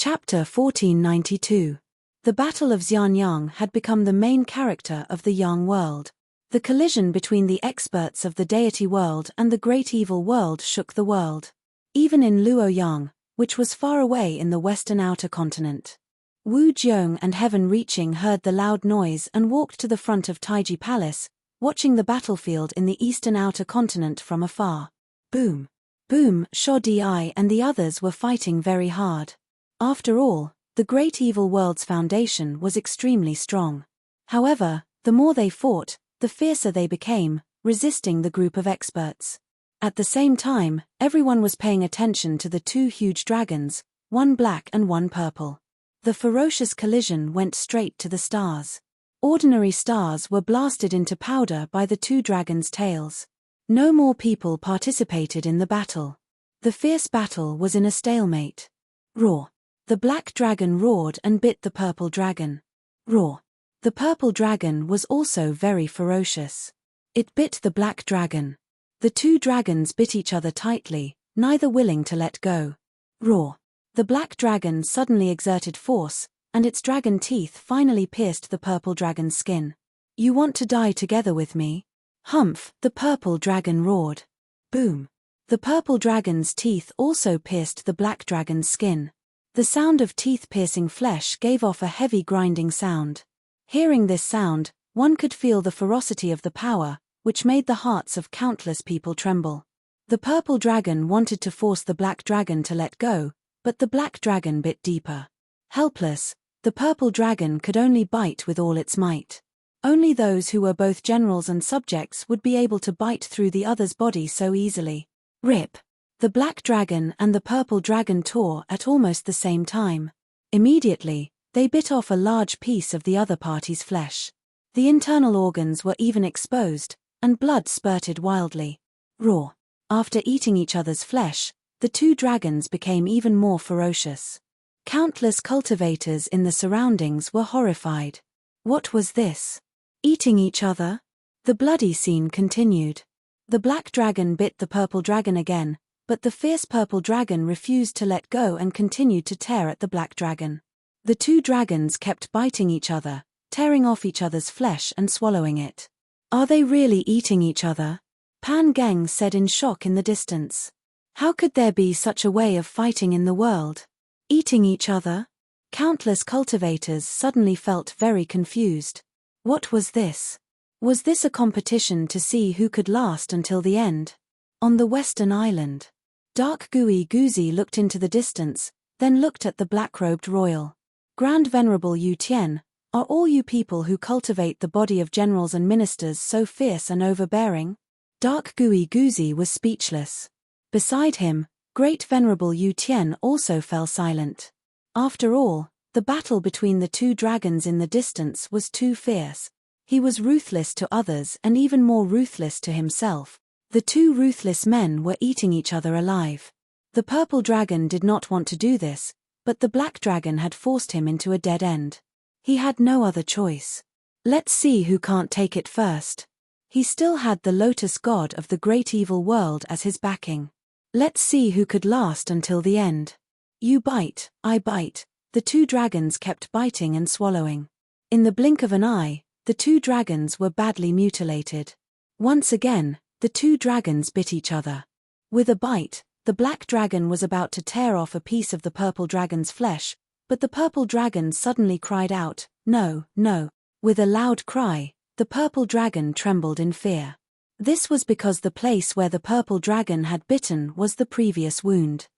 Chapter 1492. The Battle of Xianyang had become the main character of the Yang world. The collision between the experts of the deity world and the great evil world shook the world. Even in Luoyang, which was far away in the western outer continent, Wu Jiong and Heaven Reaching heard the loud noise and walked to the front of Taiji Palace, watching the battlefield in the eastern outer continent from afar. Boom! Boom! Sho Di and the others were fighting very hard. After all, the great evil world's foundation was extremely strong. However, the more they fought, the fiercer they became, resisting the group of experts. At the same time, everyone was paying attention to the two huge dragons, one black and one purple. The ferocious collision went straight to the stars. Ordinary stars were blasted into powder by the two dragons' tails. No more people participated in the battle. The fierce battle was in a stalemate. Roar! The black dragon roared and bit the purple dragon. Roar! The purple dragon was also very ferocious. It bit the black dragon. The two dragons bit each other tightly, neither willing to let go. Roar! The black dragon suddenly exerted force, and its dragon teeth finally pierced the purple dragon's skin. You want to die together with me? Humph! The purple dragon roared. Boom! The purple dragon's teeth also pierced the black dragon's skin. The sound of teeth-piercing flesh gave off a heavy grinding sound. Hearing this sound, one could feel the ferocity of the power, which made the hearts of countless people tremble. The purple dragon wanted to force the black dragon to let go, but the black dragon bit deeper. Helpless, the purple dragon could only bite with all its might. Only those who were both generals and subjects would be able to bite through the other's body so easily. Rip! The black dragon and the purple dragon tore at almost the same time. Immediately, they bit off a large piece of the other party's flesh. The internal organs were even exposed, and blood spurted wildly. Roar! After eating each other's flesh, the two dragons became even more ferocious. Countless cultivators in the surroundings were horrified. What was this? Eating each other? The bloody scene continued. The black dragon bit the purple dragon again, but the fierce purple dragon refused to let go and continued to tear at the black dragon. The two dragons kept biting each other, tearing off each other's flesh and swallowing it. Are they really eating each other? Pan Geng said in shock in the distance. How could there be such a way of fighting in the world? Eating each other? Countless cultivators suddenly felt very confused. What was this? Was this a competition to see who could last until the end? On the western island, Dark Gui Guzi looked into the distance, then looked at the black-robed royal. Grand Venerable Yu Tian, are all you people who cultivate the body of generals and ministers so fierce and overbearing? Dark Gui Guzi was speechless. Beside him, Great Venerable Yu Tian also fell silent. After all, the battle between the two dragons in the distance was too fierce. He was ruthless to others and even more ruthless to himself. The two ruthless men were eating each other alive. The purple dragon did not want to do this, but the black dragon had forced him into a dead end. He had no other choice. Let's see who can't take it first. He still had the lotus god of the great evil world as his backing. Let's see who could last until the end. You bite, I bite. The two dragons kept biting and swallowing. In the blink of an eye, the two dragons were badly mutilated. Once again, the two dragons bit each other. With a bite, the black dragon was about to tear off a piece of the purple dragon's flesh, but the purple dragon suddenly cried out, "No, no." With a loud cry, the purple dragon trembled in fear. This was because the place where the purple dragon had bitten was the previous wound.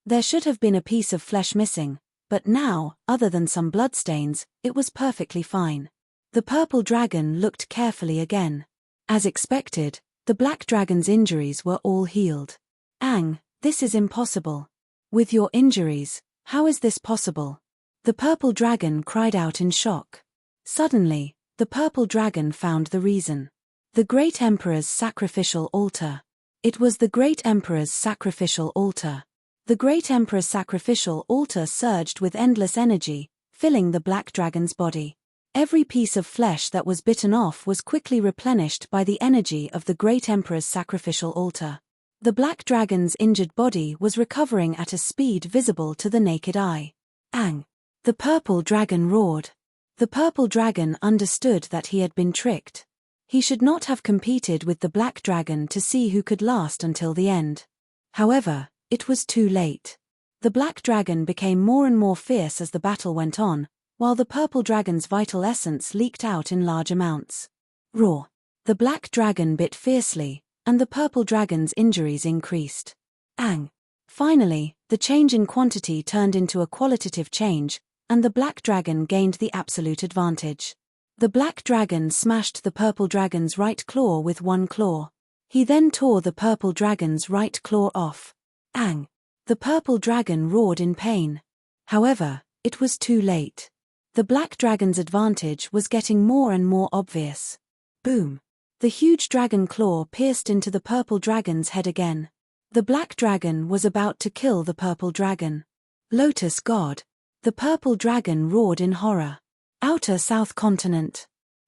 There should have been a piece of flesh missing, but now, other than some bloodstains, it was perfectly fine. The purple dragon looked carefully again. As expected, the black dragon's injuries were all healed. Ang, this is impossible. With your injuries, how is this possible? The purple dragon cried out in shock. Suddenly, the purple dragon found the reason. The great emperor's sacrificial altar. It was the great emperor's sacrificial altar. The great emperor's sacrificial altar surged with endless energy, filling the black dragon's body. Every piece of flesh that was bitten off was quickly replenished by the energy of the great emperor's sacrificial altar. The black dragon's injured body was recovering at a speed visible to the naked eye. Ang! The purple dragon roared. The purple dragon understood that he had been tricked. He should not have competed with the black dragon to see who could last until the end. However, it was too late. The black dragon became more and more fierce as the battle went on, while the purple dragon's vital essence leaked out in large amounts. Roar! The black dragon bit fiercely, and the purple dragon's injuries increased. Ang! Finally, the change in quantity turned into a qualitative change, and the black dragon gained the absolute advantage. The black dragon smashed the purple dragon's right claw with one claw. He then tore the purple dragon's right claw off. Ang! The purple dragon roared in pain. However, it was too late. The black dragon's advantage was getting more and more obvious. Boom! The huge dragon claw pierced into the purple dragon's head again. The black dragon was about to kill the purple dragon. Lotus God! The purple dragon roared in horror. Outer South Continent.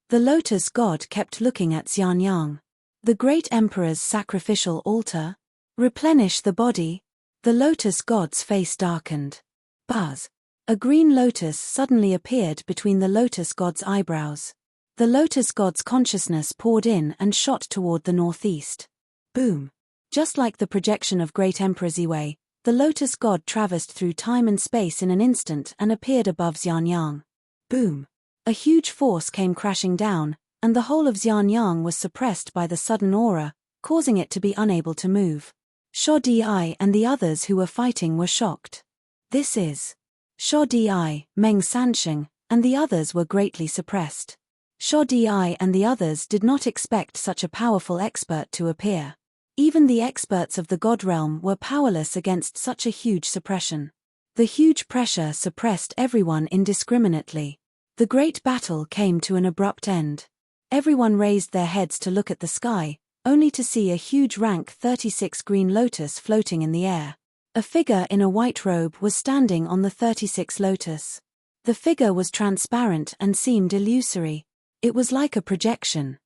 The Lotus God kept looking at Xianyang. The great emperor's sacrificial altar? Replenish the body? The Lotus God's face darkened. Buzz! A green lotus suddenly appeared between the Lotus God's eyebrows. The Lotus God's consciousness poured in and shot toward the northeast. Boom! Just like the projection of Great Emperor Ziwei, the Lotus God traversed through time and space in an instant and appeared above Xianyang. Boom! A huge force came crashing down, and the whole of Xianyang was suppressed by the sudden aura, causing it to be unable to move. Sho Di and the others who were fighting were shocked. This is Sho Di, Meng Sansheng, and the others were greatly suppressed. Sho Di and the others did not expect such a powerful expert to appear. Even the experts of the God realm were powerless against such a huge suppression. The huge pressure suppressed everyone indiscriminately. The great battle came to an abrupt end. Everyone raised their heads to look at the sky, only to see a huge rank 36 green lotus floating in the air. A figure in a white robe was standing on the 36 lotus. The figure was transparent and seemed illusory. It was like a projection.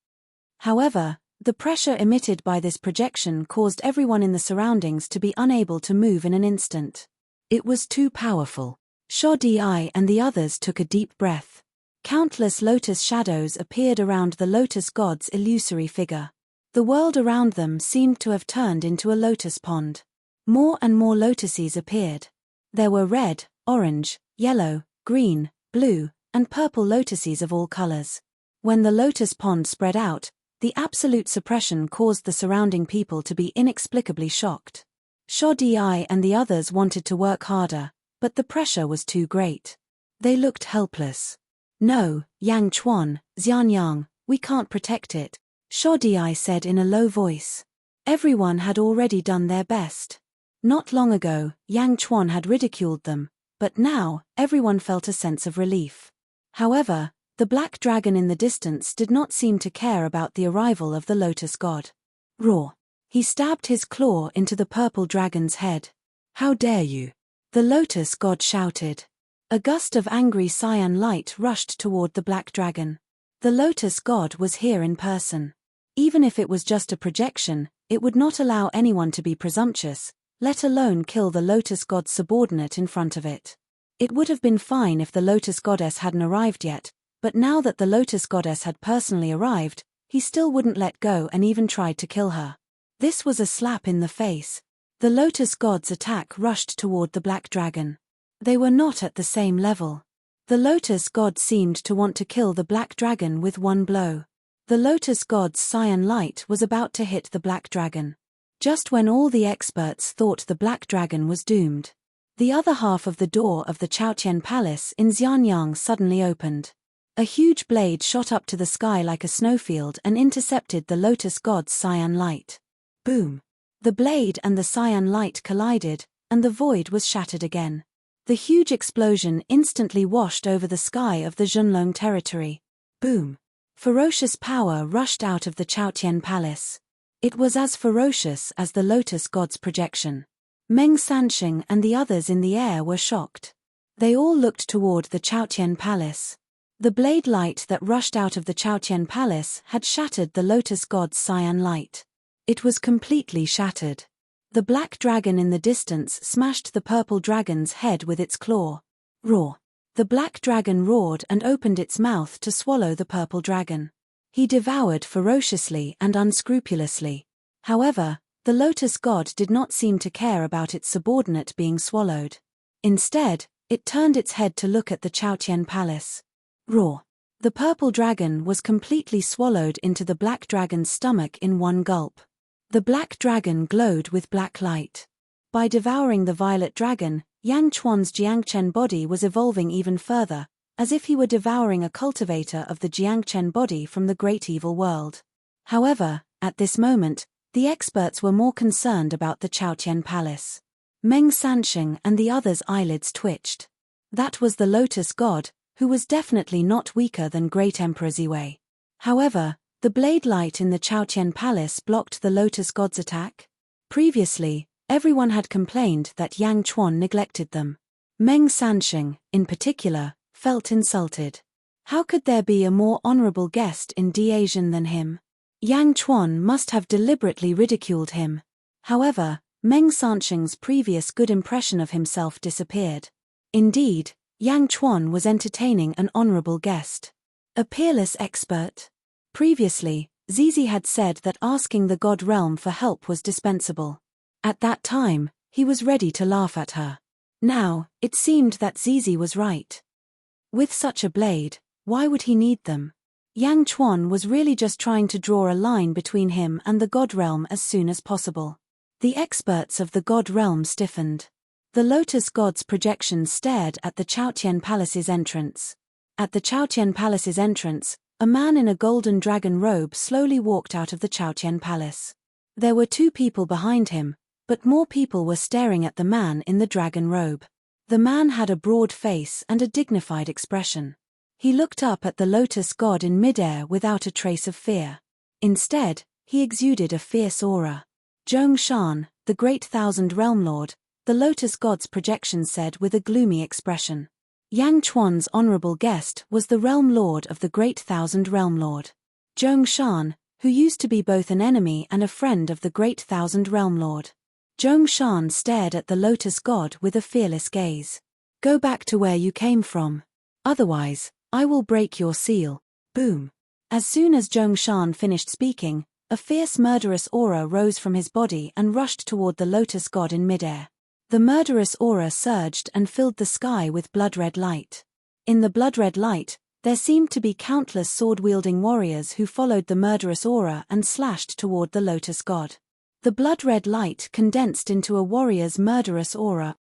However, the pressure emitted by this projection caused everyone in the surroundings to be unable to move in an instant. It was too powerful. Sho Di and the others took a deep breath. Countless lotus shadows appeared around the Lotus God's illusory figure. The world around them seemed to have turned into a lotus pond. More and more lotuses appeared. There were red, orange, yellow, green, blue, and purple lotuses of all colors. When the lotus pond spread out, the absolute suppression caused the surrounding people to be inexplicably shocked. Sho Di and the others wanted to work harder, but the pressure was too great. They looked helpless. No, Yang Chuan, Xianyang, we can't protect it, Sho Di said in a low voice. Everyone had already done their best. Not long ago, Yang Chuan had ridiculed them, but now, everyone felt a sense of relief. However, the black dragon in the distance did not seem to care about the arrival of the Lotus God. Roar! He stabbed his claw into the purple dragon's head. How dare you! The Lotus God shouted. A gust of angry cyan light rushed toward the black dragon. The Lotus God was here in person. Even if it was just a projection, it would not allow anyone to be presumptuous, let alone kill the Lotus God's subordinate in front of it. It would have been fine if the Lotus Goddess hadn't arrived yet, but now that the Lotus Goddess had personally arrived, he still wouldn't let go and even tried to kill her. This was a slap in the face. The Lotus God's attack rushed toward the black dragon. They were not at the same level. The Lotus God seemed to want to kill the black dragon with one blow. The Lotus God's cyan light was about to hit the black dragon. Just when all the experts thought the black dragon was doomed. The other half of the door of the Chaotian Palace in Xianyang suddenly opened. A huge blade shot up to the sky like a snowfield and intercepted the Lotus God's cyan light. Boom! The blade and the cyan light collided, and the void was shattered again. The huge explosion instantly washed over the sky of the Zhonlong territory. Boom! Ferocious power rushed out of the Chaotian Palace. It was as ferocious as the Lotus God's projection. Meng Sansheng and the others in the air were shocked. They all looked toward the Chaotian Palace. The blade light that rushed out of the Chaotian Palace had shattered the Lotus God's cyan light. It was completely shattered. The black dragon in the distance smashed the purple dragon's head with its claw. Roar. The black dragon roared and opened its mouth to swallow the purple dragon. He devoured ferociously and unscrupulously. However, the lotus god did not seem to care about its subordinate being swallowed. Instead, it turned its head to look at the Chaotian palace. Roar. The purple dragon was completely swallowed into the black dragon's stomach in one gulp. The black dragon glowed with black light. By devouring the violet dragon, Yang Chuan's Jiangchen body was evolving even further, as if he were devouring a cultivator of the Jiangchen body from the great evil world. However, at this moment, the experts were more concerned about the Chaotian palace. Meng Sansheng and the others' eyelids twitched. That was the lotus god, who was definitely not weaker than Great Emperor Ziwei. However, the blade light in the Chaotian palace blocked the lotus god's attack. Previously, everyone had complained that Yang Chuan neglected them. Meng Sansheng, in particular, felt insulted. How could there be a more honorable guest in Diasian than him? Yang Chuan must have deliberately ridiculed him. However, Meng Sansheng's previous good impression of himself disappeared. Indeed, Yang Chuan was entertaining an honorable guest. A peerless expert. Previously, Zizi had said that asking the god realm for help was dispensable. At that time, he was ready to laugh at her. Now, it seemed that Zizi was right. With such a blade, why would he need them? Yang Chuan was really just trying to draw a line between him and the god realm as soon as possible. The experts of the god realm stiffened. The lotus god's projection stared at the Chaotian palace's entrance. At the Chaotian palace's entrance, a man in a golden dragon robe slowly walked out of the Chaotian palace. There were two people behind him, but more people were staring at the man in the dragon robe. The man had a broad face and a dignified expression. He looked up at the lotus god in midair without a trace of fear. Instead, he exuded a fierce aura. Zhongshan, the great Thousand Realm Lord, the lotus god's projection said with a gloomy expression. Yang Chuan's honorable guest was the realm lord of the great Thousand Realm Lord. Zhongshan, who used to be both an enemy and a friend of the great Thousand Realm Lord. Zhongshan stared at the lotus god with a fearless gaze. Go back to where you came from. Otherwise, I will break your seal. Boom. As soon as Zhongshan finished speaking, a fierce murderous aura rose from his body and rushed toward the lotus god in midair. The murderous aura surged and filled the sky with blood-red light. In the blood-red light, there seemed to be countless sword-wielding warriors who followed the murderous aura and slashed toward the lotus god. The blood-red light condensed into a warrior's murderous aura.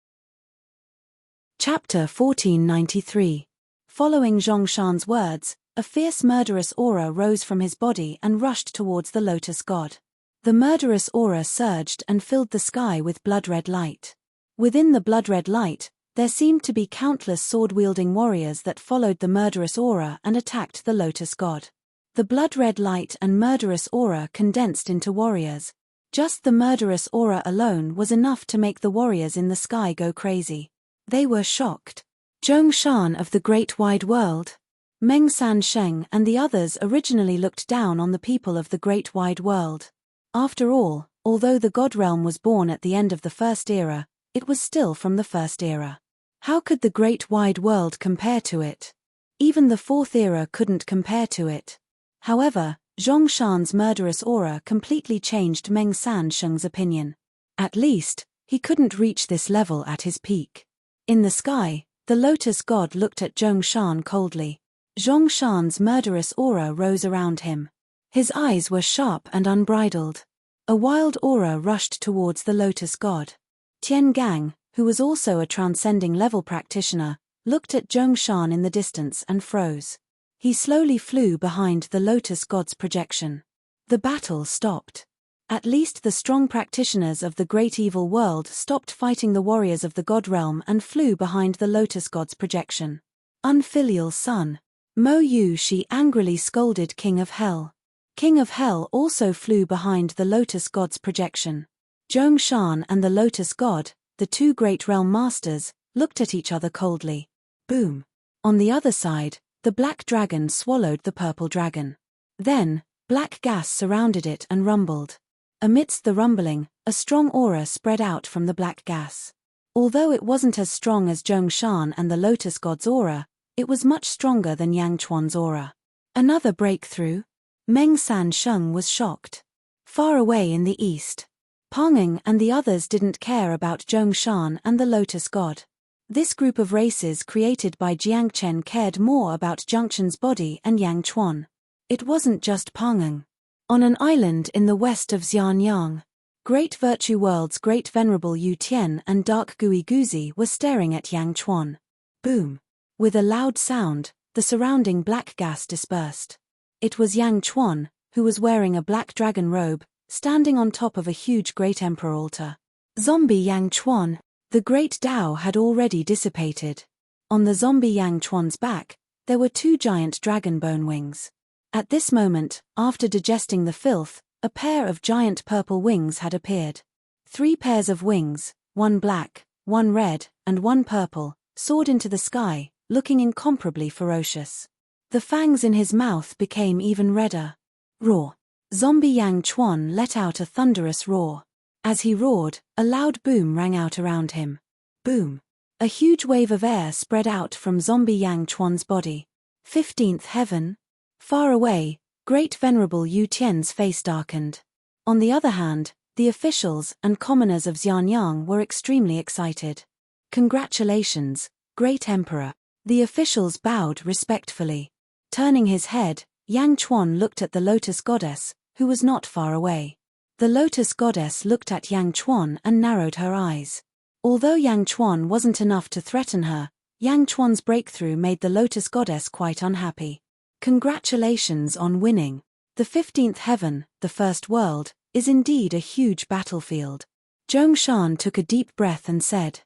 Chapter 1493. Following Zhongshan's words, a fierce murderous aura rose from his body and rushed towards the lotus god. The murderous aura surged and filled the sky with blood-red light. Within the blood-red light, there seemed to be countless sword-wielding warriors that followed the murderous aura and attacked the lotus god. The blood-red light and murderous aura condensed into warriors. Just the murderous aura alone was enough to make the warriors in the sky go crazy. They were shocked. Zhongshan of the great wide world. Meng Sansheng and the others originally looked down on the people of the great wide world. After all, although the god realm was born at the end of the first era, it was still from the first era. How could the great wide world compare to it? Even the fourth era couldn't compare to it. However, Zhongshan's murderous aura completely changed Meng Sansheng's opinion. At least, he couldn't reach this level at his peak. In the sky, the lotus god looked at Zhongshan coldly. Zhongshan's murderous aura rose around him. His eyes were sharp and unbridled. A wild aura rushed towards the lotus god. Tian Gang, who was also a transcending level practitioner, looked at Zhongshan in the distance and froze. He slowly flew behind the lotus god's projection. The battle stopped. At least the strong practitioners of the great evil world stopped fighting the warriors of the god realm and flew behind the lotus god's projection. Unfilial son. Mo Yu Shi angrily scolded King of Hell. King of Hell also flew behind the lotus god's projection. Zhongshan and the lotus god, the two great realm masters, looked at each other coldly. Boom. On the other side, the black dragon swallowed the purple dragon. Then, black gas surrounded it and rumbled. Amidst the rumbling, a strong aura spread out from the black gas. Although it wasn't as strong as Zhongshan and the Lotus God's aura, it was much stronger than Yang Chuan's aura. Another breakthrough? Meng San Sheng was shocked. Far away in the east, Pangeng and the others didn't care about Zhongshan and the Lotus God. This group of races created by Jiangchen cared more about Zhongshan's body and Yang Chuan. It wasn't just Pangeng. On an island in the west of Xianyang, Great Virtue World's Great Venerable Yu Tian and Dark Gui Guzi were staring at Yang Chuan. Boom! With a loud sound, the surrounding black gas dispersed. It was Yang Chuan, who was wearing a black dragon robe, standing on top of a huge Great Emperor altar. Zombie Yang Chuan. The Great Tao had already dissipated. On the zombie Yang Chuan's back, there were 2 giant dragon bone wings. At this moment, after digesting the filth, a pair of giant purple wings had appeared. 3 pairs of wings, 1 black, 1 red, and 1 purple, soared into the sky, looking incomparably ferocious. The fangs in his mouth became even redder. Roar! Zombie Yang Chuan let out a thunderous roar. As he roared, a loud boom rang out around him. Boom! A huge wave of air spread out from zombie Yang Chuan's body. 15th heaven? Far away, Great Venerable Yu Tian's face darkened. On the other hand, the officials and commoners of Xianyang were extremely excited. Congratulations, Great Emperor. The officials bowed respectfully. Turning his head, Yang Chuan looked at the Lotus Goddess, who was not far away. The Lotus Goddess looked at Yang Chuan and narrowed her eyes. Although Yang Chuan wasn't enough to threaten her, Yang Chuan's breakthrough made the Lotus Goddess quite unhappy. Congratulations on winning. The 15th heaven, the first world, is indeed a huge battlefield. Zhongshan took a deep breath and said.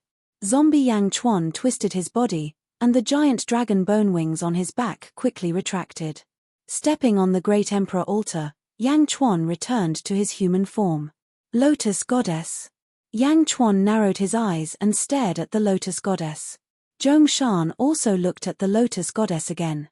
Zombie Yang Chuan twisted his body, and the giant dragon bone wings on his back quickly retracted. Stepping on the Great Emperor altar, Yang Chuan returned to his human form. Lotus Goddess. Yang Chuan narrowed his eyes and stared at the Lotus Goddess. Zhongshan also looked at the Lotus Goddess again.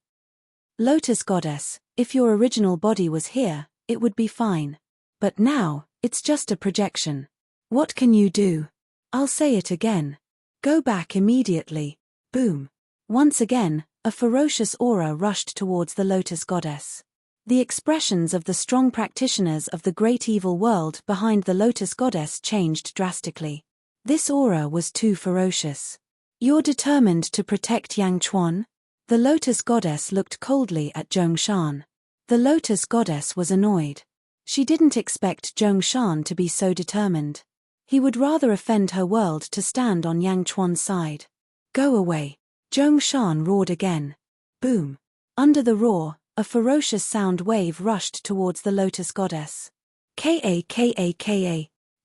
Lotus Goddess, if your original body was here, it would be fine. But now, it's just a projection. What can you do? I'll say it again. Go back immediately. Boom. Once again, a ferocious aura rushed towards the Lotus Goddess. The expressions of the strong practitioners of the great evil world behind the Lotus Goddess changed drastically. This aura was too ferocious. You're determined to protect Yang Chuan? The Lotus Goddess looked coldly at Zhongshan. The Lotus Goddess was annoyed. She didn't expect Zhongshan to be so determined. He would rather offend her world to stand on Yang Chuan's side. Go away. Zhongshan roared again. Boom. Under the roar, a ferocious sound wave rushed towards the Lotus Goddess. Ka.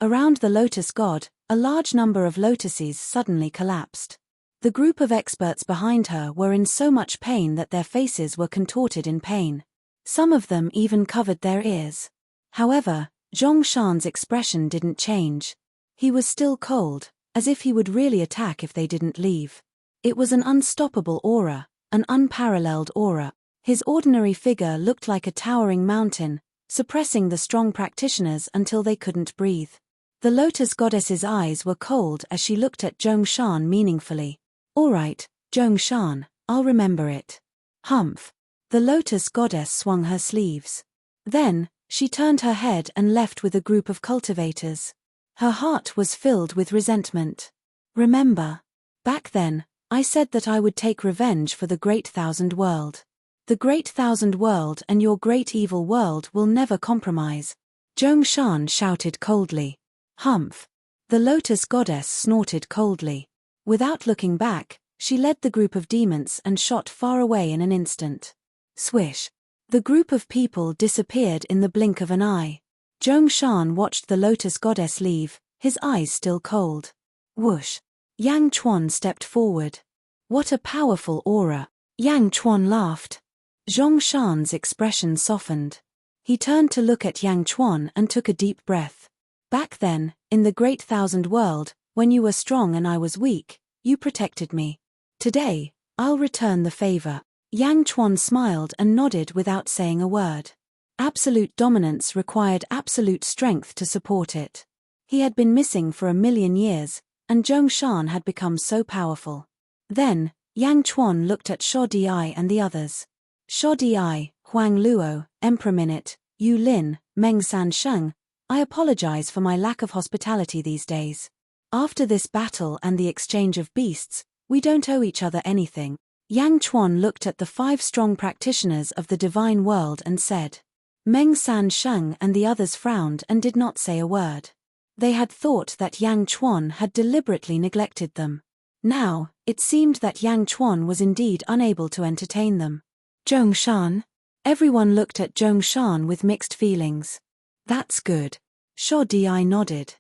Around the Lotus God, a large number of lotuses suddenly collapsed. The group of experts behind her were in so much pain that their faces were contorted in pain. Some of them even covered their ears. However, Zhongshan's expression didn't change. He was still cold, as if he would really attack if they didn't leave. It was an unstoppable aura, an unparalleled aura. His ordinary figure looked like a towering mountain, suppressing the strong practitioners until they couldn't breathe. The Lotus Goddess's eyes were cold as she looked at Zhongshan meaningfully. All right, Zhongshan, I'll remember it. Humph. The Lotus Goddess swung her sleeves. Then, she turned her head and left with a group of cultivators. Her heart was filled with resentment. Remember, back then, I said that I would take revenge for the Great Thousand World. The Great Thousand World and your Great Evil World will never compromise. Zhongshan shouted coldly. Humph. The Lotus Goddess snorted coldly. Without looking back, she led the group of demons and shot far away in an instant. Swish. The group of people disappeared in the blink of an eye. Zhongshan watched the Lotus Goddess leave, his eyes still cold. Whoosh. Yang Chuan stepped forward. What a powerful aura. Yang Chuan laughed. Zhongshan's expression softened. He turned to look at Yang Chuan and took a deep breath. Back then, in the Great Thousand World, when you were strong and I was weak, you protected me. Today, I'll return the favor. Yang Chuan smiled and nodded without saying a word. Absolute dominance required absolute strength to support it. He had been missing for 1,000,000 years, and Zhongshan had become so powerful. Then, Yang Chuan looked at Sho Di and the others. Sho Di, Huang Luo, Emperor Minute, Yu Lin, Meng San Sheng, I apologize for my lack of hospitality these days. After this battle and the exchange of beasts, we don't owe each other anything. Yang Chuan looked at the 5 strong practitioners of the divine world and said. Meng San Sheng and the others frowned and did not say a word. They had thought that Yang Chuan had deliberately neglected them. Now, it seemed that Yang Chuan was indeed unable to entertain them. Zhongshan? Everyone looked at Zhongshan with mixed feelings. That's good. Sho Di nodded.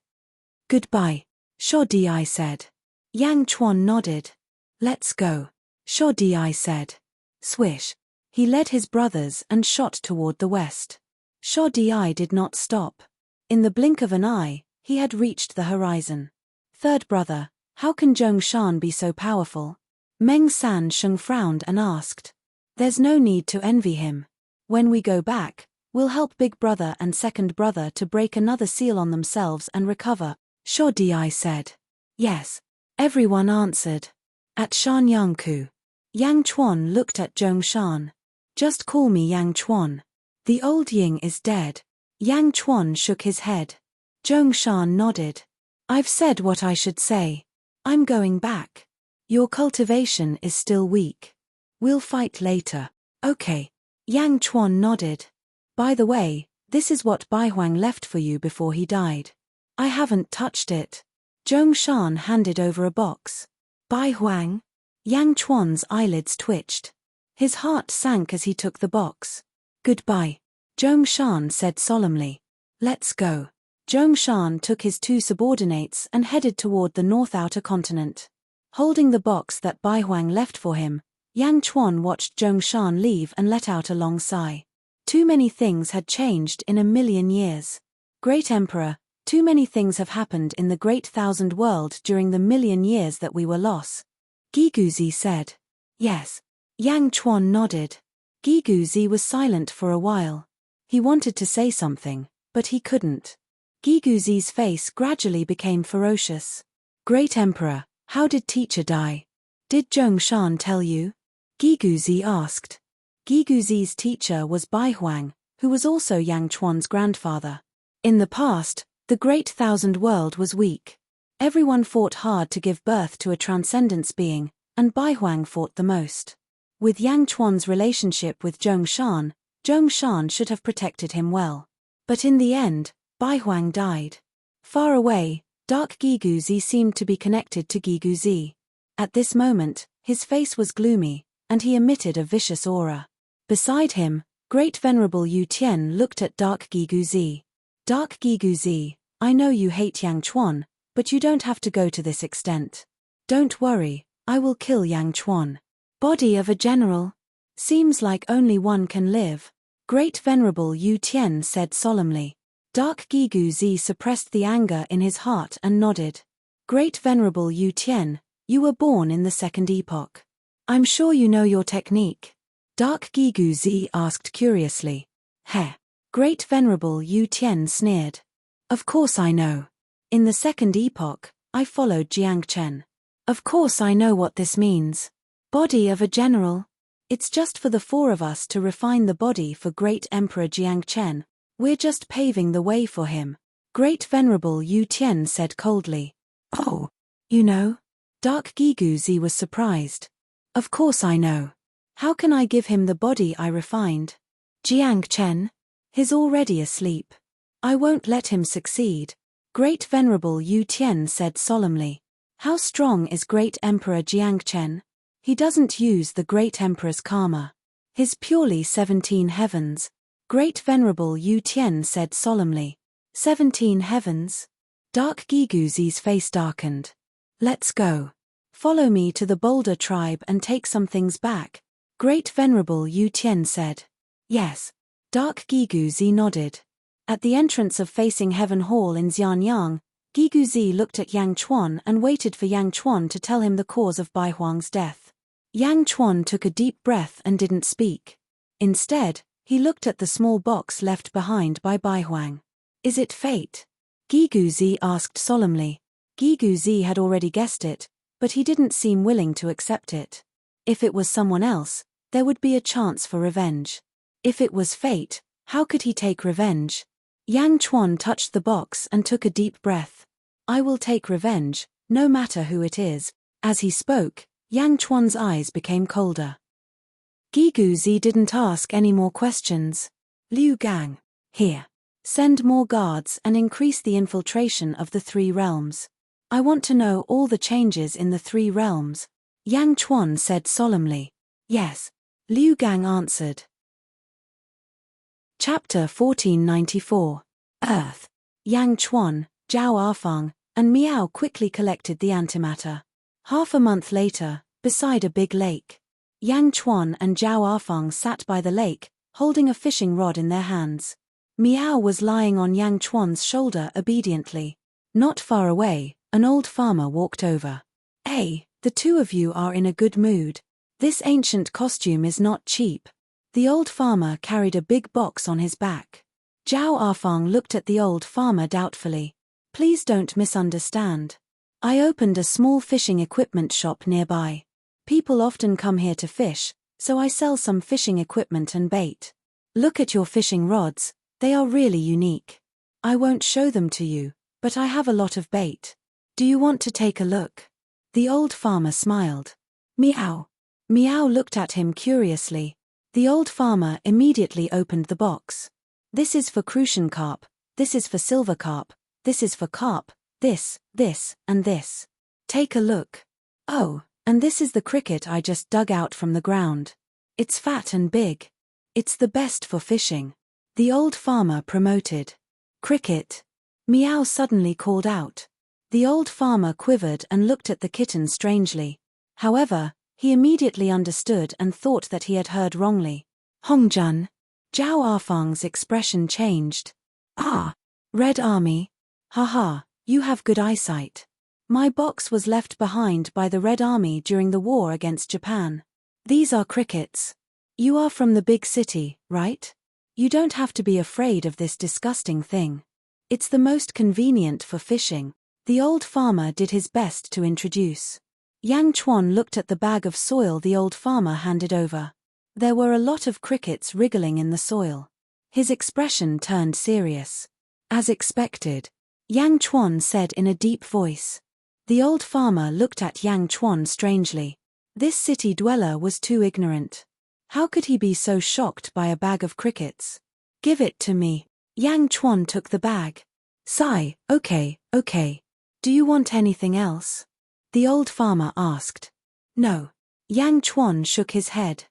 Goodbye, Sho Di said. Yang Chuan nodded. Let's go, Sho Di said. Swish. He led his brothers and shot toward the west. Sho Di did not stop. In the blink of an eye, he had reached the horizon. Third brother, how can Zhongshan be so powerful? Meng San Sheng frowned and asked. There's no need to envy him. When we go back, we'll help big brother and second brother to break another seal on themselves and recover, Sho Di said. Yes. Everyone answered. At Shanyangku. Yang Chuan looked at Zhongshan. Just call me Yang Chuan. The old Ying is dead. Yang Chuan shook his head. Zhongshan nodded. I've said what I should say. I'm going back. Your cultivation is still weak. We'll fight later. Okay. Yang Chuan nodded. By the way, this is what Bai Huang left for you before he died. I haven't touched it. Zhongshan handed over a box. Bai Huang? Yang Chuan's eyelids twitched. His heart sank as he took the box. Goodbye, Zhongshan said solemnly. Let's go. Zhongshan took his 2 subordinates and headed toward the north outer continent. Holding the box that Bai Huang left for him, Yang Chuan watched Zhongshan leave and let out a long sigh. Too many things had changed in 1,000,000 years. Great Emperor, too many things have happened in the Great Thousand World during the 1,000,000 years that we were lost. Giguzi said. Yes. Yang Chuan nodded. Giguzi was silent for a while. He wanted to say something, but he couldn't. Giguzi's face gradually became ferocious. Great Emperor, how did teacher die? Did Zhongshan tell you? Giguzi asked. Giguzi's teacher was Bai Huang, who was also Yang Chuan's grandfather. In the past, the Great Thousand World was weak. Everyone fought hard to give birth to a transcendence being, and Bai Huang fought the most. With Yang Chuan's relationship with Zhongshan, Zhongshan should have protected him well. But in the end, Bai Huang died. Far away, Dark Giguzi seemed to be connected to Giguzi. At this moment, his face was gloomy, and he emitted a vicious aura. Beside him, Great Venerable Yu Tian looked at Dark Giguzi. Dark Giguzi, I know you hate Yang Chuan, but you don't have to go to this extent. Don't worry, I will kill Yang Chuan. Body of a general. Seems like only one can live. Great Venerable Yu Tian said solemnly. Dark Giguzi suppressed the anger in his heart and nodded. Great Venerable Yu Tian, you were born in the second epoch. I'm sure you know your technique. Dark Giguzi asked curiously. Heh. Great Venerable Yu Tian sneered. Of course I know. In the second epoch, I followed Jiang Chen. Of course I know what this means. Body of a general. It's just for the 4 of us to refine the body for Great Emperor Jiang Chen. We're just paving the way for him. Great Venerable Yu Tian said coldly. Oh, you know? Dark Giguzi was surprised. Of course I know. How can I give him the body I refined? Jiang Chen? He's already asleep. I won't let him succeed. Great Venerable Yu Tian said solemnly. How strong is Great Emperor Jiang Chen? He doesn't use the Great Emperor's karma. His purely 17 heavens. Great Venerable Yu Tian said solemnly. 17 heavens? Dark Giguzi's face darkened. Let's go. Follow me to the Boulder tribe and take some things back. Great Venerable Yu Tian said. Yes. Dark Giguzi nodded. At the entrance of Facing Heaven Hall in Xianyang, Giguzi looked at Yang Chuan and waited for Yang Chuan to tell him the cause of Bai Huang's death. Yang Chuan took a deep breath and didn't speak. Instead, he looked at the small box left behind by Bai Huang. Is it fate? Giguzi asked solemnly. Gigu Zi had already guessed it, but he didn't seem willing to accept it. If it was someone else, there would be a chance for revenge. If it was fate, how could he take revenge? Yang Chuan touched the box and took a deep breath. I will take revenge, no matter who it is. As he spoke, Yang Chuan's eyes became colder. Gigu Zi didn't ask any more questions. Liu Gang. Here. Send more guards and increase the infiltration of the 3 realms. I want to know all the changes in the 3 realms. Yang Chuan said solemnly. Yes. Liu Gang answered. Chapter 1494. Earth. Yang Chuan, Zhao Afang, and Miao quickly collected the antimatter. Half a month later, beside a big lake, Yang Chuan and Zhao Afang sat by the lake, holding a fishing rod in their hands. Miao was lying on Yang Chuan's shoulder obediently. Not far away, an old farmer walked over. Hey, the two of you are in a good mood. This ancient costume is not cheap. The old farmer carried a big box on his back. Zhao Afang looked at the old farmer doubtfully. Please don't misunderstand. I opened a small fishing equipment shop nearby. People often come here to fish, so I sell some fishing equipment and bait. Look at your fishing rods, they are really unique. I won't show them to you, but I have a lot of bait. Do you want to take a look? The old farmer smiled. Meow. Meow looked at him curiously. The old farmer immediately opened the box. This is for crucian carp, this is for silver carp, this is for carp, this, and this. Take a look. Oh, and this is the cricket I just dug out from the ground. It's fat and big. It's the best for fishing. The old farmer promoted. Cricket. Meow suddenly called out. The old farmer quivered and looked at the kitten strangely. However, he immediately understood and thought that he had heard wrongly. Hongjun. Zhao Afang's expression changed. Ah! Red Army. Haha, you have good eyesight. My box was left behind by the Red Army during the war against Japan. These are crickets. You are from the big city, right? You don't have to be afraid of this disgusting thing. It's the most convenient for fishing. The old farmer did his best to introduce. Yang Chuan looked at the bag of soil the old farmer handed over. There were a lot of crickets wriggling in the soil. His expression turned serious. As expected, Yang Chuan said in a deep voice. The old farmer looked at Yang Chuan strangely. This city dweller was too ignorant. How could he be so shocked by a bag of crickets? Give it to me. Yang Chuan took the bag. Sigh, okay. Do you want anything else? The old farmer asked. No. Yang Chuan shook his head.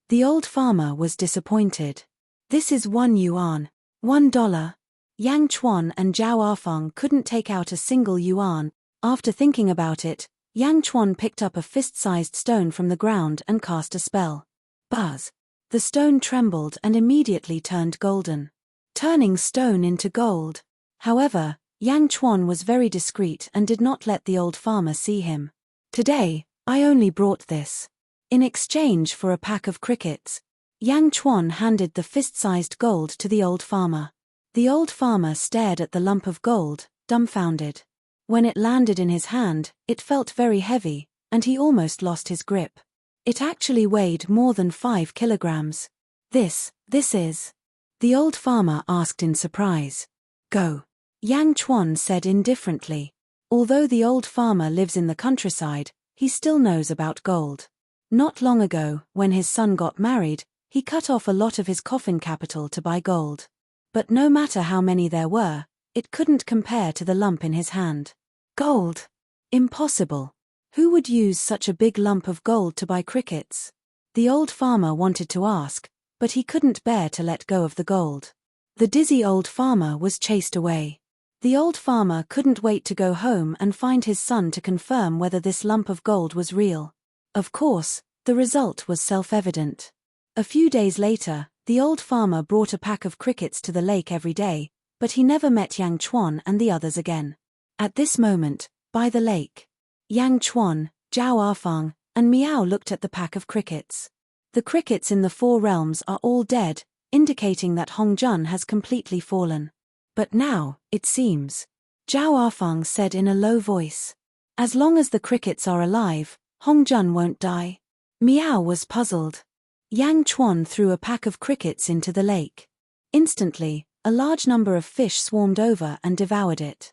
The old farmer was disappointed. This is 1 yuan. $1. Yang Chuan and Zhao Afang couldn't take out a single yuan. After thinking about it, Yang Chuan picked up a fist-sized stone from the ground and cast a spell. Buzz. The stone trembled and immediately turned golden. Turning stone into gold. However, Yang Chuan was very discreet and did not let the old farmer see him. Today, I only brought this. In exchange for a pack of crickets, Yang Chuan handed the fist-sized gold to the old farmer. The old farmer stared at the lump of gold, dumbfounded. When it landed in his hand, it felt very heavy, and he almost lost his grip. It actually weighed more than 5 kilograms. This is... The old farmer asked in surprise. Go. Yang Chuan said indifferently. Although the old farmer lives in the countryside, he still knows about gold. Not long ago, when his son got married, he cut off a lot of his coffin capital to buy gold. But no matter how many there were, it couldn't compare to the lump in his hand. Gold. Impossible. Who would use such a big lump of gold to buy crickets? The old farmer wanted to ask, but he couldn't bear to let go of the gold. The dizzy old farmer was chased away. The old farmer couldn't wait to go home and find his son to confirm whether this lump of gold was real. Of course, the result was self-evident. A few days later, the old farmer brought a pack of crickets to the lake every day, but he never met Yang Chuan and the others again. At this moment, by the lake, Yang Chuan, Zhao Afang, and Miao looked at the pack of crickets. The crickets in the 4 realms are all dead, indicating that Hongjun has completely fallen. But now, it seems, Zhao Afeng said in a low voice. As long as the crickets are alive, Hongjun won't die. Miao was puzzled. Yang Chuan threw a pack of crickets into the lake. Instantly, a large number of fish swarmed over and devoured it.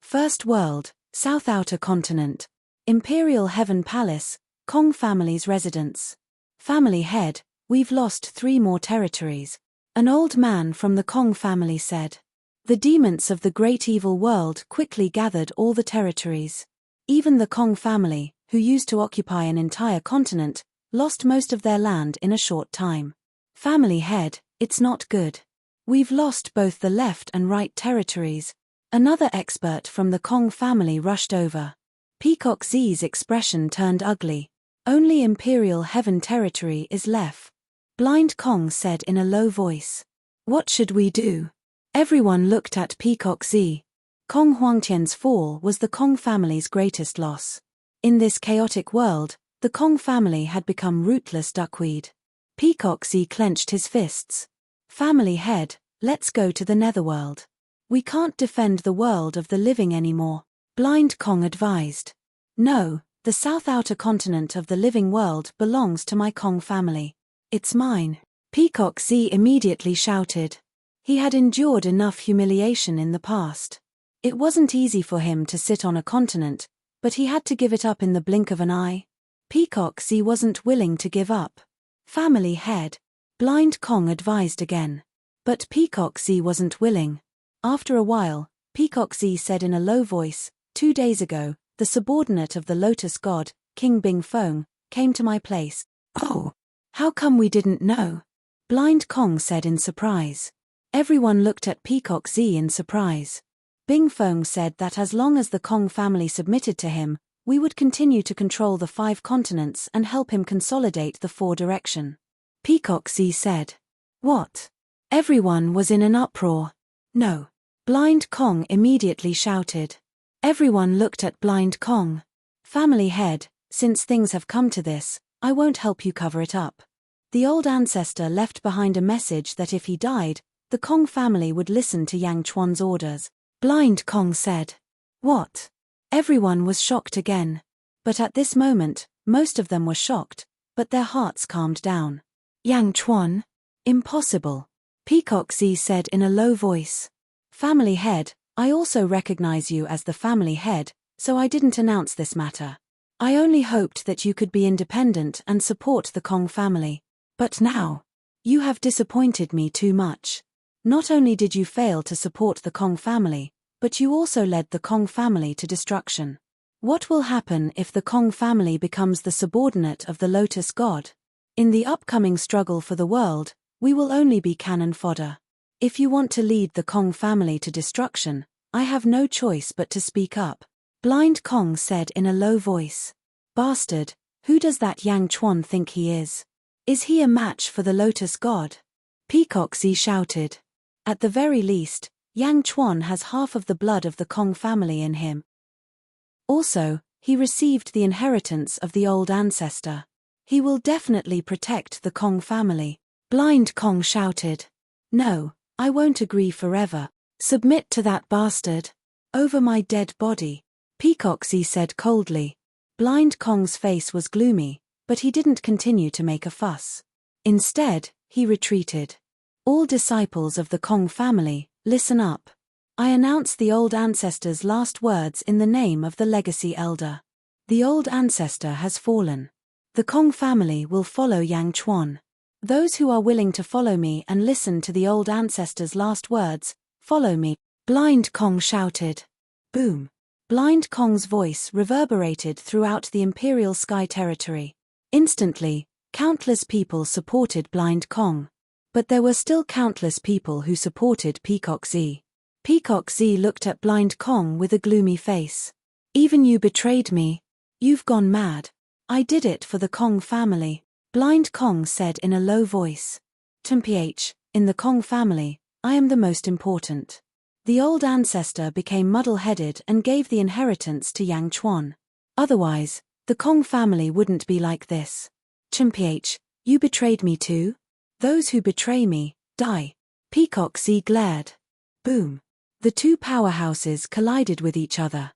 First World, South Outer Continent, Imperial Heaven Palace, Kong family's residence. Family head, we've lost 3 more territories. An old man from the Kong family said. The demons of the great evil world quickly gathered all the territories. Even the Kong family, who used to occupy an entire continent, lost most of their land in a short time. Family head, it's not good. We've lost both the left and right territories. Another expert from the Kong family rushed over. Peacock Z's expression turned ugly. Only Imperial Heaven territory is left. Blind Kong said in a low voice. What should we do? Everyone looked at Peacock Z. Kong Huangtian's fall was the Kong family's greatest loss. In this chaotic world, the Kong family had become rootless duckweed. Peacock Z clenched his fists. Family head, let's go to the netherworld. We can't defend the world of the living anymore, Blind Kong advised. No, the South Outer Continent of the living world belongs to my Kong family. It's mine, Peacock Z immediately shouted. He had endured enough humiliation in the past. It wasn't easy for him to sit on a continent, but he had to give it up in the blink of an eye. Peacock Z wasn't willing to give up. Family head, Blind Kong advised again. But Peacock Z wasn't willing. After a while, Peacock Z said in a low voice, 2 days ago, the subordinate of the Lotus God, King Bing Feng, came to my place. Oh, how come we didn't know? Blind Kong said in surprise. Everyone looked at Peacock Z in surprise. Bing Feng said that as long as the Kong family submitted to him, we would continue to control the 5 continents and help him consolidate the 4 direction. Peacock Z said. What? Everyone was in an uproar. No. Blind Kong immediately shouted. Everyone looked at Blind Kong. Family head, since things have come to this, I won't help you cover it up. The old ancestor left behind a message that if he died, the Kong family would listen to Yang Chuan's orders. Blind Kong said. What? Everyone was shocked again. But at this moment, most of them were shocked, but their hearts calmed down. Yang Chuan? Impossible. Peacock Z said in a low voice. Family head, I also recognize you as the family head, so I didn't announce this matter. I only hoped that you could be independent and support the Kong family. But now, you have disappointed me too much. Not only did you fail to support the Kong family, but you also led the Kong family to destruction. What will happen if the Kong family becomes the subordinate of the Lotus God? In the upcoming struggle for the world, we will only be cannon fodder. If you want to lead the Kong family to destruction, I have no choice but to speak up. Blind Kong said in a low voice. Bastard, who does that Yang Chuan think he is? Is he a match for the Lotus God? Peacock Z shouted. At the very least, Yang Chuan has half of the blood of the Kong family in him. Also, he received the inheritance of the old ancestor. He will definitely protect the Kong family. Blind Kong shouted. No, I won't agree forever. Submit to that bastard. Over my dead body. Peacock Z said coldly. Blind Kong's face was gloomy, but he didn't continue to make a fuss. Instead, he retreated. All disciples of the Kong family, listen up. I announce the old ancestor's last words in the name of the legacy elder. The old ancestor has fallen. The Kong family will follow Yang Chuan. Those who are willing to follow me and listen to the old ancestor's last words, follow me. Blind Kong shouted. Boom. Blind Kong's voice reverberated throughout the Imperial Sky territory. Instantly, countless people supported Blind Kong. But there were still countless people who supported Peacock Z. Peacock Z looked at Blind Kong with a gloomy face. Even you betrayed me. You've gone mad. I did it for the Kong family. Blind Kong said in a low voice. Temph, in the Kong family, I am the most important. The old ancestor became muddle-headed and gave the inheritance to Yang Chuan. Otherwise, the Kong family wouldn't be like this. Temph, you betrayed me too? Those who betray me, die. Peacock Z glared. Boom. The two powerhouses collided with each other.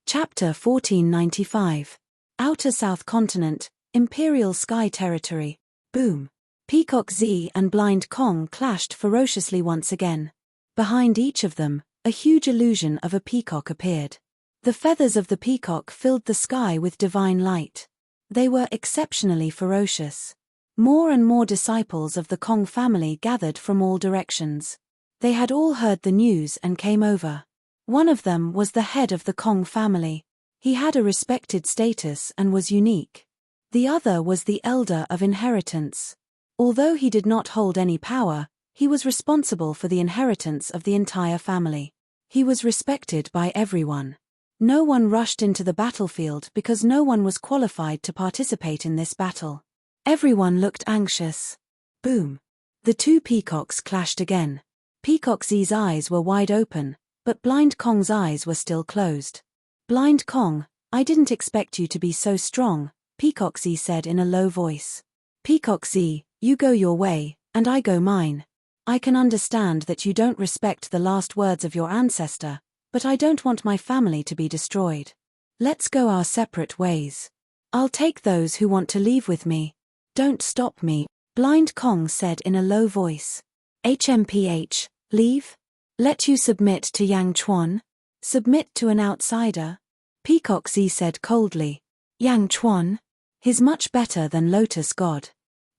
Chapter 1495. Outer South Continent, Imperial Sky Territory. Boom. Peacock Z and Blind Kong clashed ferociously once again. Behind each of them, a huge illusion of a peacock appeared. The feathers of the peacock filled the sky with divine light. They were exceptionally ferocious. More and more disciples of the Kong family gathered from all directions. They had all heard the news and came over. One of them was the head of the Kong family. He had a respected status and was unique. The other was the elder of inheritance. Although he did not hold any power, he was responsible for the inheritance of the entire family. He was respected by everyone. No one rushed into the battlefield because no one was qualified to participate in this battle. Everyone looked anxious. Boom. The two peacocks clashed again. Peacock Z's eyes were wide open, but Blind Kong's eyes were still closed. Blind Kong, I didn't expect you to be so strong, Peacock Z said in a low voice. Peacock Z, you go your way, and I go mine. I can understand that you don't respect the last words of your ancestor, but I don't want my family to be destroyed. Let's go our separate ways. I'll take those who want to leave with me. Don't stop me, Blind Kong said in a low voice. HMPH, leave? Let you submit to Yang Chuan? Submit to an outsider? Peacock Z said coldly. Yang Chuan? He's much better than Lotus God.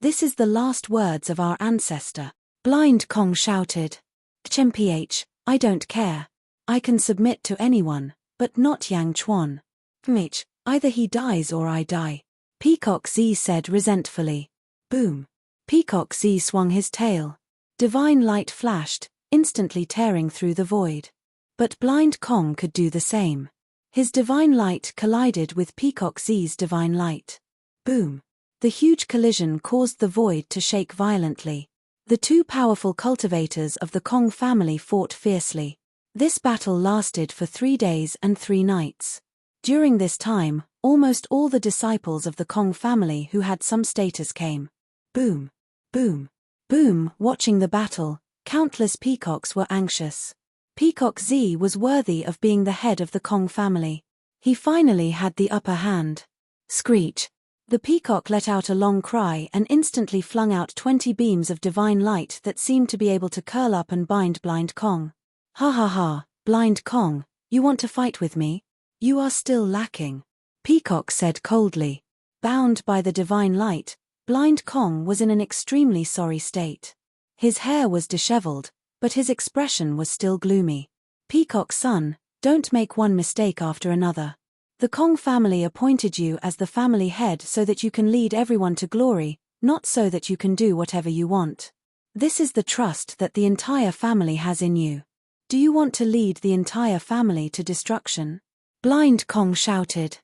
This is the last words of our ancestor. Blind Kong shouted. HMPH, I don't care. I can submit to anyone, but not Yang Chuan. Mitch, either he dies or I die. Peacock Z said resentfully. Boom. Peacock Z swung his tail. Divine light flashed, instantly tearing through the void. But Blind Kong could do the same. His divine light collided with Peacock Z's divine light. Boom. The huge collision caused the void to shake violently. The two powerful cultivators of the Kong family fought fiercely. This battle lasted for 3 days and 3 nights. During this time, almost all the disciples of the Kong family who had some status came. Boom. Boom. Boom. Watching the battle, countless peacocks were anxious. Peacock Z was worthy of being the head of the Kong family. He finally had the upper hand. Screech. The peacock let out a long cry and instantly flung out 20 beams of divine light that seemed to be able to curl up and bind Blind Kong. Ha ha ha, Blind Kong, you want to fight with me? You are still lacking. Peacock said coldly. Bound by the divine light, Blind Kong was in an extremely sorry state. His hair was disheveled, but his expression was still gloomy. Peacock's son, don't make one mistake after another. The Kong family appointed you as the family head so that you can lead everyone to glory, not so that you can do whatever you want. This is the trust that the entire family has in you. Do you want to lead the entire family to destruction? Blind Kong shouted.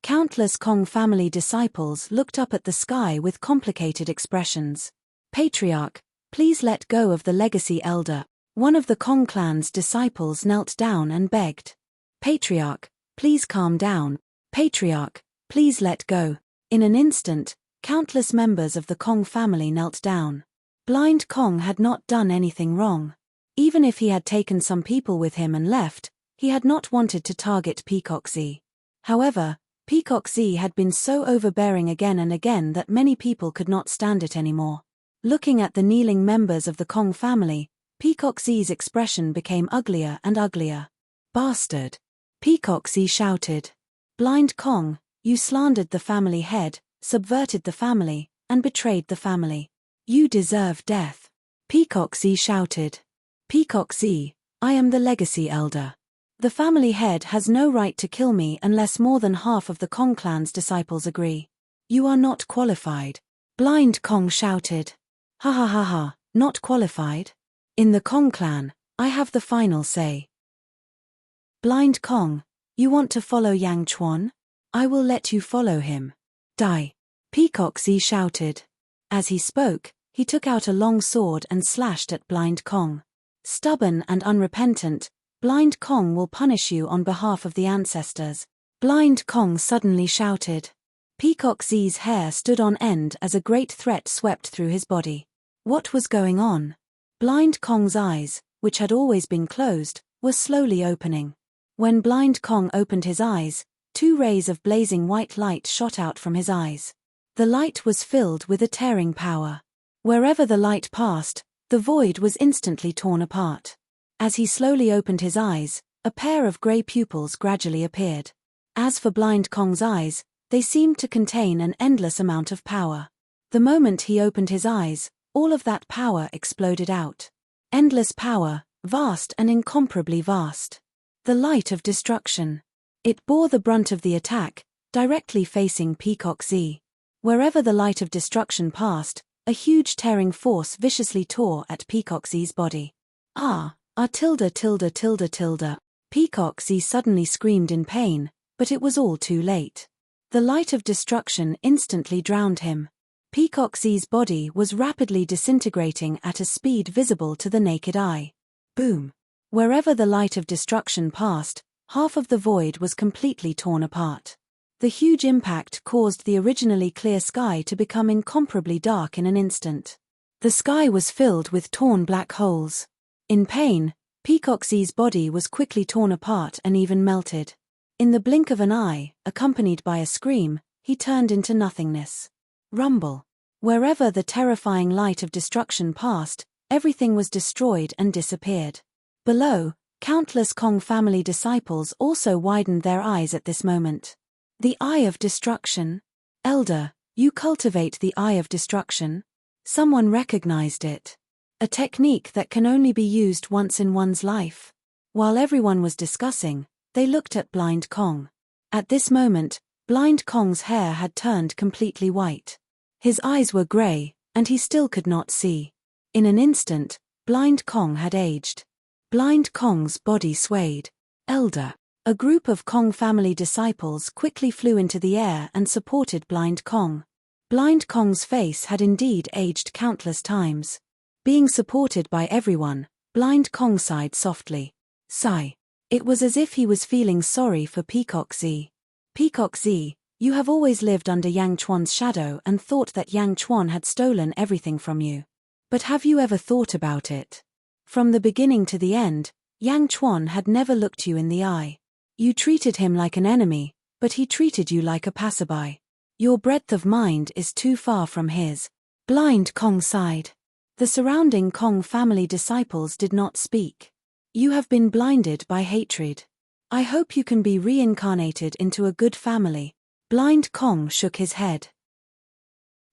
Countless Kong family disciples looked up at the sky with complicated expressions. Patriarch, please let go of the legacy elder. One of the Kong clan's disciples knelt down and begged. Patriarch, please calm down. Patriarch, please let go. In an instant, countless members of the Kong family knelt down. Blind Kong had not done anything wrong. Even if he had taken some people with him and left, he had not wanted to target Peacock Z. However, Peacock Z had been so overbearing again and again that many people could not stand it anymore. Looking at the kneeling members of the Kong family, Peacock Z's expression became uglier and uglier. Bastard! Peacock Z shouted. Blind Kong, you slandered the family head, subverted the family, and betrayed the family. You deserve death. Peacock Z shouted. Peacock Z, I am the legacy elder. The family head has no right to kill me unless more than half of the Kong clan's disciples agree. You are not qualified. Blind Kong shouted. Ha ha ha ha, not qualified? In the Kong clan, I have the final say. Blind Kong, you want to follow Yang Chuan? I will let you follow him. Die. Peacock Z shouted. As he spoke, he took out a long sword and slashed at Blind Kong. Stubborn and unrepentant, Blind Kong will punish you on behalf of the ancestors. Blind Kong suddenly shouted. Peacock Z's hair stood on end as a great threat swept through his body. What was going on? Blind Kong's eyes, which had always been closed, were slowly opening. When Blind Kong opened his eyes, 2 rays of blazing white light shot out from his eyes. The light was filled with a tearing power. Wherever the light passed, the void was instantly torn apart. As he slowly opened his eyes, a pair of grey pupils gradually appeared. As for Blind Kong's eyes, they seemed to contain an endless amount of power. The moment he opened his eyes, all of that power exploded out. Endless power, vast and incomparably vast. The light of destruction. It bore the brunt of the attack, directly facing Peacock Z. Wherever the light of destruction passed, a huge tearing force viciously tore at Peacock Z's body. Tilde. Peacock Z suddenly screamed in pain, but it was all too late. The light of destruction instantly drowned him. Peacock Z's body was rapidly disintegrating at a speed visible to the naked eye. Boom! Wherever the light of destruction passed, half of the void was completely torn apart. The huge impact caused the originally clear sky to become incomparably dark in an instant. The sky was filled with torn black holes. In pain, Peacock Z's body was quickly torn apart and even melted. In the blink of an eye, accompanied by a scream, he turned into nothingness. Rumble. Wherever the terrifying light of destruction passed, everything was destroyed and disappeared. Below, countless Kong family disciples also widened their eyes at this moment. The Eye of Destruction? Elder, you cultivate the Eye of Destruction? Someone recognized it. A technique that can only be used once in one's life. While everyone was discussing, they looked at Blind Kong. At this moment, Blind Kong's hair had turned completely white. His eyes were grey, and he still could not see. In an instant, Blind Kong had aged. Blind Kong's body swayed. Elder. A group of Kong family disciples quickly flew into the air and supported Blind Kong. Blind Kong's face had indeed aged countless times. Being supported by everyone, Blind Kong sighed softly. Sigh. It was as if he was feeling sorry for Peacock Z. Peacock Z, you have always lived under Yang Chuan's shadow and thought that Yang Chuan had stolen everything from you. But have you ever thought about it? From the beginning to the end, Yang Chuan had never looked you in the eye. You treated him like an enemy, but he treated you like a passerby. Your breadth of mind is too far from his. Blind Kong sighed. The surrounding Kong family disciples did not speak. You have been blinded by hatred. I hope you can be reincarnated into a good family. Blind Kong shook his head.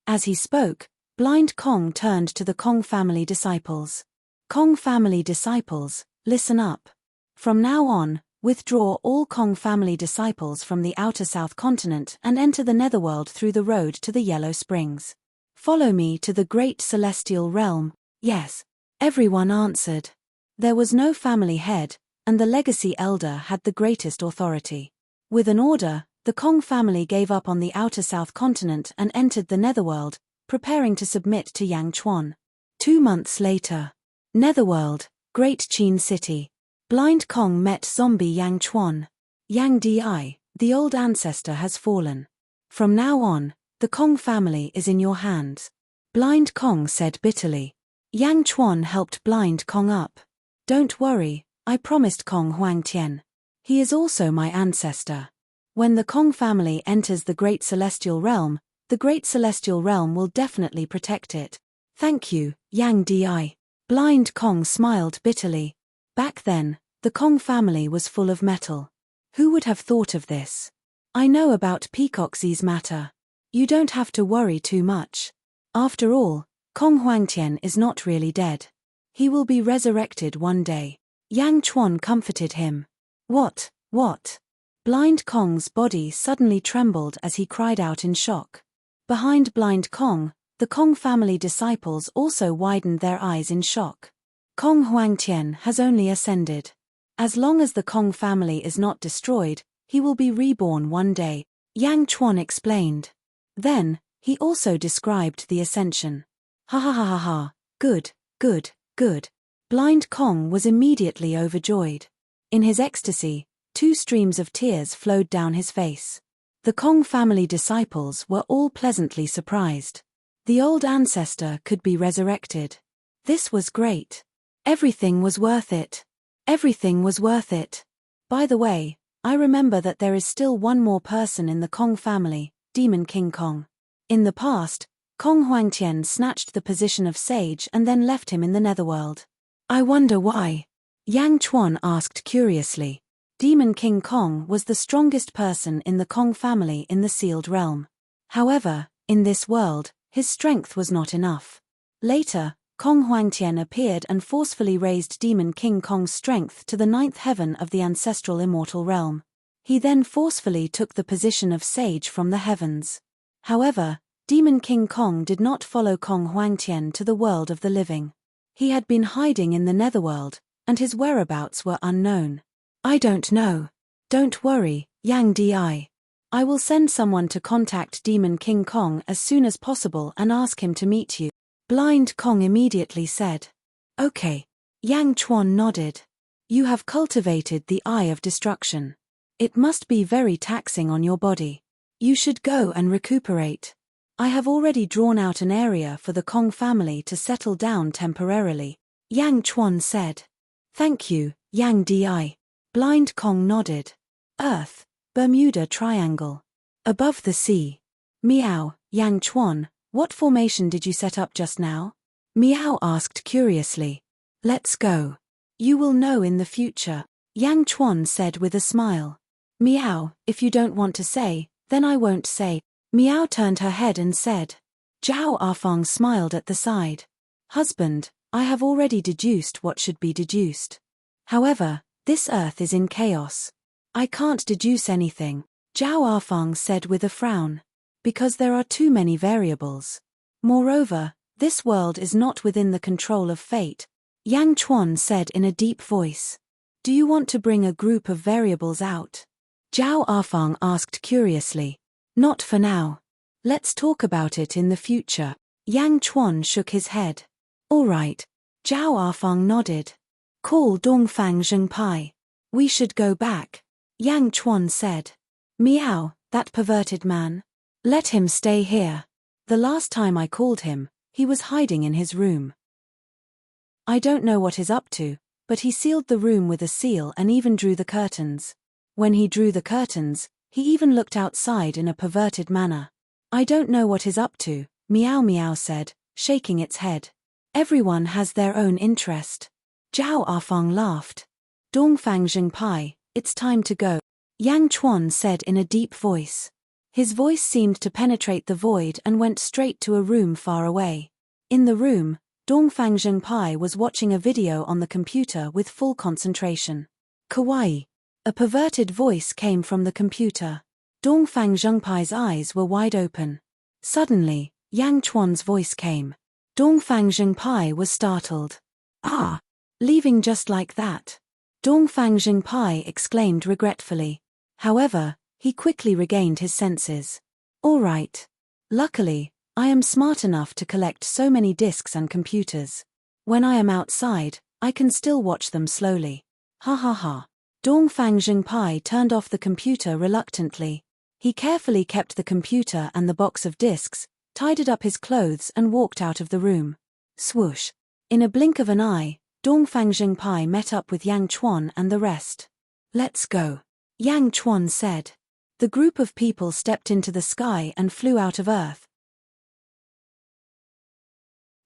As he spoke, Blind Kong turned to the Kong family disciples. Kong family disciples, listen up. From now on, withdraw all Kong family disciples from the outer South Continent and enter the Netherworld through the road to the Yellow Springs. Follow me to the Great Celestial Realm. Yes. Everyone answered. There was no family head, and the legacy elder had the greatest authority. With an order, the Kong family gave up on the outer South Continent and entered the Netherworld, preparing to submit to Yang Chuan. 2 months later. Netherworld, Great Qin City. Blind Kong met zombie Yang Chuan. Yang Di, the old ancestor has fallen. From now on, the Kong family is in your hands. Blind Kong said bitterly. Yang Chuan helped Blind Kong up. Don't worry, I promised Kong Huangtian. He is also my ancestor. When the Kong family enters the Great Celestial Realm, the Great Celestial Realm will definitely protect it. Thank you, Yang Di. Blind Kong smiled bitterly. Back then, the Kong family was full of metal. Who would have thought of this? I know about Peacock Z's matter. You don't have to worry too much. After all, Kong Huangtian is not really dead. He will be resurrected one day. Yang Chuan comforted him. What? Blind Kong's body suddenly trembled as he cried out in shock. Behind Blind Kong, the Kong family disciples also widened their eyes in shock. Kong Huangtian has only ascended. As long as the Kong family is not destroyed, he will be reborn one day, Yang Chuan explained. Then, he also described the ascension. Ha. Good. Blind Kong was immediately overjoyed. In his ecstasy, 2 streams of tears flowed down his face. The Kong family disciples were all pleasantly surprised. The old ancestor could be resurrected. This was great. Everything was worth it. Everything was worth it. By the way, I remember that there is still one more person in the Kong family, Demon King Kong. In the past, Kong Huangtian snatched the position of sage and then left him in the netherworld. I wonder why? Yang Chuan asked curiously. Demon King Kong was the strongest person in the Kong family in the sealed realm. However, in this world, his strength was not enough. Later, Kong Huangtian appeared and forcefully raised Demon King Kong's strength to the 9th heaven of the ancestral immortal realm. He then forcefully took the position of sage from the heavens. However, Demon King Kong did not follow Kong Huangtian to the world of the living. He had been hiding in the netherworld, and his whereabouts were unknown. I don't know. Don't worry, Yang Di. I will send someone to contact Demon King Kong as soon as possible and ask him to meet you. Blind Kong immediately said. Okay. Yang Chuan nodded. You have cultivated the eye of destruction. It must be very taxing on your body. You should go and recuperate. I have already drawn out an area for the Kong family to settle down temporarily, Yang Chuan said. Thank you, Yang Di. Blind Kong nodded. Earth, Bermuda Triangle. Above the sea. Meow, Yang Chuan, what formation did you set up just now? Meow asked curiously. Let's go. You will know in the future, Yang Chuan said with a smile. Meow, if you don't want to say, then I won't say. Meow turned her head and said. Zhao Afang smiled at the side. Husband, I have already deduced what should be deduced. However, this earth is in chaos. I can't deduce anything, Zhao Afang said with a frown. Because there are too many variables. Moreover, this world is not within the control of fate, Yang Chuan said in a deep voice. Do you want to bring a group of variables out? Zhao Afang asked curiously. Not for now. Let's talk about it in the future. Yang Chuan shook his head. All right. Zhao Afang nodded. Call Dongfang Zhengpai. We should go back, Yang Chuan said. Meow, that perverted man. Let him stay here. The last time I called him, he was hiding in his room. I don't know what he's up to, but he sealed the room with a seal and even drew the curtains. When he drew the curtains, he even looked outside in a perverted manner. I don't know what he's up to, Meow Meow said, shaking its head. Everyone has their own interest. Zhao Afang laughed. Dongfang Zhengpai, it's time to go, Yang Chuan said in a deep voice. His voice seemed to penetrate the void and went straight to a room far away. In the room, Dongfang Zhengpai was watching a video on the computer with full concentration. Kawaii. A perverted voice came from the computer. Dongfang Zhengpai's eyes were wide open. Suddenly, Yang Chuan's voice came. Dongfang Zhengpai was startled. Ah! Leaving just like that? Dongfang Zhengpai exclaimed regretfully. However, he quickly regained his senses. All right. Luckily, I am smart enough to collect so many disks and computers. When I am outside, I can still watch them slowly. Ha ha ha. Dongfang Zhengpai turned off the computer reluctantly. He carefully kept the computer and the box of disks, tidied up his clothes and walked out of the room. Swoosh. In a blink of an eye, Dongfang Zhengpai met up with Yang Chuan and the rest. Let's go, Yang Chuan said. The group of people stepped into the sky and flew out of Earth.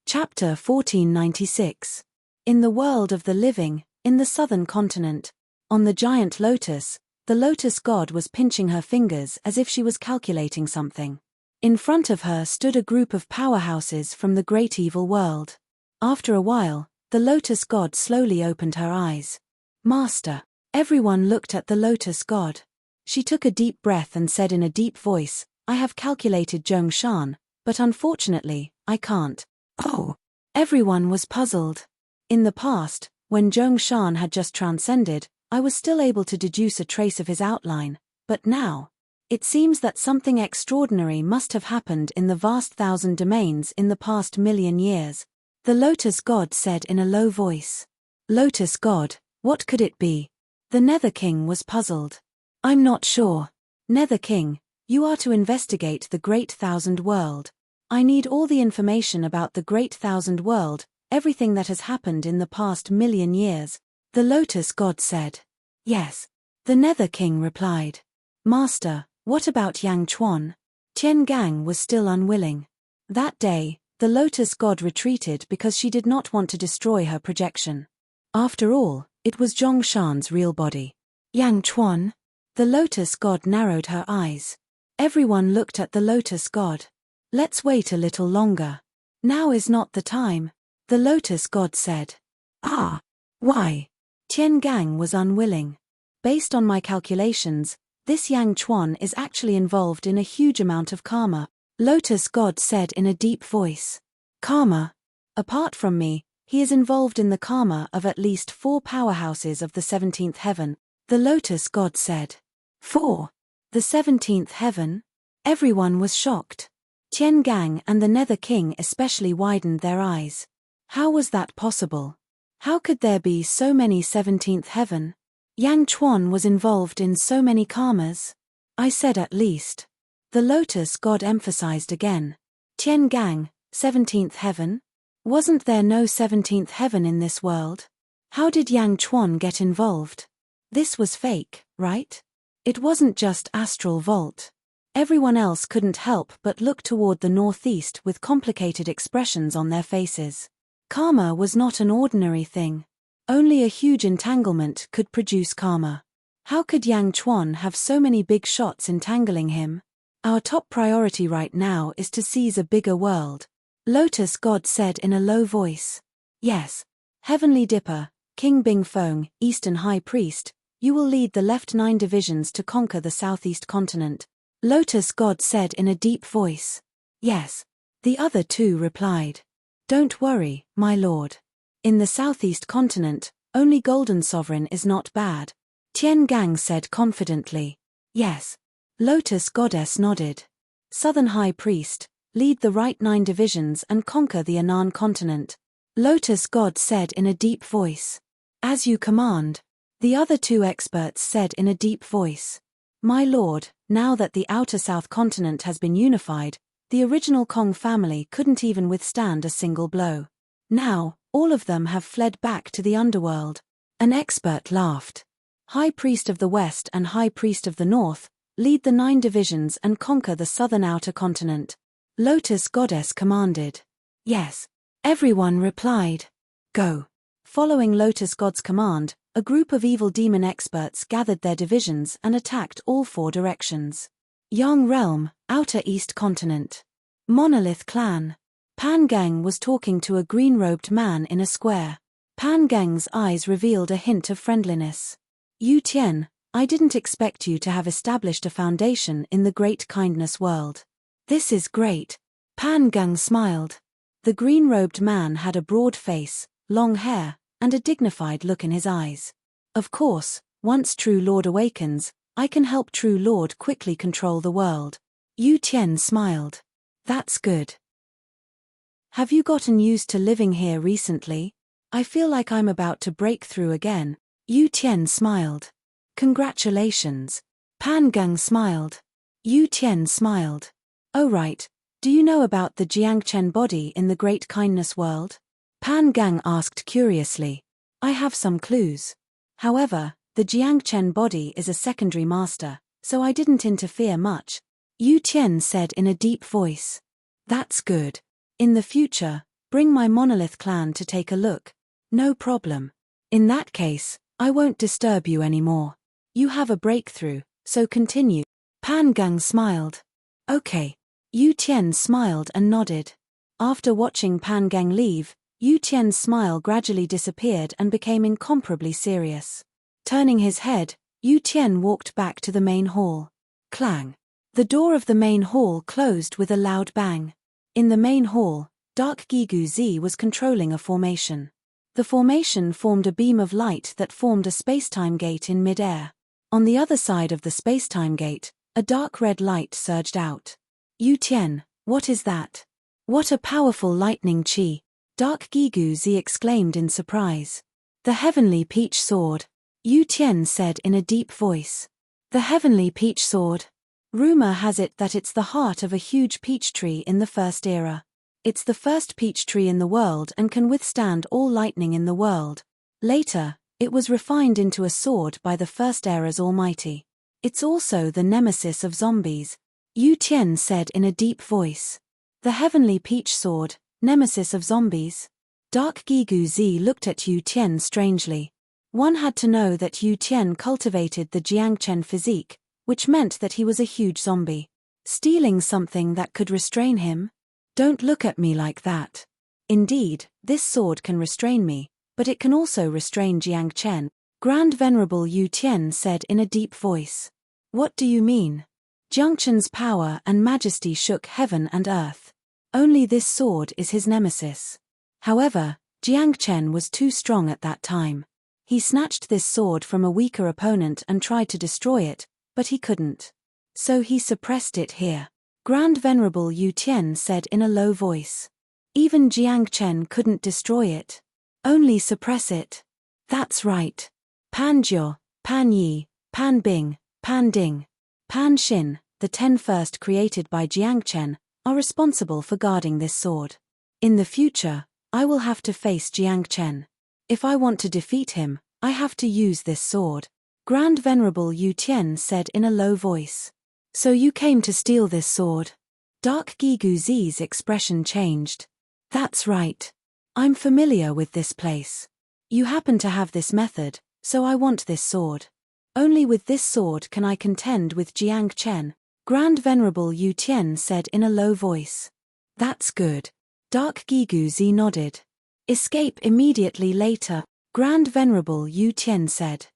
Chapter 1496. In the world of the living, in the southern continent, on the giant lotus, the lotus god was pinching her fingers as if she was calculating something. In front of her stood a group of powerhouses from the great evil world. After a while, the lotus god slowly opened her eyes. Master. Everyone looked at the lotus god. She took a deep breath and said in a deep voice, I have calculated Zhongshan, but unfortunately, I can't. Oh! Everyone was puzzled. In the past, when Zhongshan had just transcended, I was still able to deduce a trace of his outline, but now, it seems that something extraordinary must have happened in the vast thousand domains in the past million years. The Lotus God said in a low voice. Lotus God, what could it be? The Nether King was puzzled. I'm not sure. Nether King, you are to investigate the Great Thousand World. I need all the information about the Great Thousand World, everything that has happened in the past 1,000,000 years? The lotus god said. Yes. The Nether King replied. Master, what about Yang Chuan? Tian Gang was still unwilling. That day, the lotus god retreated because she did not want to destroy her projection. After all, it was Zhongshan's real body. Yang Chuan? The lotus god narrowed her eyes. Everyone looked at the lotus god. Let's wait a little longer. Now is not the time, the lotus god said. Ah. Why? Tian Gang was unwilling. Based on my calculations, this Yang Chuan is actually involved in a huge amount of karma, lotus god said in a deep voice. Karma? Apart from me, he is involved in the karma of at least 4 powerhouses of the 17th heaven, the lotus god said. 4. The 17th heaven? Everyone was shocked. Tian Gang and the Nether King especially widened their eyes. How was that possible? How could there be so many 17th heaven? Yang Chuan was involved in so many karmas? I said at least. The lotus god emphasized again. Tian Gang, 17th heaven? Wasn't there no 17th heaven in this world? How did Yang Chuan get involved? This was fake, right? It wasn't just astral vault. Everyone else couldn't help but look toward the northeast with complicated expressions on their faces. Karma was not an ordinary thing. Only a huge entanglement could produce karma. How could Yang Chuan have so many big shots entangling him? Our top priority right now is to seize a bigger world, Lotus God said in a low voice. Yes. Heavenly Dipper, King Bing Feng, Eastern High Priest, you will lead the left 9 divisions to conquer the Southeast continent, Lotus God said in a deep voice. Yes. The other 2 replied. Don't worry, my lord. In the Southeast continent, only Golden Sovereign is not bad, Tian Gang said confidently. Yes. Lotus Goddess nodded. Southern High Priest, lead the right 9 divisions and conquer the Anan continent, Lotus God said in a deep voice. As you command, the other 2 experts said in a deep voice. My lord, now that the outer South continent has been unified, the original Kong family couldn't even withstand a single blow. Now, all of them have fled back to the underworld. An expert laughed. High Priest of the West and High Priest of the North, lead the 9 divisions and conquer the southern outer continent, Lotus Goddess commanded. Yes. Everyone replied. Go. Following Lotus God's command, a group of evil demon experts gathered their divisions and attacked all 4 directions. Yang Realm, Outer East Continent. Monolith Clan. Pan Gang was talking to a green-robed man in a square. Pan Gang's eyes revealed a hint of friendliness. Yu Tian, I didn't expect you to have established a foundation in the great kindness world. This is great. Pan Gang smiled. The green-robed man had a broad face, long hair, and a dignified look in his eyes. Of course, once True Lord awakens, I can help True Lord quickly control the world. Yu Tian smiled. That's good. Have you gotten used to living here recently? I feel like I'm about to break through again. Yu Tian smiled. Congratulations. Pan Gang smiled. Yu Tian smiled. Oh right, do you know about the Jiangchen body in the Great Kindness world? Pan Gang asked curiously. I have some clues. However, the Jiangchen body is a secondary master, so I didn't interfere much, Yu Tian said in a deep voice. That's good. In the future, bring my Monolith clan to take a look. No problem. In that case, I won't disturb you anymore. You have a breakthrough, so continue. Pan Gang smiled. Okay. Yu Tian smiled and nodded. After watching Pan Gang leave, Yu Tian's smile gradually disappeared and became incomparably serious. Turning his head, Yu Tian walked back to the main hall. Clang. The door of the main hall closed with a loud bang. In the main hall, Dark Gigu Z was controlling a formation. The formation formed a beam of light that formed a spacetime gate in mid-air. On the other side of the spacetime gate, a dark red light surged out. Yu Tian, what is that? What a powerful lightning chi! Dark Gigu Z exclaimed in surprise. The Heavenly Peach Sword, Yu Tian said in a deep voice. The Heavenly Peach Sword. Rumor has it that it's the heart of a huge peach tree in the First Era. It's the first peach tree in the world and can withstand all lightning in the world. Later, it was refined into a sword by the first era's Almighty. It's also the nemesis of zombies, Yu Tian said in a deep voice. The heavenly peach sword, nemesis of zombies? Dark Gigu Zi looked at Yu Tian strangely. One had to know that Yu Tian cultivated the Jiangchen physique, which meant that he was a huge zombie. Stealing something that could restrain him? Don't look at me like that. Indeed, this sword can restrain me, but it can also restrain Jiangchen, Grand Venerable Yu Tian said in a deep voice. What do you mean? Jiangchen's power and majesty shook heaven and earth. Only this sword is his nemesis. However, Jiangchen was too strong at that time. He snatched this sword from a weaker opponent and tried to destroy it, but he couldn't. So he suppressed it here. Grand Venerable Yu Tian said in a low voice. Even Jiangchen couldn't destroy it. Only suppress it. That's right. Pan Jiu, Pan Yi, Pan Bing, Pan Ding, Pan Xin, the 10 first created by Jiangchen, are responsible for guarding this sword. In the future, I will have to face Jiangchen. If I want to defeat him, I have to use this sword. Grand Venerable Yu Tian said in a low voice. So you came to steal this sword? Dark Gigu Zi's expression changed. That's right. I'm familiar with this place. You happen to have this method, so I want this sword. Only with this sword can I contend with Jiangchen, Grand Venerable Yu Tian said in a low voice. That's good. Dark Gigu Zi nodded. Escape immediately later, Grand Venerable Yu Tian said.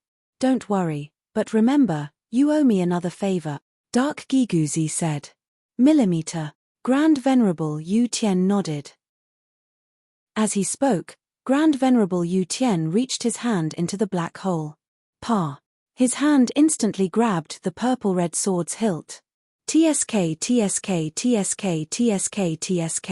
Don't worry, but remember, you owe me another favor, Dark Gigu Zi said. Millimeter, Grand Venerable Yu Tian nodded. As he spoke, Grand Venerable Yu Tian reached his hand into the black hole. Pa. His hand instantly grabbed the purple-red sword's hilt. TSK TSK TSK TSK TSK.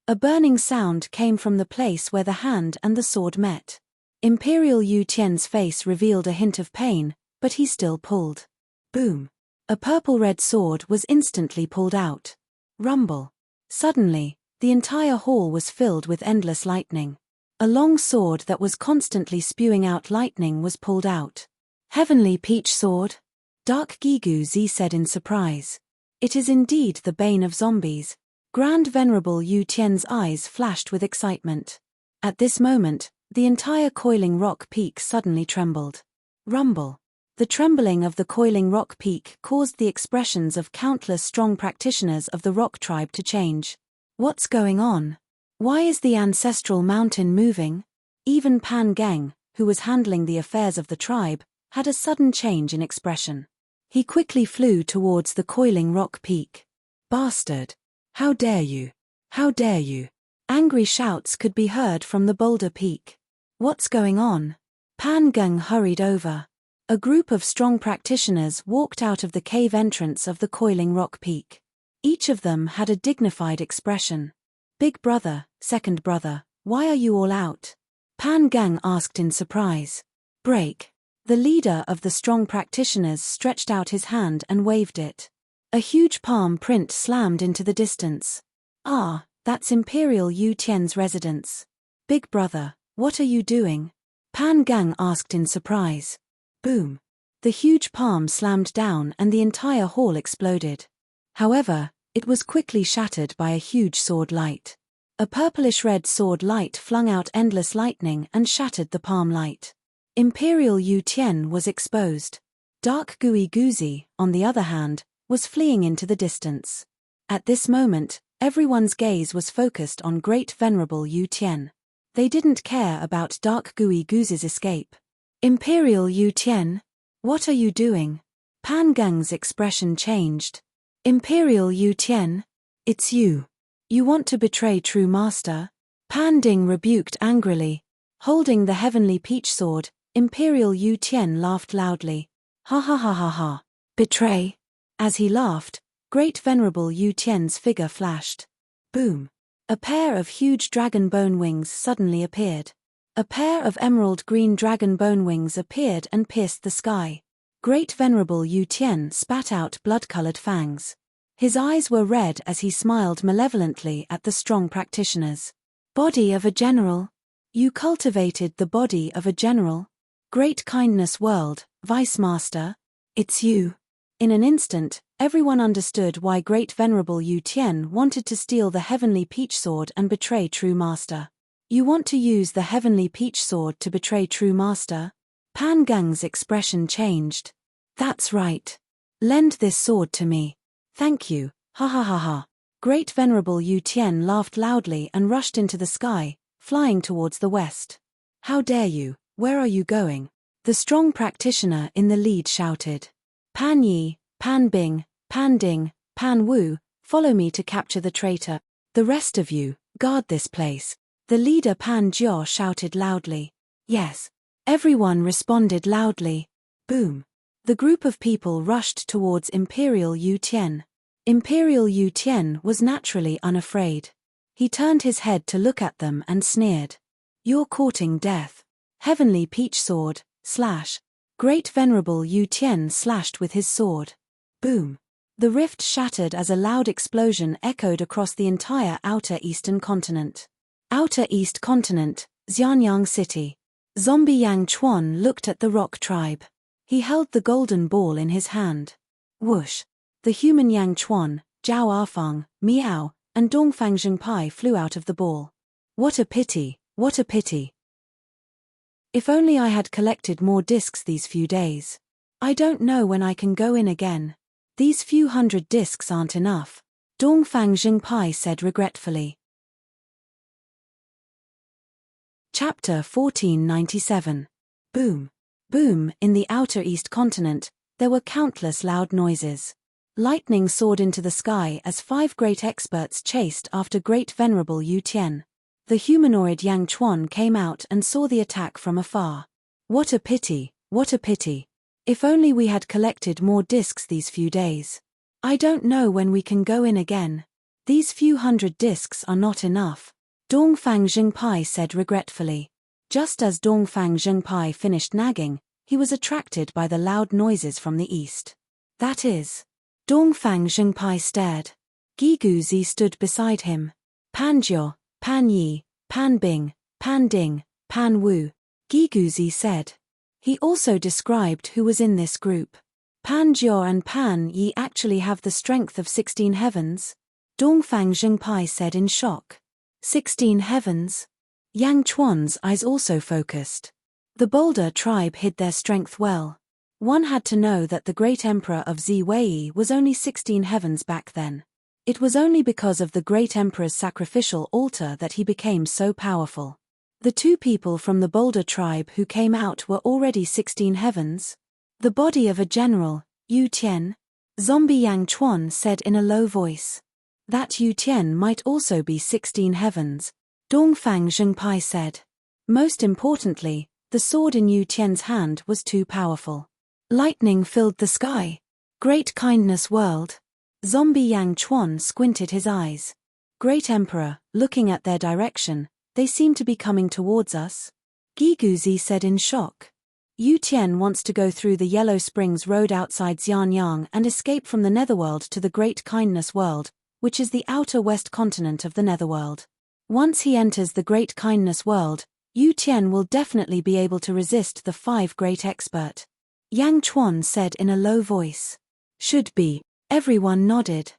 A burning sound came from the place where the hand and the sword met. Imperial Yu Tian's face revealed a hint of pain, but he still pulled. Boom. A purple-red sword was instantly pulled out. Rumble. Suddenly, the entire hall was filled with endless lightning. A long sword that was constantly spewing out lightning was pulled out. Heavenly peach sword? Dark Gigu Zi said in surprise. It is indeed the bane of zombies. Grand Venerable Yu Tian's eyes flashed with excitement. At this moment, the entire coiling rock peak suddenly trembled. Rumble. The trembling of the coiling rock peak caused the expressions of countless strong practitioners of the rock tribe to change. What's going on? Why is the ancestral mountain moving? Even Pan Geng, who was handling the affairs of the tribe, had a sudden change in expression. He quickly flew towards the coiling rock peak. Bastard! How dare you! How dare you! Angry shouts could be heard from the boulder peak. What's going on? Pan Geng hurried over. A group of strong practitioners walked out of the cave entrance of the coiling rock peak. Each of them had a dignified expression. Big brother, second brother, why are you all out? Pan Geng asked in surprise. Break. The leader of the strong practitioners stretched out his hand and waved it. A huge palm print slammed into the distance. Ah, that's Imperial Yu Tian's residence. Big brother, what are you doing? Pan Geng asked in surprise. Boom. The huge palm slammed down and the entire hall exploded. However, it was quickly shattered by a huge sword light. A purplish-red sword light flung out endless lightning and shattered the palm light. Imperial Yu Tian was exposed. Dark Gui Guzi, on the other hand, was fleeing into the distance. At this moment, everyone's gaze was focused on Great Venerable Yu Tian. They didn't care about Dark Gui Guzi's escape. Imperial Yu Tian? What are you doing? Pan Geng's expression changed. Imperial Yu Tian? It's you. You want to betray true master? Pan Ding rebuked angrily. Holding the heavenly peach sword, Imperial Yu Tian laughed loudly. Ha ha ha ha ha. Betray? As he laughed, Great Venerable Yu Tian's figure flashed. Boom. A pair of huge dragon bone wings suddenly appeared. A pair of emerald green dragon bone wings appeared and pierced the sky. Great Venerable Yu Tian spat out blood-colored fangs. His eyes were red as he smiled malevolently at the strong practitioners. Body of a general? You cultivated the body of a general? Great kindness world, Vice Master? It's you. In an instant, everyone understood why Great Venerable Yu Tian wanted to steal the Heavenly Peach Sword and betray True Master. You want to use the Heavenly Peach Sword to betray True Master? Pan Geng's expression changed. That's right. Lend this sword to me. Thank you, ha ha ha ha. Great Venerable Yu Tian laughed loudly and rushed into the sky, flying towards the west. How dare you, where are you going? The strong practitioner in the lead shouted. Pan Yi, Pan Bing, Pan Ding, Pan Wu, follow me to capture the traitor. The rest of you, guard this place. The leader Pan Jiao shouted loudly. Yes. Everyone responded loudly. Boom. The group of people rushed towards Imperial Yu Tian. Imperial Yu Tian was naturally unafraid. He turned his head to look at them and sneered. You're courting death. Heavenly Peach Sword, slash. Great Venerable Yu Tian slashed with his sword. Boom. The rift shattered as a loud explosion echoed across the entire Outer Eastern Continent. Outer East Continent, Xianyang City. Zombie Yang Chuan looked at the rock tribe. He held the golden ball in his hand. Whoosh. The human Yang Chuan, Zhao Afang, Miao, and Dongfang Zhengpai flew out of the ball. What a pity, what a pity. If only I had collected more discs these few days. I don't know when I can go in again. These few hundred discs aren't enough, Dongfang Zhengpai said regretfully. Chapter 1497. Boom. Boom. In the Outer East Continent, there were countless loud noises. Lightning soared into the sky as 5 great experts chased after Great Venerable Yu Tian. The humanoid Yang Chuan came out and saw the attack from afar. What a pity, what a pity. If only we had collected more discs these few days. I don't know when we can go in again. These few hundred discs are not enough, Dongfang Zhengpai said regretfully. Just as Dongfang Zhengpai finished nagging, he was attracted by the loud noises from the east. That is. Dongfang Zhengpai stared. Guiguzi stood beside him. Pan Jiao, Pan Yi, Pan Bing, Pan Ding, Pan Wu, Guiguzi said. He also described who was in this group. Pan Jiao and Pan Yi actually have the strength of 16 heavens? Dongfang Zhengpai said in shock. 16 heavens? Yang Chuan's eyes also focused. The Boulder tribe hid their strength well. One had to know that the great emperor of Ziwei was only 16 heavens back then. It was only because of the great emperor's sacrificial altar that he became so powerful. The 2 people from the Boulder tribe who came out were already 16 heavens. The body of a general, Yu Tian? Zombie Yang Chuan said in a low voice. That Yu Tian might also be 16 heavens, Dongfang Zhengpai said. Most importantly, the sword in Yu Tian's hand was too powerful. Lightning filled the sky. Great kindness world. Zombie Yang Chuan squinted his eyes. Great Emperor, looking at their direction, they seem to be coming towards us. Guiguzi said in shock. Yu Tian wants to go through the Yellow Springs Road outside Xianyang and escape from the Netherworld to the Great Kindness World, which is the outer west continent of the Netherworld. Once he enters the Great Kindness World, Yu Tian will definitely be able to resist the 5 great expert. Yang Chuan said in a low voice. Should be. Everyone nodded.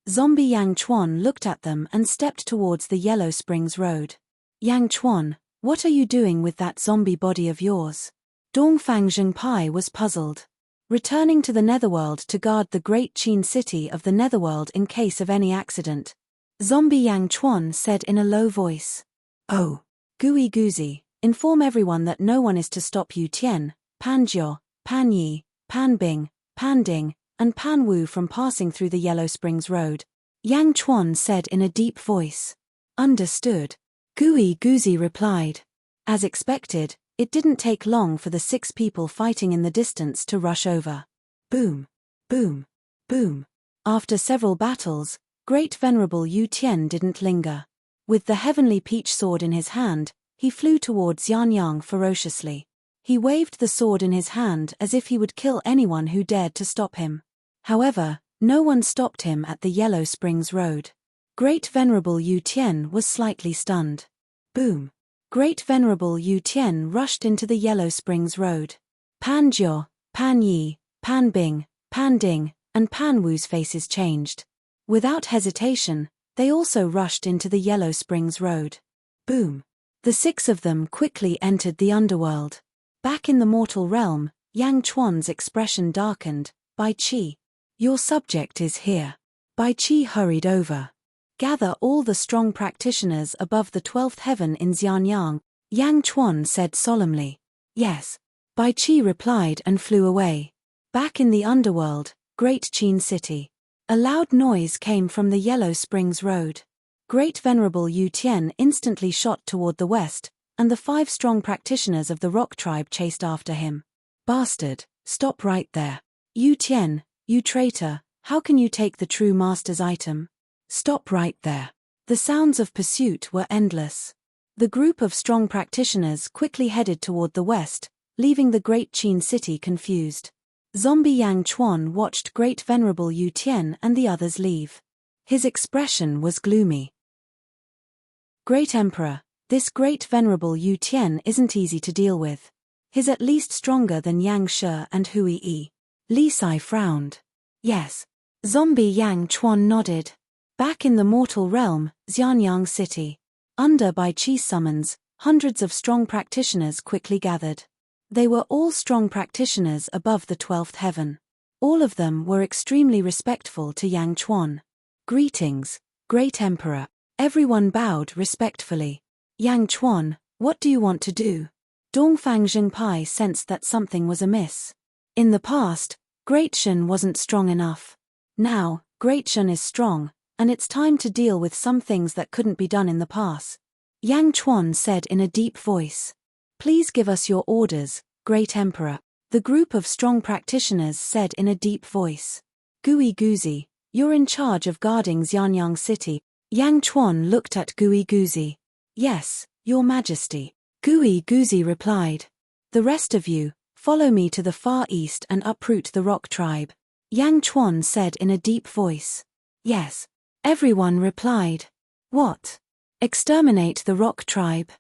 Zombie Yang Chuan looked at them and stepped towards the Yellow Springs Road. Yang Chuan, what are you doing with that zombie body of yours? Dongfang Zhengpai was puzzled. Returning to the Netherworld to guard the great Qin city of the Netherworld in case of any accident. Zombie Yang Chuan said in a low voice. Oh. Gui Guzi, inform everyone that no one is to stop Yu Tian, Pan Jiao, Pan Yi, Pan Bing, Pan Ding, and Pan Wu from passing through the Yellow Springs Road. Yang Chuan said in a deep voice. Understood. Gui Guzi replied. As expected, it didn't take long for the 6 people fighting in the distance to rush over. Boom. Boom. Boom. After several battles, Great Venerable Yu Tian didn't linger. With the Heavenly Peach Sword in his hand, he flew towards Xianyang ferociously. He waved the sword in his hand as if he would kill anyone who dared to stop him. However, No one stopped him at the Yellow Springs Road. Great Venerable Yu Tian was slightly stunned. Boom! Great Venerable Yu Tian rushed into the Yellow Springs Road. Pan Jiao, Pan Yi, Pan Bing, Pan Ding, and Pan Wu's faces changed. Without hesitation, they also rushed into the Yellow Springs Road. Boom! The six of them quickly entered the underworld. Back in the mortal realm, Yang Chuan's expression darkened. Bai Qi, your subject is here. Bai Qi hurried over. Gather all the strong practitioners above the 12th heaven in Xianyang, Yang Chuan said solemnly. Yes. Bai Qi replied and flew away. Back in the underworld, Great Qin City. A loud noise came from the Yellow Springs Road. Great Venerable Yu Tian instantly shot toward the west, and the 5 strong practitioners of the rock tribe chased after him. Bastard, stop right there. Yu Tian, you traitor, how can you take the true master's item? Stop right there. The sounds of pursuit were endless. The group of strong practitioners quickly headed toward the west, leaving the Great Qin City confused. Zombie Yang Chuan watched Great Venerable Yu Tian and the others leave. His expression was gloomy. Great Emperor, this Great Venerable Yu Tian isn't easy to deal with. He's at least stronger than Yang Shi and Hui Yi. Li Sai frowned. Yes. Zombie Yang Chuan nodded. Back in the mortal realm, Xianyang City. Under Bai Qi's summons, hundreds of strong practitioners quickly gathered. They were all strong practitioners above the 12th heaven. All of them were extremely respectful to Yang Chuan. Greetings, Great Emperor. Everyone bowed respectfully. Yang Chuan, what do you want to do? Dongfang Zhengpai sensed that something was amiss. In the past, Great Shen wasn't strong enough. Now, Great Shen is strong, and it's time to deal with some things that couldn't be done in the past. Yang Chuan said in a deep voice. Please give us your orders, Great Emperor. The group of strong practitioners said in a deep voice. Gui Guzi, you're in charge of guarding Xianyang City. Yang Chuan looked at Gui Guzi. Yes, Your Majesty. Gui Guzi replied. The rest of you, follow me to the far east and uproot the rock tribe. Yang Chuan said in a deep voice. Yes. Everyone replied. What? Exterminate the rock tribe?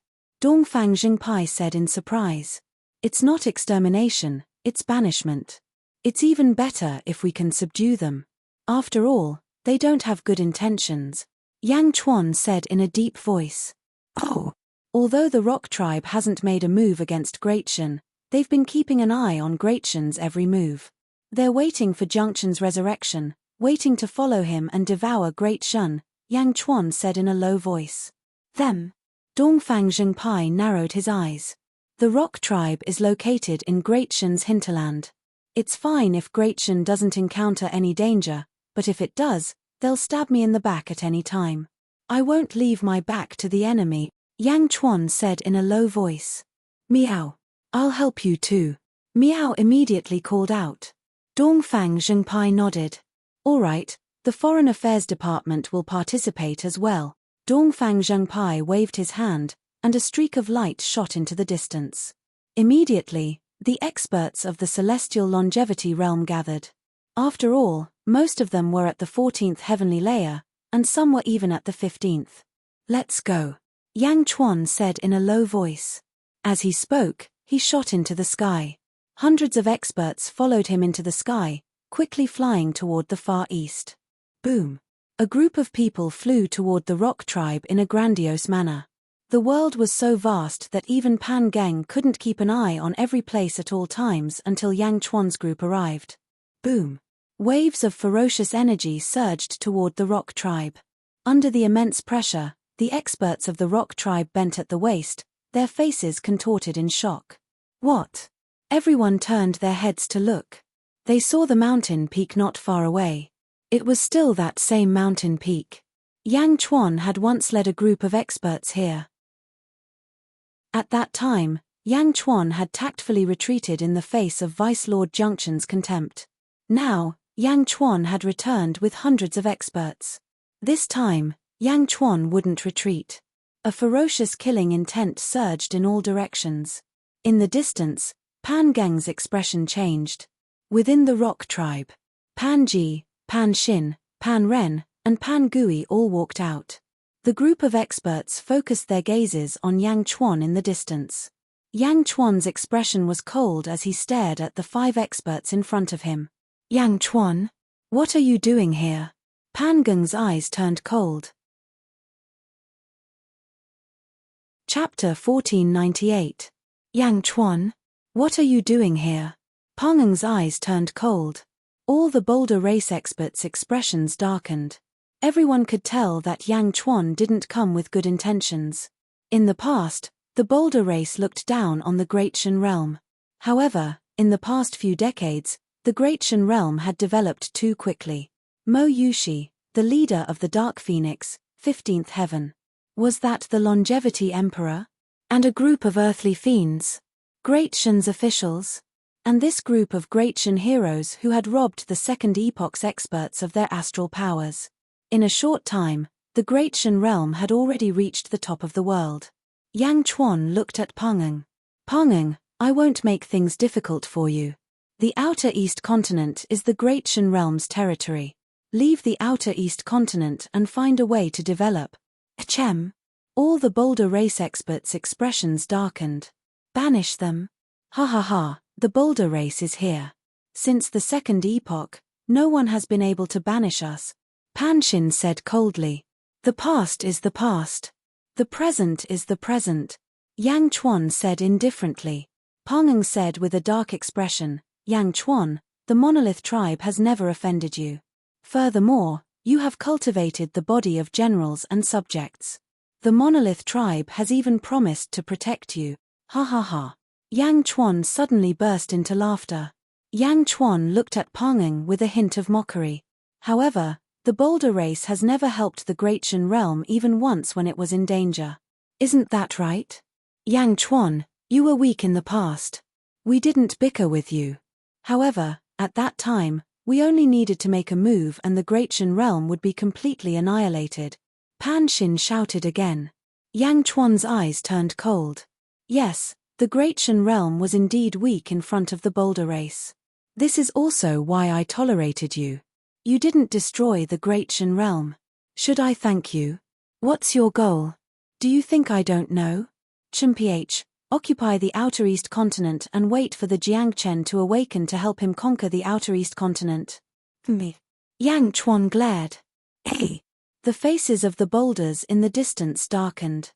Dongfang Zhengpai said in surprise. It's not extermination, it's banishment. It's even better if we can subdue them. After all, they don't have good intentions. Yang Chuan said in a deep voice. Oh. Although the rock tribe hasn't made a move against Great Shen, they've been keeping an eye on Great Shen's every move. They're waiting for Jiangchen's resurrection, waiting to follow him and devour Great Shen, Yang Chuan said in a low voice. Them? Dongfang Zhengpai narrowed his eyes. The rock tribe is located in Great Shen's hinterland. It's fine if Great Shen doesn't encounter any danger, but if it does, they'll stab me in the back at any time. I won't leave my back to the enemy, Yang Chuan said in a low voice. Miao. I'll help you too. Miao immediately called out. Dongfang Zhengpai nodded. All right, the Foreign Affairs Department will participate as well. Dongfang Zhengpai waved his hand, and a streak of light shot into the distance. Immediately, the experts of the celestial longevity realm gathered. After all, most of them were at the 14th heavenly layer, and some were even at the 15th. Let's go, Yang Chuan said in a low voice. As he spoke, he shot into the sky. Hundreds of experts followed him into the sky, quickly flying toward the far east. Boom! A group of people flew toward the rock tribe in a grandiose manner. The world was so vast that even Pan Geng couldn't keep an eye on every place at all times until Yang Chuan's group arrived. Boom! Waves of ferocious energy surged toward the rock tribe. Under the immense pressure, the experts of the rock tribe bent at the waist, their faces contorted in shock. What? Everyone turned their heads to look. They saw the mountain peak not far away. It was still that same mountain peak. Yang Chuan had once led a group of experts here. At that time, Yang Chuan had tactfully retreated in the face of Vice Lord Jiangchen's contempt. Now, Yang Chuan had returned with hundreds of experts. This time, Yang Chuan wouldn't retreat. A ferocious killing intent surged in all directions. In the distance, Pan Geng's expression changed. Within the rock tribe, Pan Ji, Pan Xin, Pan Ren, and Pan Gui all walked out. The group of experts focused their gazes on Yang Chuan in the distance. Yang Chuan's expression was cold as he stared at the 5 experts in front of him. Yang Chuan? What are you doing here? Pan Geng's eyes turned cold. Chapter 1498. Yang Chuan? What are you doing here? Pan Geng's eyes turned cold. All the boulder race experts' expressions darkened. Everyone could tell that Yang Chuan didn't come with good intentions. In the past, the boulder race looked down on the Great Shan realm. However, in the past few decades, the Great Shan realm had developed too quickly. Mo Yushi, the leader of the Dark Phoenix, 15th Heaven. Was that the Longevity Emperor? And a group of earthly fiends? Great Shan's officials? And this group of Great Shan heroes who had robbed the Second Epoch's experts of their astral powers. In a short time, the Great Shan realm had already reached the top of the world. Yang Chuan looked at Pan Geng. Pan Geng, I won't make things difficult for you. The Outer East Continent is the Great Shan realm's territory. Leave the Outer East Continent and find a way to develop. Achem. All the boulder race experts' expressions darkened. Banish them. Ha ha ha, the boulder race is here. Since the Second Epoch, no one has been able to banish us. Pan Xin said coldly. The past is the past. The present is the present. Yang Chuan said indifferently. Pan Geng said with a dark expression, Yang Chuan, the monolith tribe has never offended you. Furthermore, you have cultivated the body of generals and subjects. The monolith tribe has even promised to protect you. Ha ha ha. Yang Chuan suddenly burst into laughter. Yang Chuan looked at Pan Geng with a hint of mockery. However, the boulder race has never helped the Great Shan realm even once when it was in danger. Isn't that right? Yang Chuan, you were weak in the past. We didn't bicker with you. However, at that time, we only needed to make a move and the Great Shan realm would be completely annihilated. Pan Xin shouted again. Yang Chuan's eyes turned cold. Yes, the Great Shan realm was indeed weak in front of the boulder race. This is also why I tolerated you. You didn't destroy the Great Shan realm. Should I thank you? What's your goal? Do you think I don't know? Ch, occupy the Outer East Continent and wait for the Jiangchen to awaken to help him conquer the Outer East Continent. Me. Yang Chuan glared. Hey. The faces of the boulders in the distance darkened.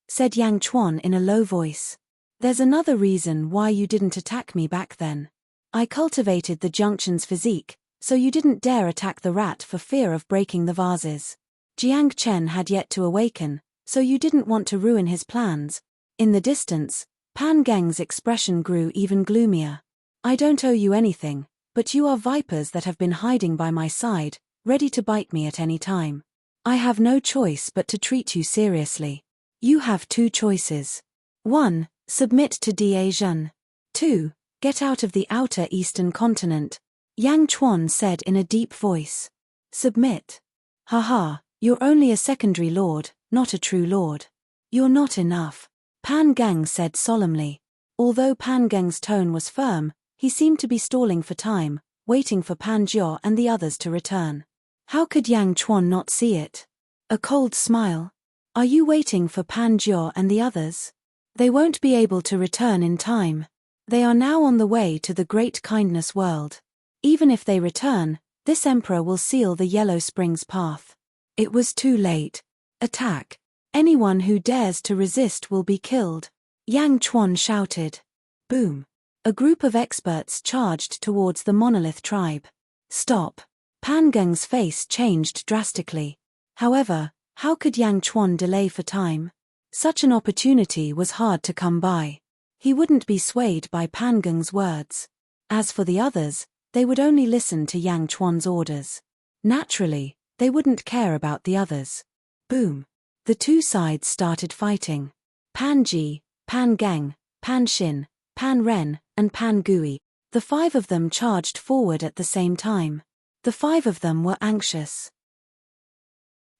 Said Yang Chuan in a low voice. There's another reason why you didn't attack me back then. I cultivated the Junction's physique, so you didn't dare attack the rat for fear of breaking the vases. Jiang Chen had yet to awaken, so you didn't want to ruin his plans. In the distance, Pan Geng's expression grew even gloomier. I don't owe you anything, but you are vipers that have been hiding by my side, ready to bite me at any time. I have no choice but to treat you seriously. You have 2 choices. 1. Submit to Da Zhen. 2. Get out of the outer eastern continent. Yang Chuan said in a deep voice. Submit. Haha, you're only a secondary lord, not a true lord. You're not enough. Pan Geng said solemnly. Although Pan Geng's tone was firm, he seemed to be stalling for time, waiting for Pan Jiao and the others to return. How could Yang Chuan not see it? A cold smile. Are you waiting for Pan Jiao and the others? They won't be able to return in time. They are now on the way to the Great Kindness World. Even if they return, this emperor will seal the Yellow Springs path. It was too late. Attack. Anyone who dares to resist will be killed. Yang Chuan shouted. Boom. A group of experts charged towards the monolith tribe. Stop. Pan Geng's face changed drastically. However, how could Yang Chuan delay for time? Such an opportunity was hard to come by. He wouldn't be swayed by Pan Geng's words. As for the others, they would only listen to Yang Chuan's orders. Naturally, they wouldn't care about the others. Boom. The 2 sides started fighting. Pan Ji, Pan Geng, Pan Xin, Pan Ren, and Pan Gui. The 5 of them charged forward at the same time. The 5 of them were anxious.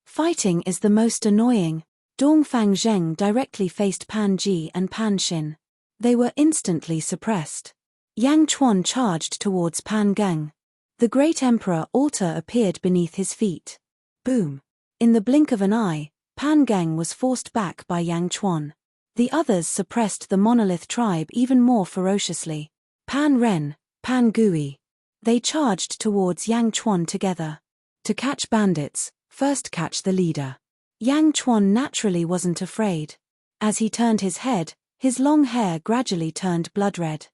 Fighting is the most annoying. Dongfang Zheng directly faced Pan Ji and Pan Xin. They were instantly suppressed. Yang Chuan charged towards Pan Geng. The great emperor altar appeared beneath his feet. Boom! In the blink of an eye, Pan Geng was forced back by Yang Chuan. The others suppressed the monolith tribe even more ferociously. Pan Ren, Pan Gui. They charged towards Yang Chuan together. To catch bandits, first catch the leader. Yang Chuan naturally wasn't afraid. As he turned his head, his long hair gradually turned blood-red.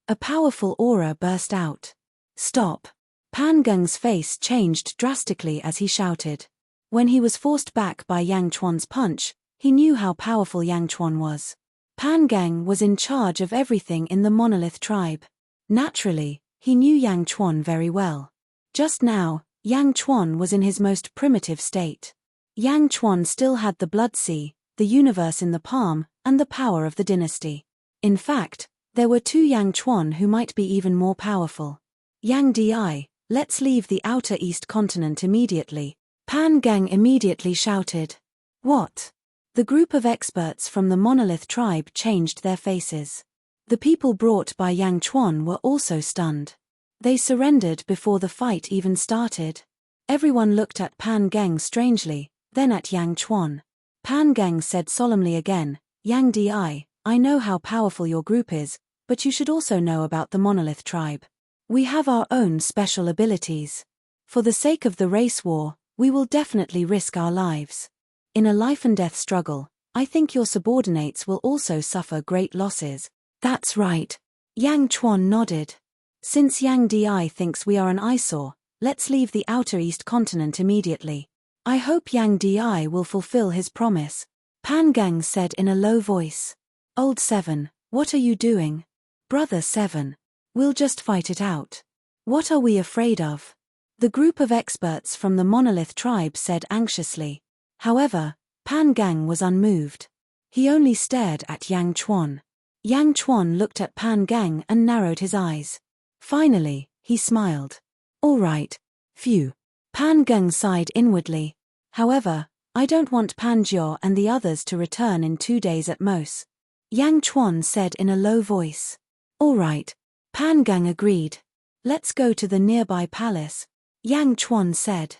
A powerful aura burst out. Stop! Pan Geng's face changed drastically as he shouted. When he was forced back by Yang Chuan's punch, he knew how powerful Yang Chuan was. Pan Geng was in charge of everything in the monolith tribe. Naturally, he knew Yang Chuan very well. Just now, Yang Chuan was in his most primitive state. Yang Chuan still had the blood sea, the universe in the palm, and the power of the dynasty. In fact, there were two Yang Chuan who might be even more powerful. Yang Di, let's leave the outer east continent immediately. Pan Geng immediately shouted. What? The group of experts from the monolith tribe changed their faces. The people brought by Yang Chuan were also stunned. They surrendered before the fight even started. Everyone looked at Pan Geng strangely, then at Yang Chuan. Pan Geng said solemnly again, Yang Di, I know how powerful your group is, but you should also know about the monolith tribe. We have our own special abilities. For the sake of the race war, we will definitely risk our lives. In a life-and-death struggle, I think your subordinates will also suffer great losses. That's right. Yang Chuan nodded. Since Yang Di thinks we are an eyesore, let's leave the outer east continent immediately. I hope Yang Di will fulfill his promise. Pan Geng said in a low voice. Old Seven, what are you doing? Brother Seven. We'll just fight it out. What are we afraid of? The group of experts from the monolith tribe said anxiously. However, Pan Geng was unmoved. He only stared at Yang Chuan. Yang Chuan looked at Pan Geng and narrowed his eyes. Finally, he smiled. All right. Phew. Pan Geng sighed inwardly. However, I don't want Pan Jiao and the others to return in 2 days at most. Yang Chuan said in a low voice. All right. Pan Geng agreed. Let's go to the nearby palace. Yang Chuan said.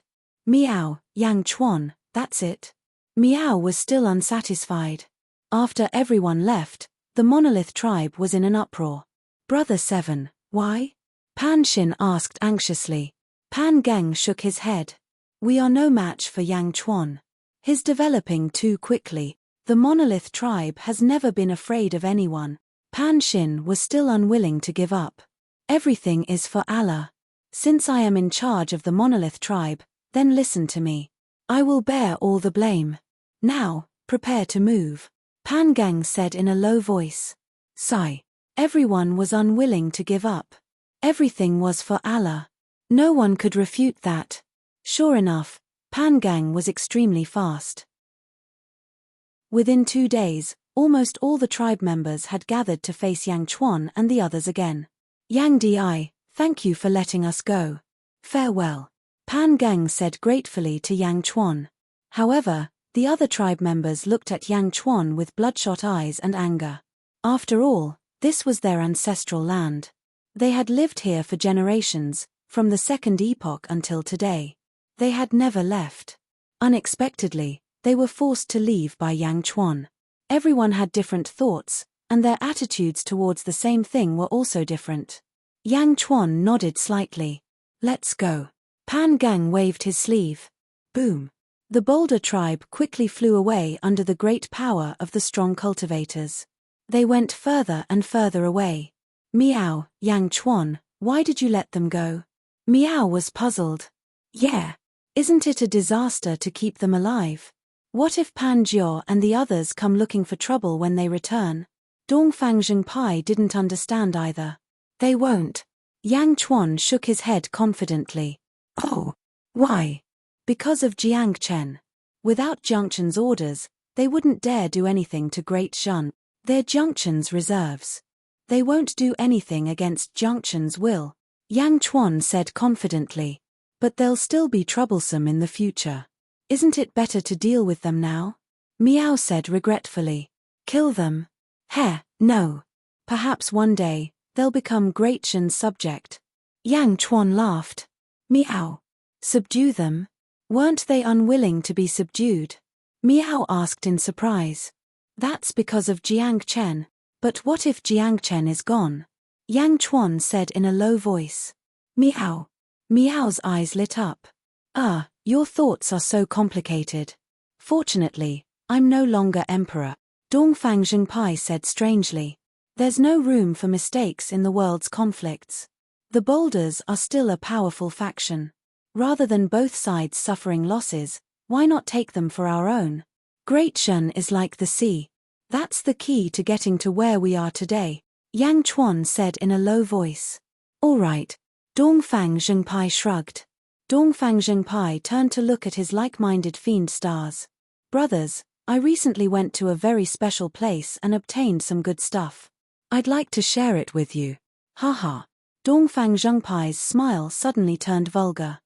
Meow, Yang Chuan, that's it. Meow was still unsatisfied. After everyone left, the monolith tribe was in an uproar. Brother Seven, why? Pan Xin asked anxiously. Pan Geng shook his head. We are no match for Yang Chuan. He's developing too quickly. The monolith tribe has never been afraid of anyone. Pan Xin was still unwilling to give up. Everything is for Allah. Since I am in charge of the monolith tribe, then listen to me. I will bear all the blame. Now, prepare to move. Pan Geng said in a low voice. Sigh. Everyone was unwilling to give up. Everything was for Allah. No one could refute that. Sure enough, Pan Geng was extremely fast. Within 2 days, almost all the tribe members had gathered to face Yang Chuan and the others again. Yang Di, thank you for letting us go. Farewell. Pan Geng said gratefully to Yang Chuan. However, the other tribe members looked at Yang Chuan with bloodshot eyes and anger. After all, this was their ancestral land. They had lived here for generations, from the Second Epoch until today. They had never left. Unexpectedly, they were forced to leave by Yang Chuan. Everyone had different thoughts, and their attitudes towards the same thing were also different. Yang Chuan nodded slightly. Let's go. Pan Geng waved his sleeve. Boom. The boulder tribe quickly flew away under the great power of the strong cultivators. They went further and further away. Meow, Yang Chuan, why did you let them go? Meow was puzzled. Yeah. Isn't it a disaster to keep them alive? What if Pan Jiao and the others come looking for trouble when they return? Dongfang Zhengpai didn't understand either. They won't. Yang Chuan shook his head confidently. Oh. Why? Because of Jiang Chen. Without Jiangchen's orders, they wouldn't dare do anything to Great Shan. They're Jiangchen's reserves. They won't do anything against Jiangchen's will. Yang Chuan said confidently. But they'll still be troublesome in the future. Isn't it better to deal with them now? Meow said regretfully. Kill them? Heh, no. Perhaps one day, they'll become Great Shan's subject. Yang Chuan laughed. Meow. Subdue them? Weren't they unwilling to be subdued? Meow asked in surprise. That's because of Jiang Chen. But what if Jiang Chen is gone? Yang Chuan said in a low voice. Meow. Meow's eyes lit up. Your thoughts are so complicated. Fortunately, I'm no longer emperor. Dongfang Zhengpai said strangely. There's no room for mistakes in the world's conflicts. The boulders are still a powerful faction. Rather than both sides suffering losses, why not take them for our own? Great Shen is like the sea. That's the key to getting to where we are today, Yang Chuan said in a low voice. All right. Dongfang Zhengpai shrugged. Dongfang Zhengpai turned to look at his like-minded fiend stars. Brothers, I recently went to a very special place and obtained some good stuff. I'd like to share it with you. Haha. Dongfang Zhengpai's smile suddenly turned vulgar.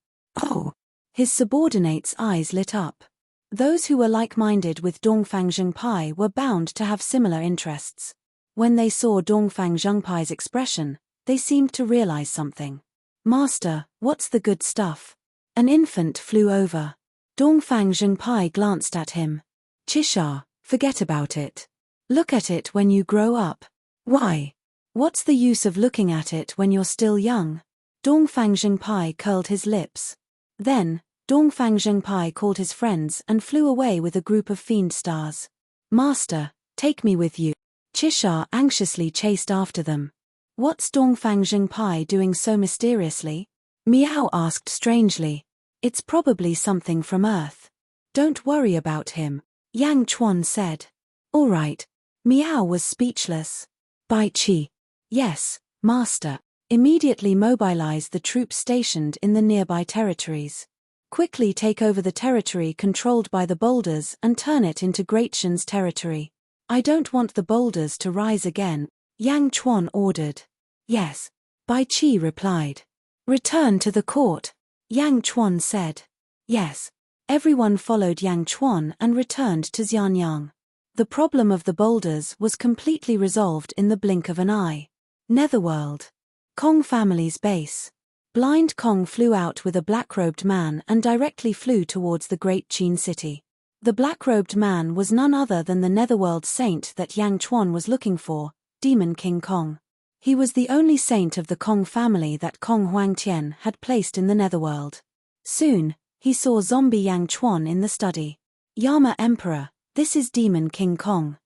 Oh. His subordinates' eyes lit up. Those who were like-minded with Dongfang Zhengpai were bound to have similar interests. When they saw Dongfang Zhengpai's expression, they seemed to realize something. Master, what's the good stuff? An infant flew over. Dongfang Zhengpai glanced at him. Chisha, forget about it. Look at it when you grow up. Why? What's the use of looking at it when you're still young? Dongfang Zhengpai curled his lips. Then, Dongfang Zhengpai called his friends and flew away with a group of fiend stars. Master, take me with you. Chisha anxiously chased after them. What's Dongfang Zhengpai doing so mysteriously? Meow asked strangely. It's probably something from Earth. Don't worry about him, Yang Chuan said. All right. Meow was speechless. Bai Qi. Yes, Master. Immediately mobilize the troops stationed in the nearby territories. Quickly take over the territory controlled by the boulders and turn it into Great Shen's territory. I don't want the boulders to rise again, Yang Chuan ordered. Yes. Bai Qi replied. Return to the court, Yang Chuan said. Yes. Everyone followed Yang Chuan and returned to Xianyang. The problem of the boulders was completely resolved in the blink of an eye. Netherworld. Kong family's base. Blind Kong flew out with a black-robed man and directly flew towards the Great Qin city. The black-robed man was none other than the Netherworld saint that Yang Chuan was looking for, Demon King Kong. He was the only saint of the Kong family that Kong Huangtian had placed in the Netherworld. Soon, he saw zombie Yang Chuan in the study. Yama Emperor, this is Demon King Kong.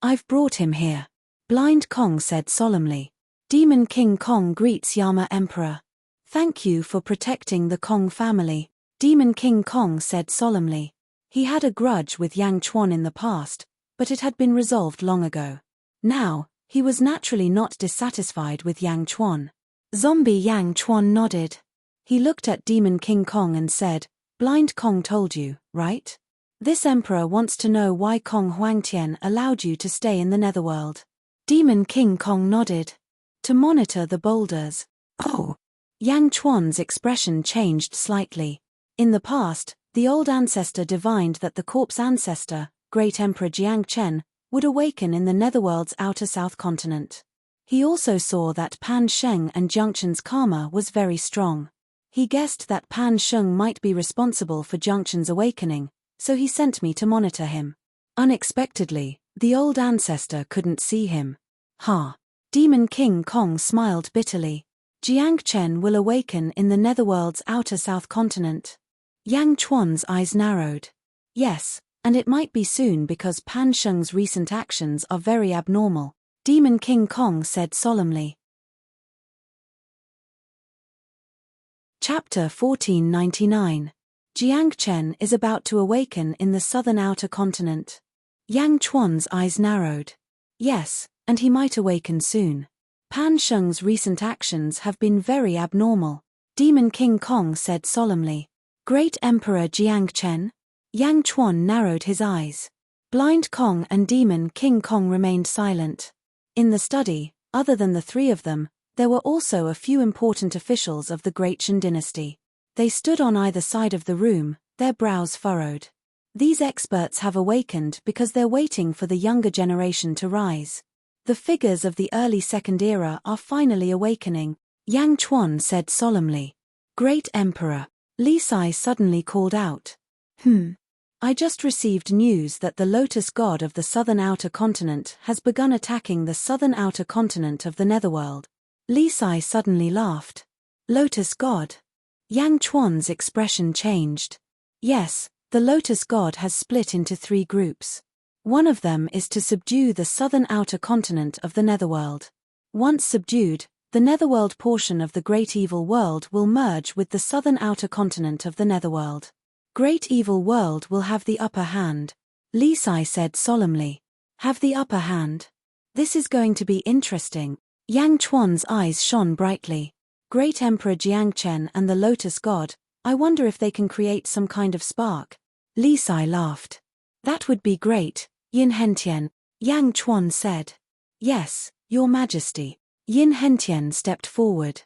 I've brought him here. Blind Kong said solemnly. Demon King Kong greets Yama Emperor. Thank you for protecting the Kong family, Demon King Kong said solemnly. He had a grudge with Yang Chuan in the past, but it had been resolved long ago. Now, he was naturally not dissatisfied with Yang Chuan. Zombie Yang Chuan nodded. He looked at Demon King Kong and said, Blind Kong told you, right? This emperor wants to know why Kong Huangtian allowed you to stay in the Netherworld. Demon King Kong nodded. To monitor the boulders. Oh. Yang Chuan's expression changed slightly. In the past, the old ancestor divined that the corpse ancestor, Great Emperor Jiang Chen, would awaken in the Netherworld's outer south continent. He also saw that Pan Sheng and Junction's karma was very strong. He guessed that Pan Sheng might be responsible for Junction's awakening, so he sent me to monitor him. Unexpectedly, the old ancestor couldn't see him. Ha! Demon King Kong smiled bitterly. Jiang Chen will awaken in the Netherworld's outer south continent. Yang Chuan's eyes narrowed. Yes, and it might be soon because Pan Sheng's recent actions are very abnormal, Demon King Kong said solemnly. Chapter 1499. Jiang Chen is about to awaken in the southern outer continent. Yang Chuan's eyes narrowed. Yes, and he might awaken soon. Pan Sheng's recent actions have been very abnormal, Demon King Kong said solemnly. Great Emperor Jiang Chen? Yang Chuan narrowed his eyes. Blind Kong and Demon King Kong remained silent. In the study, other than the three of them, there were also a few important officials of the Great Shen dynasty. They stood on either side of the room, their brows furrowed. These experts have awakened because they're waiting for the younger generation to rise. The figures of the early Second Era are finally awakening, Yang Chuan said solemnly. Great Emperor. Li Sai suddenly called out. I just received news that the Lotus God of the southern outer continent has begun attacking the southern outer continent of the Netherworld. Li Sai suddenly laughed. Lotus God? Yang Chuan's expression changed. Yes, the Lotus God has split into 3 groups. One of them is to subdue the southern outer continent of the Netherworld. Once subdued, the Netherworld portion of the Great Evil World will merge with the southern outer continent of the Netherworld. Great Evil World will have the upper hand. Li Sai said solemnly. Have the upper hand? This is going to be interesting. Yang Chuan's eyes shone brightly. Great Emperor Jiangchen and the Lotus God, I wonder if they can create some kind of spark. Li Sai laughed. That would be great, Yin Hentian, Yang Chuan said. Yes, Your Majesty. Yin Hentian stepped forward.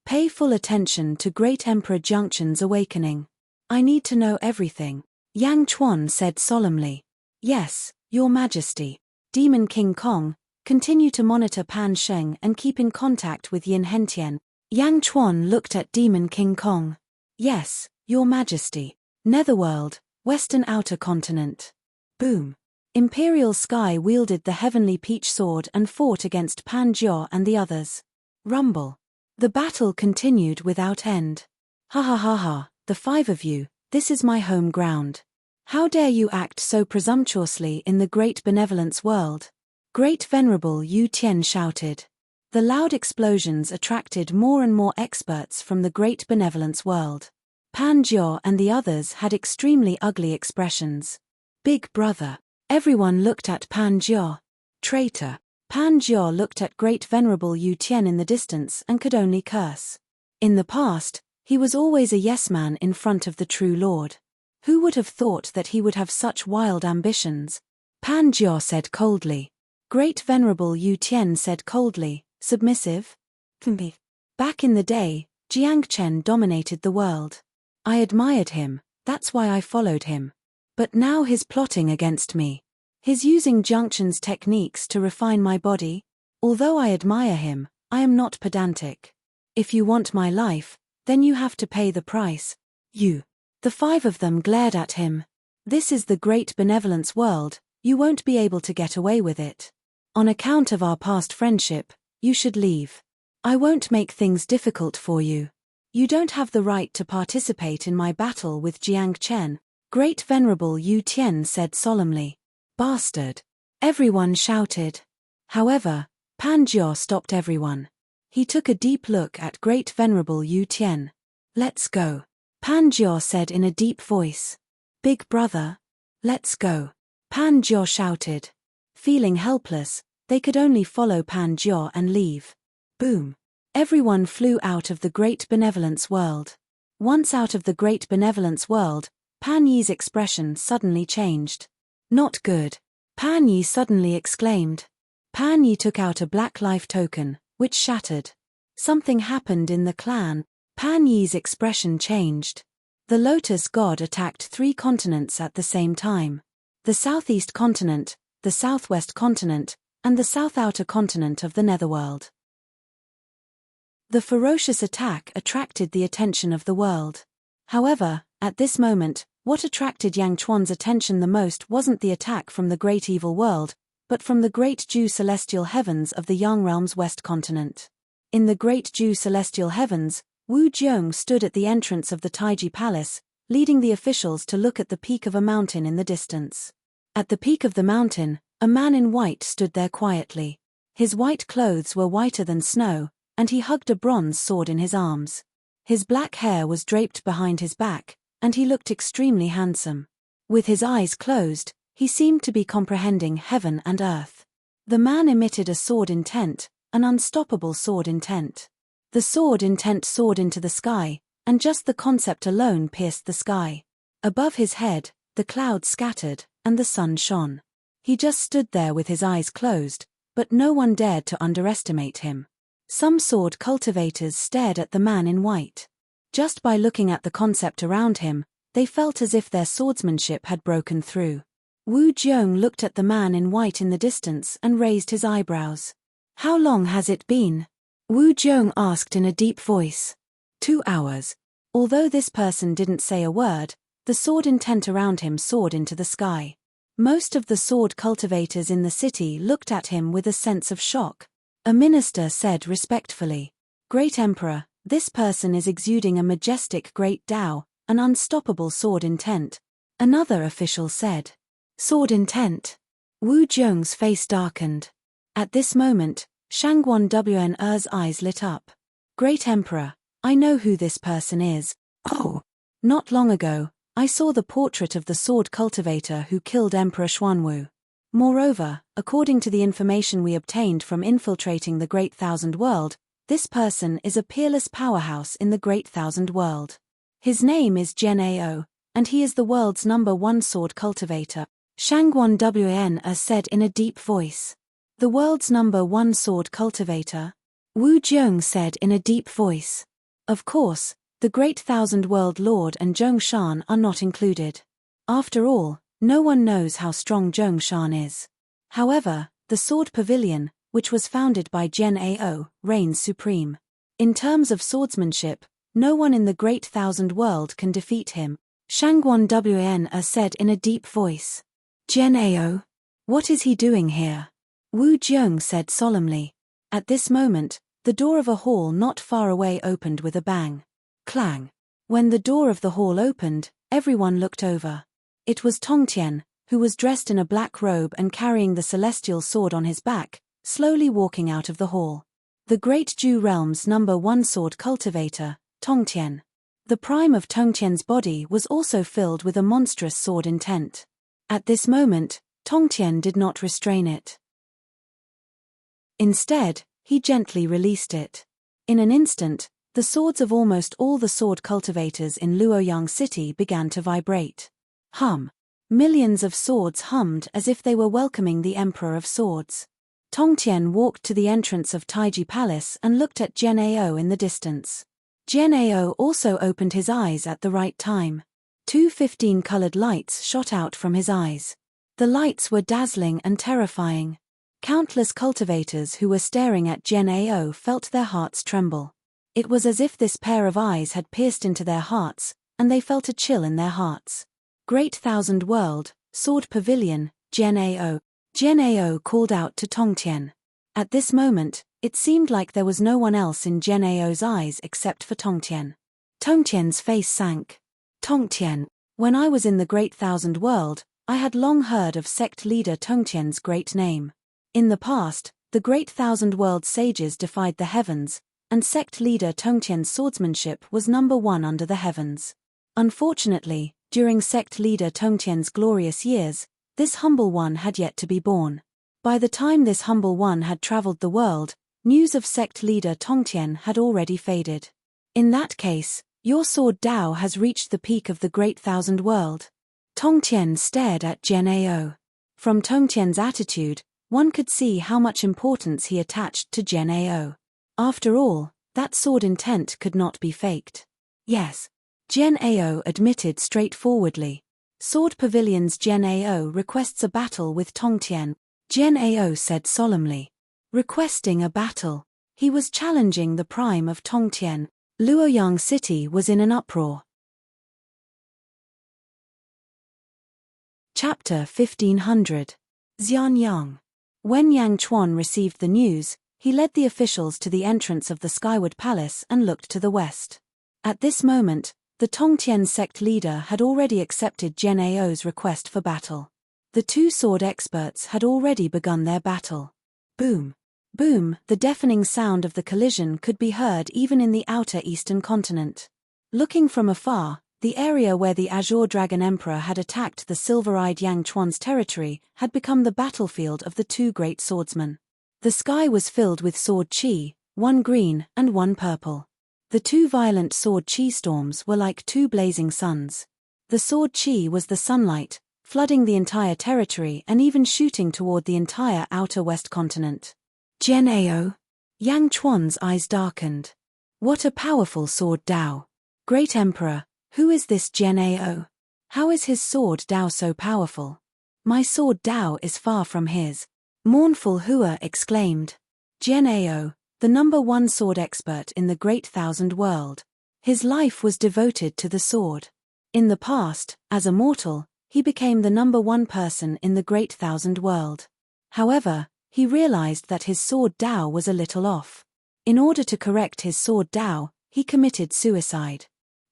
Pay full attention to Great Emperor Jiangchen's awakening. I need to know everything. Yang Chuan said solemnly. Yes, Your Majesty. Demon King Kong, continue to monitor Pan Sheng and keep in contact with Yin Hentian. Yang Chuan looked at Demon King Kong. Yes, Your Majesty. Netherworld, Western Outer Continent. Boom. Imperial Sky wielded the heavenly peach sword and fought against Pan Jiao and the others. Rumble. The battle continued without end. Ha ha ha ha. The 5 of you, this is my home ground. How dare you act so presumptuously in the great benevolence world? Great Venerable Yu Tian shouted. The loud explosions attracted more and more experts from the great benevolence world. Pan Jiao and the others had extremely ugly expressions. Big brother. Everyone looked at Pan Jiao. Traitor. Pan Jiao looked at Great Venerable Yu Tian in the distance and could only curse. In the past, he was always a yes-man in front of the true Lord. Who would have thought that he would have such wild ambitions? Pan Jiao said coldly. Great Venerable Yu Tian said coldly, submissive? Back in the day, Jiangchen dominated the world. I admired him, that's why I followed him. But now he's plotting against me. He's using Jiangchen's techniques to refine my body. Although I admire him, I am not pedantic. If you want my life, then you have to pay the price. You. The 5 of them glared at him. This is the great benevolence world, you won't be able to get away with it. On account of our past friendship, you should leave. I won't make things difficult for you. You don't have the right to participate in my battle with Jiangchen, Great Venerable Yu Tian said solemnly. Bastard. Everyone shouted. However, Pan Jiao stopped everyone. He took a deep look at Great Venerable Yu Tian. Let's go. Pan Jiao said in a deep voice. Big brother. Let's go. Pan Jiao shouted. Feeling helpless, they could only follow Pan Jiao and leave. Boom. Everyone flew out of the great benevolence world. Once out of the great benevolence world, Pan Yi's expression suddenly changed. Not good. Pan Yi suddenly exclaimed. Pan Yi took out a black life token, which shattered. Something happened in the clan. Pan Yi's expression changed. The Lotus God attacked 3 continents at the same time. The Southeast Continent, the Southwest Continent, and the South Outer Continent of the Netherworld. The ferocious attack attracted the attention of the world. However, at this moment, what attracted Yang Chuan's attention the most wasn't the attack from the Great Evil World, but from the Great Dew Celestial Heavens of the Yang Realm's West Continent. In the Great Dew Celestial Heavens, Wu Jiong stood at the entrance of the Taiji Palace, leading the officials to look at the peak of a mountain in the distance. At the peak of the mountain, a man in white stood there quietly. His white clothes were whiter than snow, and he hugged a bronze sword in his arms. His black hair was draped behind his back, and he looked extremely handsome. With his eyes closed, he seemed to be comprehending heaven and earth. The man emitted a sword intent, an unstoppable sword intent. The sword intent soared into the sky, and just the concept alone pierced the sky. Above his head, the clouds scattered, and the sun shone. He just stood there with his eyes closed, but no one dared to underestimate him. Some sword cultivators stared at the man in white. Just by looking at the concept around him, they felt as if their swordsmanship had broken through. Wu Jiong looked at the man in white in the distance and raised his eyebrows. How long has it been? Wu Jiong asked in a deep voice. 2 hours. Although this person didn't say a word, the sword intent around him soared into the sky. Most of the sword cultivators in the city looked at him with a sense of shock. A minister said respectfully, "Great Emperor, this person is exuding a majestic great Tao, an unstoppable sword intent." Another official said, "Sword intent." Wu Jiong's face darkened. At this moment, Shangguan Wen's eyes lit up. "Great Emperor, I know who this person is. Oh! Not long ago, I saw the portrait of the sword cultivator who killed Emperor Xuanwu. Moreover, according to the information we obtained from infiltrating the Great Thousand World, this person is a peerless powerhouse in the Great Thousand World. His name is Genao, and he is the world's #1 sword cultivator," Shangguan Wen said in a deep voice. "The world's #1 sword cultivator?" Wu Jiong said in a deep voice. "Of course, the Great Thousand World Lord and Zhongshan are not included. After all, no one knows how strong Zhongshan is. However, the Sword Pavilion, which was founded by Genao, reigns supreme. In terms of swordsmanship, no one in the Great Thousand World can defeat him," Shangguan Wen said in a deep voice. "Genao? What is he doing here?" Wu Jiong said solemnly. At this moment, the door of a hall not far away opened with a bang. Clang. When the door of the hall opened, everyone looked over. It was Tongtian, who was dressed in a black robe and carrying the celestial sword on his back, slowly walking out of the hall. The Great Ju Realm's #1 sword cultivator, Tongtian. The prime of Tongtian's body was also filled with a monstrous sword intent. At this moment, Tongtian did not restrain it. Instead, he gently released it. In an instant, the swords of almost all the sword cultivators in Luoyang City began to vibrate. Hum. Millions of swords hummed as if they were welcoming the Emperor of Swords. Tongtian walked to the entrance of Taiji Palace and looked at Genao in the distance. Genao also opened his eyes at the right time. 2 15-colored lights shot out from his eyes. The lights were dazzling and terrifying. Countless cultivators who were staring at Genao felt their hearts tremble. It was as if this pair of eyes had pierced into their hearts, and they felt a chill in their hearts. "Great Thousand World, Sword Pavilion, Genao." Genao called out to Tongtian. At this moment, it seemed like there was no one else in Genao's eyes except for Tongtian. Tongtian's face sank. "Tongtian, when I was in the Great Thousand World, I had long heard of sect leader Tongtian's great name. In the past, the Great Thousand World sages defied the heavens, and sect leader Tongtian's swordsmanship was #1 under the heavens. Unfortunately, during sect leader Tongtian's glorious years, this humble one had yet to be born. By the time this humble one had traveled the world, news of sect leader Tongtian had already faded. In that case, your sword Dao has reached the peak of the Great Thousand World." Tongtian stared at Genao. From Tongtian's attitude, one could see how much importance he attached to Genao. After all, that sword intent could not be faked. "Yes," Genao admitted straightforwardly. "Sword Pavilion's Genao requests a battle with Tongtian," Genao said solemnly. Requesting a battle. He was challenging the prime of Tongtian. Luoyang City was in an uproar. Chapter 1500. Xianyang. When Yang Chuan received the news, he led the officials to the entrance of the Skyward Palace and looked to the west. At this moment, the Tongtian sect leader had already accepted Genao's request for battle. The two sword experts had already begun their battle. Boom! Boom! The deafening sound of the collision could be heard even in the outer eastern continent. Looking from afar, the area where the Azure Dragon Emperor had attacked the silver-eyed Yang Chuan's territory had become the battlefield of the two great swordsmen. The sky was filled with sword chi, one green and one purple. The two violent sword chi storms were like two blazing suns. The sword chi was the sunlight, flooding the entire territory and even shooting toward the entire outer west continent. Genao. Yang Chuan's eyes darkened. What a powerful sword Dao. Great Emperor, who is this Genao? How is his sword Dao so powerful? My sword Dao is far from his. Mournful Hua exclaimed. Genao, the #1 sword expert in the Great Thousand World. His life was devoted to the sword. In the past, as Immortal, he became the #1 person in the Great Thousand World. However, he realized that his sword Dao was a little off. In order to correct his sword Dao, he committed suicide.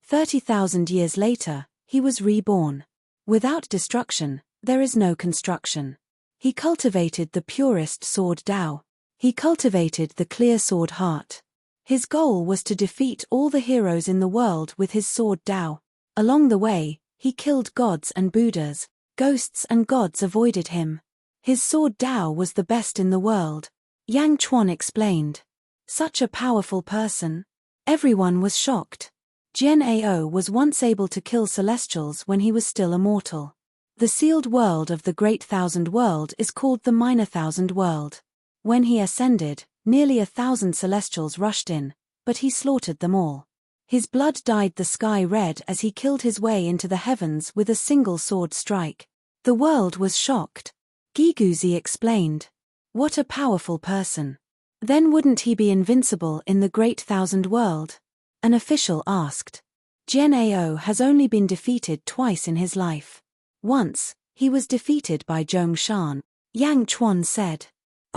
30,000 years later, he was reborn. Without destruction, there is no construction. He cultivated the purest sword Dao. He cultivated the clear sword heart. His goal was to defeat all the heroes in the world with his sword Dao. Along the way, he killed gods and Buddhas. Ghosts and gods avoided him. His sword Dao was the best in the world. Yang Chuan explained. Such a powerful person. Everyone was shocked. Jian Ao was once able to kill celestials when he was still immortal. The sealed world of the Great Thousand World is called the Minor Thousand World. When he ascended, nearly 1,000 celestials rushed in, but he slaughtered them all. His blood dyed the sky red as he killed his way into the heavens with a single sword strike. The world was shocked. Giguzi explained. What a powerful person. Then wouldn't he be invincible in the Great Thousand World? An official asked. Jian Ao has only been defeated twice in his life. Once, he was defeated by Zhongshan. Yang Chuan said.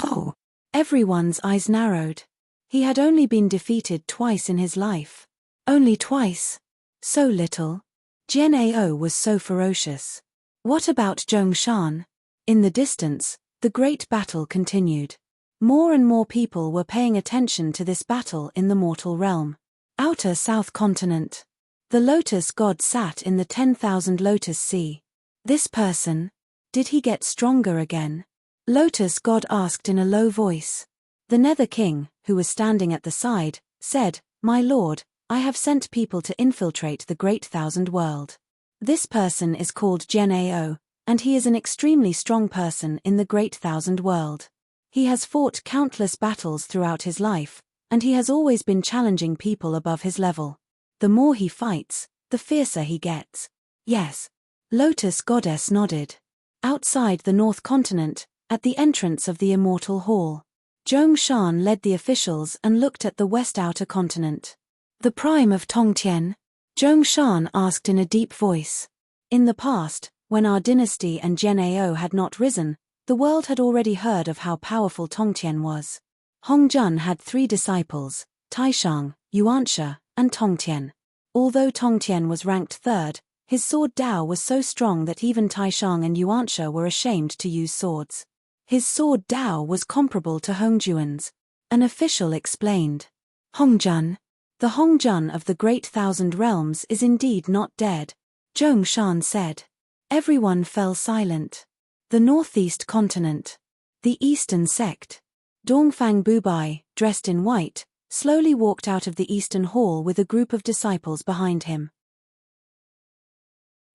Oh! Everyone's eyes narrowed. He had only been defeated twice in his life. Only twice? So little. Jian Ao was so ferocious. What about Zhongshan? In the distance, the great battle continued. More and more people were paying attention to this battle in the mortal realm. Outer South Continent. The Lotus God sat in the 10,000 Lotus Sea. This person? Did he get stronger again? Lotus God asked in a low voice. The Nether King, who was standing at the side, said, My lord, I have sent people to infiltrate the Great Thousand World. This person is called Jian Ao, and he is an extremely strong person in the Great Thousand World. He has fought countless battles throughout his life, and he has always been challenging people above his level. The more he fights, the fiercer he gets. Yes. Lotus Goddess nodded. Outside the North Continent, at the entrance of the Immortal Hall, Zhongshan led the officials and looked at the West Outer Continent. The prime of Tongtian? Zhongshan asked in a deep voice. In the past, when our dynasty and Jian Ao had not risen, the world had already heard of how powerful Tongtian was. Hongjun had 3 disciples, Taishang, Yuanxia, and Tongtian. Although Tongtian was ranked 3rd, his sword Dao was so strong that even Taishang and Yuanxia were ashamed to use swords. His sword Dao was comparable to Hongjuan's. An official explained. Hongjun. The Hongjun of the Great Thousand Realms is indeed not dead, Zhongshan said. Everyone fell silent. The Northeast Continent. The Eastern Sect. Dongfang Bubai, dressed in white, slowly walked out of the Eastern Hall with a group of disciples behind him.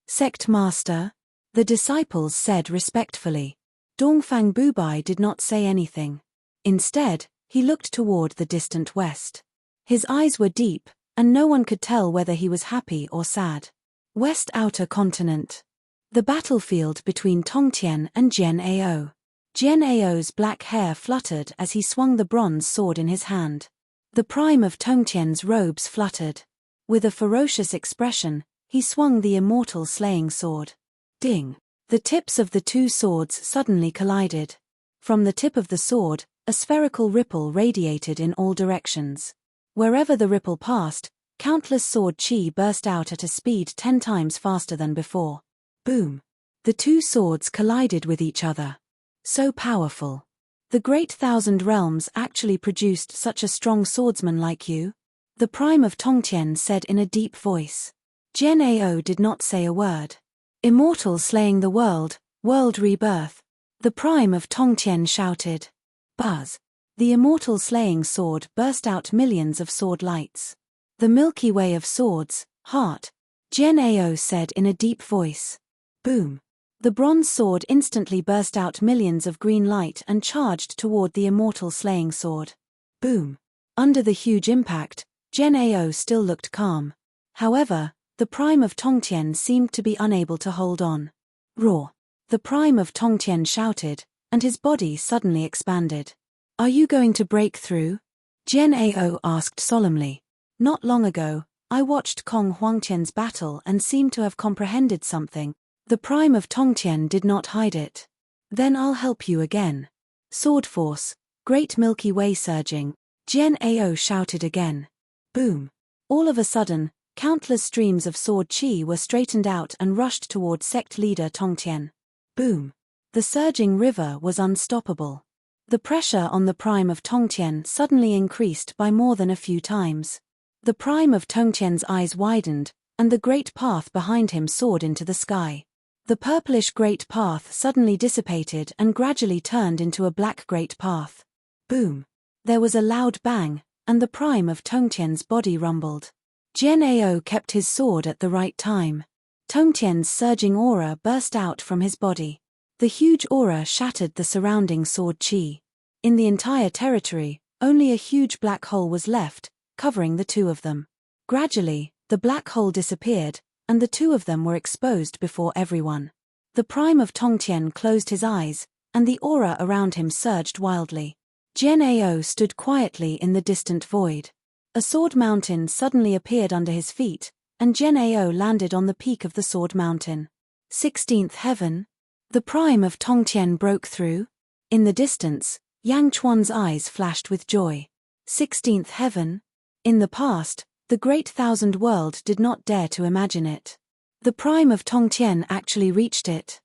Sect Master? The disciples said respectfully. Dongfang Bubai did not say anything. Instead, he looked toward the distant west. His eyes were deep, and no one could tell whether he was happy or sad. West Outer Continent. The battlefield between Tongtian and Jian Ao. Jian Ao's black hair fluttered as he swung the bronze sword in his hand. The prime of Tongtian's robes fluttered. With a ferocious expression, he swung the immortal slaying sword. Ding! The tips of the 2 swords suddenly collided. From the tip of the sword, a spherical ripple radiated in all directions. Wherever the ripple passed, countless sword chi burst out at a speed 10 times faster than before. Boom! The 2 swords collided with each other. So powerful. The Great Thousand Realms actually produced such a strong swordsman like you? The prime of Tongtian said in a deep voice. Jian Ao did not say a word. Immortal slaying the world, world rebirth. The prime of Tongtian shouted. Buzz. The immortal slaying sword burst out millions of sword lights. The Milky Way of swords, heart. Jian Ao said in a deep voice. Boom. The bronze sword instantly burst out millions of green light and charged toward the immortal slaying sword. Boom. Under the huge impact, Jian Ao still looked calm. However, the prime of Tongtian seemed to be unable to hold on. Roar. The prime of Tongtian shouted, and his body suddenly expanded. Are you going to break through? Jian Ao asked solemnly. Not long ago, I watched Kong Huangtian's battle and seemed to have comprehended something. The prime of Tongtian did not hide it. Then I'll help you again. Sword force, great Milky Way surging, Jian Ao shouted again. Boom. All of a sudden, countless streams of sword qi were straightened out and rushed toward sect leader Tongtian. Boom. The surging river was unstoppable. The pressure on the prime of Tongtian suddenly increased by more than a few times. The prime of Tongtian's eyes widened, and the great path behind him soared into the sky. The purplish great path suddenly dissipated and gradually turned into a black great path. Boom. There was a loud bang, and the prime of Tongtian's body rumbled. Jian Ao kept his sword at the right time. Tongtian's surging aura burst out from his body. The huge aura shattered the surrounding sword qi. In the entire territory, only a huge black hole was left, covering the two of them. Gradually, the black hole disappeared, and the two of them were exposed before everyone. The prime of Tongtian closed his eyes, and the aura around him surged wildly. Jian Ao stood quietly in the distant void. A sword mountain suddenly appeared under his feet, and Jian Ao landed on the peak of the sword mountain. 16th heaven? The prime of Tongtian broke through? In the distance, Yang Chuan's eyes flashed with joy. 16th heaven? In the past, the great thousand world did not dare to imagine it. The prime of Tongtian actually reached it.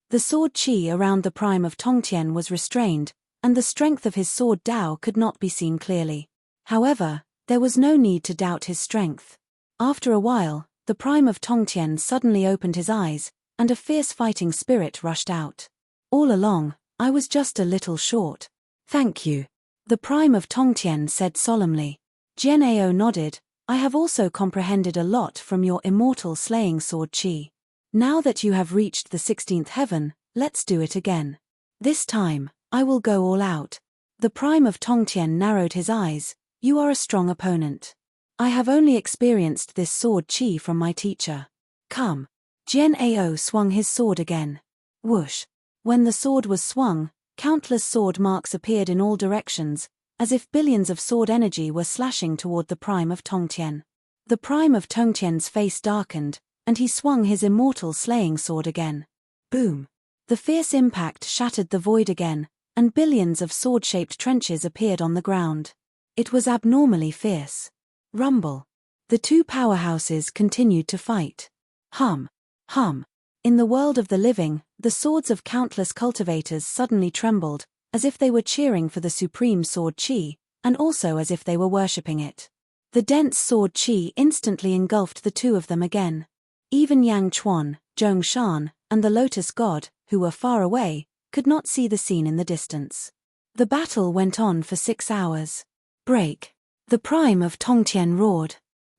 The sword qi around the prime of Tongtian was restrained, and the strength of his sword Dao could not be seen clearly. However, there was no need to doubt his strength. After a while, the prime of Tongtian suddenly opened his eyes, and a fierce fighting spirit rushed out. All along, I was just a little short. Thank you. The prime of Tongtian said solemnly. Jian Ao nodded. I have also comprehended a lot from your immortal slaying sword qi. Now that you have reached the 16th heaven, let's do it again. This time, I will go all out. The prime of Tongtian narrowed his eyes. You are a strong opponent. I have only experienced this sword qi from my teacher. Come. Jian Ao swung his sword again. Whoosh. When the sword was swung, countless sword marks appeared in all directions, as if billions of sword energy were slashing toward the prime of Tongtian. The prime of Tongtian's face darkened, and he swung his immortal slaying sword again. Boom. The fierce impact shattered the void again, and billions of sword-shaped trenches appeared on the ground. It was abnormally fierce. Rumble. The two powerhouses continued to fight. Hum. Hum. In the world of the living, the swords of countless cultivators suddenly trembled, as if they were cheering for the supreme sword qi, and also as if they were worshipping it. The dense sword qi instantly engulfed the two of them again. Even Yang Chuan, Zhong Shan, and the Lotus God, who were far away, could not see the scene in the distance. The battle went on for 6 hours. Break. The prime of Tongtian roared.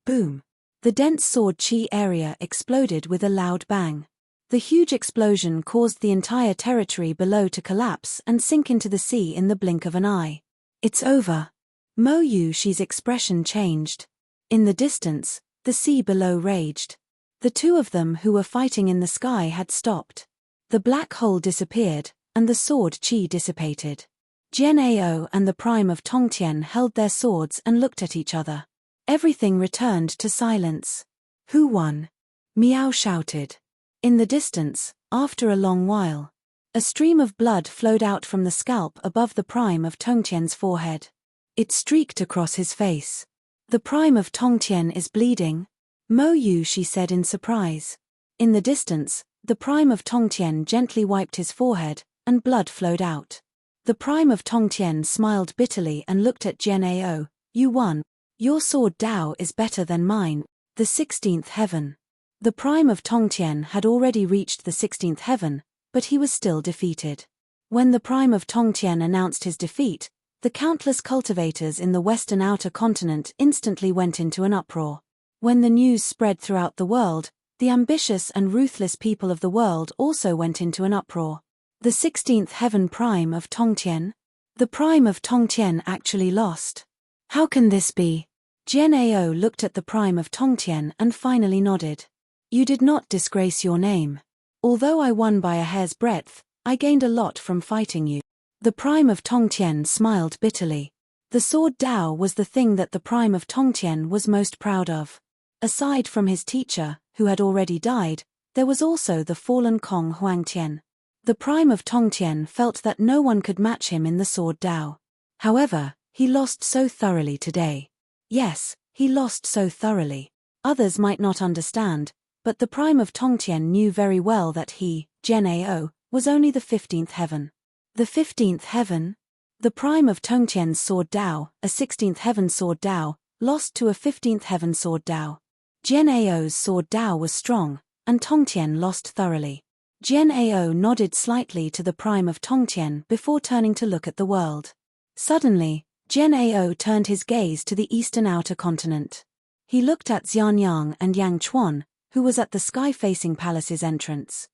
Boom. The dense sword qi area exploded with a loud bang. The huge explosion caused the entire territory below to collapse and sink into the sea in the blink of an eye. It's over. Mo Yushi's expression changed. In the distance, the sea below raged. The two of them who were fighting in the sky had stopped. The black hole disappeared, and the sword qi dissipated. Jian Ao and the prime of Tongtian held their swords and looked at each other. Everything returned to silence. Who won? Miao shouted. In the distance, after a long while, a stream of blood flowed out from the scalp above the prime of Tongtian's forehead. It streaked across his face. The prime of Tongtian is bleeding? Mo Yushi said in surprise. In the distance, the prime of Tongtian gently wiped his forehead, and blood flowed out. The prime of Tongtian smiled bitterly and looked at Jian Ao. You won. Your sword Dao is better than mine. The 16th heaven. The prime of Tongtian had already reached the 16th heaven, but he was still defeated. When the prime of Tongtian announced his defeat, the countless cultivators in the western outer continent instantly went into an uproar. When the news spread throughout the world, the ambitious and ruthless people of the world also went into an uproar. The 16th heaven prime of Tongtian? The prime of Tongtian actually lost. How can this be? Jian Ao looked at the prime of Tongtian and finally nodded. You did not disgrace your name. Although I won by a hair's breadth, I gained a lot from fighting you. The prime of Tongtian smiled bitterly. The sword Dao was the thing that the Prime of Tongtian was most proud of. Aside from his teacher, who had already died, there was also the fallen Kong Huangtian. The Prime of Tongtian felt that no one could match him in the sword Dao. However, he lost so thoroughly today. Yes, he lost so thoroughly. Others might not understand, but the Prime of Tongtian knew very well that he, Gen Ao, was only the 15th heaven. The 15th heaven? The Prime of Tongtian's sword Dao, a 16th heaven sword Dao, lost to a 15th heaven sword Dao. Gen Ao's sword Dao was strong, and Tongtian lost thoroughly. Gen Ao nodded slightly to the Prime of Tongtian before turning to look at the world. Suddenly, Gen Ao turned his gaze to the eastern outer continent. He looked at Xianyang and Yang Chuan, who was at the sky-facing palace's entrance.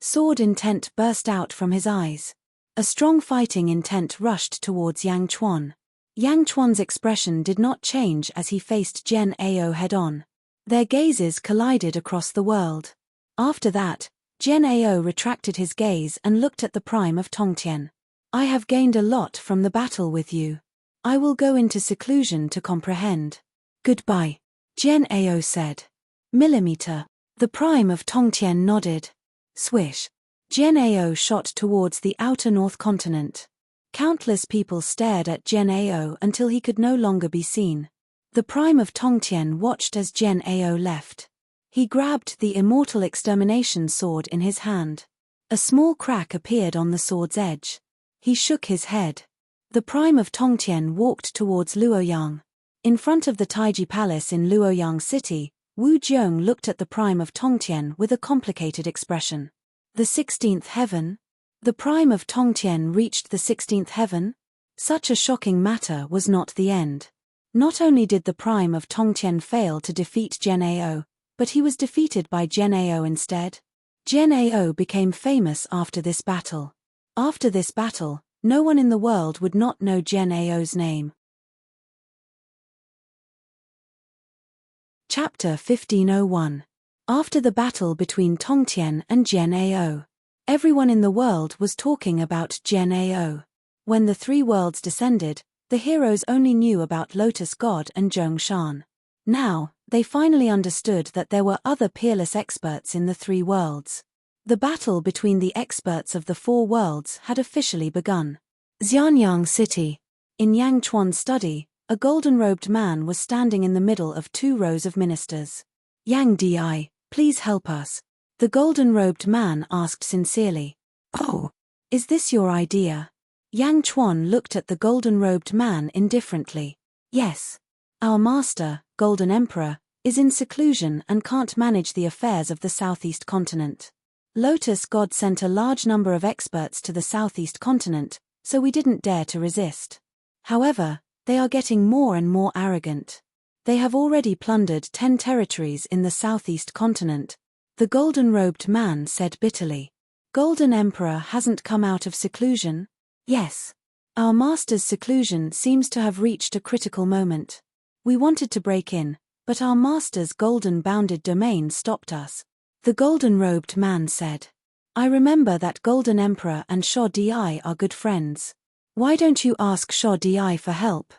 Sword intent burst out from his eyes. A strong fighting intent rushed towards Yang Chuan. Yang Chuan's expression did not change as he faced Gen Ao head-on. Their gazes collided across the world. After that, Gen Ao retracted his gaze and looked at the Prime of Tongtian. I have gained a lot from the battle with you. I will go into seclusion to comprehend. Goodbye, Gen Ao said. Millimeter. The Prime of Tongtian nodded. Swish. Gen Ao shot towards the outer north continent. Countless people stared at Gen Ao until he could no longer be seen. The Prime of Tongtian watched as Gen Ao left. He grabbed the Immortal extermination sword in his hand. A small crack appeared on the sword's edge. He shook his head. The Prime of Tongtian walked towards Luoyang. In front of the Taiji Palace in Luoyang City, Wu Jiong looked at the Prime of Tongtian with a complicated expression. The 16th heaven? The Prime of Tongtian reached the 16th heaven? Such a shocking matter was not the end. Not only did the Prime of Tongtian fail to defeat Gen Ao, but he was defeated by Gen Ao instead. Gen Ao became famous after this battle. After this battle, no one in the world would not know Gen Ao's name. Chapter 1501. After the battle between Tongtian and Gen Ao. Everyone in the world was talking about Gen Ao. When the three worlds descended, the heroes only knew about Lotus God and Zhong Shan. Now, they finally understood that there were other peerless experts in the three worlds. The battle between the experts of the four worlds had officially begun. Xianyang City. In Yang Chuan's study, a golden-robed man was standing in the middle of two rows of ministers. Yang Di, please help us. The golden-robed man asked sincerely. Oh, is this your idea? Yang Chuan looked at the golden-robed man indifferently. Yes. Our master, Golden Emperor, is in seclusion and can't manage the affairs of the Southeast continent. Lotus God sent a large number of experts to the Southeast continent, so we didn't dare to resist. However, they are getting more and more arrogant. They have already plundered 10 territories in the Southeast continent, the golden-robed man said bitterly. Golden Emperor hasn't come out of seclusion? Yes. Our master's seclusion seems to have reached a critical moment. We wanted to break in, but our master's golden-bounded domain stopped us. The golden-robed man said. I remember that Golden Emperor and Shao Di are good friends. Why don't you ask Shao Di for help?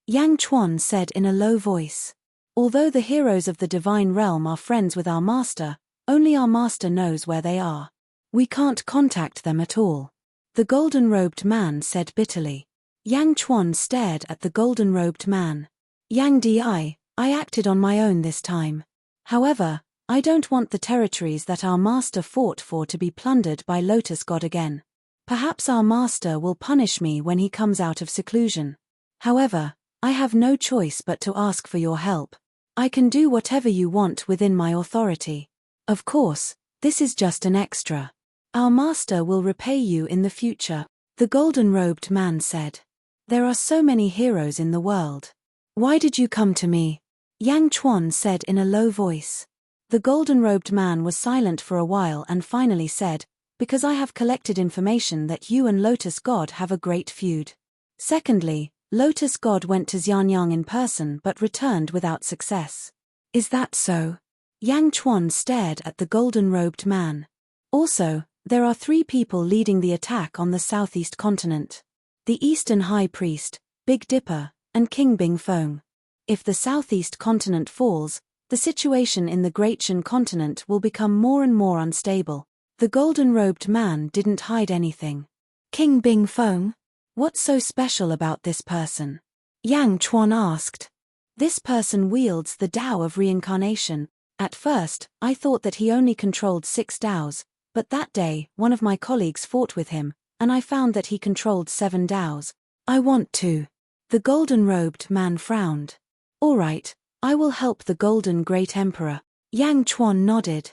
Yang Chuan said in a low voice. Although the heroes of the divine realm are friends with our master, only our master knows where they are. We can't contact them at all. The golden-robed man said bitterly. Yang Chuan stared at the golden-robed man. Yang Di, I acted on my own this time. However, I don't want the territories that our master fought for to be plundered by Lotus God again. Perhaps our master will punish me when he comes out of seclusion. However, I have no choice but to ask for your help. I can do whatever you want within my authority. Of course, this is just an extra. Our master will repay you in the future, the golden-robed man said. There are so many heroes in the world. Why did you come to me? Yang Chuan said in a low voice. The golden-robed man was silent for a while and finally said, because I have collected information that you and Lotus God have a great feud. Secondly, Lotus God went to Xianyang in person but returned without success. Is that so? Yang Chuan stared at the golden-robed man. Also, there are 3 people leading the attack on the Southeast continent. the Eastern High Priest, Big Dipper, and King Bing Fong. If the southeast continent falls, the situation in the Great Shan continent will become more and more unstable. The golden-robed man didn't hide anything. King Bing Fong? What's so special about this person? Yang Chuan asked. This person wields the Tao of reincarnation. At first, I thought that he only controlled 6 Taos, but that day, one of my colleagues fought with him, and I found that he controlled 7 Taos. I want to. The golden-robed man frowned. All right, I will help the Golden Great Emperor. Yang Chuan nodded.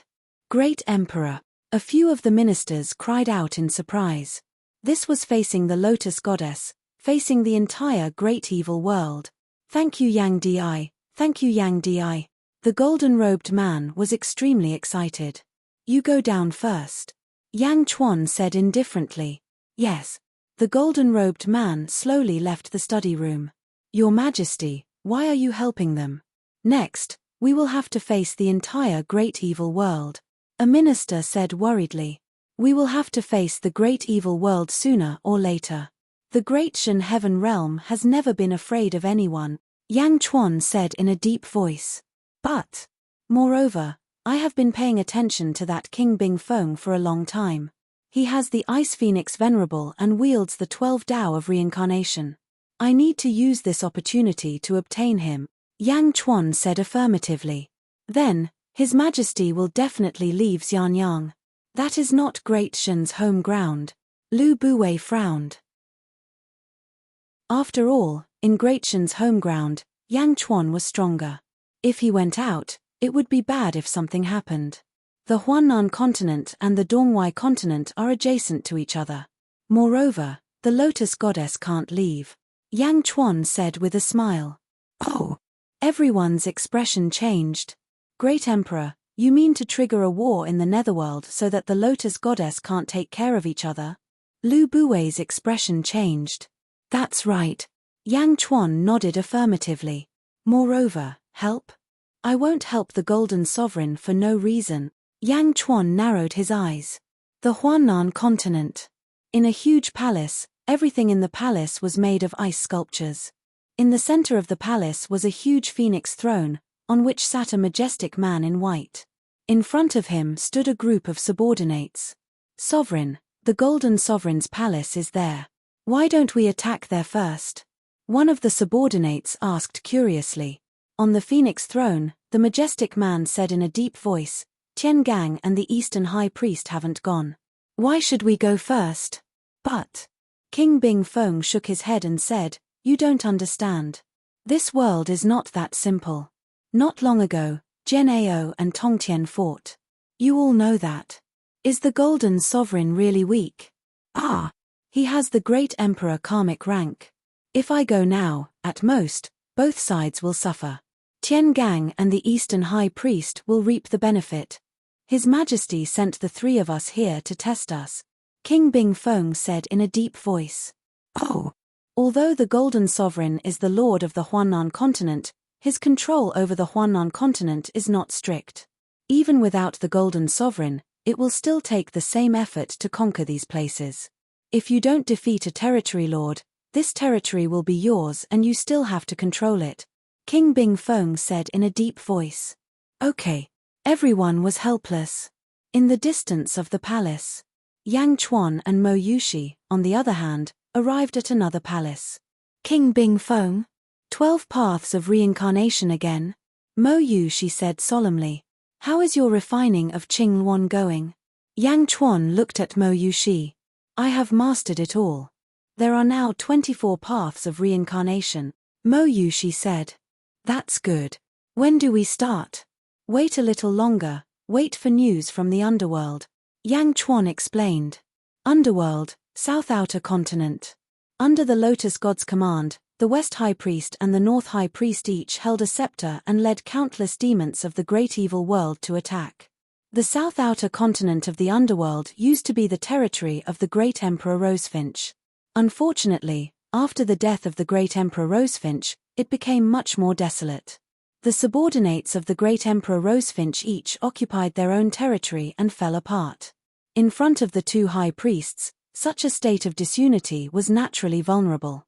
Great Emperor. A few of the ministers cried out in surprise. This was facing the Lotus Goddess, facing the entire great evil world. Thank you Yang Di, thank you Yang Di. The golden-robed man was extremely excited. You go down first. Yang Chuan said indifferently. Yes. The golden-robed man slowly left the study room. Your Majesty, why are you helping them? Next, we will have to face the entire great evil world. A minister said worriedly. We will have to face the great evil world sooner or later. The Great Shan Heaven realm has never been afraid of anyone, Yang Chuan said in a deep voice. But, moreover, I have been paying attention to that King Bing Fong for a long time. He has the Ice Phoenix Venerable and wields the 12 Tao of reincarnation. I need to use this opportunity to obtain him, Yang Chuan said affirmatively. Then, His Majesty will definitely leave Xianyang. That is not Great Shan's home ground. Lu Buwei frowned. After all, in Great Shan's home ground, Yang Chuan was stronger. If he went out, it would be bad if something happened. The Huanan continent and the Dongwai continent are adjacent to each other. Moreover, the Lotus Goddess can't leave. Yang Chuan said with a smile. Oh! Everyone's expression changed. Great Emperor, you mean to trigger a war in the Netherworld so that the Lotus Goddess can't take care of each other? Lu Buwei's expression changed. That's right. Yang Chuan nodded affirmatively. Moreover, help? I won't help the Golden Sovereign for no reason. Yang Chuan narrowed his eyes. The Huanan continent. In a huge palace, everything in the palace was made of ice sculptures. In the center of the palace was a huge phoenix throne, on which sat a majestic man in white. In front of him stood a group of subordinates. Sovereign, the Golden Sovereign's palace is there. Why don't we attack there first? One of the subordinates asked curiously. On the phoenix throne, the majestic man said in a deep voice, Tian Gang and the Eastern High Priest haven't gone. Why should we go first? But King Bing Fong shook his head and said, you don't understand. This world is not that simple. Not long ago, Jian Ao and Tong Tian fought. You all know that. Is the Golden Sovereign really weak? Ah! He has the Great Emperor karmic rank. If I go now, at most, both sides will suffer. Tian Gang and the Eastern High Priest will reap the benefit. His Majesty sent the 3 of us here to test us. King Bing Fong said in a deep voice. Oh! Although the Golden Sovereign is the lord of the Huanan continent, his control over the Huanan continent is not strict. Even without the Golden Sovereign, it will still take the same effort to conquer these places. If you don't defeat a territory lord, this territory will be yours and you still have to control it. King Bing Fong said in a deep voice. Okay. Everyone was helpless. In the distance of the palace, Yang Chuan and Mo Yushi, on the other hand, arrived at another palace. King Bing Fong? 12 paths of reincarnation again? Mo Yushi said solemnly. How is your refining of Qing Luan going? Yang Chuan looked at Mo Yushi. I have mastered it all. There are now 24 paths of reincarnation, Mo Yushi said. That's good. When do we start? Wait a little longer, wait for news from the underworld. Yang Chuan explained. Underworld, South Outer Continent. Under the Lotus God's command, the West High Priest and the North High Priest each held a scepter and led countless demons of the great evil world to attack. The South Outer Continent of the Underworld used to be the territory of the Great Emperor Rosefinch. Unfortunately, after the death of the Great Emperor Rosefinch, it became much more desolate. The subordinates of the Great Emperor Rosefinch each occupied their own territory and fell apart. In front of the 2 high priests, Such a state of disunity was naturally vulnerable.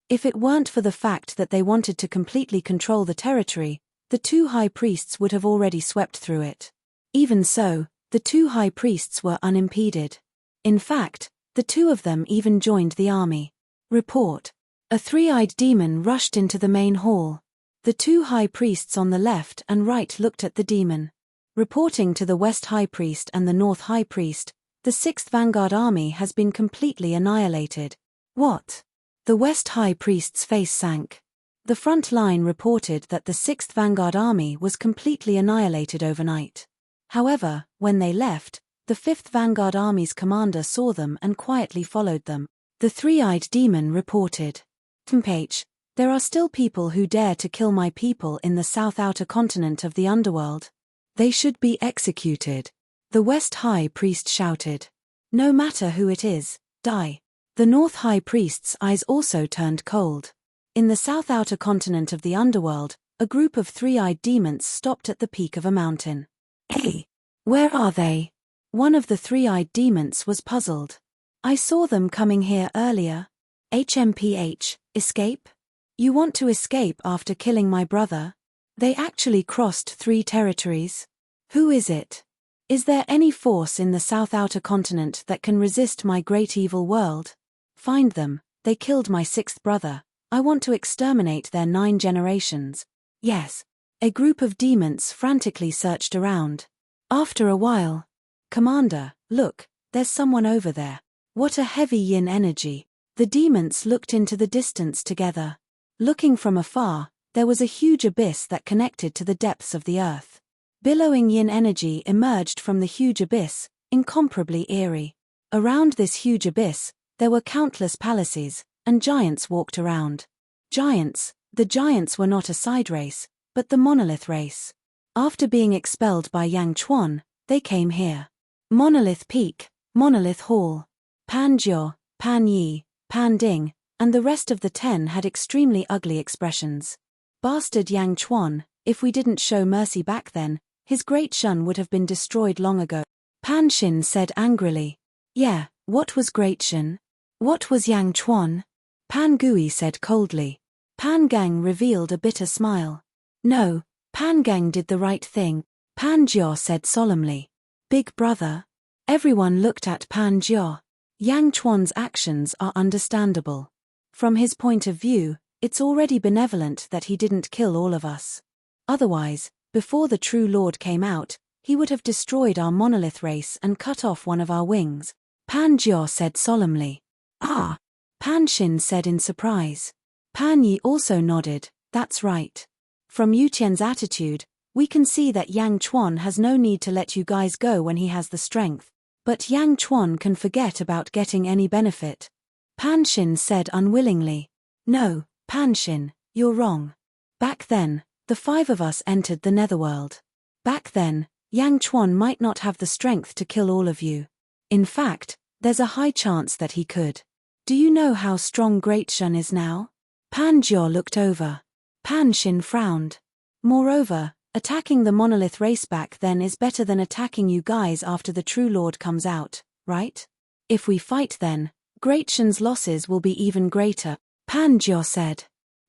If it weren't for the fact that they wanted to completely control the territory, the two high priests would have already swept through it. Even so, the two high priests were unimpeded. In fact, the two of them even joined the army. Report. A three-eyed demon rushed into the main hall. The two high priests on the left and right looked at the demon. Reporting to the West High Priest and the North High Priest, the 6th Vanguard Army has been completely annihilated. What? The West High Priest's face sank. The front line reported that the 6th Vanguard Army was completely annihilated overnight. However, when they left, the 5th Vanguard Army's commander saw them and quietly followed them. The three-eyed demon reported. Tempage, there are still people who dare to kill my people in the south outer continent of the underworld. They should be executed. The West High Priest shouted. No matter who it is, die. The North High Priest's eyes also turned cold. In the south outer continent of the underworld, a group of three-eyed demons stopped at the peak of a mountain. Hey! Where are they? One of the three-eyed demons was puzzled. I saw them coming here earlier. HMPH, escape? You want to escape after killing my brother? They actually crossed 3 territories. Who is it? Is there any force in the south outer continent that can resist my great evil world? Find them. They killed my 6th brother. I want to exterminate their 9 generations. Yes. A group of demons frantically searched around. After a while, Commander, look, there's someone over there. What a heavy yin energy. The demons looked into the distance together. Looking from afar, there was a huge abyss that connected to the depths of the earth. Billowing yin energy emerged from the huge abyss, incomparably eerie. Around this huge abyss, there were countless palaces, and giants walked around. Giants, the giants were not a side race, but the monolith race. After being expelled by Yang Chuan, they came here. Monolith Peak, Monolith Hall. Pan Jiao, Pan Yi, Pan Ding, and the rest of the 10 had extremely ugly expressions. Bastard Yang Chuan, if we didn't show mercy back then, his great shun would have been destroyed long ago. Pan Xin said angrily. Yeah, what was Great Shin? What was Yang Chuan? Pan Gui said coldly. Pan Gang revealed a bitter smile. No, Pan Gang did the right thing, Pan Jiao said solemnly. Big brother. Everyone looked at Pan Jiao. Yang Chuan's actions are understandable. From his point of view, it's already benevolent that he didn't kill all of us. Otherwise, before the true Lord came out, he would have destroyed our monolith race and cut off one of our wings. Pan Jiao said solemnly. Ah! Pan Xin said in surprise. Pan Yi also nodded, that's right. From Yu Tian's attitude, we can see that Yang Chuan has no need to let you guys go when he has the strength. But Yang Chuan can forget about getting any benefit. Pan Xin said unwillingly. No, Pan Xin, you're wrong. Back then, the 5 of us entered the netherworld. Back then, Yang Chuan might not have the strength to kill all of you. In fact, there's a high chance that he could. Do you know how strong Great Shun is now? Pan Jiao looked over. Pan Xin frowned. Moreover, attacking the monolith race back then is better than attacking you guys after the true Lord comes out, right? If we fight then, Great Shin's losses will be even greater, Pan Jiao said.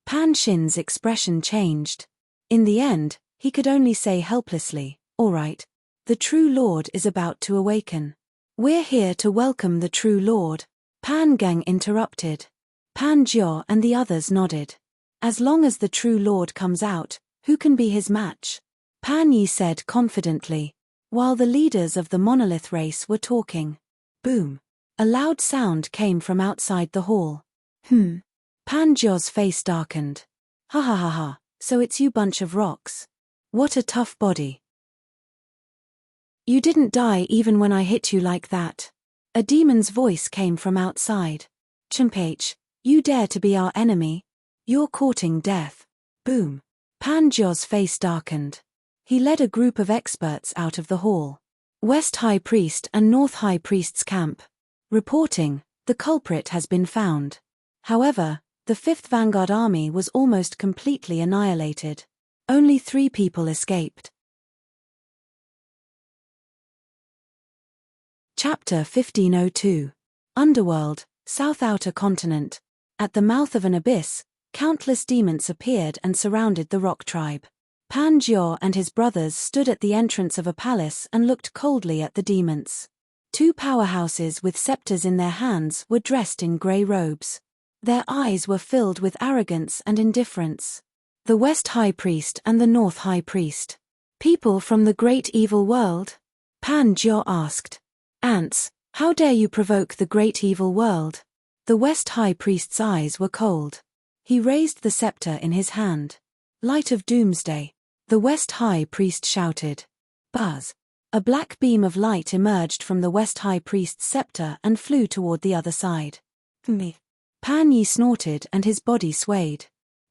Pan Xin's expression changed. In the end, he could only say helplessly, all right. The true Lord is about to awaken. We're here to welcome the true Lord. Pan Gang interrupted. Pan Jiao and the others nodded. As long as the true Lord comes out, who can be his match? Pan Yi said confidently. While the leaders of the monolith race were talking. Boom. A loud sound came from outside the hall. Pan Jiao's face darkened. Ha ha ha ha, so it's you bunch of rocks. What a tough body. You didn't die even when I hit you like that. A demon's voice came from outside. Chimpage, you dare to be our enemy? You're courting death. Boom. Pan Jiao's face darkened. He led a group of experts out of the hall. West High Priest and North High Priest's camp. Reporting, the culprit has been found. However, the 5th Vanguard Army was almost completely annihilated. Only 3 people escaped. Chapter 1502. Underworld, South Outer Continent. At the mouth of an abyss, countless demons appeared and surrounded the rock tribe. Pan Jiao and his brothers stood at the entrance of a palace and looked coldly at the demons. Two powerhouses with scepters in their hands were dressed in grey robes. Their eyes were filled with arrogance and indifference. The West High Priest and the North High Priest. People from the great evil world? Pan Jiao asked. Ants, how dare you provoke the great evil world? The West High Priest's eyes were cold. He raised the scepter in his hand. Light of Doomsday. The West High Priest shouted. Buzz. A black beam of light emerged from the West High Priest's scepter and flew toward the other side. Me. Pan Yi snorted and his body swayed.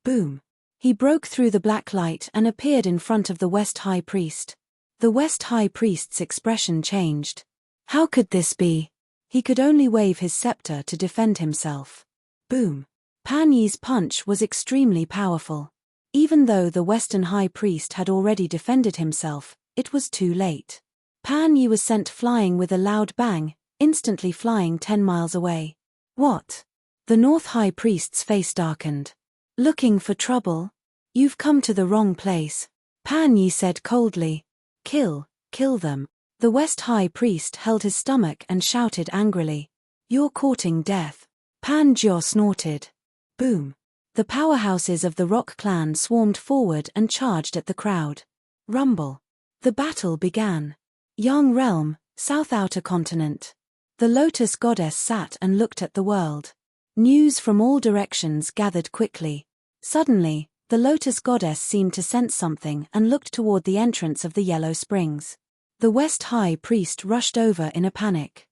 Boom. He broke through the black light and appeared in front of the West High Priest. The West High Priest's expression changed. How could this be? He could only wave his scepter to defend himself. Boom. Pan Yi's punch was extremely powerful. Even though the Western High Priest had already defended himself, it was too late. Pan Yi was sent flying with a loud bang, instantly flying 10 miles away. What? The North High Priest's face darkened. Looking for trouble? You've come to the wrong place. Pan Yi said coldly. Kill them. The West High Priest held his stomach and shouted angrily. You're courting death. Pan Jiao snorted. Boom. The powerhouses of the Rock Clan swarmed forward and charged at the crowd. Rumble. The battle began. Yang Realm, South Outer Continent. The Lotus Goddess sat and looked at the world. News from all directions gathered quickly. Suddenly, the Lotus Goddess seemed to sense something and looked toward the entrance of the Yellow Springs. The West High Priest rushed over in a panic.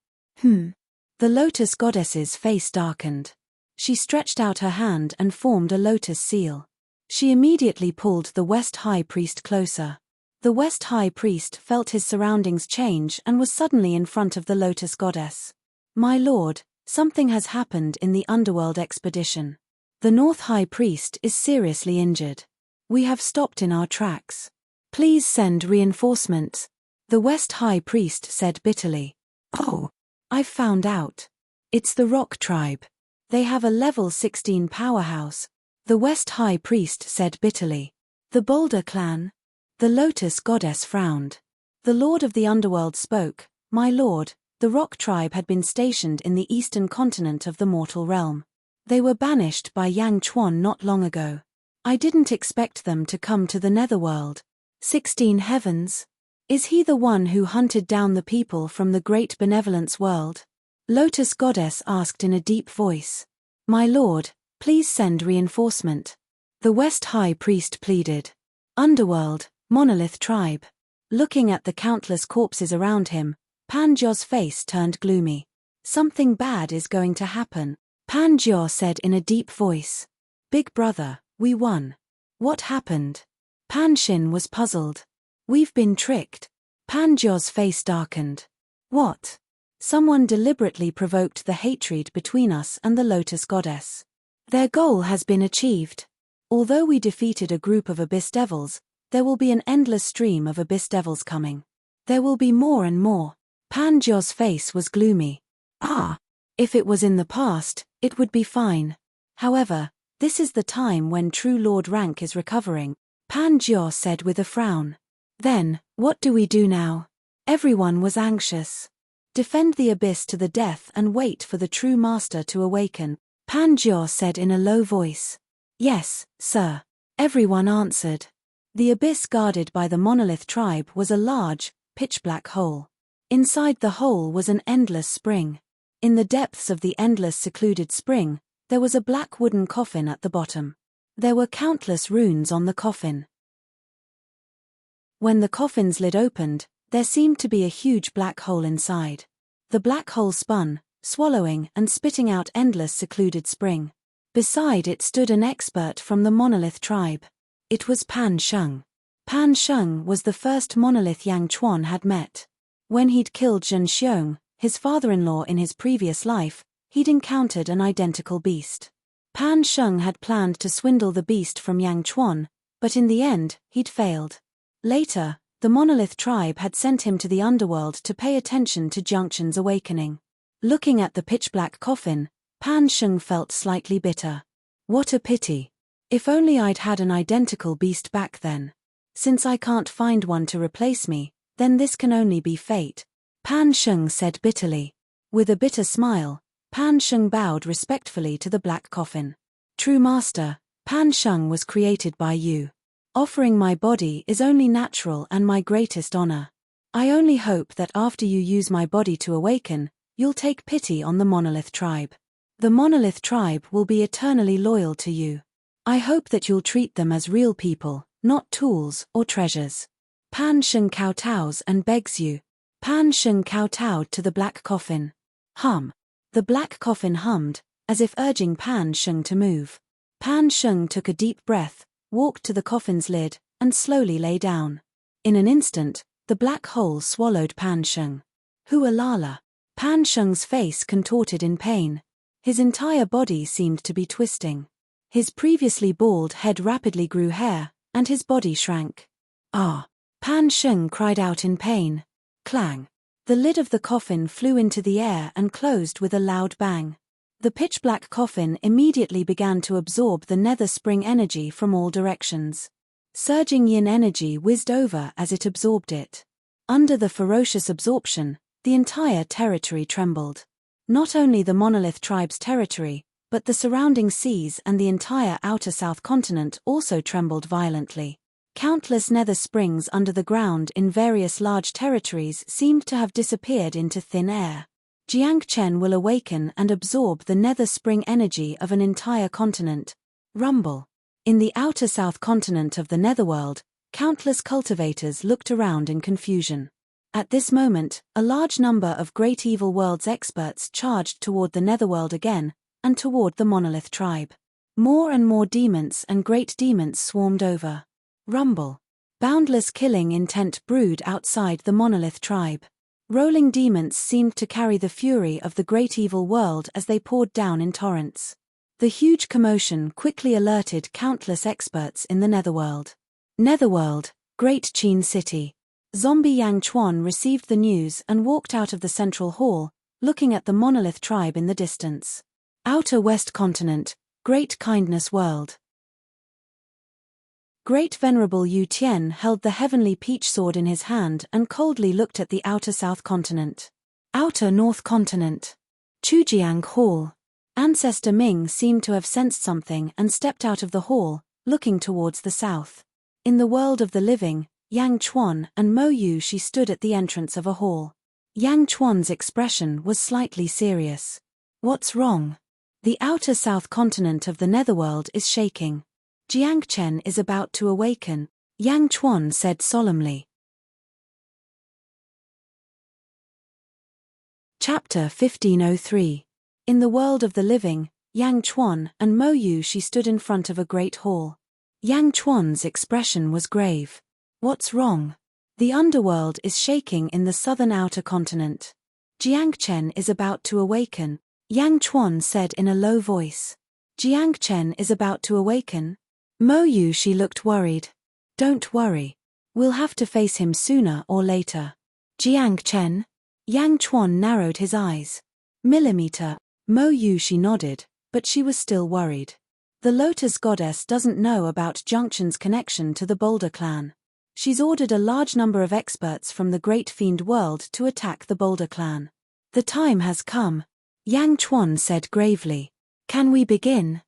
The Lotus Goddess's face darkened. She stretched out her hand and formed a lotus seal. She immediately pulled the West High Priest closer. The West High Priest felt his surroundings change and was suddenly in front of the Lotus Goddess. My lord, something has happened in the Underworld expedition. The North High Priest is seriously injured. We have stopped in our tracks. Please send reinforcements. The West High Priest said bitterly. Oh, I've found out. It's the Rock Tribe. They have a level 16 powerhouse. The West High Priest said bitterly. The Boulder Clan? The Lotus Goddess frowned. The Lord of the Underworld spoke. My lord, the Rock Tribe had been stationed in the eastern continent of the mortal realm. They were banished by Yang Chuan not long ago. I didn't expect them to come to the Netherworld. 16 heavens? Is he the one who hunted down the people from the great benevolence world? Lotus Goddess asked in a deep voice. My lord, please send reinforcement. The West High Priest pleaded. Underworld, Monolith Tribe. Looking at the countless corpses around him, Pan Jiao's face turned gloomy. Something bad is going to happen. Pan Jiao said in a deep voice. Big brother, we won. What happened? Pan Xin was puzzled. We've been tricked. Pan Jiao's face darkened. What? Someone deliberately provoked the hatred between us and the Lotus Goddess. Their goal has been achieved. Although we defeated a group of Abyss Devils, there will be an endless stream of Abyss Devils coming. There will be more and more. Pan Jiao's face was gloomy. If it was in the past, it would be fine. However, this is the time when true Lord rank is recovering, Pan Jiao said with a frown. Then, what do we do now? Everyone was anxious. Defend the abyss to the death and wait for the true master to awaken, Pan Jiao said in a low voice. Yes, sir. Everyone answered. The abyss guarded by the Monolith Tribe was a large, pitch-black hole. Inside the hole was an endless spring. In the depths of the endless secluded spring, there was a black wooden coffin at the bottom. There were countless runes on the coffin. When the coffin's lid opened, there seemed to be a huge black hole inside. The black hole spun, swallowing and spitting out endless secluded spring. Beside it stood an expert from the Monolith Tribe. It was Pan Sheng. Pan Sheng was the first monolith Yang Chuan had met. When he'd killed Zhen Xiong, his father-in-law in his previous life, he'd encountered an identical beast. Pan Sheng had planned to swindle the beast from Yang Chuan, but in the end, he'd failed. Later, The monolith tribe had sent him to the underworld to pay attention to Jiangchen's awakening. Looking at the pitch-black coffin, Pan Sheng felt slightly bitter. What a pity. If only I'd had an identical beast back then. Since I can't find one to replace me, then this can only be fate, Pan Sheng said bitterly. With a bitter smile, Pan Sheng bowed respectfully to the black coffin. True master, Pan Sheng was created by you. Offering my body is only natural and my greatest honor. I only hope that after you use my body to awaken, you'll take pity on the monolith tribe. The monolith tribe will be eternally loyal to you. I hope that you'll treat them as real people, not tools or treasures. Pan Sheng kowtows and begs you. Pan Sheng kowtowed to the black coffin. Hum. The black coffin hummed, as if urging Pan Sheng to move. Pan Sheng took a deep breath, walked to the coffin's lid, and slowly lay down. In an instant, the black hole swallowed Pan Sheng. Hualala. Pan Sheng's face contorted in pain. His entire body seemed to be twisting. His previously bald head rapidly grew hair, and his body shrank. Ah! Pan Sheng cried out in pain. Clang! The lid of the coffin flew into the air and closed with a loud bang. The pitch-black coffin immediately began to absorb the nether spring energy from all directions. Surging yin energy whizzed over as it absorbed it. Under the ferocious absorption, the entire territory trembled. Not only the monolith tribe's territory, but the surrounding seas and the entire outer south continent also trembled violently. Countless nether springs under the ground in various large territories seemed to have disappeared into thin air. Jiangchen will awaken and absorb the nether spring energy of an entire continent. Rumble. In the outer south continent of the netherworld, countless cultivators looked around in confusion. At this moment, a large number of Great Evil World's experts charged toward the netherworld again, and toward the monolith tribe. More and more demons and great demons swarmed over. Rumble. Boundless killing intent brewed outside the monolith tribe. Rolling demons seemed to carry the fury of the Great Evil World as they poured down in torrents. The huge commotion quickly alerted countless experts in the netherworld. Netherworld, Great Qin City. Zombie Yang Chuan received the news and walked out of the central hall, looking at the monolith tribe in the distance. Outer West Continent, Great Kindness World. Great Venerable Yu Tian held the heavenly peach sword in his hand and coldly looked at the outer South Continent. Outer North Continent. Chujiang Hall. Ancestor Ming seemed to have sensed something and stepped out of the hall, looking towards the south. In the world of the living, Yang Chuan and Mo Yu she stood at the entrance of a hall. Yang Chuan's expression was slightly serious. What's wrong? The outer South Continent of the netherworld is shaking. Jiangchen is about to awaken, Yang Chuan said solemnly. Chapter 1503. In the world of the living, Yang Chuan and Mo Yu she stood in front of a great hall. Yang Chuan's expression was grave. What's wrong? The underworld is shaking in the southern outer continent. Jiangchen is about to awaken, Yang Chuan said in a low voice. Jiangchen is about to awaken? Mo Yu she looked worried. Don't worry. We'll have to face him sooner or later. Jiangchen? Yang Chuan narrowed his eyes. Millimeter. Mo Yu she nodded, but she was still worried. The Lotus Goddess doesn't know about Jiangchen's connection to the Boulder clan. She's ordered a large number of experts from the Great Fiend world to attack the Boulder clan. The time has come, Yang Chuan said gravely. Can we begin?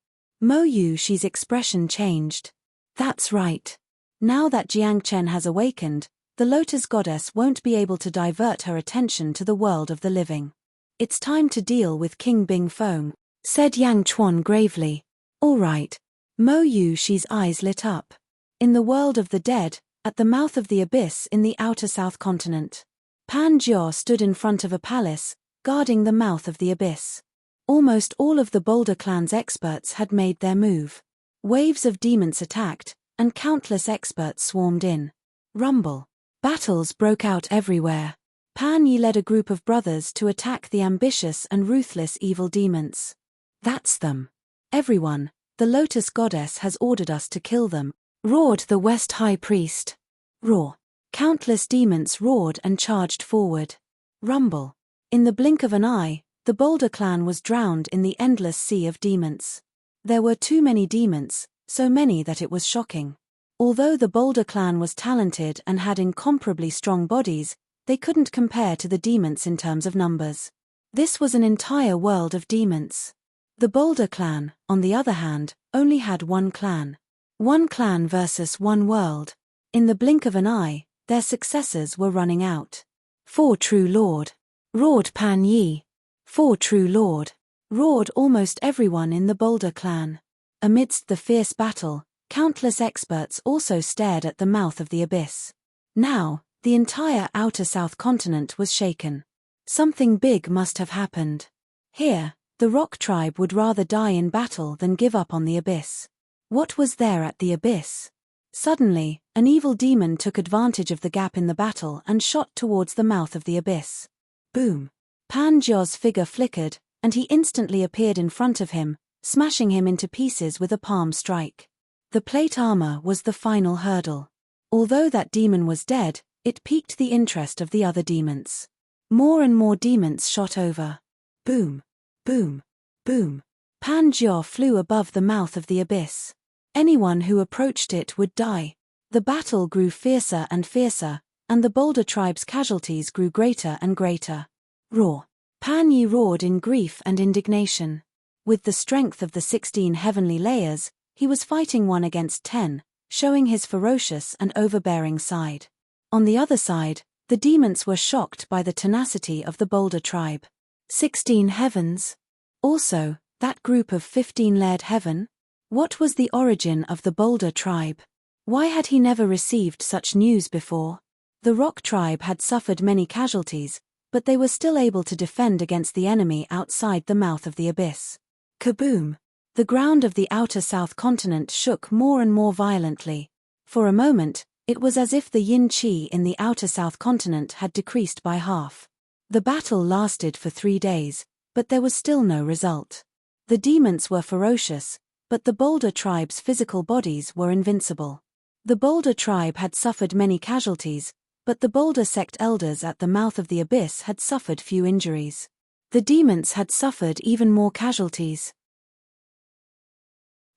Mo Yu she's expression changed. That's right. Now that Jiangchen has awakened, the Lotus Goddess won't be able to divert her attention to the world of the living. It's time to deal with King Bing Feng, said Yang Chuan gravely. All right. Mo Yu she's eyes lit up. In the world of the dead, at the mouth of the abyss in the outer South Continent, Pan Jiao stood in front of a palace, guarding the mouth of the abyss. Almost all of the Boulder clan's experts had made their move. Waves of demons attacked, and countless experts swarmed in. Rumble. Battles broke out everywhere. Pan Yi led a group of brothers to attack the ambitious and ruthless evil demons. That's them. Everyone, the Lotus Goddess has ordered us to kill them, roared the West High Priest. Roar. Countless demons roared and charged forward. Rumble. In the blink of an eye, the Boulder clan was drowned in the endless sea of demons. There were too many demons, so many that it was shocking. Although the Boulder clan was talented and had incomparably strong bodies, they couldn't compare to the demons in terms of numbers. This was an entire world of demons. The Boulder clan, on the other hand, only had one clan. One clan versus one world. In the blink of an eye, their successors were running out. "For true lord!" roared Pan Yi. "For true lord!" roared almost everyone in the Boulder clan. Amidst the fierce battle, countless experts also stared at the mouth of the abyss. Now, the entire outer South continent was shaken. Something big must have happened. Here, the Rock tribe would rather die in battle than give up on the abyss. What was there at the abyss? Suddenly, an evil demon took advantage of the gap in the battle and shot towards the mouth of the abyss. Boom! Pan Jia's figure flickered, and he instantly appeared in front of him, smashing him into pieces with a palm strike. The plate armor was the final hurdle. Although that demon was dead, it piqued the interest of the other demons. More and more demons shot over. Boom! Boom! Boom! Pan Jia flew above the mouth of the abyss. Anyone who approached it would die. The battle grew fiercer and fiercer, and the Boulder tribe's casualties grew greater and greater. Roar! Pan Yi roared in grief and indignation. With the strength of the 16 heavenly layers, he was fighting 1 against 10, showing his ferocious and overbearing side. On the other side, the demons were shocked by the tenacity of the Boulder tribe. 16 heavens? Also, that group of 15 layered heaven? What was the origin of the Boulder tribe? Why had he never received such news before? The Rock tribe had suffered many casualties, but they were still able to defend against the enemy outside the mouth of the abyss. Kaboom! The ground of the outer South continent shook more and more violently. For a moment, it was as if the yin qi in the outer South continent had decreased by half. The battle lasted for 3 days, but there was still no result. The demons were ferocious, but the Boulder tribe's physical bodies were invincible. The Boulder tribe had suffered many casualties, but the Boulder sect elders at the mouth of the abyss had suffered few injuries. The demons had suffered even more casualties.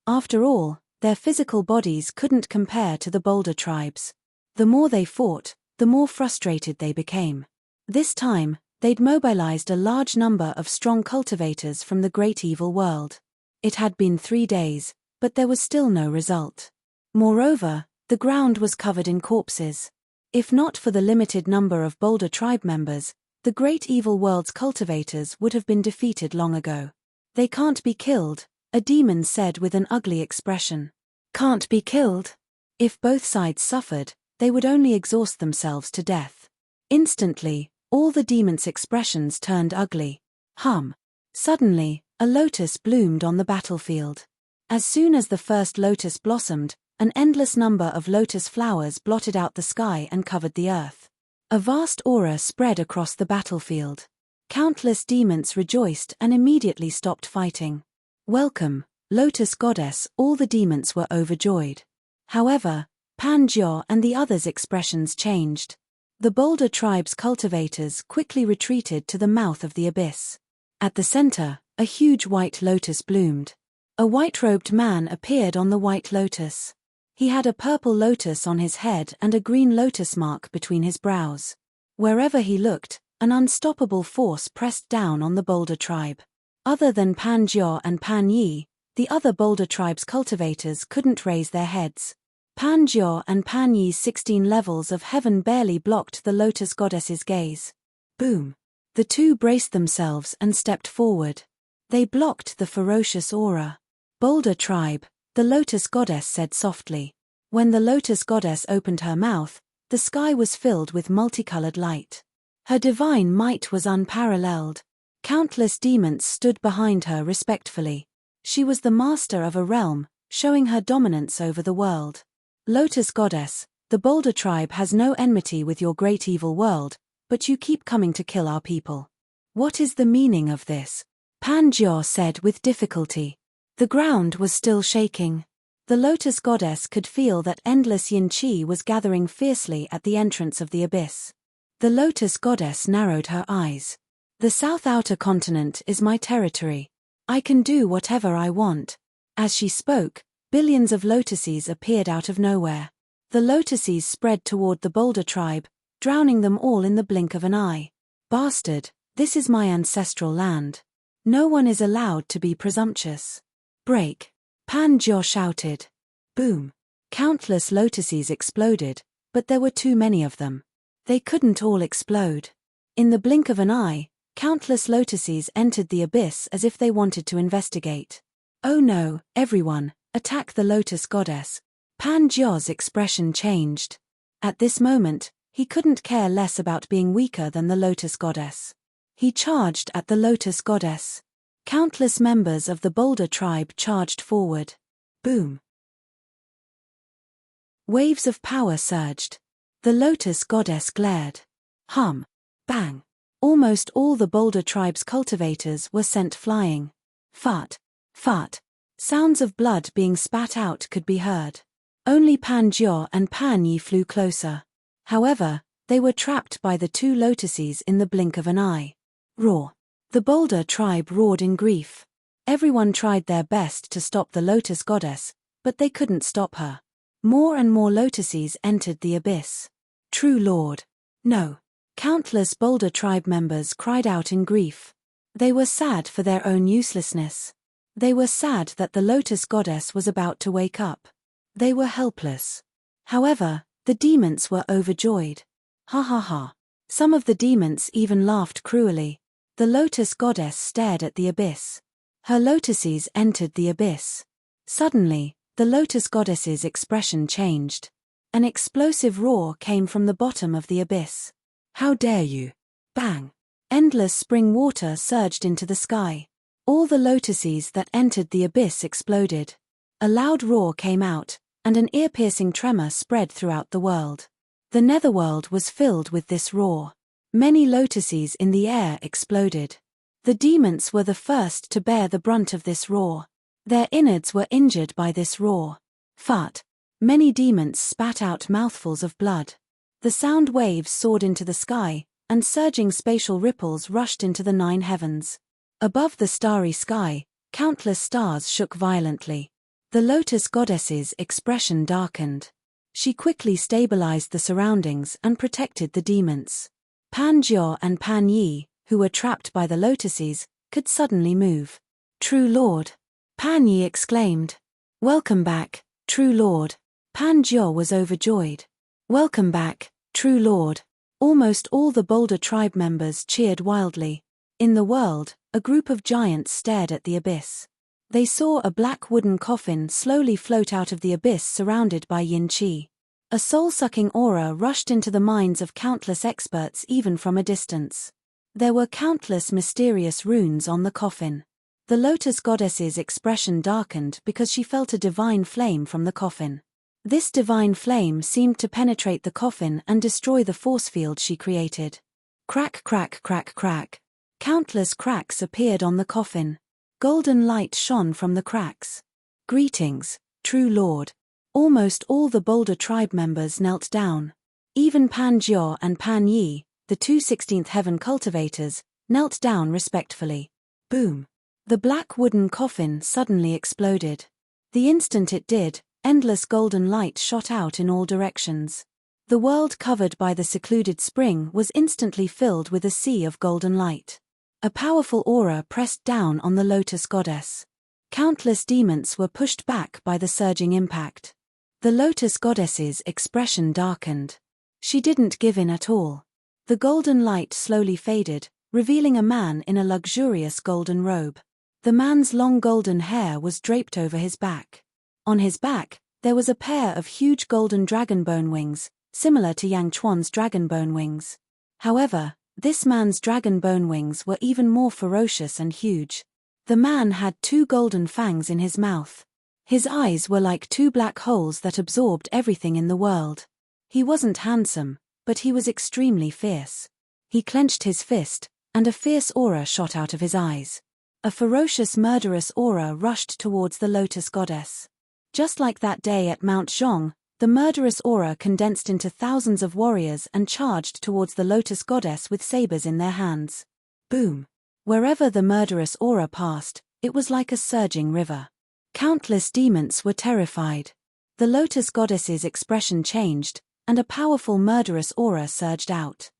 After all, their physical bodies couldn't compare to the Boulder tribes. The more they fought, the more frustrated they became. This time, they'd mobilized a large number of strong cultivators from the great evil world. It had been 3 days, but there was still no result. Moreover, the ground was covered in corpses. If not for the limited number of Boulder tribe members, the great evil world's cultivators would have been defeated long ago. "They can't be killed," a demon said with an ugly expression. "Can't be killed?" If both sides suffered, they would only exhaust themselves to death. Instantly, all the demons' expressions turned ugly. Suddenly, a lotus bloomed on the battlefield. As soon as the first lotus blossomed, an endless number of lotus flowers blotted out the sky and covered the earth. A vast aura spread across the battlefield. Countless demons rejoiced and immediately stopped fighting. "Welcome, Lotus Goddess," all the demons were overjoyed. However, Pan Jia and the others' expressions changed. The Boulder tribe's cultivators quickly retreated to the mouth of the abyss. At the center, a huge white lotus bloomed. A white-robed man appeared on the white lotus. He had a purple lotus on his head and a green lotus mark between his brows. Wherever he looked, an unstoppable force pressed down on the Boulder tribe. Other than Pan Jia and Pan Yi, the other Boulder tribe's cultivators couldn't raise their heads. Pan Jia and Pan Yi's 16 levels of heaven barely blocked the Lotus Goddess's gaze. Boom! The two braced themselves and stepped forward. They blocked the ferocious aura. "Boulder tribe," the Lotus Goddess said softly. When the Lotus Goddess opened her mouth, the sky was filled with multicolored light. Her divine might was unparalleled. Countless demons stood behind her respectfully. She was the master of a realm, showing her dominance over the world. "Lotus Goddess, the Boulder tribe has no enmity with your great evil world, but you keep coming to kill our people. What is the meaning of this?" Pan Jia said with difficulty. The ground was still shaking. The lotus goddess could feel that endless yin-chi was gathering fiercely at the entrance of the abyss. The lotus goddess narrowed her eyes. The South Outer Continent is my territory. I can do whatever I want. As she spoke, billions of lotuses appeared out of nowhere. The lotuses spread toward the boulder tribe, drowning them all in the blink of an eye. Bastard, this is my ancestral land. No one is allowed to be presumptuous. Break. Pan Jiao shouted. Boom. Countless lotuses exploded, but there were too many of them. They couldn't all explode. In the blink of an eye, countless lotuses entered the abyss as if they wanted to investigate. Oh no, everyone, attack the lotus goddess. Pan Jiao's expression changed. At this moment, he couldn't care less about being weaker than the lotus goddess. He charged at the lotus goddess. Countless members of the boulder tribe charged forward. Boom. Waves of power surged. The lotus goddess glared. Hum. Bang. Almost all the boulder tribe's cultivators were sent flying. Fart. Fart. Sounds of blood being spat out could be heard. Only Pan Jiao and Pan Yi flew closer. However, they were trapped by the two lotuses in the blink of an eye. Roar. The boulder tribe roared in grief. Everyone tried their best to stop the lotus goddess, but they couldn't stop her. More and more lotuses entered the abyss. True Lord. No. Countless boulder tribe members cried out in grief. They were sad for their own uselessness. They were sad that the lotus goddess was about to wake up. They were helpless. However, the demons were overjoyed. Ha ha ha. Some of the demons even laughed cruelly. The lotus goddess stared at the abyss. Her lotuses entered the abyss. Suddenly, the lotus goddess's expression changed. An explosive roar came from the bottom of the abyss. How dare you! Bang! Endless spring water surged into the sky. All the lotuses that entered the abyss exploded. A loud roar came out, and an ear-piercing tremor spread throughout the world. The netherworld was filled with this roar. Many lotuses in the air exploded. The demons were the first to bear the brunt of this roar. Their innards were injured by this roar. Fart. Many demons spat out mouthfuls of blood. The sound waves soared into the sky, and surging spatial ripples rushed into the 9 heavens. Above the starry sky, countless stars shook violently. The lotus goddess's expression darkened. She quickly stabilized the surroundings and protected the demons. Pan Jiao and Pan Yi, who were trapped by the lotuses, could suddenly move. True Lord! Pan Yi exclaimed. Welcome back, True Lord! Pan Jiao was overjoyed. Welcome back, True Lord! Almost all the boulder tribe members cheered wildly. In the world, a group of giants stared at the abyss. They saw a black wooden coffin slowly float out of the abyss surrounded by yin-chi. A soul-sucking aura rushed into the minds of countless experts even from a distance. There were countless mysterious runes on the coffin. The lotus goddess's expression darkened because she felt a divine flame from the coffin. This divine flame seemed to penetrate the coffin and destroy the force field she created. Crack, crack, crack, crack. Countless cracks appeared on the coffin. Golden light shone from the cracks. Greetings, True Lord. Almost all the boulder tribe members knelt down. Even Pan Jiao and Pan Yi, the two 16th heaven cultivators, knelt down respectfully. Boom. The black wooden coffin suddenly exploded. The instant it did, endless golden light shot out in all directions. The world covered by the secluded spring was instantly filled with a sea of golden light. A powerful aura pressed down on the lotus goddess. Countless demons were pushed back by the surging impact. The lotus goddess's expression darkened. She didn't give in at all. The golden light slowly faded, revealing a man in a luxurious golden robe. The man's long golden hair was draped over his back. On his back, there was a pair of huge golden dragonbone wings, similar to Yang Chuan's dragonbone wings. However, this man's dragonbone wings were even more ferocious and huge. The man had 2 golden fangs in his mouth. His eyes were like 2 black holes that absorbed everything in the world. He wasn't handsome, but he was extremely fierce. He clenched his fist, and a fierce aura shot out of his eyes. A ferocious murderous aura rushed towards the lotus goddess. Just like that day at Mount Zhong, the murderous aura condensed into thousands of warriors and charged towards the Lotus Goddess with sabers in their hands. Boom! Wherever the murderous aura passed, it was like a surging river. Countless demons were terrified. The Lotus Goddess's expression changed, and a powerful murderous aura surged out.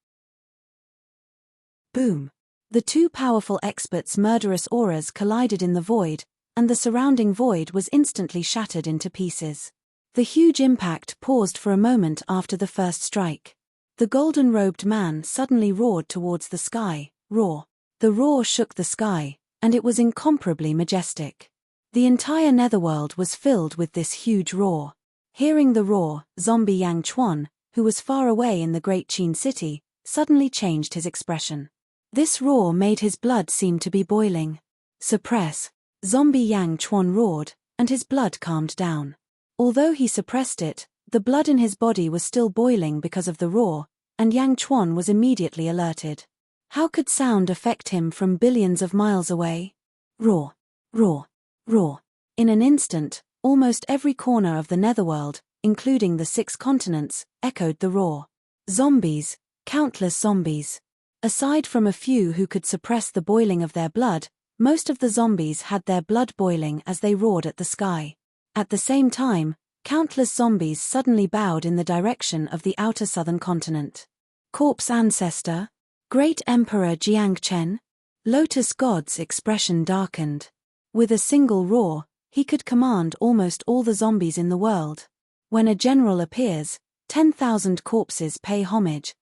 Boom! The two powerful experts' murderous auras collided in the void, and the surrounding void was instantly shattered into pieces. The huge impact paused for a moment after the first strike. The golden-robed man suddenly roared towards the sky, roar. The roar shook the sky, and it was incomparably majestic. The entire netherworld was filled with this huge roar. Hearing the roar, zombie Yang Chuan, who was far away in the Great Qin city, suddenly changed his expression. This roar made his blood seem to be boiling. Suppress! Zombie Yang Chuan roared, and his blood calmed down. Although he suppressed it, the blood in his body was still boiling because of the roar, and Yang Chuan was immediately alerted. How could sound affect him from billions of miles away? Roar! Roar! Roar! In an instant, almost every corner of the netherworld, including the 6 continents, echoed the roar. Zombies, countless zombies. Aside from a few who could suppress the boiling of their blood, most of the zombies had their blood boiling as they roared at the sky. At the same time, countless zombies suddenly bowed in the direction of the outer southern continent. Corpse ancestor? Great Emperor Jiangchen? Lotus God's expression darkened. With a single roar, he could command almost all the zombies in the world. When a general appears, 10,000 corpses pay homage.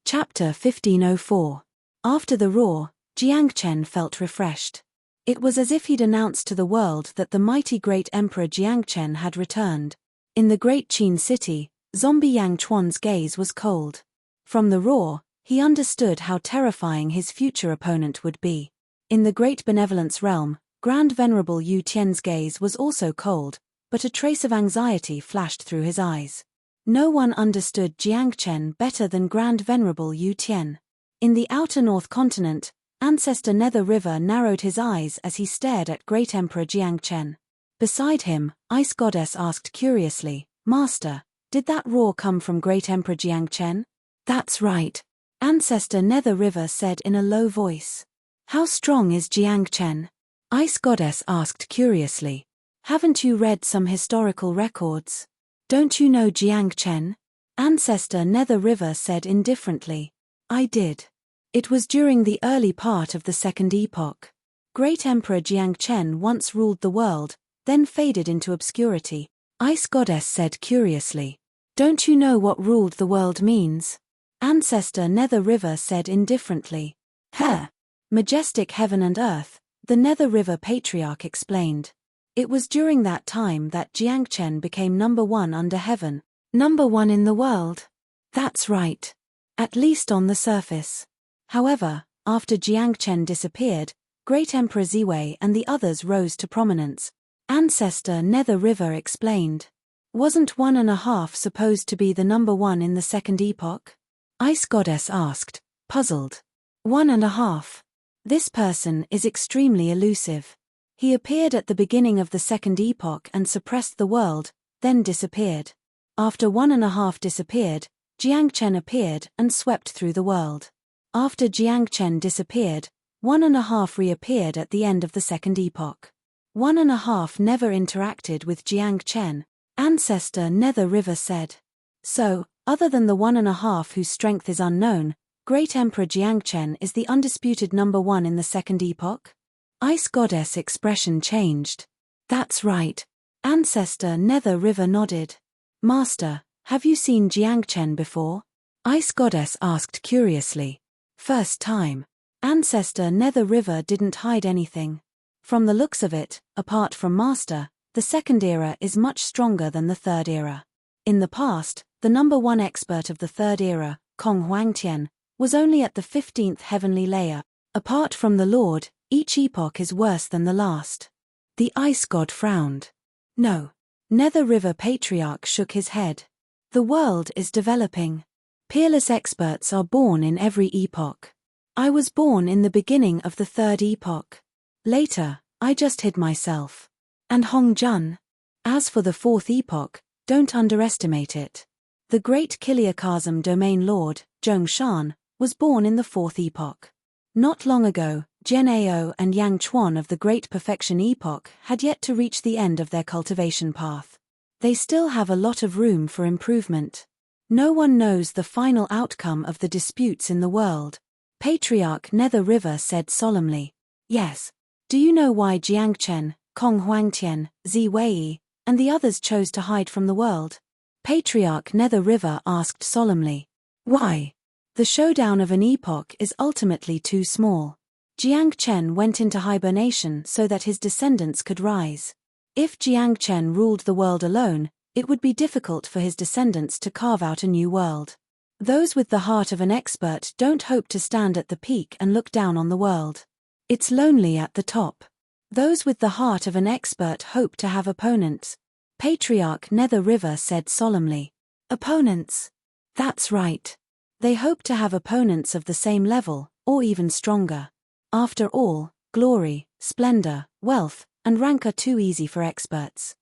Chapter 1504. After the roar, Jiangchen felt refreshed. It was as if he'd announced to the world that the mighty great Emperor Jiangchen had returned. In the Great Qin city, zombie Yang Chuan's gaze was cold. From the roar, he understood how terrifying his future opponent would be. In the Great Benevolence realm, Grand Venerable Yu Tian's gaze was also cold, but a trace of anxiety flashed through his eyes. No one understood Jiangchen better than Grand Venerable Yu Tian. In the outer North Continent, Ancestor Nether River narrowed his eyes as he stared at Great Emperor Jiangchen. Beside him, Ice Goddess asked curiously, "Master, did that roar come from Great Emperor Jiangchen?" "That's right," Ancestor Nether River said in a low voice. "How strong is Jiangchen?" Ice Goddess asked curiously. "Haven't you read some historical records? Don't you know Jiangchen?" Ancestor Nether River said indifferently. "I did. It was during the early part of the Second Epoch. Great Emperor Jiangchen once ruled the world, then faded into obscurity." Ice Goddess said curiously. "Don't you know what ruled the world means?" Ancestor Nether River said indifferently. "Huh. Majestic heaven and earth," the Nether River Patriarch explained. "It was during that time that Jiangchen became number 1 under heaven, number 1 in the world." "That's right. At least on the surface." However, after Jiangchen disappeared, Great Emperor Ziwei and the others rose to prominence. Ancestor Nether River explained. "Wasn't 1.5 supposed to be the number 1 in the Second Epoch?" Ice Goddess asked, puzzled. 1.5. This person is extremely elusive. He appeared at the beginning of the Second Epoch and suppressed the world, then disappeared. After 1.5 disappeared, Jiangchen appeared and swept through the world. After Jiangchen disappeared, 1.5 reappeared at the end of the Second Epoch. 1.5 never interacted with Jiangchen, Ancestor Nether River said. So, other than the 1.5 whose strength is unknown, Great Emperor Jiangchen is the undisputed number 1 in the Second Epoch? Ice Goddess expression changed. "That's right." Ancestor Nether River nodded. "Master, have you seen Jiangchen before?" Ice Goddess asked curiously. "First time." Ancestor Nether River didn't hide anything. From the looks of it, apart from Master, the Second Era is much stronger than the Third Era. In the past, the number 1 expert of the Third Era, Kong Huangtian, was only at the 15th heavenly layer. Apart from the Lord, each epoch is worse than the last. The Ice God frowned. "No." Nether River Patriarch shook his head. "The world is developing. Peerless experts are born in every epoch. I was born in the beginning of the Third Epoch. Later, I just hid myself. And Hong Jun? As for the fourth epoch, don't underestimate it. The great Kiliakasm domain lord, Zhong Shan, was born in the fourth epoch. Not long ago, Jian Ao and Yang Chuan of the Great Perfection Epoch had yet to reach the end of their cultivation path. They still have a lot of room for improvement. No one knows the final outcome of the disputes in the world. Patriarch Nether River said solemnly. Yes. Do you know why Jiangchen, Kong Huangtian, Zi Wei, and the others chose to hide from the world? Patriarch Nether River asked solemnly. Why? The showdown of an epoch is ultimately too small. Jiangchen went into hibernation so that his descendants could rise. If Jiangchen ruled the world alone, it would be difficult for his descendants to carve out a new world. Those with the heart of an expert don't hope to stand at the peak and look down on the world. It's lonely at the top. Those with the heart of an expert hope to have opponents. Patriarch Nether River said solemnly. Opponents? That's right. They hope to have opponents of the same level, or even stronger. After all, glory, splendor, wealth, and rank are too easy for experts.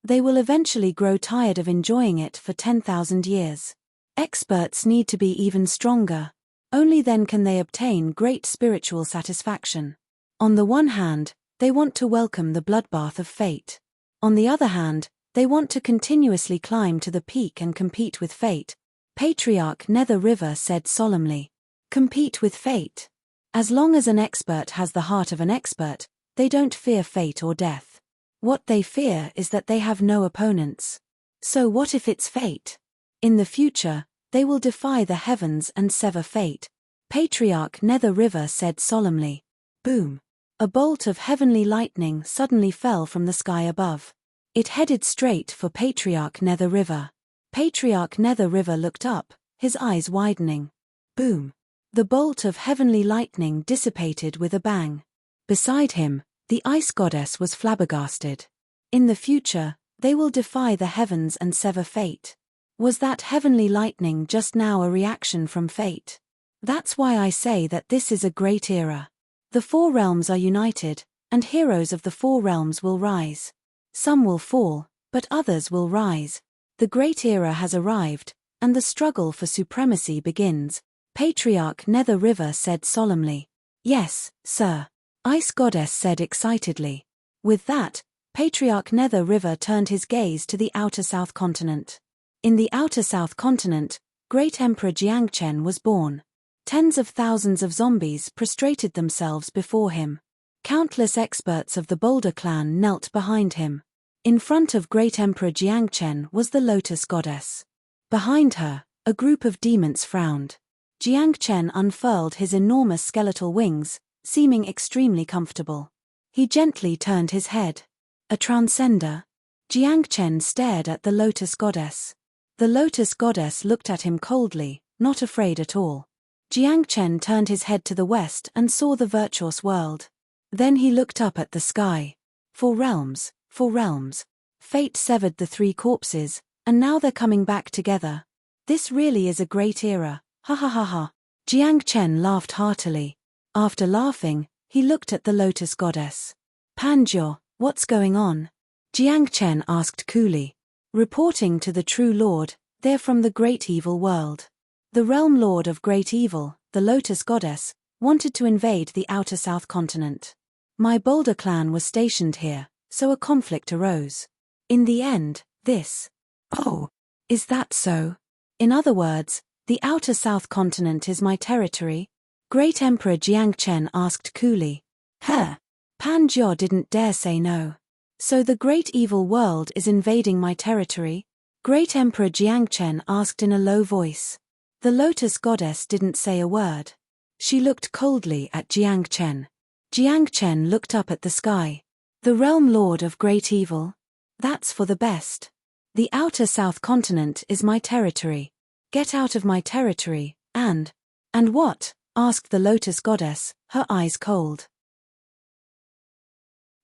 They will eventually grow tired of enjoying it for 10,000 years. Experts need to be even stronger. Only then can they obtain great spiritual satisfaction. On the one hand, they want to welcome the bloodbath of fate. On the other hand, they want to continuously climb to the peak and compete with fate. Patriarch Nether River said solemnly. Compete with fate. As long as an expert has the heart of an expert, they don't fear fate or death. What they fear is that they have no opponents. So what if it's fate? In the future, they will defy the heavens and sever fate. Patriarch Nether River said solemnly. Boom. A bolt of heavenly lightning suddenly fell from the sky above. It headed straight for Patriarch Nether River. Patriarch Nether River looked up, his eyes widening. Boom. The bolt of heavenly lightning dissipated with a bang. Beside him, the ice goddess was flabbergasted. In the future, they will defy the heavens and sever fate. Was that heavenly lightning just now a reaction from fate? That's why I say that this is a great era. The four realms are united, and heroes of the four realms will rise. Some will fall, but others will rise. The great era has arrived, and the struggle for supremacy begins. Patriarch Nether River said solemnly. Yes, sir. Ice Goddess said excitedly. With that, Patriarch Nether River turned his gaze to the outer South Continent. In the outer South Continent, Great Emperor Jiangchen was born. Tens of thousands of zombies prostrated themselves before him. Countless experts of the Boulder clan knelt behind him. In front of Great Emperor Jiangchen was the Lotus Goddess. Behind her, a group of demons frowned. Jiangchen unfurled his enormous skeletal wings, seeming extremely comfortable. He gently turned his head. A transcender? Jiangchen stared at the Lotus Goddess. The Lotus Goddess looked at him coldly, not afraid at all. Jiangchen turned his head to the west and saw the virtuous world. Then he looked up at the sky. Four realms. Fate severed the three corpses, and now they're coming back together. This really is a great era, ha ha ha ha. Jiangchen laughed heartily. After laughing, he looked at the Lotus Goddess. Panjiao, what's going on? Jiangchen asked coolly. Reporting to the true lord, they're from the great evil world. The realm lord of great evil, the Lotus Goddess, wanted to invade the outer South Continent. My Boulder clan was stationed here, so a conflict arose. In the end, this. Oh, is that so? In other words, the outer South Continent is my territory? Great Emperor Jiangchen asked coolly. Panjiao didn't dare say no. So the great evil world is invading my territory? Great Emperor Jiangchen asked in a low voice. The Lotus Goddess didn't say a word. She looked coldly at Jiangchen. Jiangchen looked up at the sky. The realm lord of great evil? That's for the best. The outer South Continent is my territory. Get out of my territory, and what? Asked the Lotus Goddess, her eyes cold.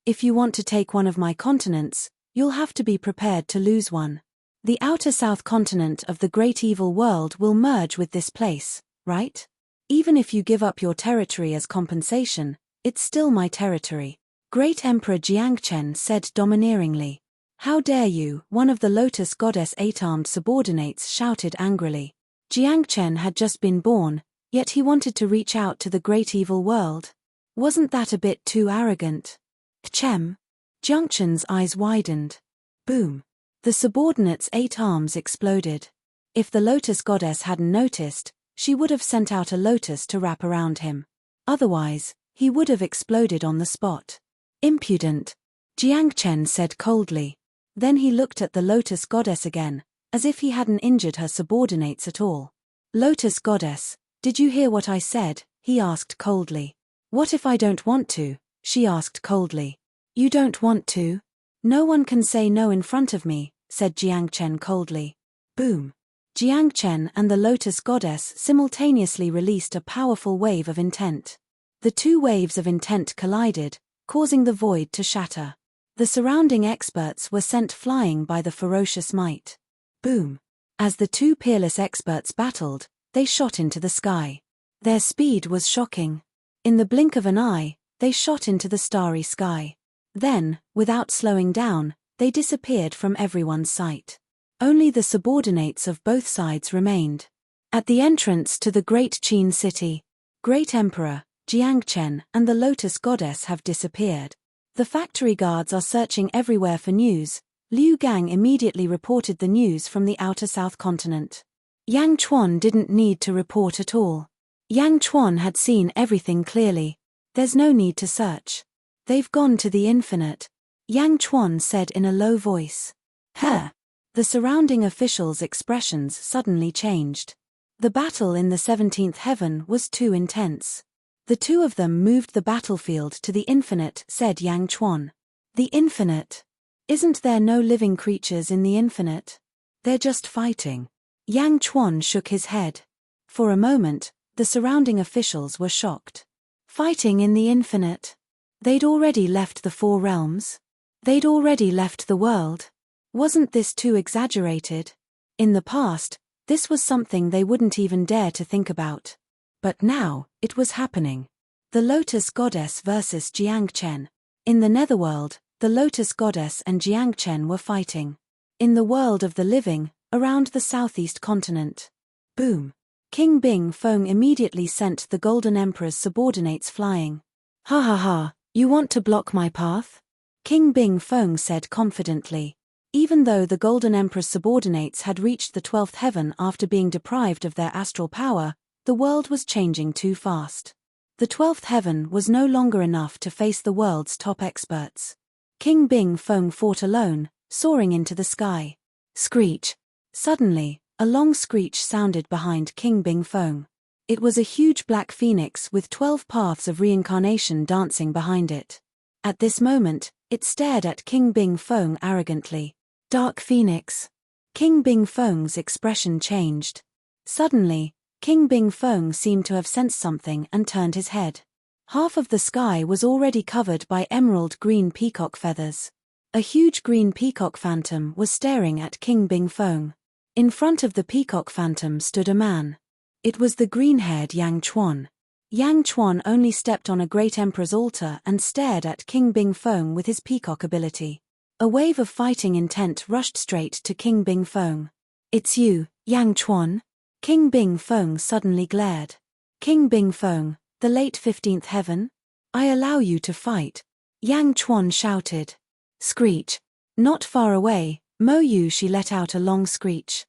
If you want to take one of my continents, you'll have to be prepared to lose one. The outer South Continent of the great evil world will merge with this place, right? Even if you give up your territory as compensation, It's still my territory. Great Emperor Jiangchen said domineeringly. How dare you, one of the Lotus Goddess' 8-armed subordinates shouted angrily. Jiangchen had just been born, yet he wanted to reach out to the great evil world. Wasn't that a bit too arrogant? Pchem. Jiangchen's eyes widened. Boom. The subordinate's 8 arms exploded. If the Lotus Goddess hadn't noticed, she would have sent out a lotus to wrap around him. Otherwise, he would have exploded on the spot. Impudent. Jiangchen said coldly. Then he looked at the Lotus Goddess again, as if he hadn't injured her subordinates at all. Lotus Goddess, did you hear what I said? He asked coldly. What if I don't want to? She asked coldly. You don't want to? No one can say no in front of me, said Jiangchen coldly. Boom. Jiangchen and the Lotus Goddess simultaneously released a powerful wave of intent. The two waves of intent collided, causing the void to shatter. The surrounding experts were sent flying by the ferocious might. Boom. As the two peerless experts battled, they shot into the sky. Their speed was shocking. In the blink of an eye, they shot into the starry sky. Then, without slowing down, they disappeared from everyone's sight. Only the subordinates of both sides remained. At the entrance to the Great Qin city, Great Emperor, Jiangchen, and the Lotus Goddess have disappeared. The factory guards are searching everywhere for news. Liu Gang immediately reported the news from the outer South continent. Yang Chuan didn't need to report at all. Yang Chuan had seen everything clearly. There's no need to search. They've gone to the infinite. Yang Chuan said in a low voice. Huh. The surrounding officials' expressions suddenly changed. The battle in the 17th heaven was too intense. The two of them moved the battlefield to the infinite, said Yang Chuan. The infinite? Isn't there no living creatures in the infinite? They're just fighting. Yang Chuan shook his head. For a moment, the surrounding officials were shocked. Fighting in the infinite? They'd already left the 4 realms? They'd already left the world? Wasn't this too exaggerated? In the past, this was something they wouldn't even dare to think about. But now, it was happening. The Lotus Goddess versus Jiangchen. In the Netherworld, the Lotus Goddess and Jiangchen were fighting. In the world of the living, around the southeast continent. Boom. King Bing Feng immediately sent the Golden Emperor's subordinates flying. Ha ha ha, you want to block my path? King Bing Feng said confidently. Even though the Golden Emperor's subordinates had reached the 12th heaven after being deprived of their astral power, the world was changing too fast. The 12th heaven was no longer enough to face the world's top experts. King Bing Feng fought alone, soaring into the sky. Screech. Suddenly, a long screech sounded behind King Bing Feng. It was a huge black phoenix with 12 paths of reincarnation dancing behind it. At this moment, it stared at King Bing Feng arrogantly. Dark Phoenix. King Bing Feng's expression changed. Suddenly, King Bing Feng seemed to have sensed something and turned his head. Half of the sky was already covered by emerald green peacock feathers. A huge green peacock phantom was staring at King Bing Feng. In front of the peacock phantom stood a man. It was the green-haired Yang Chuan. Yang Chuan only stepped on a great emperor's altar and stared at King Bing Feng with his peacock ability. A wave of fighting intent rushed straight to King Bing Feng. It's you, Yang Chuan? King Bing Feng suddenly glared. King Bing Feng, the late 15th heaven? I allow you to fight. Yang Chuan shouted. Screech. Not far away, Mo Yu Shi let out a long screech.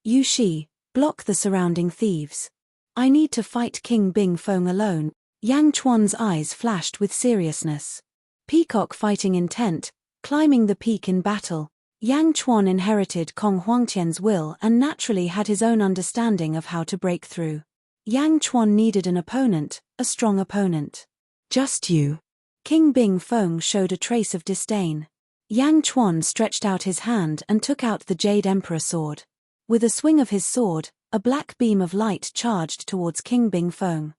Yu Shi, block the surrounding thieves. I need to fight King Bing Feng alone. Yang Chuan's eyes flashed with seriousness. Peacock fighting intent, climbing the peak in battle. Yang Chuan inherited Kong Huangtian's will and naturally had his own understanding of how to break through. Yang Chuan needed an opponent, a strong opponent. Just you. King Bing Feng showed a trace of disdain. Yang Chuan stretched out his hand and took out the Jade Emperor sword. With a swing of his sword, a black beam of light charged towards King Bing Feng.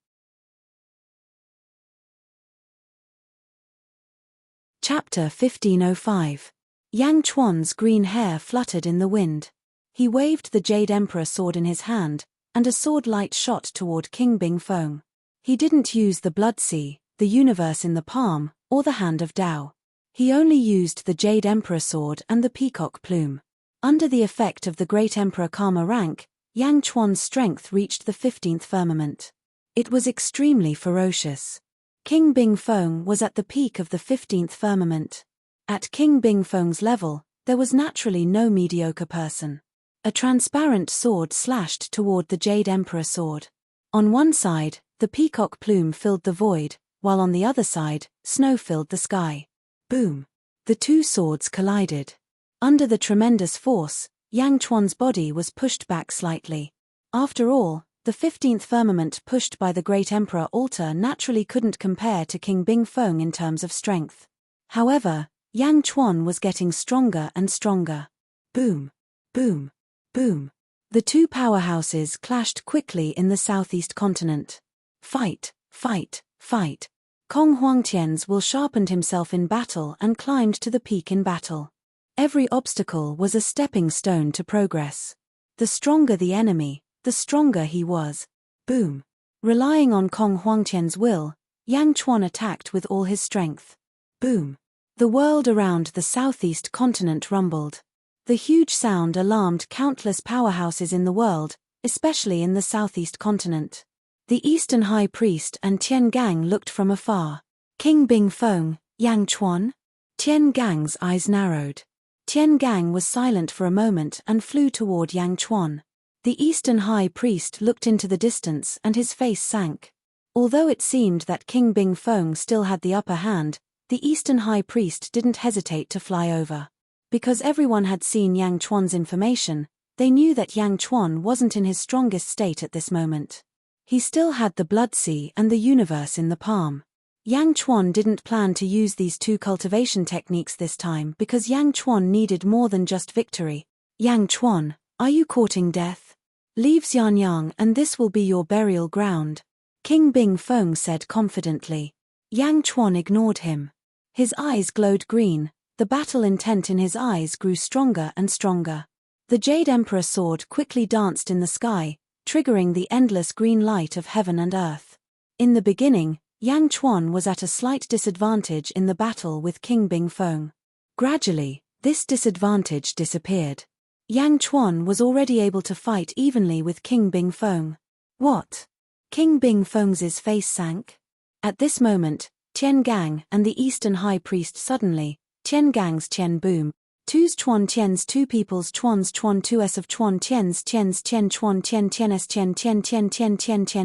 Chapter 1505. Yang Chuan's green hair fluttered in the wind. He waved the Jade Emperor sword in his hand, and a sword light shot toward King Bing Feng. He didn't use the blood sea, the universe in the palm, or the hand of Tao. He only used the Jade Emperor sword and the peacock plume. Under the effect of the Great Emperor Karma rank, Yang Chuan's strength reached the 15th firmament. It was extremely ferocious. King Bingfeng was at the peak of the 15th firmament. At King Bingfeng's level, there was naturally no mediocre person. A transparent sword slashed toward the Jade Emperor sword. On one side, the peacock plume filled the void, while on the other side, snow filled the sky. Boom! The two swords collided. Under the tremendous force, Yang Chuan's body was pushed back slightly. After all, the 15th firmament pushed by the Great Emperor altar naturally couldn't compare to King Bingfeng in terms of strength. However, Yang Chuan was getting stronger and stronger. Boom! Boom! Boom! The two powerhouses clashed quickly in the southeast continent. Fight! Fight! Fight! Kong Huangtian's will sharpened himself in battle and climbed to the peak in battle. Every obstacle was a stepping stone to progress. The stronger the enemy, the stronger he was. Boom! Relying on Kong Huangtian's will, Yang Chuan attacked with all his strength. Boom! The world around the southeast continent rumbled. The huge sound alarmed countless powerhouses in the world, especially in the southeast continent. The Eastern High Priest and Tian Gang looked from afar. King Bingfeng, Yang Chuan? Tian Gang's eyes narrowed. Tian Gang was silent for a moment and flew toward Yang Chuan. The Eastern High Priest looked into the distance and his face sank. Although it seemed that King Bingfeng still had the upper hand, the Eastern High Priest didn't hesitate to fly over. Because everyone had seen Yang Chuan's information, they knew that Yang Chuan wasn't in his strongest state at this moment. He still had the blood sea and the universe in the palm. Yang Chuan didn't plan to use these two cultivation techniques this time because Yang Chuan needed more than just victory. Yang Chuan, are you courting death? Leave Xianyang and this will be your burial ground. King Bingfeng said confidently. Yang Chuan ignored him. His eyes glowed green, the battle intent in his eyes grew stronger and stronger. The Jade Emperor sword quickly danced in the sky, triggering the endless green light of heaven and earth. In the beginning, Yang Chuan was at a slight disadvantage in the battle with King Bingfeng. Gradually, this disadvantage disappeared. Yang Chuan was already able to fight evenly with King Bingfeng. What? King Bingfeng's face sank. At this moment, Tian Gang and the Eastern High Priest suddenly, Tian Gang's Tian boom, Tu's Chuan Tian's two people's Chuan's Chuan 2s of Chuan Tian's Tian Chuan Tian Tian's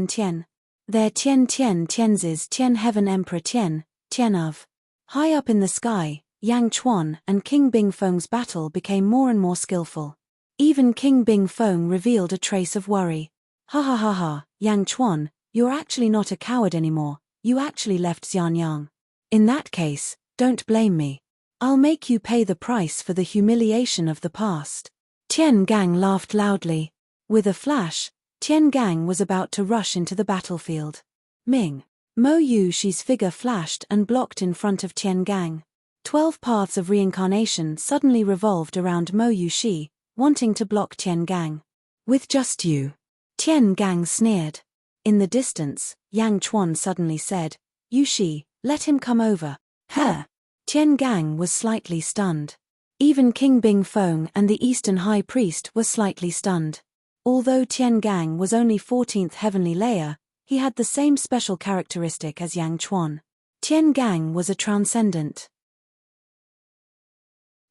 Tian. Their Tian's Tian Heaven Emperor Tian of. High up in the sky, Yang Chuan and King Bingfeng's battle became more and more skillful. Even King Bingfeng revealed a trace of worry. Ha ha ha ha, Yang Chuan, you're actually not a coward anymore, you actually left Xianyang. In that case, don't blame me. I'll make you pay the price for the humiliation of the past. Tian Gang laughed loudly. With a flash, Tian Gang was about to rush into the battlefield. Ming. Mo Yushi's figure flashed and blocked in front of Tian Gang. 12 paths of reincarnation suddenly revolved around Mo Yushi, wanting to block Tian Gang. With just you. Tian Gang sneered. In the distance, Yang Chuan suddenly said, Yushi, let him come over. Huh. Tian Gang was slightly stunned. Even King Bingfeng and the Eastern High Priest were slightly stunned. Although Tian Gang was only 14th heavenly layer, he had the same special characteristic as Yang Chuan. Tian Gang was a transcendent.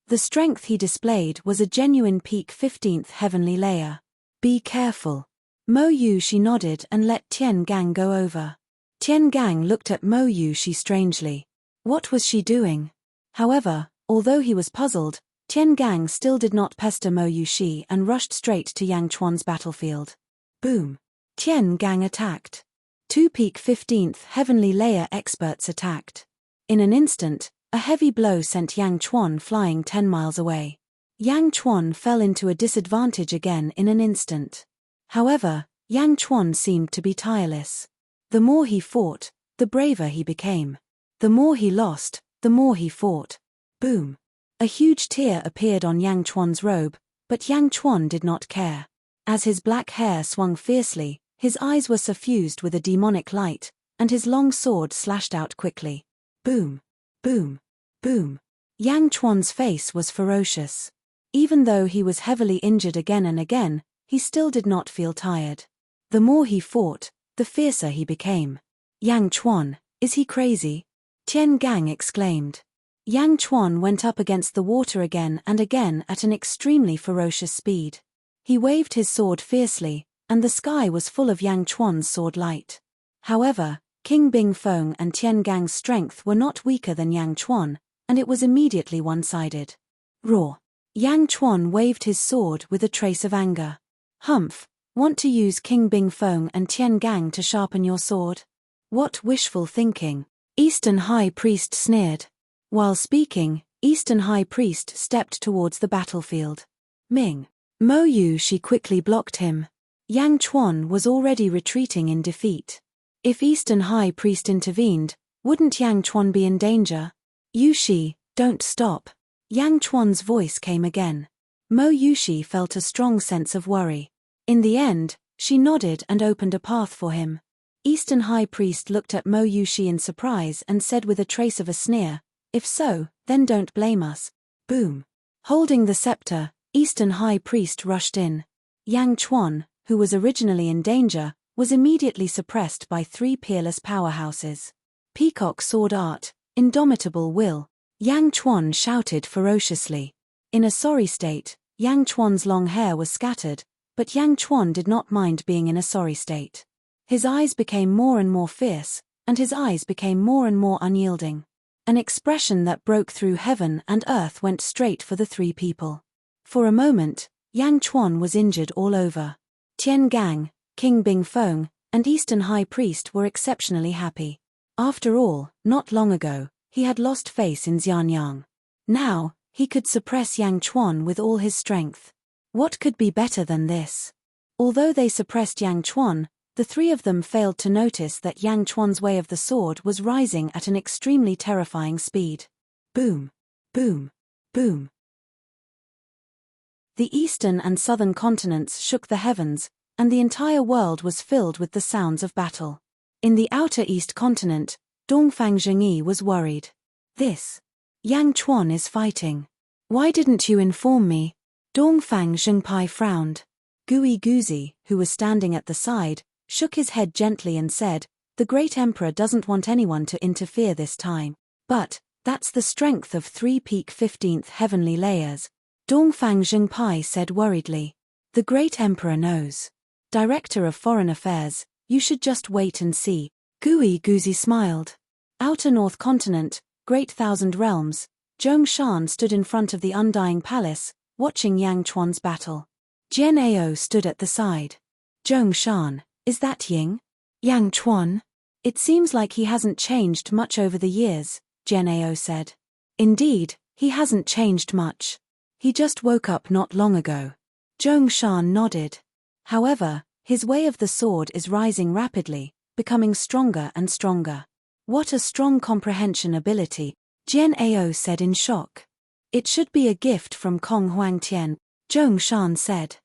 The strength he displayed was a genuine peak 15th heavenly layer. Be careful. Mo Yushi nodded and let Tian Gang go over. Tian Gang looked at Mo Yushi strangely. What was she doing? However, although he was puzzled, Tian Gang still did not pester Mo Yushi and rushed straight to Yang Chuan's battlefield. Boom! Tian Gang attacked. Two peak 15th heavenly layer experts attacked. In an instant, a heavy blow sent Yang Chuan flying 10 miles away. Yang Chuan fell into a disadvantage again in an instant. However, Yang Chuan seemed to be tireless. The more he fought, the braver he became. The more he lost, the more he fought. Boom! A huge tear appeared on Yang Chuan's robe, but Yang Chuan did not care. As his black hair swung fiercely, his eyes were suffused with a demonic light, and his long sword slashed out quickly. Boom! Boom! Boom! Yang Chuan's face was ferocious. Even though he was heavily injured again and again, he still did not feel tired. The more he fought, the fiercer he became. Yang Chuan, is he crazy? Tian Gang exclaimed. Yang Chuan went up against the water again and again at an extremely ferocious speed. He waved his sword fiercely, and the sky was full of Yang Chuan's sword light. However, King Bing Feng and Tian Gang's strength were not weaker than Yang Chuan, and it was immediately one-sided. Roar! Yang Chuan waved his sword with a trace of anger. Humph! Want to use King Bing Feng and Tian Gang to sharpen your sword? What wishful thinking! Eastern High Priest sneered. While speaking, Eastern High Priest stepped towards the battlefield. Ming! Mo Yu Shi quickly blocked him. Yang Chuan was already retreating in defeat. If Eastern High Priest intervened, wouldn't Yang Chuan be in danger? Yu Shi, don't stop. Yang Chuan's voice came again. Mo Yu Shi felt a strong sense of worry. In the end, she nodded and opened a path for him. Eastern High Priest looked at Mo Yu Shi in surprise and said with a trace of a sneer, "If so, then don't blame us." Boom! Holding the scepter, Eastern High Priest rushed in. Yang Chuan, who was originally in danger, was immediately suppressed by three peerless powerhouses. Peacock Sword Art, Indomitable Will. Yang Chuan shouted ferociously. In a sorry state, Yang Chuan's long hair was scattered, but Yang Chuan did not mind being in a sorry state. His eyes became more and more fierce, and his eyes became more and more unyielding. An expression that broke through heaven and earth went straight for the three people. For a moment, Yang Chuan was injured all over. Tian Gang, King Bing Feng, and Eastern High Priest were exceptionally happy. After all, not long ago, he had lost face in Xianyang. Now, he could suppress Yang Chuan with all his strength. What could be better than this? Although they suppressed Yang Chuan, the three of them failed to notice that Yang Chuan's way of the sword was rising at an extremely terrifying speed. Boom! Boom! Boom! The eastern and southern continents shook the heavens, and the entire world was filled with the sounds of battle. In the outer east continent, Dongfang Zhengyi was worried. This Yang Chuan is fighting. Why didn't you inform me? Dongfang Zhengpai frowned. Gui Guzi, who was standing at the side, shook his head gently and said, "The great emperor doesn't want anyone to interfere this time. But that's the strength of three peak 15th heavenly layers." Dongfang Zhengpai said worriedly. "The great emperor knows. Director of Foreign Affairs, you should just wait and see." Gui Guzi smiled. Outer North Continent, Great Thousand Realms, Zhong Shan stood in front of the Undying Palace, watching Yang Chuan's battle. Jian Ao stood at the side. "Zhong Shan, is that Ying? Yang Chuan? It seems like he hasn't changed much over the years," Jian Ao said. "Indeed, he hasn't changed much. He just woke up not long ago." Zhong Shan nodded. "However, his way of the sword is rising rapidly, becoming stronger and stronger." "What a strong comprehension ability," Jian Ao said in shock. "It should be a gift from Kong Huangtian," Zhong Shan said.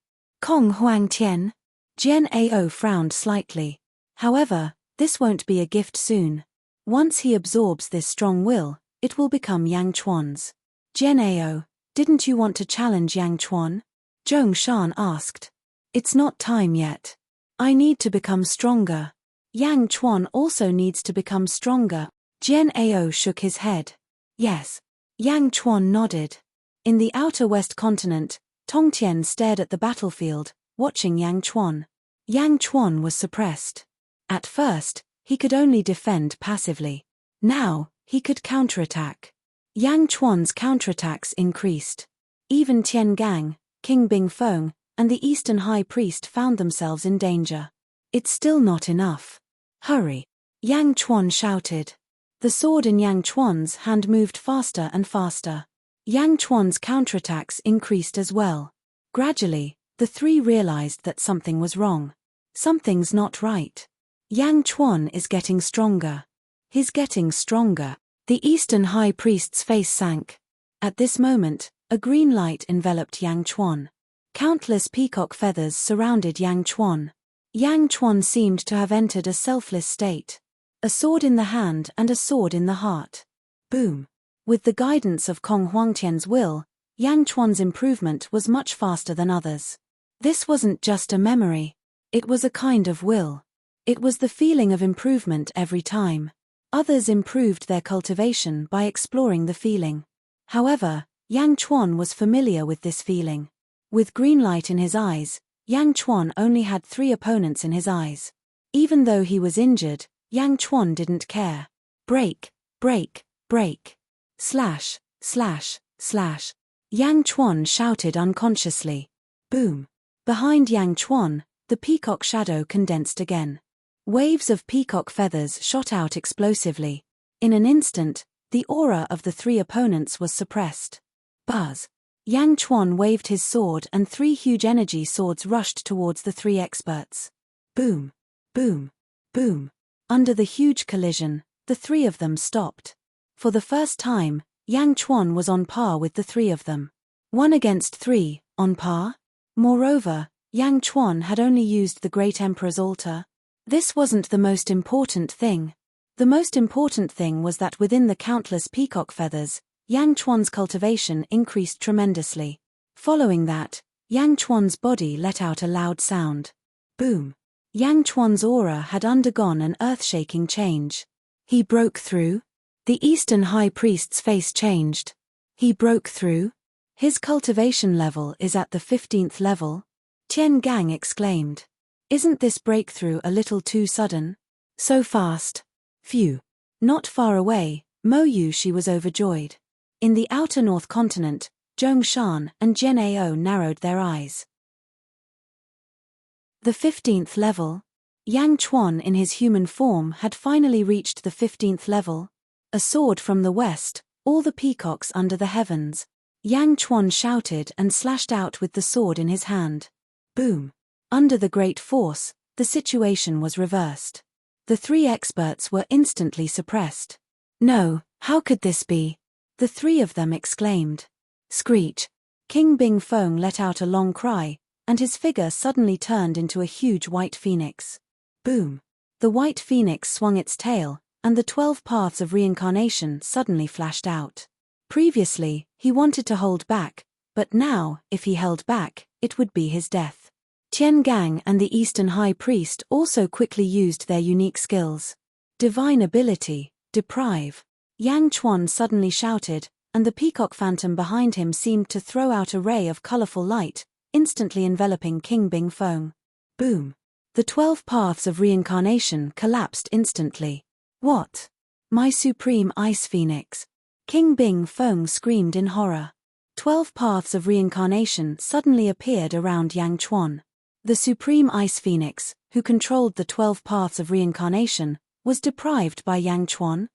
"Kong Huangtian?" Jian Ao frowned slightly. "However, this won't be a gift soon. Once he absorbs this strong will, it will become Yang Chuan's." "Jian Ao, didn't you want to challenge Yang Chuan?" Zhong Shan asked. "It's not time yet. I need to become stronger." "Yang Chuan also needs to become stronger." Jian Ao shook his head. "Yes." Yang Chuan nodded. In the outer west continent, Tongtian stared at the battlefield, watching Yang Chuan. Yang Chuan was suppressed. At first, he could only defend passively. Now, he could counterattack. Yang Chuan's counterattacks increased. Even Tian Gang, King Bing Feng, and the Eastern High Priest found themselves in danger. "It's still not enough. Hurry!" Yang Chuan shouted. The sword in Yang Chuan's hand moved faster and faster. Yang Chuan's counterattacks increased as well. Gradually, the three realized that something was wrong. Something's not right. Yang Chuan is getting stronger. He's getting stronger. The Eastern High Priest's face sank. At this moment, a green light enveloped Yang Chuan. Countless peacock feathers surrounded Yang Chuan. Yang Chuan seemed to have entered a selfless state. A sword in the hand and a sword in the heart. Boom. With the guidance of Kong Huangtian's will, Yang Chuan's improvement was much faster than others. This wasn't just a memory. It was a kind of will. It was the feeling of improvement every time. Others improved their cultivation by exploring the feeling. However, Yang Chuan was familiar with this feeling. With green light in his eyes, Yang Chuan only had 3 opponents in his eyes. Even though he was injured, Yang Chuan didn't care. Break, break, break. Slash, slash, slash. Yang Chuan shouted unconsciously. Boom. Behind Yang Chuan, the peacock shadow condensed again. Waves of peacock feathers shot out explosively. In an instant, the aura of the 3 opponents was suppressed. Buzz. Yang Chuan waved his sword and 3 huge energy swords rushed towards the 3 experts. Boom. Boom. Boom. Under the huge collision, the 3 of them stopped. For the first time, Yang Chuan was on par with the 3 of them. 1 against 3, on par? Moreover, Yang Chuan had only used the Great Emperor's altar. This wasn't the most important thing. The most important thing was that within the countless peacock feathers, Yang Chuan's cultivation increased tremendously. Following that, Yang Chuan's body let out a loud sound. Boom. Yang Chuan's aura had undergone an earth-shaking change. He broke through? The Eastern High Priest's face changed. He broke through? His cultivation level is at the 15th level? Tian Gang exclaimed. Isn't this breakthrough a little too sudden? So fast. Phew. Not far away, Mo Yushi was overjoyed. In the outer North Continent, Zhong Shan and Jian Ao narrowed their eyes. The 15th level? Yang Chuan in his human form had finally reached the 15th level. A sword from the west, all the peacocks under the heavens. Yang Chuan shouted and slashed out with the sword in his hand. Boom. Under the great force, the situation was reversed. The 3 experts were instantly suppressed. No, how could this be? The 3 of them exclaimed. Screech. King Bing Feng let out a long cry, and his figure suddenly turned into a huge white phoenix. Boom. The white phoenix swung its tail, and the 12 paths of reincarnation suddenly flashed out. Previously, he wanted to hold back, but now, if he held back, it would be his death. Tian Gang and the Eastern High Priest also quickly used their unique skills. Divine ability, deprive. Yang Chuan suddenly shouted, and the peacock phantom behind him seemed to throw out a ray of colorful light, instantly enveloping King Bing Feng. Boom. The 12 paths of reincarnation collapsed instantly. What? My supreme ice phoenix. King Bing Feng screamed in horror. 12 paths of reincarnation suddenly appeared around Yang Chuan. The supreme ice phoenix, who controlled the 12 paths of reincarnation, was deprived by Yang Chuan.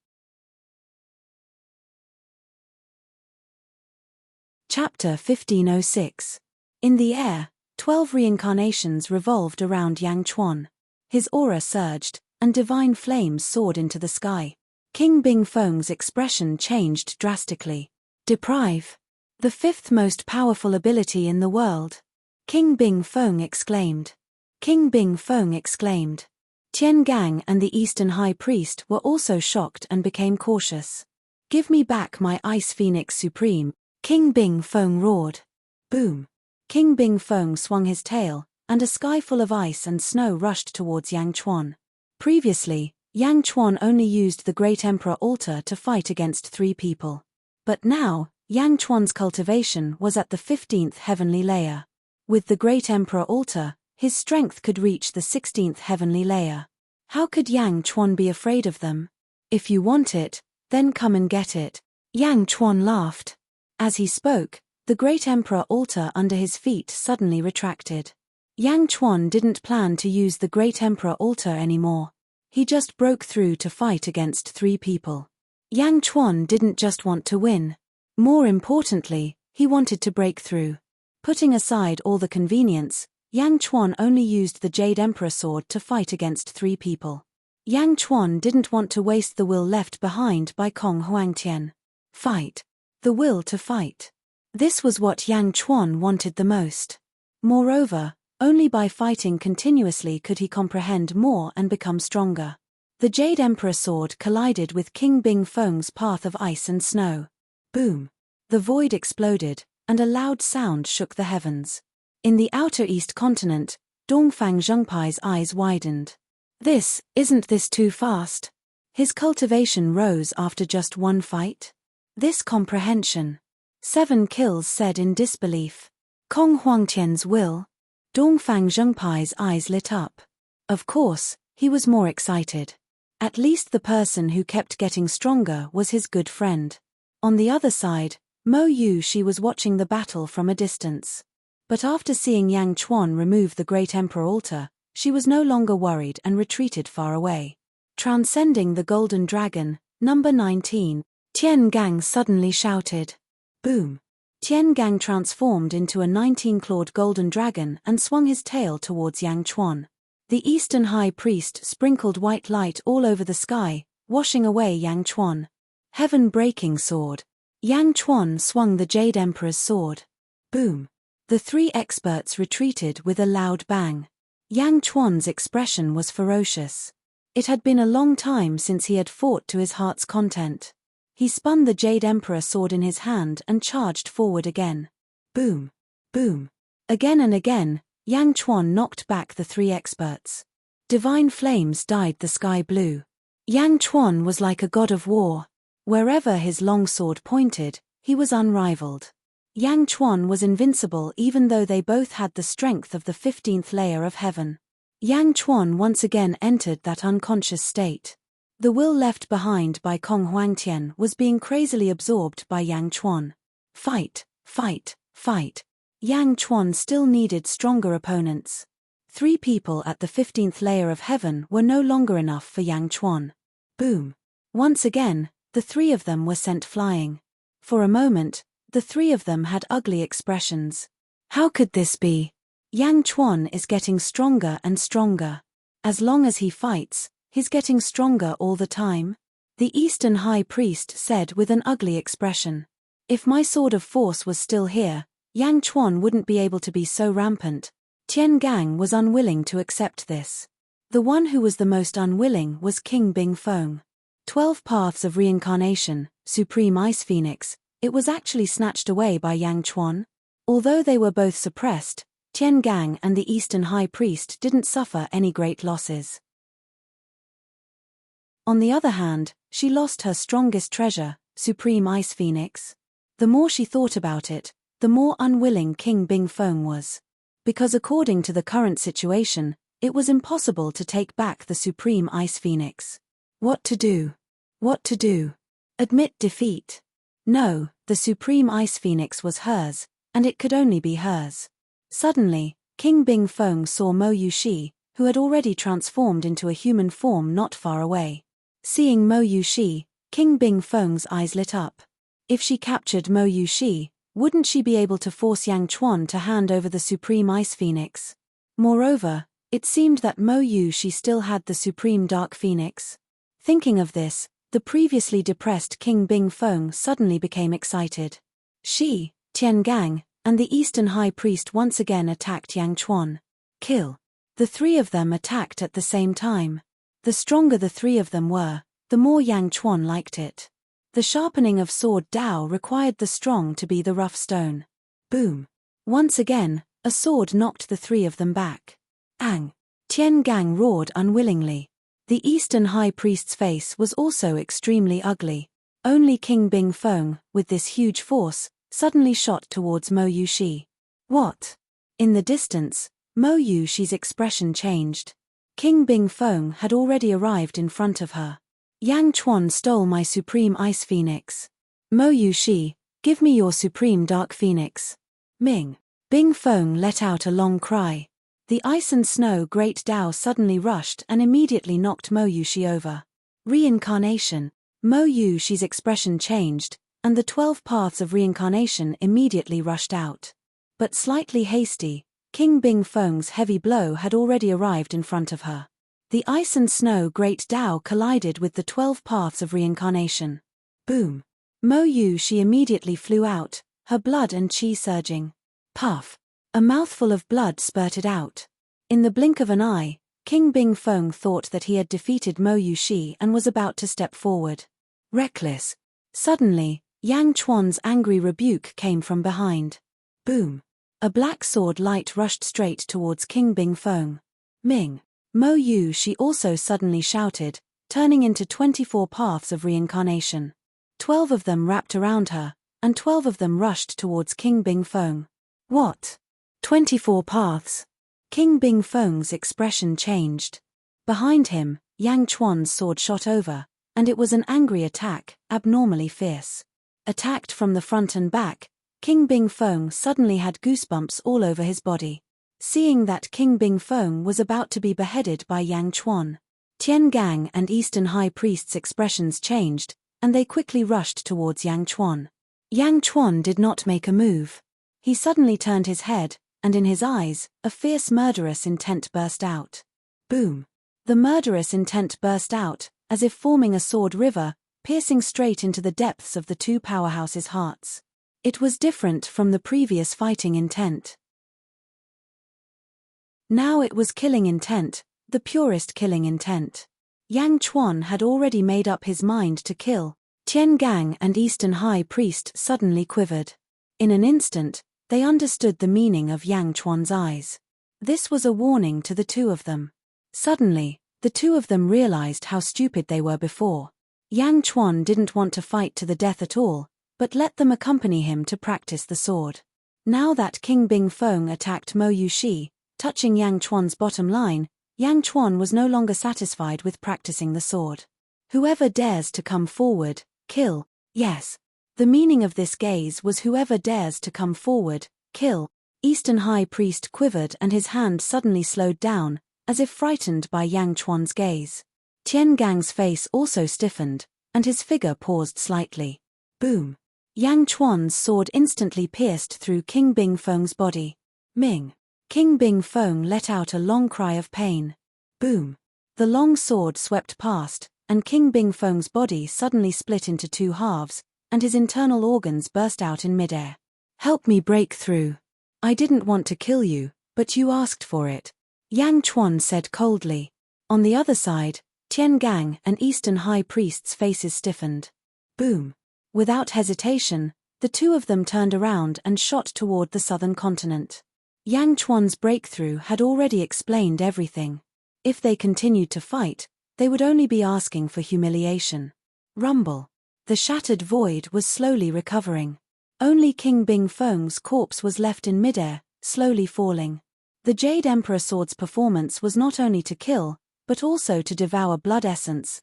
Chapter 1506. In the air, 12 reincarnations revolved around Yang Chuan. His aura surged, and divine flames soared into the sky. King Bing Feng's expression changed drastically. Deprive. The 5th most powerful ability in the world. King Bing Feng exclaimed. King Bing Feng exclaimed. Tian Gang and the Eastern High Priest were also shocked and became cautious. Give me back my Ice Phoenix Supreme, King Bing Feng roared. Boom. King Bing Feng swung his tail, and a sky full of ice and snow rushed towards Yang Chuan. Previously, Yang Chuan only used the Great Emperor altar to fight against 3 people. But now, Yang Chuan's cultivation was at the 15th heavenly layer. With the Great Emperor altar, his strength could reach the 16th heavenly layer. How could Yang Chuan be afraid of them? If you want it, then come and get it. Yang Chuan laughed. As he spoke, the Great Emperor altar under his feet suddenly retracted. Yang Chuan didn't plan to use the Great Emperor altar anymore. He just broke through to fight against 3 people. Yang Chuan didn't just want to win. More importantly, he wanted to break through. Putting aside all the convenience, Yang Chuan only used the Jade Emperor sword to fight against 3 people. Yang Chuan didn't want to waste the will left behind by Kong Huangtian. Fight. The will to fight. This was what Yang Chuan wanted the most. Moreover, only by fighting continuously could he comprehend more and become stronger. The Jade Emperor sword collided with King Bing-Feng's path of ice and snow. Boom! The void exploded, and a loud sound shook the heavens. In the outer east continent, Dongfang Zhengpai's eyes widened. Isn't this too fast? His cultivation rose after just one fight? This comprehension. 7 kills said in disbelief. Kong Huangtian's will? Dongfang Zhengpai's eyes lit up. Of course, he was more excited. At least the person who kept getting stronger was his good friend. On the other side, Mo Yushi was watching the battle from a distance. But after seeing Yang Chuan remove the Great Emperor altar, she was no longer worried and retreated far away. Transcending the Golden Dragon, number 19, Tian Gang suddenly shouted. Boom! Tian Gang transformed into a 19-clawed golden dragon and swung his tail towards Yang Chuan. The Eastern High Priest sprinkled white light all over the sky, washing away Yang Chuan. Heaven-breaking sword. Yang Chuan swung the Jade Emperor's sword. Boom! The 3 experts retreated with a loud bang. Yang Chuan's expression was ferocious. It had been a long time since he had fought to his heart's content. He spun the Jade Emperor sword in his hand and charged forward again. Boom! Boom! Again and again, Yang Chuan knocked back the 3 experts. Divine flames dyed the sky blue. Yang Chuan was like a god of war. Wherever his long sword pointed, he was unrivaled. Yang Chuan was invincible even though they both had the strength of the 15th layer of heaven. Yang Chuan once again entered that unconscious state. The will left behind by Kong Huangtian was being crazily absorbed by Yang Chuan. Fight, fight, fight. Yang Chuan still needed stronger opponents. 3 people at the 15th layer of heaven were no longer enough for Yang Chuan. Boom! Once again, the 3 of them were sent flying. For a moment, the 3 of them had ugly expressions. How could this be? Yang Chuan is getting stronger and stronger. As long as he fights, he's getting stronger all the time. The Eastern High Priest said with an ugly expression. If my sword of force was still here, Yang Chuan wouldn't be able to be so rampant. Tian Gang was unwilling to accept this. The one who was the most unwilling was King Bing-Feng. 12 paths of reincarnation, Supreme Ice Phoenix, it was actually snatched away by Yang Chuan. Although they were both suppressed, Tian Gang and the Eastern High Priest didn't suffer any great losses. On the other hand, she lost her strongest treasure, Supreme Ice Phoenix. The more she thought about it, the more unwilling King Bing-Feng was. Because according to the current situation, it was impossible to take back the Supreme Ice Phoenix. What to do? What to do? Admit defeat? No, the Supreme Ice Phoenix was hers, and it could only be hers. Suddenly, King Bing-Feng saw Mo Yushi, who had already transformed into a human form not far away. Seeing Mo Yushi, King Bing-Feng's eyes lit up. If she captured Mo Yushi, wouldn't she be able to force Yang Chuan to hand over the Supreme Ice Phoenix? Moreover, it seemed that Mo Yushi still had the Supreme Dark Phoenix. Thinking of this, the previously depressed King Bing-Feng suddenly became excited. She, Tian Gang, and the Eastern High Priest once again attacked Yang Chuan. Kill. The 3 of them attacked at the same time. The stronger the 3 of them were, the more Yang Chuan liked it. The sharpening of sword Dao required the strong to be the rough stone. Boom! Once again, a sword knocked the 3 of them back. Ang! Tian Gang roared unwillingly. The Eastern High Priest's face was also extremely ugly. Only King Bing-Feng, with this huge force, suddenly shot towards Mo Yushi. What? In the distance, Mo Yushi's expression changed. King Bing-Feng had already arrived in front of her. Yang Chuan stole my Supreme Ice Phoenix. Mo Yushi, give me your Supreme Dark Phoenix. Ming. Bing-Feng let out a long cry. The ice and snow Great Dao suddenly rushed and immediately knocked Mo Yushi over. Reincarnation. Mo Yushi's expression changed, and the 12 paths of reincarnation immediately rushed out. But slightly hasty, King Bing-Feng's heavy blow had already arrived in front of her. The ice and snow Great Dao collided with the 12 paths of reincarnation. Boom! Mo Yushi immediately flew out, her blood and chi surging. Puff! A mouthful of blood spurted out. In the blink of an eye, King Bingfeng thought that he had defeated Mo Yuxi and was about to step forward. Reckless. Suddenly, Yang Chuan's angry rebuke came from behind. Boom. A black sword light rushed straight towards King Bingfeng. Ming. Mo Yuxi also suddenly shouted, turning into 24 paths of reincarnation. 12 of them wrapped around her, and 12 of them rushed towards King Bingfeng. What? 24 paths? King Bingfeng's expression changed. Behind him, Yang Chuan's sword shot over, and it was an angry attack, abnormally fierce. Attacked from the front and back, King Bingfeng suddenly had goosebumps all over his body. Seeing that King Bingfeng was about to be beheaded by Yang Chuan, Tian Gang and Eastern High Priest's expressions changed, and they quickly rushed towards Yang Chuan. Yang Chuan did not make a move. He suddenly turned his head, and in his eyes, a fierce murderous intent burst out. Boom! The murderous intent burst out, as if forming a sword river, piercing straight into the depths of the two powerhouses' hearts. It was different from the previous fighting intent. Now it was killing intent, the purest killing intent. Yang Chuan had already made up his mind to kill. Tian Gang and Eastern High Priest suddenly quivered. In an instant, they understood the meaning of Yang Chuan's eyes. This was a warning to the two of them. Suddenly, the two of them realized how stupid they were before. Yang Chuan didn't want to fight to the death at all, but let them accompany him to practice the sword. Now that King Bingfeng attacked Mo Yuxi, touching Yang Chuan's bottom line, Yang Chuan was no longer satisfied with practicing the sword. Whoever dares to come forward, kill. Yes. The meaning of this gaze was whoever dares to come forward, kill. Eastern High Priest quivered and his hand suddenly slowed down, as if frightened by Yang Chuan's gaze. Tian Gang's face also stiffened, and his figure paused slightly. Boom! Yang Chuan's sword instantly pierced through King Bingfeng's body. Ming! King Bingfeng let out a long cry of pain. Boom! The long sword swept past, and King Bingfeng's body suddenly split into two halves, and his internal organs burst out in midair. Help me break through. I didn't want to kill you, but you asked for it. Yang Chuan said coldly. On the other side, Tian Gang and Eastern High Priest's faces stiffened. Boom! Without hesitation, the two of them turned around and shot toward the southern continent. Yang Chuan's breakthrough had already explained everything. If they continued to fight, they would only be asking for humiliation. Rumble. The shattered void was slowly recovering. Only King Bingfeng's corpse was left in midair, slowly falling. The Jade Emperor Sword's performance was not only to kill, but also to devour blood essence,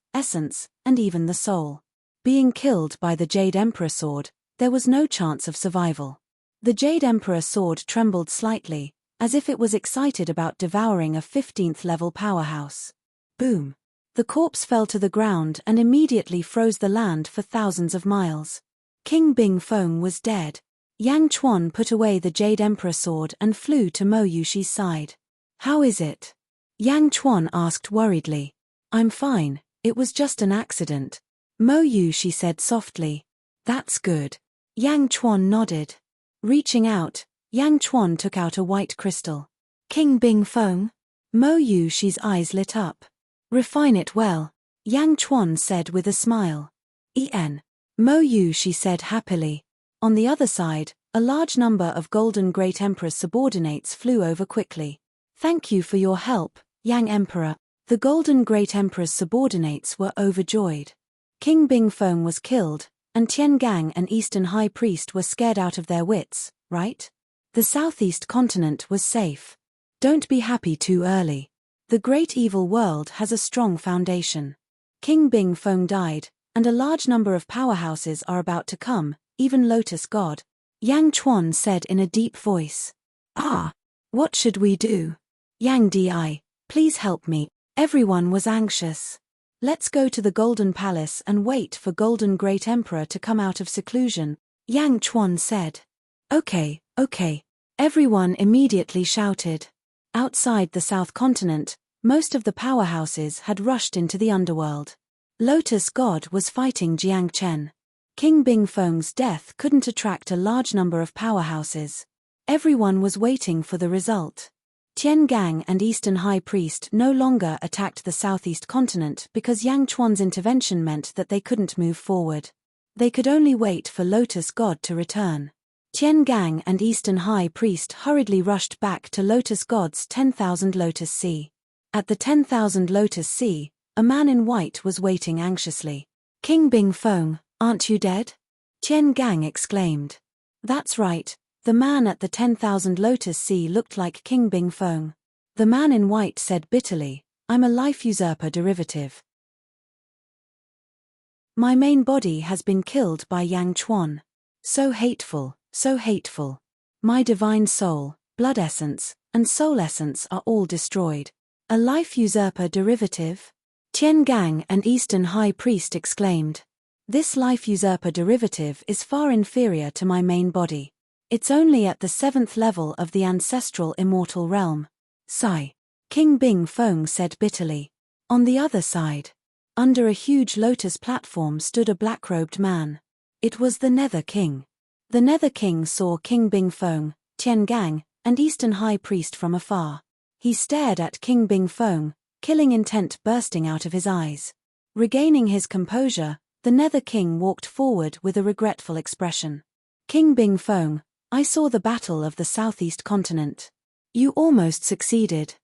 and even the soul. Being killed by the Jade Emperor Sword, there was no chance of survival. The Jade Emperor Sword trembled slightly, as if it was excited about devouring a 15th level powerhouse. Boom! The corpse fell to the ground and immediately froze the land for thousands of miles. King Bingfeng was dead. Yang Chuan put away the Jade Emperor Sword and flew to Mo Yuxi's side. How is it? Yang Chuan asked worriedly. I'm fine, it was just an accident. Mo Yuxi said softly. That's good. Yang Chuan nodded. Reaching out, Yang Chuan took out a white crystal. King Bingfeng? Mo Yuxi's eyes lit up. Refine it well, Yang Chuan said with a smile. Mo Yuxi said happily. On the other side, a large number of Golden Great Emperor's subordinates flew over quickly. Thank you for your help, Yang Emperor. The Golden Great Emperor's subordinates were overjoyed. King Bingfeng was killed, and Tian Gang and Eastern High Priest were scared out of their wits, right? The Southeast continent was safe. Don't be happy too early. The great evil world has a strong foundation. King Bingfeng died, and a large number of powerhouses are about to come, even Lotus God. Yang Chuan said in a deep voice. What should we do? Yang Di, please help me. Everyone was anxious. Let's go to the Golden Palace and wait for Golden Great Emperor to come out of seclusion, Yang Chuan said. Okay. Everyone immediately shouted. Outside the South Continent, most of the powerhouses had rushed into the underworld. Lotus God was fighting Jiang Chen. King Bingfeng's death couldn't attract a large number of powerhouses. Everyone was waiting for the result. Tian Gang and Eastern High Priest no longer attacked the southeast continent because Yang Chuan's intervention meant that they couldn't move forward. They could only wait for Lotus God to return. Tian Gang and Eastern High Priest hurriedly rushed back to Lotus God's 10,000 Lotus Sea. At the 10,000 Lotus Sea, a man in white was waiting anxiously. "King Bing Feng, aren't you dead?" Tian Gang exclaimed. "That's right." The man at the 10,000 Lotus Sea looked like King Bing Feng. The man in white said bitterly, "I'm a life usurper derivative. My main body has been killed by Yang Chuan. So hateful, so hateful. My divine soul, blood essence, and soul essence are all destroyed. A life usurper derivative?" Tian Gang and Eastern High Priest exclaimed. "This life usurper derivative is far inferior to my main body. It's only at the 7th level of the ancestral immortal realm." Sigh. King Bing Feng said bitterly. On the other side, under a huge lotus platform stood a black-robed man. It was the Nether King. The Nether King saw King Bing Feng, Tian Gang, and Eastern High Priest from afar. He stared at King Bing Feng, killing intent bursting out of his eyes. Regaining his composure, the Nether King walked forward with a regretful expression. "King Bing Feng, I saw the battle of the southeast continent. You almost succeeded.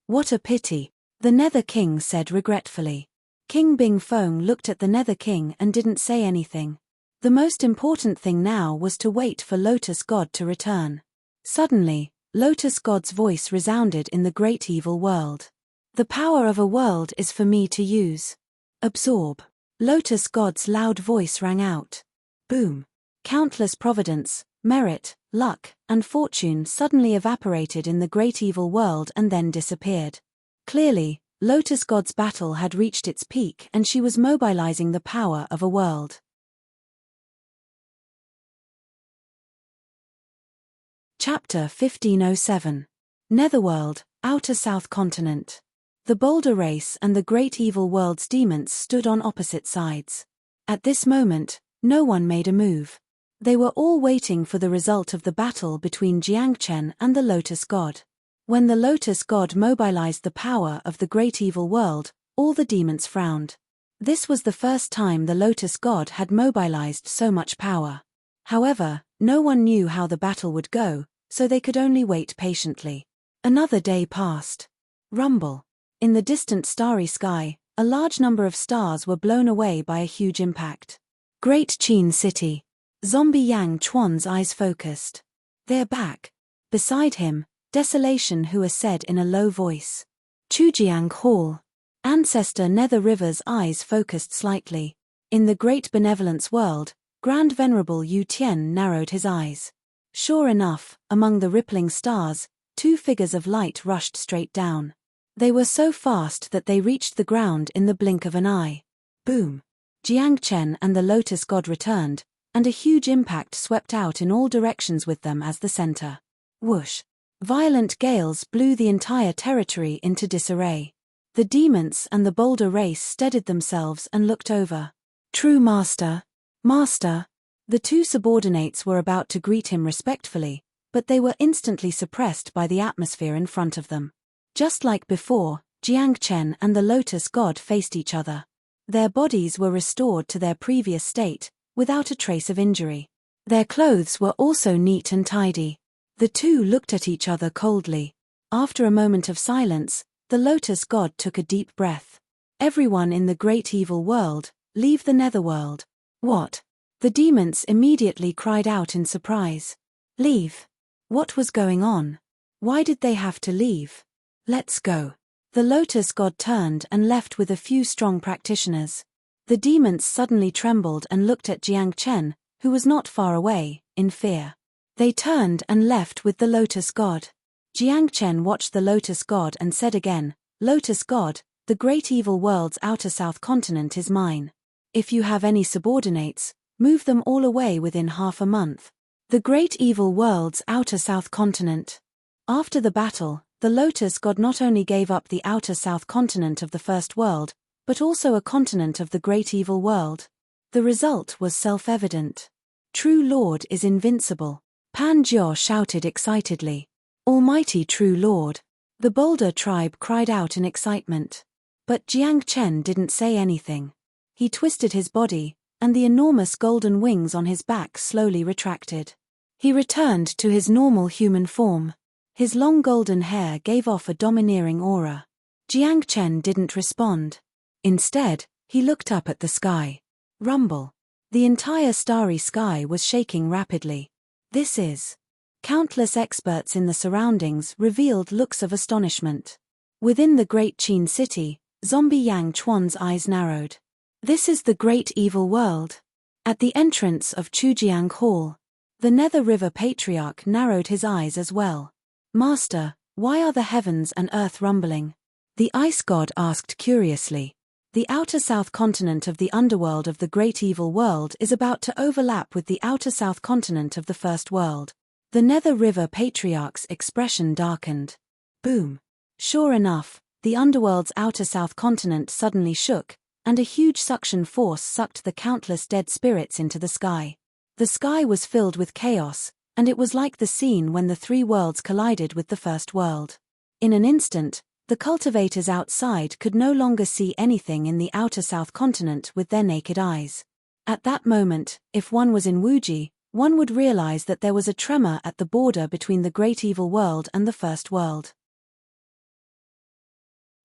What a pity," the Nether King said regretfully. King Bing Feng looked at the Nether King and didn't say anything. The most important thing now was to wait for Lotus God to return. Suddenly, Lotus God's voice resounded in the great evil world. "The power of a world is for me to use. Absorb." Lotus God's loud voice rang out. Boom. Countless providence, merit, luck, and fortune suddenly evaporated in the great evil world and then disappeared. Clearly, Lotus God's battle had reached its peak and she was mobilizing the power of a world. Chapter 1507. Netherworld, Outer South Continent. The Boulder Race and the Great Evil World's demons stood on opposite sides. At this moment, no one made a move. They were all waiting for the result of the battle between Jiangchen and the Lotus God. When the Lotus God mobilized the power of the Great Evil World, all the demons frowned. This was the first time the Lotus God had mobilized so much power. However, no one knew how the battle would go, so they could only wait patiently. Another day passed. Rumble. In the distant starry sky, a large number of stars were blown away by a huge impact. Great Qin City. Zombie Yang Chuan's eyes focused. "They're back." Beside him, Desolation Hua said in a low voice. Chujiang Hall. Ancestor Nether River's eyes focused slightly. In the Great Benevolence World, Grand Venerable Yu Tian narrowed his eyes. Sure enough, among the rippling stars, two figures of light rushed straight down. They were so fast that they reached the ground in the blink of an eye. Boom. Jiangchen and the Lotus God returned, and a huge impact swept out in all directions with them as the center. Whoosh. Violent gales blew the entire territory into disarray. The demons and the Boulder Race steadied themselves and looked over. "True Master. Master." The two subordinates were about to greet him respectfully, but they were instantly suppressed by the atmosphere in front of them. Just like before, Jiangchen and the Lotus God faced each other. Their bodies were restored to their previous state, without a trace of injury. Their clothes were also neat and tidy. The two looked at each other coldly. After a moment of silence, the Lotus God took a deep breath. "Everyone in the Great Evil World, leave the Netherworld." "What?" The demons immediately cried out in surprise. "Leave? What was going on? Why did they have to leave? Let's go." The Lotus God turned and left with a few strong practitioners. The demons suddenly trembled and looked at Jiangchen, who was not far away, in fear. They turned and left with the Lotus God. Jiangchen watched the Lotus God and said again, "Lotus God, the Great Evil World's Outer South Continent is mine. If you have any subordinates, move them all away within half a month." The Great Evil World's Outer South Continent. After the battle, the Lotus God not only gave up the Outer South Continent of the First World, but also a continent of the Great Evil World. The result was self-evident. True Lord is invincible. Pan Jiao shouted excitedly. "Almighty True Lord. The Boulder tribe cried out in excitement. But Jiang Chen didn't say anything. He twisted his body, and the enormous golden wings on his back slowly retracted. He returned to his normal human form. His long golden hair gave off a domineering aura. Jiang Chen didn't respond. Instead, he looked up at the sky. Rumble. The entire starry sky was shaking rapidly. This is. Countless experts in the surroundings revealed looks of astonishment. Within the great Qin city, zombie Yang Chuan's eyes narrowed. This is the great evil world. At the entrance of Chujiang Hall, the Nether River Patriarch narrowed his eyes as well. Master, why are the heavens and earth rumbling? The ice god asked curiously. The outer south continent of the underworld of the great evil world is about to overlap with the outer south continent of the first world. The Nether River Patriarch's expression darkened. Boom. Sure enough, the underworld's outer south continent suddenly shook, and a huge suction force sucked the countless dead spirits into the sky. The sky was filled with chaos, and it was like the scene when the three worlds collided with the first world. In an instant, the cultivators outside could no longer see anything in the outer south continent with their naked eyes. At that moment, if one was in Wuji, one would realize that there was a tremor at the border between the great evil world and the first world.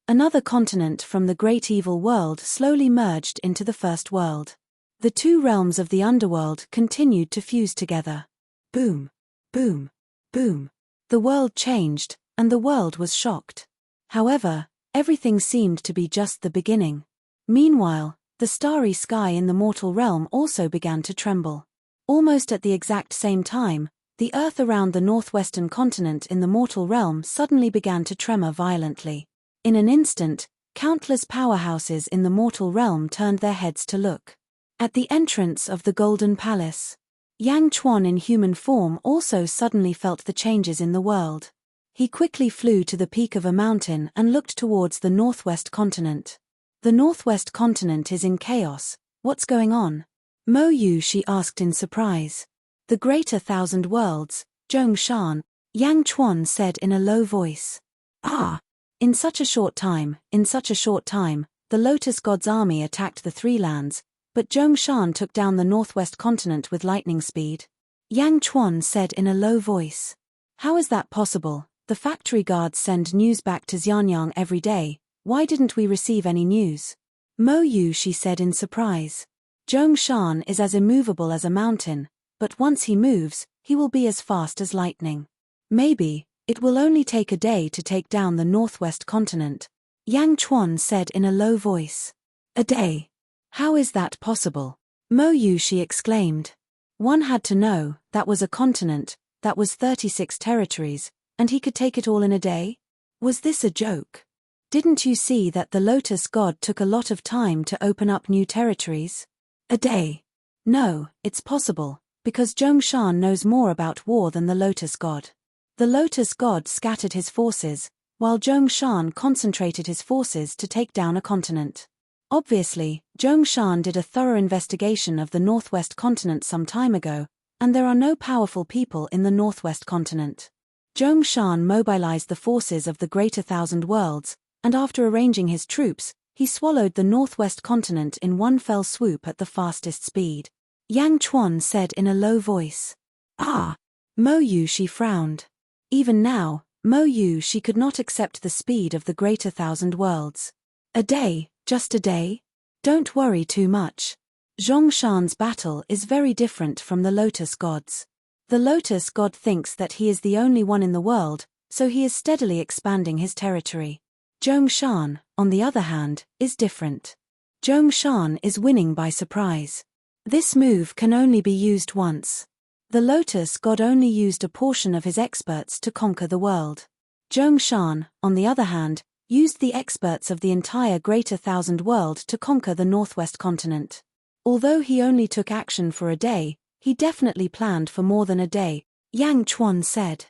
Another continent from the great evil world slowly merged into the first world. The two realms of the underworld continued to fuse together. Boom, boom, boom. The world changed, and the world was shocked. However, everything seemed to be just the beginning. Meanwhile, the starry sky in the mortal realm also began to tremble. Almost at the exact same time, the earth around the northwestern continent in the mortal realm suddenly began to tremor violently. In an instant, countless powerhouses in the mortal realm turned their heads to look. At the entrance of the Golden Palace, Yang Chuan in human form also suddenly felt the changes in the world. He quickly flew to the peak of a mountain and looked towards the northwest continent. The northwest continent is in chaos. What's going on? Mo Yu, she asked in surprise. The greater thousand worlds, Zhongshan, Yang Chuan said in a low voice. Ah! In such a short time, the Lotus God's army attacked the three lands, but Zhongshan took down the northwest continent with lightning speed. Yang Chuan said in a low voice. How is that possible? The factory guards send news back to Xianyang every day. Why didn't we receive any news? Mo Yu, she said in surprise. Zhongshan is as immovable as a mountain, but once he moves, he will be as fast as lightning. Maybe, it will only take a day to take down the northwest continent. Yang Chuan said in a low voice. A day? How is that possible? Mo Yu, she exclaimed. One had to know, that was a continent, that was 36 territories, and he could take it all in a day? Was this a joke? Didn't you see that the Lotus God took a lot of time to open up new territories? A day? No, it's possible, because Zhongshan knows more about war than the Lotus God. The Lotus God scattered his forces, while Zhongshan concentrated his forces to take down a continent. Obviously, Zhongshan did a thorough investigation of the northwest continent some time ago, and there are no powerful people in the northwest continent. Zhongshan mobilized the forces of the greater thousand worlds, and after arranging his troops, he swallowed the northwest continent in one fell swoop at the fastest speed. Yang Chuan said in a low voice. Ah! Mo Yu, she frowned. Even now, Mo Yu, she could not accept the speed of the greater thousand worlds. A day, just a day? Don't worry too much. Zhongshan's battle is very different from the Lotus God's. The Lotus God thinks that he is the only one in the world, so he is steadily expanding his territory. Zhongshan, on the other hand, is different. Zhongshan is winning by surprise. This move can only be used once. The Lotus God only used a portion of his experts to conquer the world. Zhongshan, on the other hand, used the experts of the entire greater thousand world to conquer the northwest continent. Although he only took action for a day, he definitely planned for more than a day, Yang Chuan said.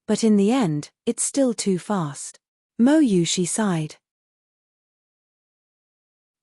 But in the end, it's still too fast. Mo Yu, she sighed.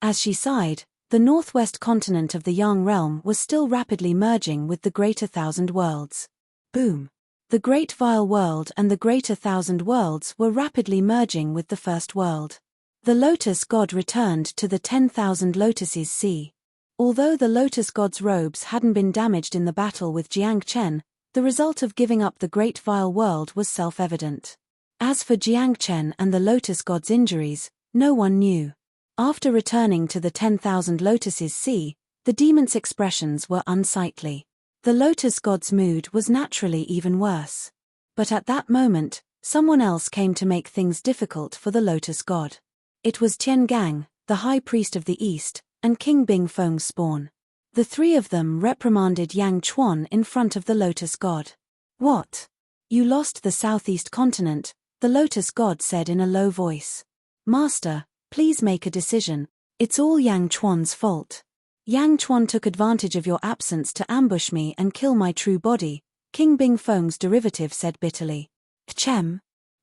As she sighed, the northwest continent of the Yang realm was still rapidly merging with the greater thousand worlds. Boom. The The Great Vile World and the Greater Thousand Worlds were rapidly merging with the First World. The Lotus God returned to the 10,000 Lotuses Sea. Although the Lotus God's robes hadn't been damaged in the battle with Jiang Chen, the result of giving up the Great Vile World was self-evident. As for Jiang Chen and the Lotus God's injuries, no one knew. After returning to the 10,000 Lotuses Sea, the demon's expressions were unsightly. The Lotus God's mood was naturally even worse. But at that moment, someone else came to make things difficult for the Lotus God. It was Tian Gang, the High Priest of the East, and King Bing Feng's spawn. The three of them reprimanded Yang Chuan in front of the Lotus God. "What? You lost the Southeast continent," the Lotus God said in a low voice. "Master, please make a decision. It's all Yang Chuan's fault. Yang Chuan took advantage of your absence to ambush me and kill my true body," King Bing Feng's derivative said bitterly. "Chem."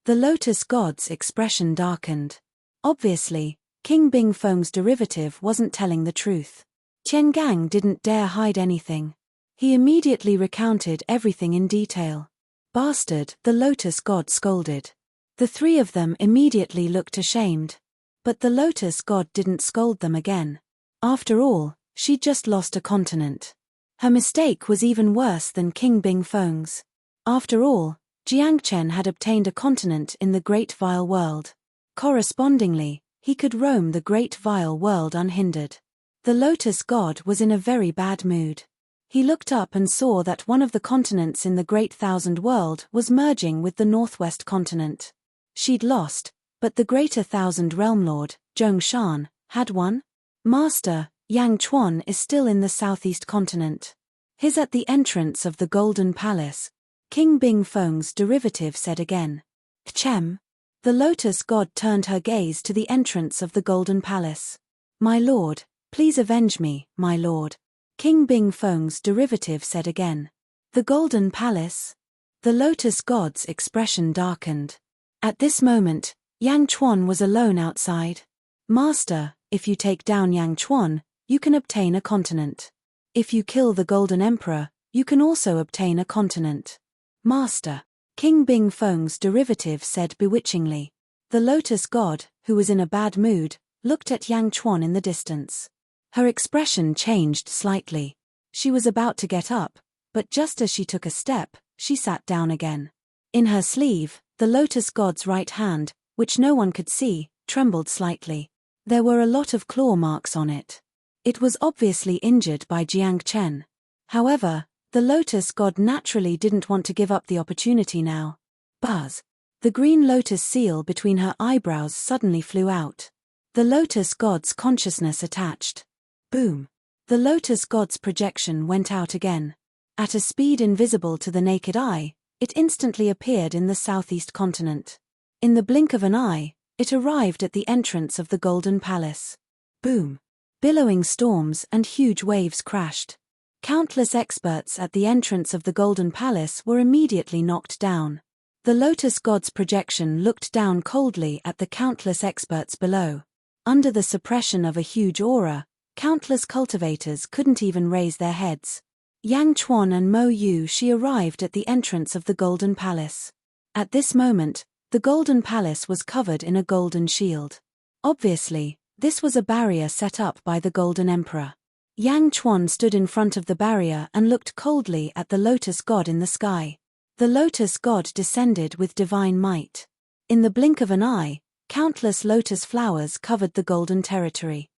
The Lotus God's expression darkened. Obviously, King Bing Feng's derivative wasn't telling the truth. Tian Gang didn't dare hide anything. He immediately recounted everything in detail. "Bastard," the Lotus God scolded. The three of them immediately looked ashamed. But the Lotus God didn't scold them again. After all, she'd just lost a continent. Her mistake was even worse than King Bing Feng's. After all, Jiang Chen had obtained a continent in the Great Vile World. Correspondingly, he could roam the Great Vile World unhindered. The Lotus God was in a very bad mood. He looked up and saw that one of the continents in the Great Thousand World was merging with the Northwest continent. She'd lost, but the Greater Thousand Realm Lord, Zhong Shan, had won. "Master, Yang Chuan is still in the Southeast continent. He's at the entrance of the Golden Palace," King Bing Feng's derivative said again. "Chem." The Lotus God turned her gaze to the entrance of the Golden Palace. "My lord, please avenge me, my lord," King Bing Feng's derivative said again. "The Golden Palace?" The Lotus God's expression darkened. At this moment, Yang Chuan was alone outside. "Master, if you take down Yang Chuan, you can obtain a continent. If you kill the Golden Emperor, you can also obtain a continent." "Master," King Bing Feng's derivative said bewitchingly. The Lotus God, who was in a bad mood, looked at Yang Chuan in the distance. Her expression changed slightly. She was about to get up, but just as she took a step, she sat down again. In her sleeve, the Lotus God's right hand, which no one could see, trembled slightly. There were a lot of claw marks on it. It was obviously injured by Jiang Chen. However, the Lotus God naturally didn't want to give up the opportunity now. Buzz! The green lotus seal between her eyebrows suddenly flew out. The Lotus God's consciousness attached. Boom! The Lotus God's projection went out again. At a speed invisible to the naked eye, it instantly appeared in the Southeast continent. In the blink of an eye, it arrived at the entrance of the Golden Palace. Boom! Billowing storms and huge waves crashed. Countless experts at the entrance of the Golden Palace were immediately knocked down. The Lotus God's projection looked down coldly at the countless experts below. Under the suppression of a huge aura, countless cultivators couldn't even raise their heads. Yang Chuan and Mo Yu Shi arrived at the entrance of the Golden Palace. At this moment, the Golden Palace was covered in a golden shield. Obviously, this was a barrier set up by the Golden Emperor. Yang Chuan stood in front of the barrier and looked coldly at the Lotus God in the sky. The Lotus God descended with divine might. In the blink of an eye, countless lotus flowers covered the golden territory.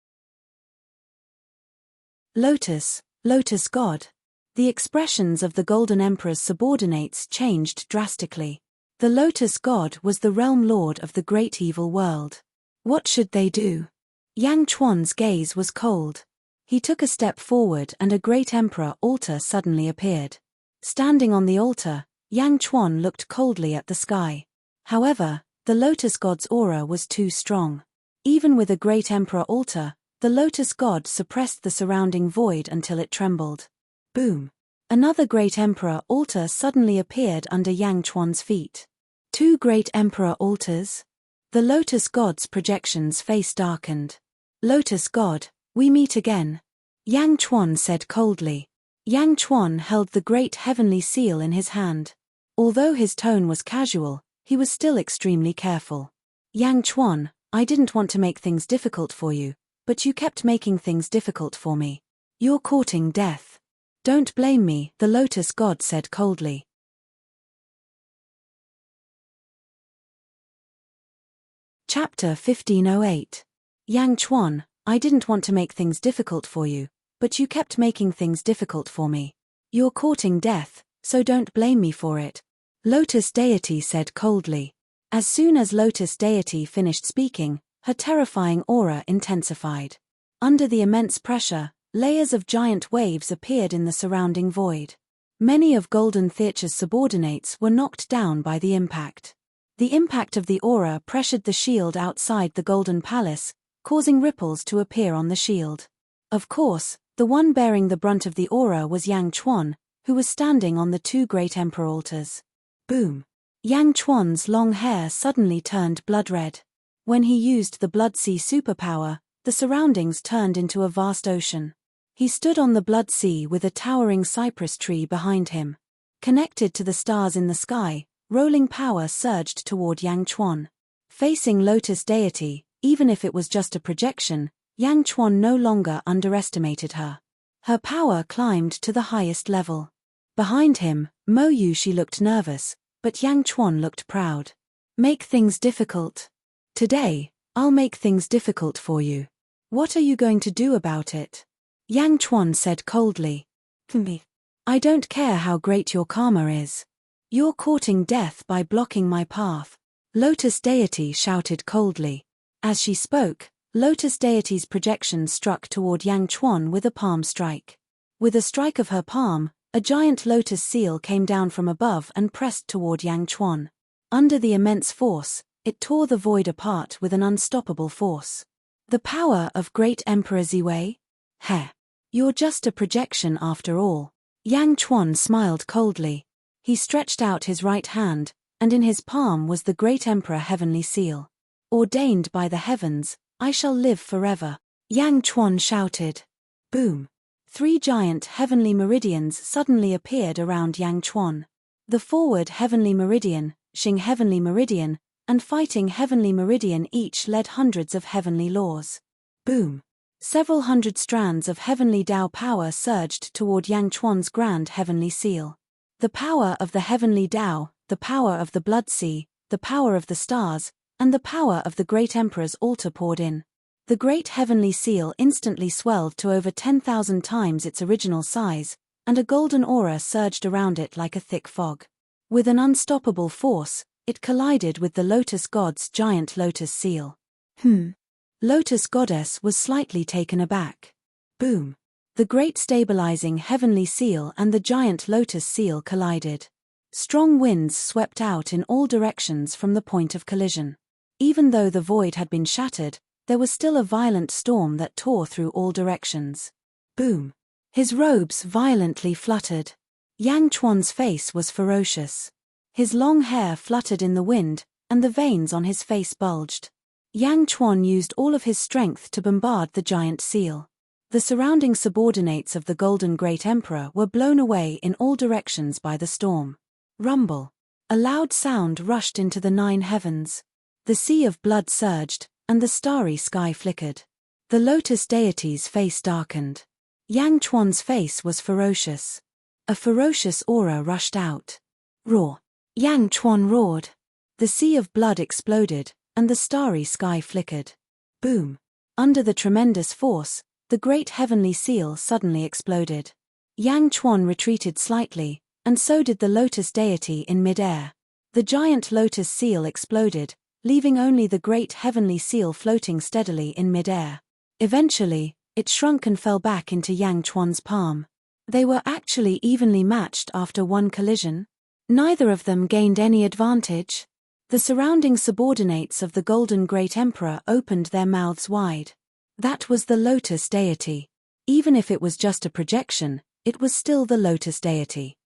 Lotus, Lotus God. The expressions of the Golden Emperor's subordinates changed drastically. The Lotus God was the realm lord of the great evil world. What should they do? Yang Chuan's gaze was cold. He took a step forward and a great emperor altar suddenly appeared. Standing on the altar, Yang Chuan looked coldly at the sky. However, the Lotus God's aura was too strong. Even with a great emperor altar, the Lotus God suppressed the surrounding void until it trembled. Boom! Another great emperor altar suddenly appeared under Yang Chuan's feet. Two great emperor altars? The Lotus God's projection's face darkened. "Lotus God, we meet again," Yang Chuan said coldly. Yang Chuan held the great heavenly seal in his hand. Although his tone was casual, he was still extremely careful. Yang Chuan, I didn't want to make things difficult for you, but you kept making things difficult for me. You're courting death. Don't blame me, the lotus god said coldly. Chapter 1508. Yang Chuan, I didn't want to make things difficult for you, but you kept making things difficult for me. You're courting death, so don't blame me for it. Lotus deity said coldly. As soon as Lotus deity finished speaking, her terrifying aura intensified. Under the immense pressure, layers of giant waves appeared in the surrounding void. Many of Golden Theater's subordinates were knocked down by the impact. The impact of the aura pressured the shield outside the Golden Palace, causing ripples to appear on the shield. Of course, the one bearing the brunt of the aura was Yang Chuan, who was standing on the two great emperor altars. Boom! Yang Chuan's long hair suddenly turned blood red. When he used the Blood Sea superpower, the surroundings turned into a vast ocean. He stood on the Blood Sea with a towering cypress tree behind him. Connected to the stars in the sky, rolling power surged toward Yang Chuan. Facing Lotus deity, even if it was just a projection, Yang Chuan no longer underestimated her. Her power climbed to the highest level. Behind him, Mo Yushi looked nervous, but Yang Chuan looked proud. Make things difficult. Today, I'll make things difficult for you. What are you going to do about it? Yang Chuan said coldly. Me. I don't care how great your karma is. You're courting death by blocking my path. Lotus deity shouted coldly. As she spoke, Lotus deity's projection struck toward Yang Chuan with a palm strike. With a strike of her palm, a giant lotus seal came down from above and pressed toward Yang Chuan. Under the immense force, it tore the void apart with an unstoppable force. The power of Great Emperor Ziwei? Heh. You're just a projection after all. Yang Chuan smiled coldly. He stretched out his right hand, and in his palm was the Great Emperor Heavenly Seal. Ordained by the heavens, I shall live forever. Yang Chuan shouted. Boom. 3 giant heavenly meridians suddenly appeared around Yang Chuan. The forward heavenly meridian, Xing heavenly meridian, and fighting heavenly meridian each led hundreds of heavenly laws. Boom. Several hundred strands of heavenly Tao power surged toward Yang Chuan's grand heavenly seal. The power of the heavenly Tao, the power of the Blood Sea, the power of the stars, and the power of the Great Emperor's altar poured in. The great heavenly seal instantly swelled to over 10,000 times its original size, and a golden aura surged around it like a thick fog. With an unstoppable force, it collided with the Lotus God's giant lotus seal. Lotus Goddess was slightly taken aback. Boom. The great stabilizing heavenly seal and the giant lotus seal collided. Strong winds swept out in all directions from the point of collision. Even though the void had been shattered, there was still a violent storm that tore through all directions. Boom. His robes violently fluttered. Yang Chuan's face was ferocious. His long hair fluttered in the wind, and the veins on his face bulged. Yang Chuan used all of his strength to bombard the giant seal. The surrounding subordinates of the Golden Great Emperor were blown away in all directions by the storm. Rumble. A loud sound rushed into the 9 heavens. The sea of blood surged, and the starry sky flickered. The Lotus deity's face darkened. Yang Chuan's face was ferocious. A ferocious aura rushed out. Roar. Yang Chuan roared. The sea of blood exploded, and the starry sky flickered. Boom. Under the tremendous force, the great heavenly seal suddenly exploded. Yang Chuan retreated slightly, and so did the Lotus deity in midair. The giant lotus seal exploded, leaving only the great heavenly seal floating steadily in midair. Eventually, it shrunk and fell back into Yang Chuan's palm. They were actually evenly matched after one collision. Neither of them gained any advantage. The surrounding subordinates of the Golden Great Emperor opened their mouths wide. That was the Lotus deity. Even if it was just a projection, it was still the Lotus deity.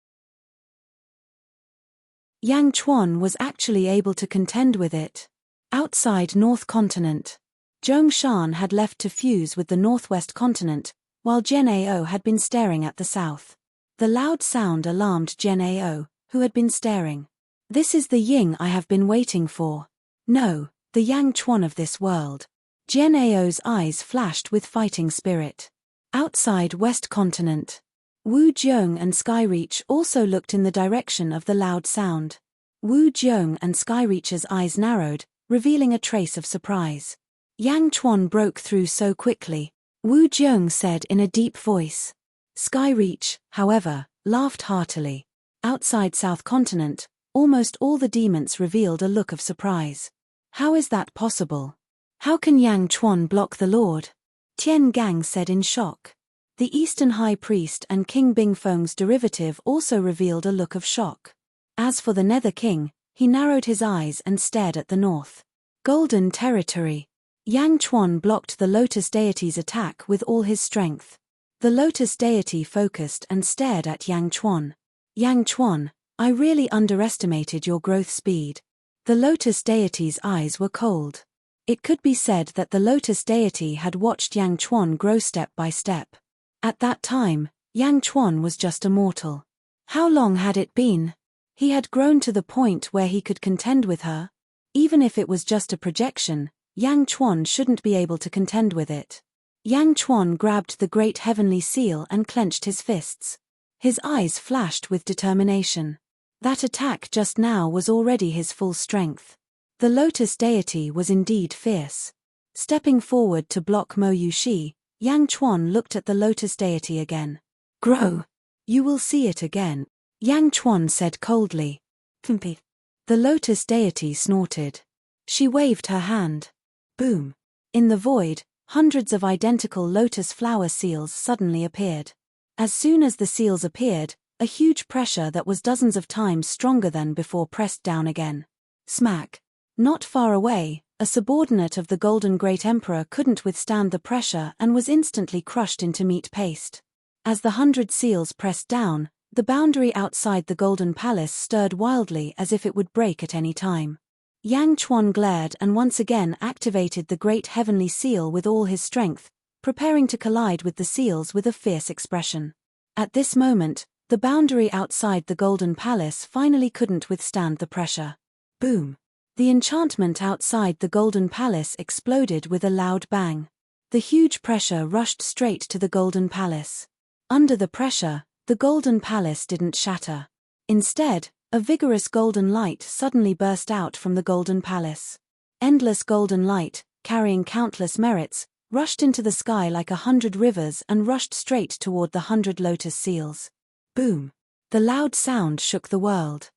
Yang Chuan was actually able to contend with it. Outside North Continent, Zhongshan had left to fuse with the Northwest Continent, while Gen Ao had been staring at the south. The loud sound alarmed Gen Ao, who had been staring. "This is the Ying I have been waiting for. No, the Yang Chuan of this world." Jian Ao's eyes flashed with fighting spirit. Outside West Continent, Wu Jiong and Skyreach also looked in the direction of the loud sound. Wu Jiong and Skyreach's eyes narrowed, revealing a trace of surprise. "Yang Chuan broke through so quickly," Wu Jiong said in a deep voice. Skyreach, however, laughed heartily. Outside South Continent, almost all the demons revealed a look of surprise. "How is that possible? How can Yang Chuan block the Lord?" Tian Gang said in shock. The Eastern High Priest and King Bingfeng's derivative also revealed a look of shock. As for the Nether King, he narrowed his eyes and stared at the north. Golden territory. Yang Chuan blocked the Lotus deity's attack with all his strength. The Lotus deity focused and stared at Yang Chuan. "Yang Chuan, I really underestimated your growth speed." The Lotus deity's eyes were cold. It could be said that the Lotus deity had watched Yang Chuan grow step by step. At that time, Yang Chuan was just a mortal. How long had it been? He had grown to the point where he could contend with her. Even if it was just a projection, Yang Chuan shouldn't be able to contend with it. Yang Chuan grabbed the great heavenly seal and clenched his fists. His eyes flashed with determination. That attack just now was already his full strength. The Lotus deity was indeed fierce. Stepping forward to block Mo Yushi, Yang Chuan looked at the Lotus deity again. "Grow. You will see it again," Yang Chuan said coldly. "Pimpi." The Lotus deity snorted. She waved her hand. Boom. In the void, hundreds of identical lotus flower seals suddenly appeared. As soon as the seals appeared, a huge pressure that was dozens of times stronger than before pressed down again. Smack. Not far away, a subordinate of the Golden Great Emperor couldn't withstand the pressure and was instantly crushed into meat paste. As the 100 seals pressed down, the boundary outside the Golden Palace stirred wildly as if it would break at any time. Yang Chuan glared and once again activated the great heavenly seal with all his strength, preparing to collide with the seals with a fierce expression. At this moment, the boundary outside the Golden Palace finally couldn't withstand the pressure. Boom. The enchantment outside the Golden Palace exploded with a loud bang. The huge pressure rushed straight to the Golden Palace. Under the pressure, the Golden Palace didn't shatter. Instead, a vigorous golden light suddenly burst out from the Golden Palace. Endless golden light, carrying countless merits, rushed into the sky like 100 rivers and rushed straight toward the 100 lotus seals. Boom! The loud sound shook the world.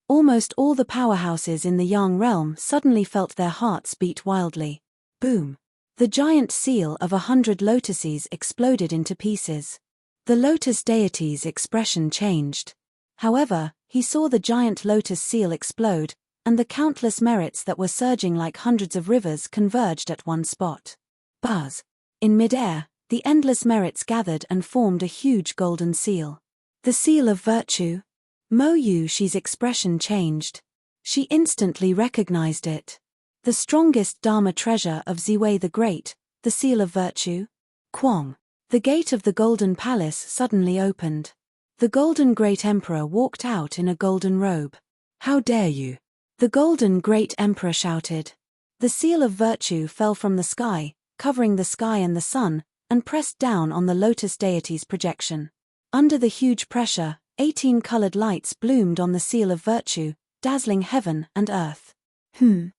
Almost all the powerhouses in the Yang realm suddenly felt their hearts beat wildly. Boom! The giant seal of 100 lotuses exploded into pieces. The Lotus deity's expression changed. However, he saw the giant lotus seal explode, and the countless merits that were surging like hundreds of rivers converged at one spot. Buzz! In midair, the endless merits gathered and formed a huge golden seal. The seal of virtue. Mo Yushi's expression changed. She instantly recognized it. The strongest Dharma treasure of Ziwei the Great, the seal of virtue. Kwong! The gate of the Golden Palace suddenly opened. The Golden Great Emperor walked out in a golden robe. "How dare you!" the Golden Great Emperor shouted. The seal of virtue fell from the sky, covering the sky and the sun, and pressed down on the Lotus deity's projection. Under the huge pressure, 18 colored lights bloomed on the seal of virtue, dazzling heaven and earth. The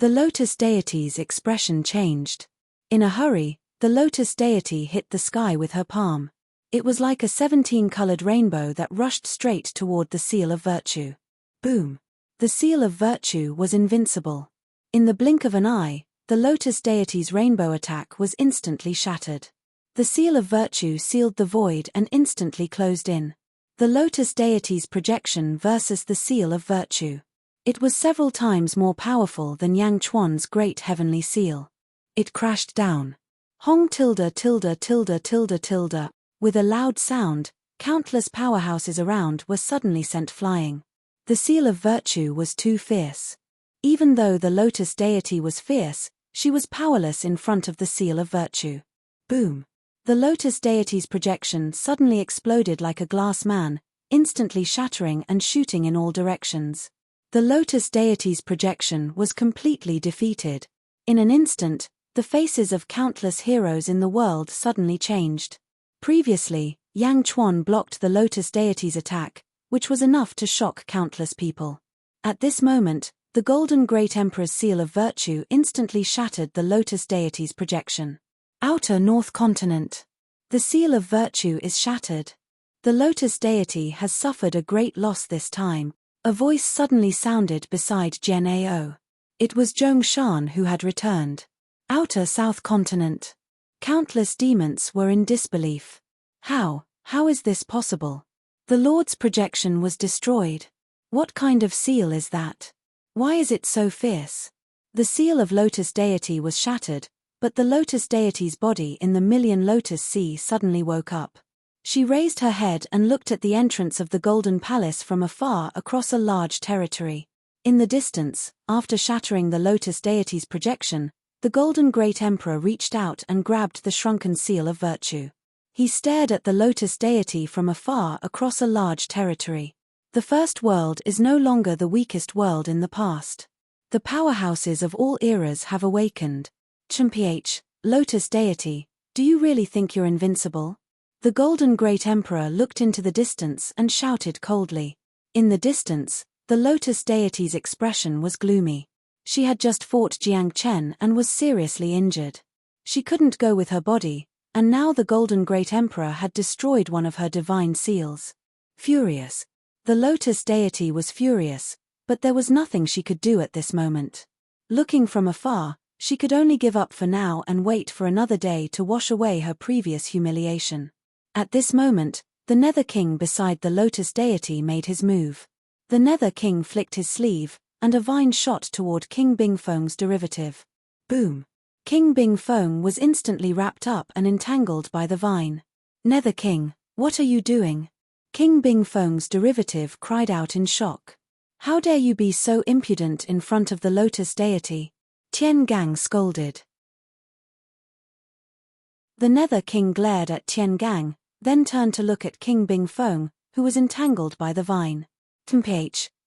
Lotus deity's expression changed. In a hurry, the Lotus deity hit the sky with her palm. It was like a 17-colored rainbow that rushed straight toward the seal of virtue. Boom! The seal of virtue was invincible. In the blink of an eye, the Lotus deity's rainbow attack was instantly shattered. The seal of virtue sealed the void and instantly closed in. The Lotus deity's projection versus the seal of virtue. It was several times more powerful than Yang Chuan's great heavenly seal. It crashed down. Hong tilde tilde tilde tilde tilde. With a loud sound, countless powerhouses around were suddenly sent flying. The seal of virtue was too fierce. Even though the Lotus deity was fierce, she was powerless in front of the seal of virtue. Boom! The Lotus deity's projection suddenly exploded like a glass man, instantly shattering and shooting in all directions. The Lotus deity's projection was completely defeated. In an instant, the faces of countless heroes in the world suddenly changed. Previously, Yang Chuan blocked the Lotus deity's attack, which was enough to shock countless people. At this moment, the Golden Great Emperor's seal of virtue instantly shattered the Lotus deity's projection. Outer North Continent. The seal of virtue is shattered. The Lotus deity has suffered a great loss this time. A voice suddenly sounded beside Jian Ao. It was Zhong Shan who had returned. Outer South Continent. Countless demons were in disbelief. How is this possible? The Lord's projection was destroyed. What kind of seal is that? Why is it so fierce? The seal of Lotus deity was shattered, but the Lotus deity's body in the Million Lotus Sea suddenly woke up. She raised her head and looked at the entrance of the Golden Palace from afar across a large territory. In the distance, after shattering the Lotus deity's projection, the Golden Great Emperor reached out and grabbed the shrunken seal of virtue. He stared at the Lotus deity from afar across a large territory. The first world is no longer the weakest world in the past. The powerhouses of all eras have awakened. Ch, Lotus deity, do you really think you're invincible? The Golden Great Emperor looked into the distance and shouted coldly. In the distance, the Lotus deity's expression was gloomy. She had just fought Jiang Chen and was seriously injured. She couldn't go with her body, and now the Golden Great Emperor had destroyed one of her divine seals. Furious. The Lotus deity was furious, but there was nothing she could do at this moment. Looking from afar, she could only give up for now and wait for another day to wash away her previous humiliation. At this moment, the Nether King beside the Lotus deity made his move. The Nether King flicked his sleeve, and a vine shot toward King Bingfeng's derivative. Boom! King Bingfeng was instantly wrapped up and entangled by the vine. Nether King, what are you doing? King Bingfeng's derivative cried out in shock. How dare you be so impudent in front of the Lotus deity? Tian Gang scolded. The Nether King glared at Tian Gang, then turned to look at King Bingfeng, who was entangled by the vine.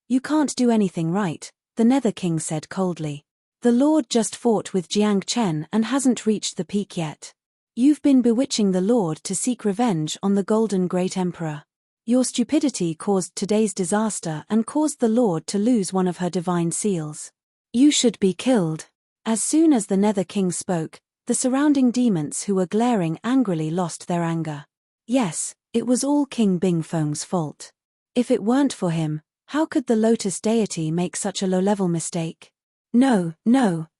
You can't do anything right, the Nether King said coldly. The Lord just fought with Jiang Chen and hasn't reached the peak yet. You've been bewitching the Lord to seek revenge on the Golden Great Emperor. Your stupidity caused today's disaster and caused the Lord to lose one of her divine seals. You should be killed. As soon as the Nether King spoke, the surrounding demons who were glaring angrily lost their anger. Yes, it was all King Bingfeng's fault. If it weren't for him, how could the Lotus deity make such a low-level mistake? No,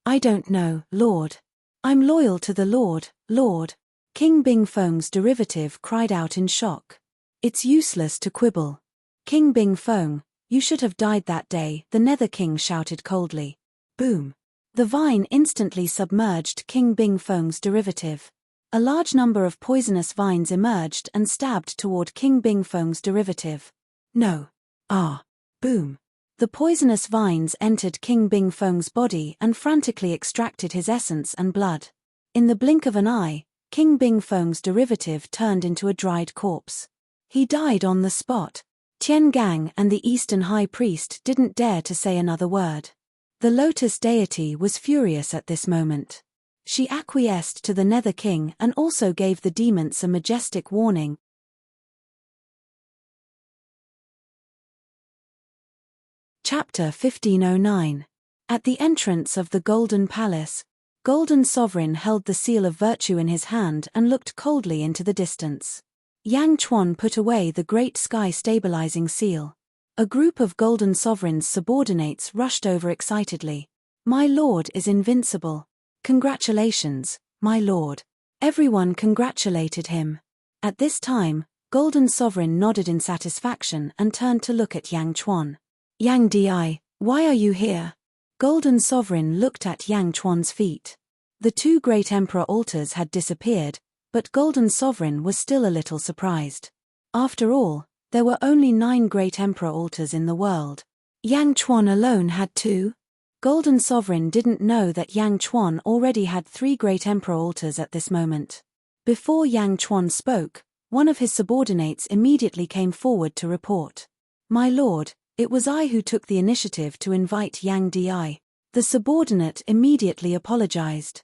I don't know, Lord. I'm loyal to the Lord, Lord. King Bingfeng's derivative cried out in shock. It's useless to quibble. King Bingfeng, you should have died that day, the Nether King shouted coldly. Boom! The vine instantly submerged King Bingfeng's derivative. A large number of poisonous vines emerged and stabbed toward King Bingfeng's derivative. No. Boom. The poisonous vines entered King Bingfeng's body and frantically extracted his essence and blood. In the blink of an eye, King Bingfeng's derivative turned into a dried corpse. He died on the spot. Tian Gang and the Eastern High Priest didn't dare to say another word. The Lotus deity was furious at this moment. She acquiesced to the Nether King and also gave the demons a majestic warning. Chapter 1509. At the entrance of the Golden Palace, Golden Sovereign held the seal of virtue in his hand and looked coldly into the distance. Yang Chuan put away the great sky stabilizing seal. A group of Golden Sovereign's subordinates rushed over excitedly. My lord is invincible. Congratulations, my lord. Everyone congratulated him. At this time, Golden Sovereign nodded in satisfaction and turned to look at Yang Chuan. Yang Di, why are you here? Golden Sovereign looked at Yang Chuan's feet. The two great emperor altars had disappeared, but Golden Sovereign was still a little surprised. After all, there were only 9 great emperor altars in the world. Yang Chuan alone had 2. Golden Sovereign didn't know that Yang Chuan already had 3 great emperor altars at this moment. Before Yang Chuan spoke, One of his subordinates immediately came forward to report. "My lord, it was I who took the initiative to invite Yang Di." The subordinate immediately apologized.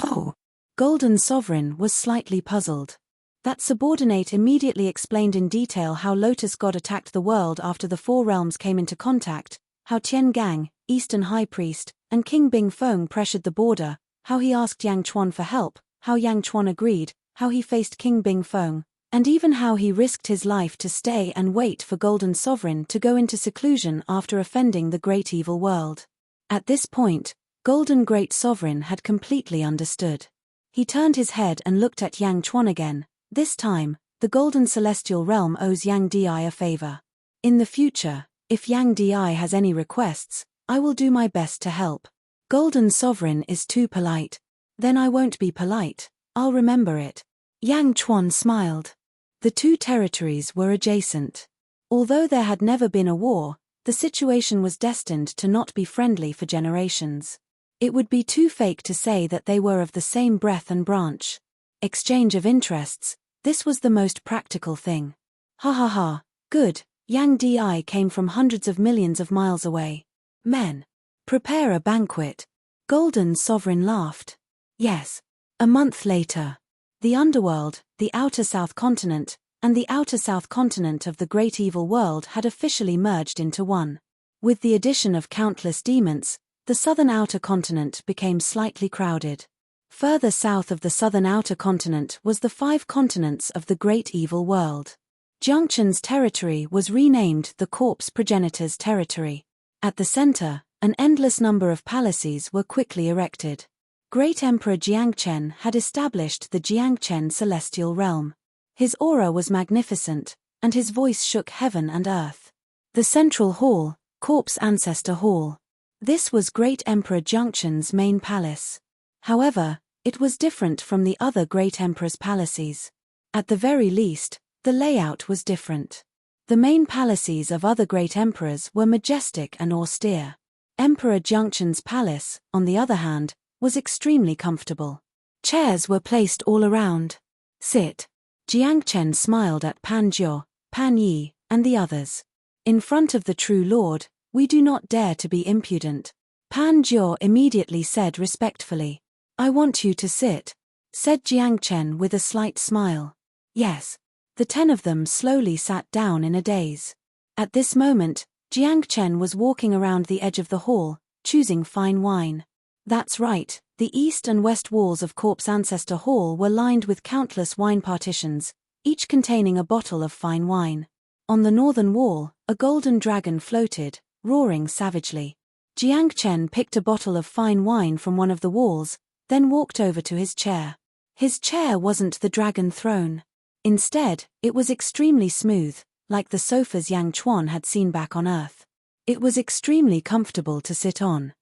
"Oh." Golden Sovereign was slightly puzzled. That subordinate immediately explained in detail how Lotus God attacked the world after the four realms came into contact, how Tian Gang, Eastern High Priest, and King Bing Feng pressured the border, how he asked Yang Chuan for help, how Yang Chuan agreed, how he faced King Bing Feng, and even how he risked his life to stay and wait for Golden Sovereign to go into seclusion after offending the great evil world. At this point, Golden Great Sovereign had completely understood. He turned his head and looked at Yang Chuan again. This time, the Golden Celestial Realm owes Yang Di a favor. In the future, if Yang Di has any requests, I will do my best to help. Golden Sovereign is too polite. Then I won't be polite, I'll remember it. Yang Chuan smiled. The two territories were adjacent. Although there had never been a war, the situation was destined to not be friendly for generations. It would be too fake to say that they were of the same breath and branch. Exchange of interests, this was the most practical thing. Ha ha ha, good, Yang Di came from hundreds of millions of miles away. Men, prepare a banquet. Golden Sovereign laughed. Yes. A month later, the underworld, the outer south continent, and the outer south continent of the great evil world had officially merged into one. With the addition of countless demons, the southern outer continent became slightly crowded. Further south of the southern outer continent was the 5 continents of the great evil world. Junction's territory was renamed the Corpse Progenitor's territory. At the center, an endless number of palaces were quickly erected. Great Emperor Jiangchen had established the Jiangchen Celestial Realm. His aura was magnificent, and his voice shook heaven and earth. The Central Hall, Corpse Ancestor Hall. This was Great Emperor Junction's main palace. However, it was different from the other Great Emperor's palaces. At the very least, the layout was different. The main palaces of other Great Emperors were majestic and austere. Emperor Junction's palace, on the other hand, was extremely comfortable. Chairs were placed all around. Sit. Jiangchen smiled at Pan Jiao, Pan Yi, and the others. In front of the true lord, we do not dare to be impudent. Pan Jiao immediately said respectfully. I want you to sit, said Jiangchen with a slight smile. Yes. The 10 of them slowly sat down in a daze. At this moment, Jiangchen was walking around the edge of the hall, choosing fine wine. That's right, the east and west walls of Corpse Ancestor Hall were lined with countless wine partitions, each containing a bottle of fine wine. On the northern wall, a golden dragon floated, roaring savagely. Jiangchen picked a bottle of fine wine from one of the walls, then walked over to his chair. His chair wasn't the dragon throne. Instead, it was extremely smooth, like the sofas Yang Chuan had seen back on Earth. It was extremely comfortable to sit on.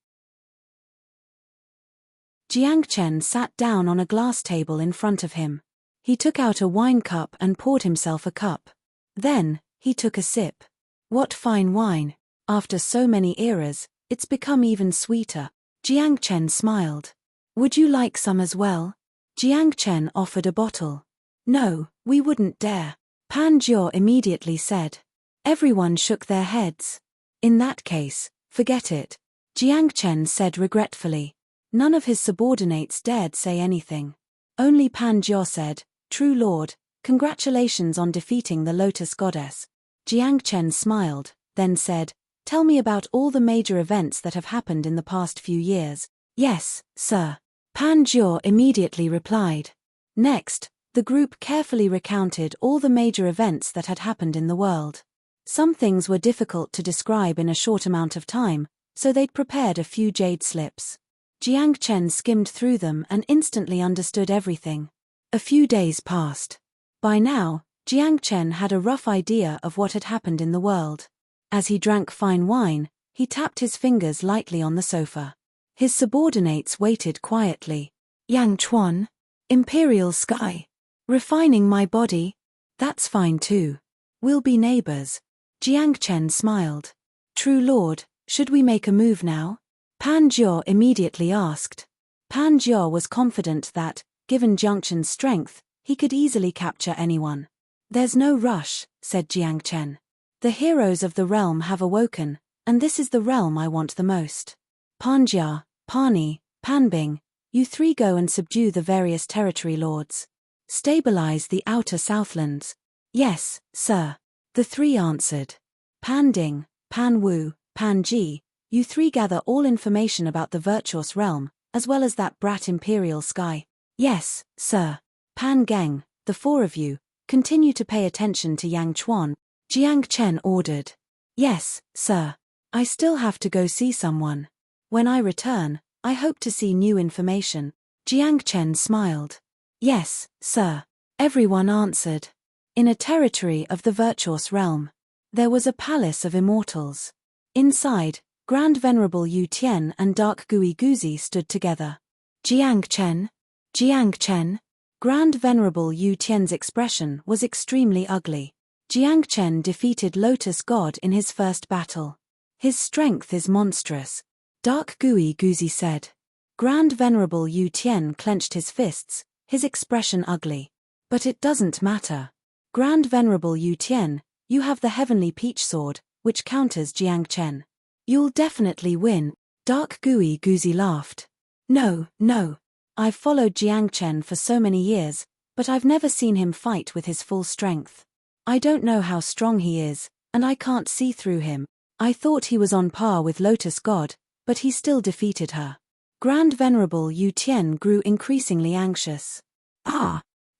Jiangchen sat down on a glass table in front of him. He took out a wine cup and poured himself a cup. Then, he took a sip. What fine wine! After so many eras, it's become even sweeter. Jiangchen smiled. Would you like some as well? Jiangchen offered a bottle. No, we wouldn't dare. Pan Jiao immediately said. Everyone shook their heads. In that case, forget it. Jiangchen said regretfully. None of his subordinates dared say anything. Only Pan Jiao said, True Lord, congratulations on defeating the Lotus Goddess. Jiangchen smiled, then said, Tell me about all the major events that have happened in the past few years. Yes, sir. Pan Jiao immediately replied. Next, the group carefully recounted all the major events that had happened in the world. Some things were difficult to describe in a short amount of time, so they'd prepared a few jade slips. Jiangchen skimmed through them and instantly understood everything. A few days passed. By now, Jiangchen had a rough idea of what had happened in the world. As he drank fine wine, he tapped his fingers lightly on the sofa. His subordinates waited quietly. Yang Chuan? Imperial Sky? Refining my body? That's fine too. We'll be neighbors. Jiangchen smiled. True Lord, should we make a move now? Pan Jiao immediately asked. Pan Jiao was confident that, given Junction's strength, he could easily capture anyone. There's no rush, said Jiang Chen. The heroes of the realm have awoken, and this is the realm I want the most. Panjia, Pani, Panbing, you three go and subdue the various territory lords. Stabilize the outer southlands. Yes, sir. The three answered. Panding, Panwu, Panji, you three gather all information about the virtuous realm, as well as that brat imperial sky. Yes, sir. Pan Geng, the four of you, continue to pay attention to Yang Chuan. Jiang Chen ordered. Yes, sir. I still have to go see someone. When I return, I hope to see new information. Jiang Chen smiled. Yes, sir. Everyone answered. In a territory of the virtuous realm, there was a palace of immortals. Inside, Grand Venerable Yu Tian and Dark Gui Guzi stood together. Jiang Chen? Jiang Chen? Grand Venerable Yu Tian's expression was extremely ugly. Jiang Chen defeated Lotus God in his first battle. His strength is monstrous. Dark Gui Guzi said. Grand Venerable Yu Tian clenched his fists, his expression ugly. But it doesn't matter. Grand Venerable Yu Tian, you have the heavenly peach sword, which counters Jiang Chen. You'll definitely win. Dark Gui Guzi laughed. No. I've followed Jiang Chen for so many years, but I've never seen him fight with his full strength. I don't know how strong he is, and I can't see through him. I thought he was on par with Lotus God, but he still defeated her. Grand Venerable Yu Tian grew increasingly anxious.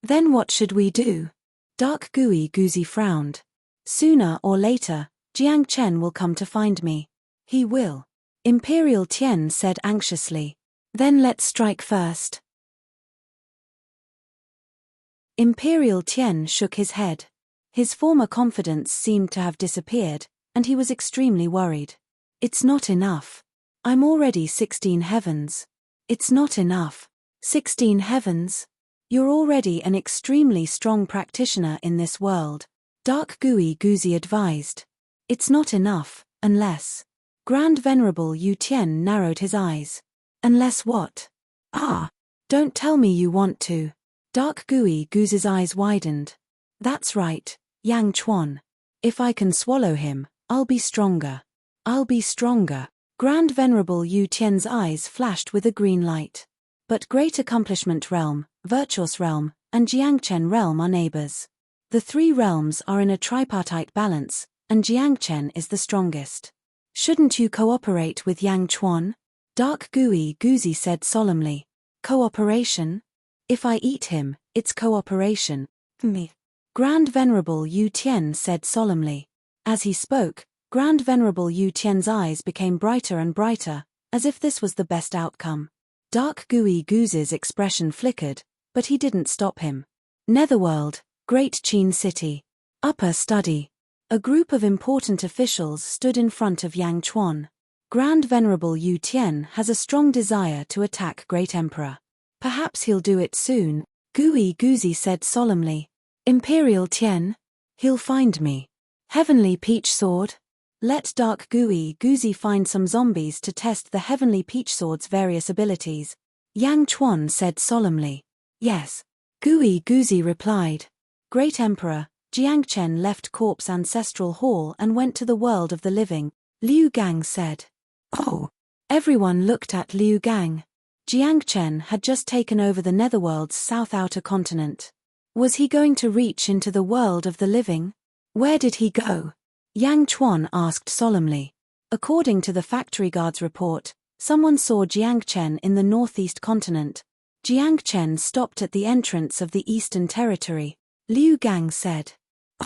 Then what should we do? Dark Gui Guzi frowned. Sooner or later, Jiang Chen will come to find me. He will. Imperial Tian said anxiously. Then let's strike first. Imperial Tian shook his head. His former confidence seemed to have disappeared, and he was extremely worried. It's not enough. I'm already 16 heavens. It's not enough. 16 heavens? You're already an extremely strong practitioner in this world. Dark Gui Guzi advised. It's not enough, unless. Grand Venerable Yu Tian narrowed his eyes. Unless what? Don't tell me you want to. Dark Gui Guzi's eyes widened. That's right, Yang Chuan. If I can swallow him, I'll be stronger. I'll be stronger. Grand Venerable Yu Tian's eyes flashed with a green light. But Great Accomplishment Realm, Virtuous Realm, and Jiangchen Realm are neighbors. The three realms are in a tripartite balance, and Jiangchen is the strongest. Shouldn't you cooperate with Yang Chuan? Dark Gui Guzi said solemnly. Cooperation? If I eat him, it's cooperation. Me. Grand Venerable Yu Tian said solemnly. As he spoke, Grand Venerable Yu Tian's eyes became brighter and brighter, as if this was the best outcome. Dark Gui Guzi's expression flickered, but he didn't stop him. Netherworld, Great Qin City. Upper Study. A group of important officials stood in front of Yang Chuan. Grand Venerable Yu Tian has a strong desire to attack Great Emperor. Perhaps he'll do it soon, Gui Guzi said solemnly. Imperial Tian? He'll find me. Heavenly Peach Sword? Let Dark Gui Guzi find some zombies to test the Heavenly Peach Sword's various abilities. Yang Chuan said solemnly. Yes. Gui Guzi replied. Great Emperor, Jiangchen left Corpse Ancestral Hall and went to the world of the living, Liu Gang said. Oh. Everyone looked at Liu Gang. Jiangchen had just taken over the Netherworld's south outer continent. Was he going to reach into the world of the living? Where did he go? Yang Chuan asked solemnly. According to the factory guard's report, someone saw Jiangchen in the northeast continent. Jiangchen stopped at the entrance of the Eastern Territory, Liu Gang said.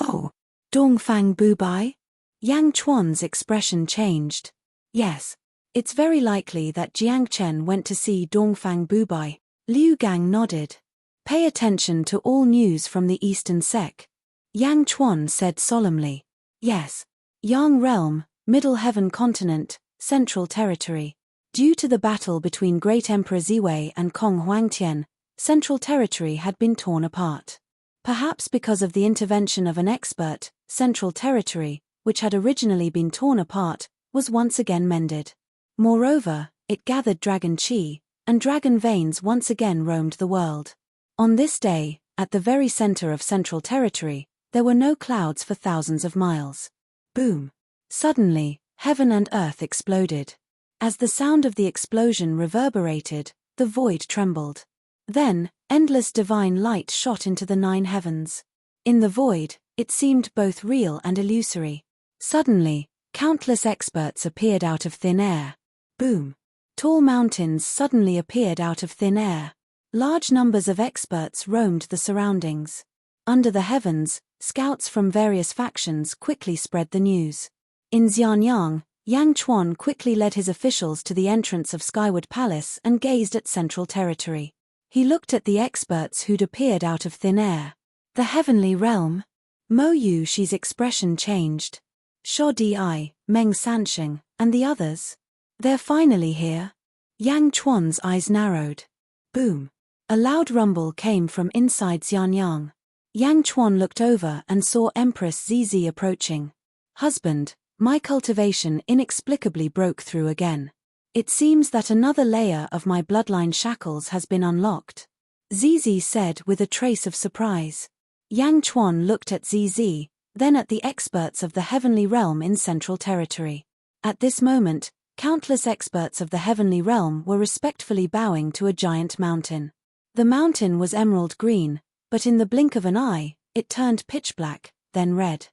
Oh. Dongfang Bubai? Yang Chuan's expression changed. Yes. It's very likely that Jiangchen went to see Dongfang Bubai. Liu Gang nodded. Pay attention to all news from the Eastern Sec. Yang Chuan said solemnly. Yes. Yang Realm, Middle Heaven Continent, Central Territory. Due to the battle between Great Emperor Ziwei and Kong Huangtian, Central Territory had been torn apart. Perhaps because of the intervention of an expert, Central Territory, which had originally been torn apart, was once again mended. Moreover, it gathered dragon chi, and dragon veins once again roamed the world. On this day, at the very center of Central Territory, There were no clouds for thousands of miles. Boom! Suddenly, heaven and earth exploded. As the sound of the explosion reverberated, the void trembled. Then, endless divine light shot into the 9 heavens. In the void, it seemed both real and illusory. Suddenly, countless experts appeared out of thin air. Boom! Tall mountains suddenly appeared out of thin air. Large numbers of experts roamed the surroundings. Under the heavens, scouts from various factions quickly spread the news. In Xianyang, Yang Chuan quickly led his officials to the entrance of Skyward Palace and gazed at Central Territory. He looked at the experts who'd appeared out of thin air. The heavenly realm? Mo Yuxi's expression changed. Sho Di, Meng Sansheng, and the others? They're finally here? Yang Chuan's eyes narrowed. Boom! A loud rumble came from inside Xianyang. Yang Chuan looked over and saw Empress Zizi approaching. Husband, my cultivation inexplicably broke through again. It seems that another layer of my bloodline shackles has been unlocked. Zizi said with a trace of surprise. Yang Chuan looked at Zizi, then at the experts of the heavenly realm in Central Territory. At this moment, countless experts of the heavenly realm were respectfully bowing to a giant mountain. The mountain was emerald green, but in the blink of an eye, it turned pitch black, then red.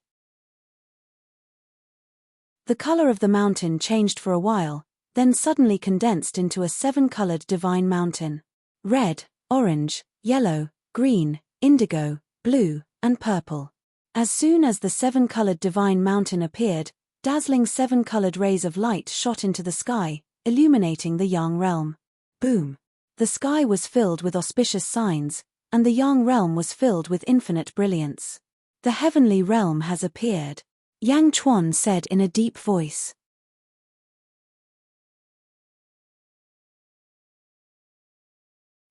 The color of the mountain changed for a while, then suddenly condensed into a 7-colored divine mountain. Red, orange, yellow, green, indigo, blue, and purple. As soon as the 7-colored divine mountain appeared, dazzling 7-colored rays of light shot into the sky, illuminating the Yang realm. Boom! The sky was filled with auspicious signs, and the Yang realm was filled with infinite brilliance. The heavenly realm has appeared, Yang Chuan said in a deep voice.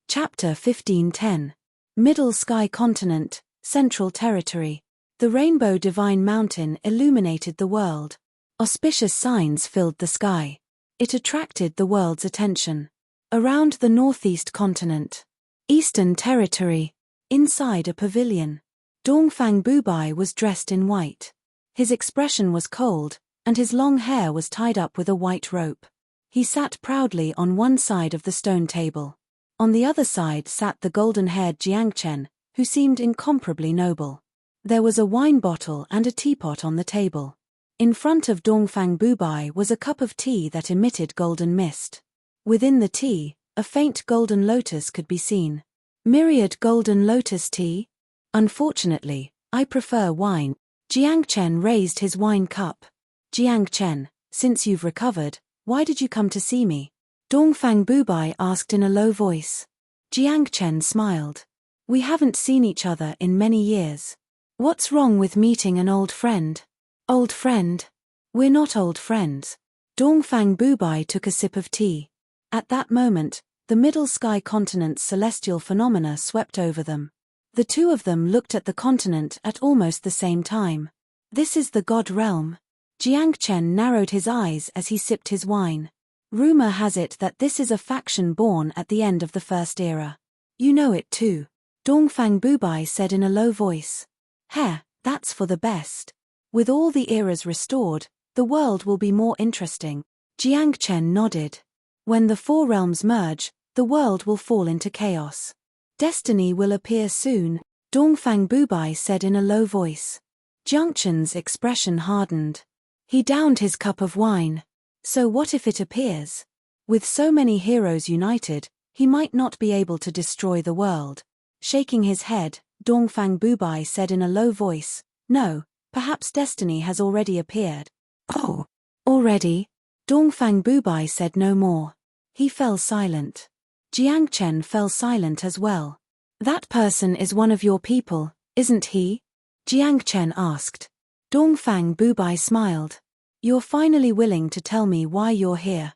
Chapter 1510. Middle Sky Continent, Central Territory. The rainbow divine mountain illuminated the world. Auspicious signs filled the sky. It attracted the world's attention. Around the northeast continent, Eastern Territory, inside a pavilion, Dongfang Bubai was dressed in white. His expression was cold, and his long hair was tied up with a white rope. He sat proudly on one side of the stone table. On the other side sat the golden-haired Jiangchen, who seemed incomparably noble. There was a wine bottle and a teapot on the table. In front of Dongfang Bubai was a cup of tea that emitted golden mist. Within the tea, a faint golden lotus could be seen. Myriad golden lotus tea? Unfortunately, I prefer wine. Jiangchen raised his wine cup. Jiangchen, since you've recovered, why did you come to see me? Dongfang Bubai asked in a low voice. Jiangchen smiled. We haven't seen each other in many years. What's wrong with meeting an old friend? Old friend? We're not old friends. Dongfang Bubai took a sip of tea. At that moment, the Middle Sky Continent's celestial phenomena swept over them. The two of them looked at the continent at almost the same time. This is the God realm. Jiangchen narrowed his eyes as he sipped his wine. Rumor has it that this is a faction born at the end of the First Era. You know it too. Dongfang Bubai said in a low voice. That's for the best. With all the eras restored, the world will be more interesting. Jiangchen nodded. When the 4 realms merge, the world will fall into chaos. Destiny will appear soon, Dongfang Bubai said in a low voice. Jiangchen's expression hardened. He downed his cup of wine. So what if it appears? With so many heroes united, he might not be able to destroy the world. Shaking his head, Dongfang Bubai said in a low voice, No, perhaps destiny has already appeared. Oh, already? Dongfang Bubai said no more. He fell silent. Jiangchen fell silent as well. That person is one of your people, isn't he? Jiangchen asked. Dongfang Bubai smiled. You're finally willing to tell me why you're here.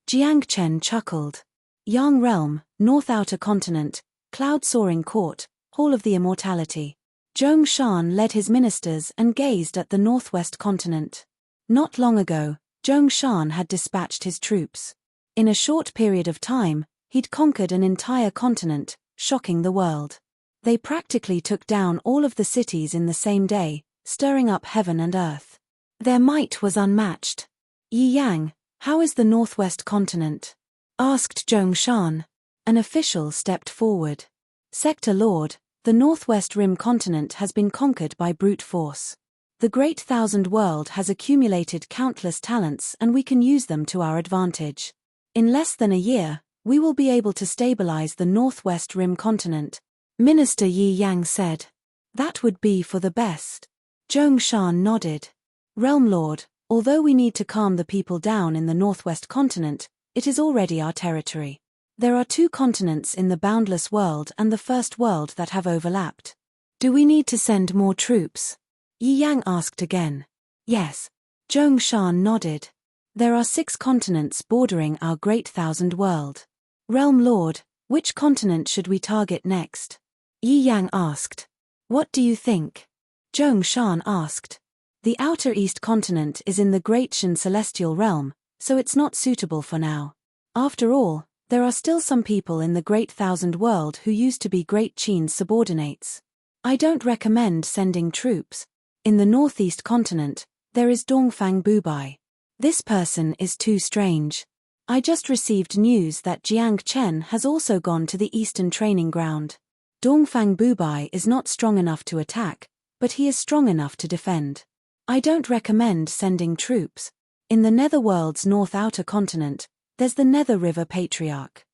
Jiangchen chuckled. Yang Realm, North Outer Continent, Cloud-Soaring Court, Hall of the Immortality. Zhong Shan led his ministers and gazed at the northwest continent. Not long ago, Zhong Shan had dispatched his troops. In a short period of time, he'd conquered an entire continent, shocking the world. They practically took down all of the cities in the same day, stirring up heaven and earth. Their might was unmatched. Yi Yang, how is the northwest continent? Asked Zhongshan. An official stepped forward. Sector Lord, the northwest rim continent has been conquered by brute force. The Great Thousand World has accumulated countless talents and we can use them to our advantage. In less than a year, we will be able to stabilize the northwest rim continent. Minister Yi Yang said. That would be for the best. Zhongshan nodded. Realm Lord, although we need to calm the people down in the northwest continent, it is already our territory. There are 2 continents in the boundless world and the first world that have overlapped. Do we need to send more troops? Yi Yang asked again. Yes. Zhongshan nodded. There are 6 continents bordering our Great Thousand World. Realm Lord, which continent should we target next? Yi Yang asked. What do you think? Zhongshan asked. The outer east continent is in the Great Shan celestial realm, so it's not suitable for now. After all, there are still some people in the Great Thousand World who used to be Great Qin's subordinates. I don't recommend sending troops. In the northeast continent, there is Dongfang Bubai. This person is too strange. I just received news that Jiang Chen has also gone to the eastern training ground. Dongfang Bubai is not strong enough to attack, but he is strong enough to defend. I don't recommend sending troops. In the Netherworld's north outer continent, there's the Nether River Patriarch.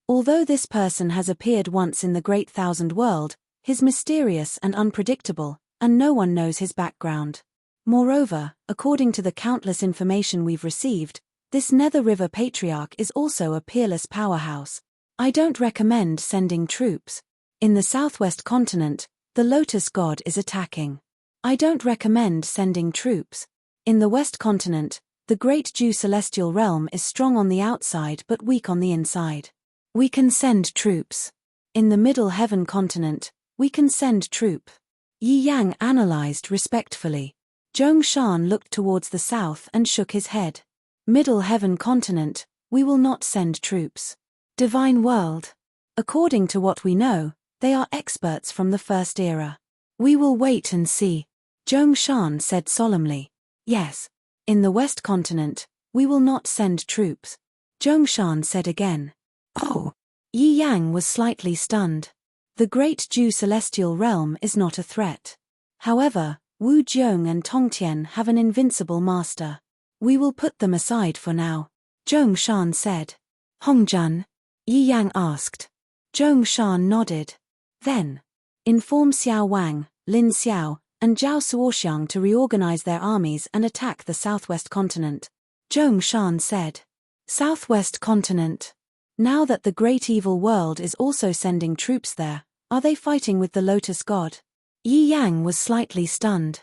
Although this person has appeared once in the Great Thousand World, he's mysterious and unpredictable, and no one knows his background. Moreover, according to the countless information we've received, this Nether River Patriarch is also a peerless powerhouse. I don't recommend sending troops. In the southwest continent, the Lotus God is attacking. I don't recommend sending troops. In the west continent, the Great Jew Celestial Realm is strong on the outside but weak on the inside. We can send troops. In the Middle Heaven continent, we can send troop. Yi Yang analyzed respectfully. Zhongshan looked towards the south and shook his head. Middle Heaven continent, we will not send troops. Divine World. According to what we know, they are experts from the first era. We will wait and see. Zhongshan said solemnly. Yes. In the West continent, we will not send troops. Zhongshan said again. Oh. Yi Yang was slightly stunned. The Great Jew Celestial Realm is not a threat. However, Wu Jiong and Tongtian have an invincible master. We will put them aside for now. Zhongshan said. Hongjun? Yi Yang asked. Zhongshan nodded. Then, inform Xiao Wang, Lin Xiao, and Zhao Suoxiang to reorganize their armies and attack the southwest continent. Zhongshan said. Southwest continent. Now that the Great Evil World is also sending troops there, are they fighting with the Lotus God? Yi Yang was slightly stunned.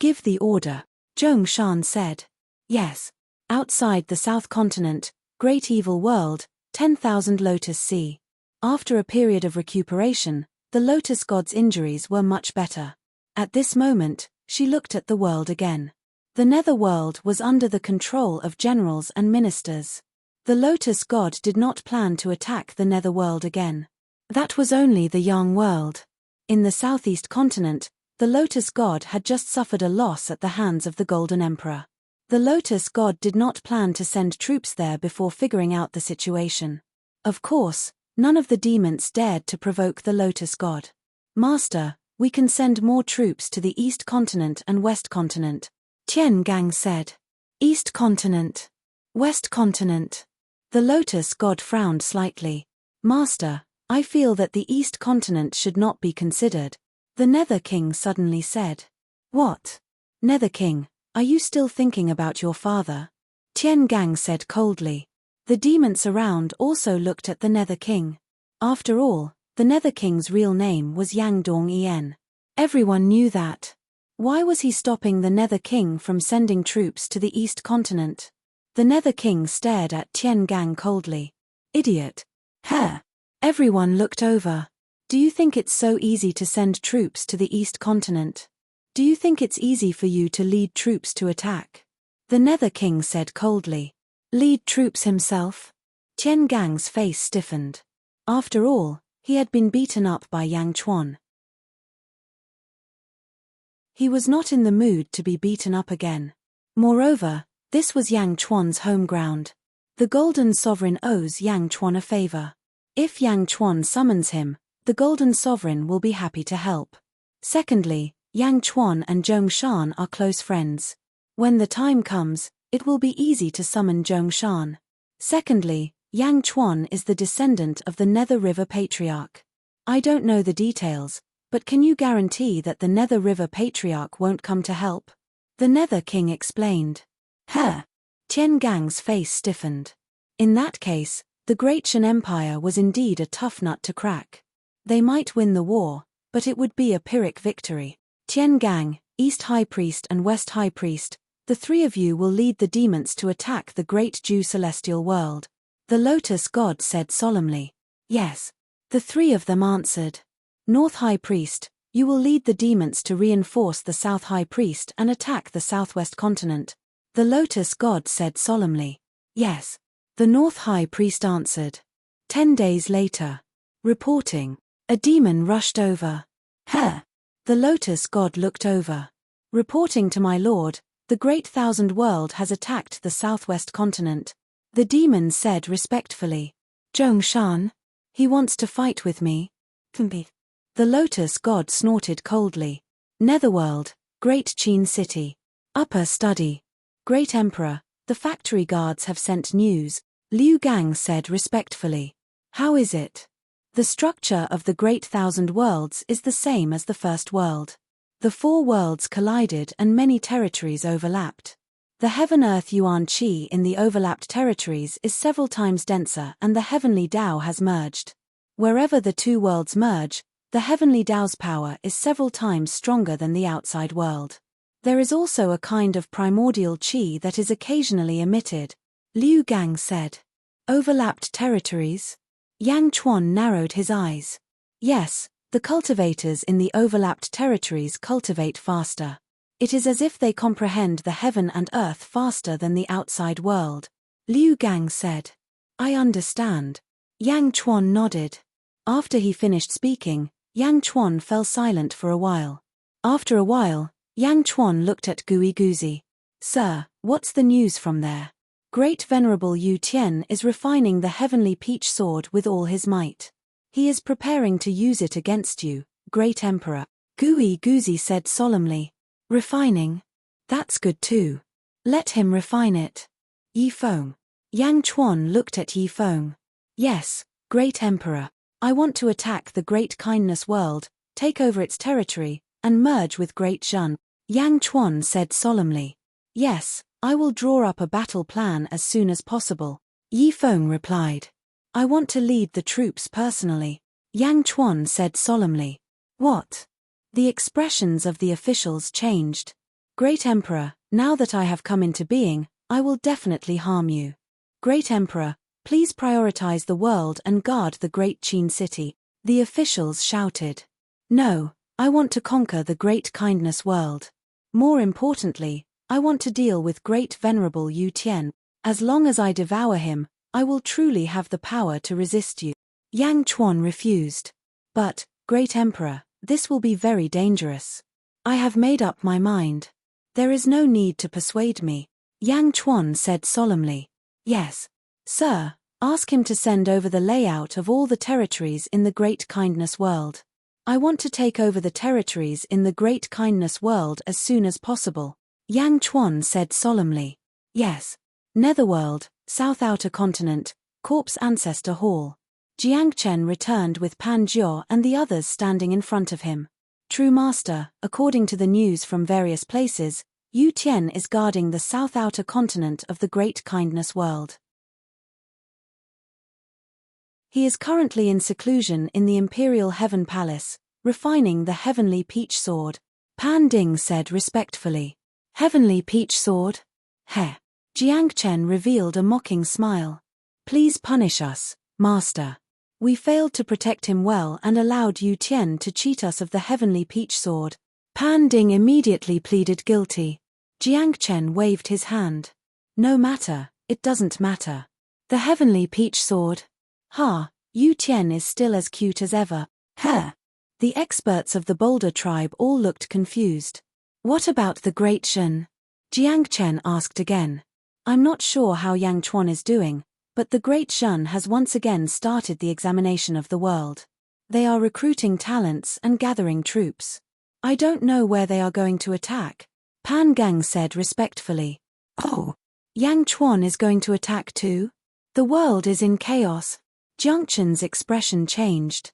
Give the order, Zhongshan said. Yes. Outside the South Continent, Great Evil World, 10,000 Lotus Sea. After a period of recuperation, the Lotus God's injuries were much better. At this moment, she looked at the world again. The Netherworld was under the control of generals and ministers. The Lotus God did not plan to attack the Netherworld again. That was only the Yang world. In the southeast continent, the Lotus God had just suffered a loss at the hands of the Golden Emperor. The Lotus God did not plan to send troops there before figuring out the situation. Of course, none of the demons dared to provoke the Lotus God. Master, we can send more troops to the East Continent and West Continent. Tian Gang said. East Continent. West Continent. The Lotus God frowned slightly. Master, I feel that the East Continent should not be considered. The Nether King suddenly said. What? Nether King, are you still thinking about your father? Tian Gang said coldly. The demons around also looked at the Nether King. After all, the Nether King's real name was Yang Dong-en. Everyone knew that. Why was he stopping the Nether King from sending troops to the East Continent? The Nether King stared at Tian Gang coldly. Idiot. Huh. Everyone looked over. Do you think it's so easy to send troops to the East Continent? Do you think it's easy for you to lead troops to attack? The Nether King said coldly. Lead troops himself? Tian Gang's face stiffened. After all, He had been beaten up by Yang Chuan. He was not in the mood to be beaten up again. Moreover, this was Yang Chuan's home ground. The Golden Sovereign owes Yang Chuan a favor. If Yang Chuan summons him, the Golden Sovereign will be happy to help. Secondly, Yang Chuan and Zhongshan are close friends. When the time comes, it will be easy to summon Zhongshan. Secondly, Yang Chuan is the descendant of the Nether River Patriarch. I don't know the details, but can you guarantee that the Nether River Patriarch won't come to help? The Nether King explained. Tian Gang's face stiffened. In that case, the Great Shan Empire was indeed a tough nut to crack. They might win the war, but it would be a Pyrrhic victory. Tian Gang, East High Priest and West High Priest, the three of you will lead the demons to attack the Great Dew Celestial World. The Lotus God said solemnly. Yes. The three of them answered. North High Priest, you will lead the demons to reinforce the South High Priest and attack the Southwest continent. The Lotus God said solemnly. Yes. The North High Priest answered. 10 days later. Reporting. A demon rushed over. The Lotus God looked over. Reporting to my lord, the Great Thousand World has attacked the Southwest continent. The demon said respectfully. Zhongshan? He wants to fight with me. The Lotus God snorted coldly. Netherworld, Great Qin City. Upper Study. Great Emperor, the factory guards have sent news, Liu Gang said respectfully. How is it? The structure of the Great Thousand Worlds is the same as the First World. The four worlds collided and many territories overlapped. The Heaven-Earth Yuan Qi in the overlapped territories is several times denser and the Heavenly Tao has merged. Wherever the two worlds merge, the Heavenly Tao's power is several times stronger than the outside world. There is also a kind of primordial qi that is occasionally emitted, Liu Gang said. Overlapped territories? Yang Chuan narrowed his eyes. Yes, the cultivators in the overlapped territories cultivate faster. It is as if they comprehend the heaven and earth faster than the outside world, Liu Gang said. I understand. Yang Chuan nodded. After he finished speaking, Yang Chuan fell silent for a while. After a while, Yang Chuan looked at Gui Guzi. Sir, what's the news from there? Great Venerable Yu Tian is refining the heavenly peach sword with all his might. He is preparing to use it against you, Great Emperor. Gui Guzi said solemnly. Refining? That's good too. Let him refine it. Yi Feng. Yang Chuan looked at Yi Feng. Yes, Great Emperor. I want to attack the Great Kindness World, take over its territory, and merge with Great Zhen. Yang Chuan said solemnly. Yes, I will draw up a battle plan as soon as possible. Yi Feng replied. I want to lead the troops personally. Yang Chuan said solemnly. What? The expressions of the officials changed. Great Emperor, now that I have come into being, I will definitely harm you. Great Emperor, please prioritize the world and guard the Great Qin City. The officials shouted. No, I want to conquer the Great Kindness World. More importantly, I want to deal with Great Venerable Yu Tian. As long as I devour him, I will truly have the power to resist you. Yang Chuan refused. But, Great Emperor, this will be very dangerous. I have made up my mind. There is no need to persuade me. Yang Chuan said solemnly. Yes. Sir, ask him to send over the layout of all the territories in the Great Kindness World. I want to take over the territories in the Great Kindness World as soon as possible. Yang Chuan said solemnly. Yes. Netherworld, South Outer Continent, Corpse Ancestor Hall. Jiangchen returned with Pan Jiao and the others standing in front of him. True Master, according to the news from various places, Yu Tian is guarding the South Outer Continent of the Great Kindness World. He is currently in seclusion in the Imperial Heaven Palace, refining the Heavenly Peach Sword. Pan Ding said respectfully. Heavenly Peach Sword? Heh. Jiangchen revealed a mocking smile. Please punish us, Master. We failed to protect him well and allowed Yu Tian to cheat us of the Heavenly Peach Sword. Pan Ding immediately pleaded guilty. Jiangchen waved his hand. No matter, it doesn't matter. The Heavenly Peach Sword. Ha, Yu Tian is still as cute as ever. Heh. The experts of the Boulder tribe all looked confused. What about the Great Shen? Jiang Chen asked again. I'm not sure how Yang Chuan is doing, but the Great Shen has once again started the examination of the world. They are recruiting talents and gathering troops. I don't know where they are going to attack, Pan Gang said respectfully. Oh, Yang Chuan is going to attack too? The world is in chaos. Jiang Chen's expression changed.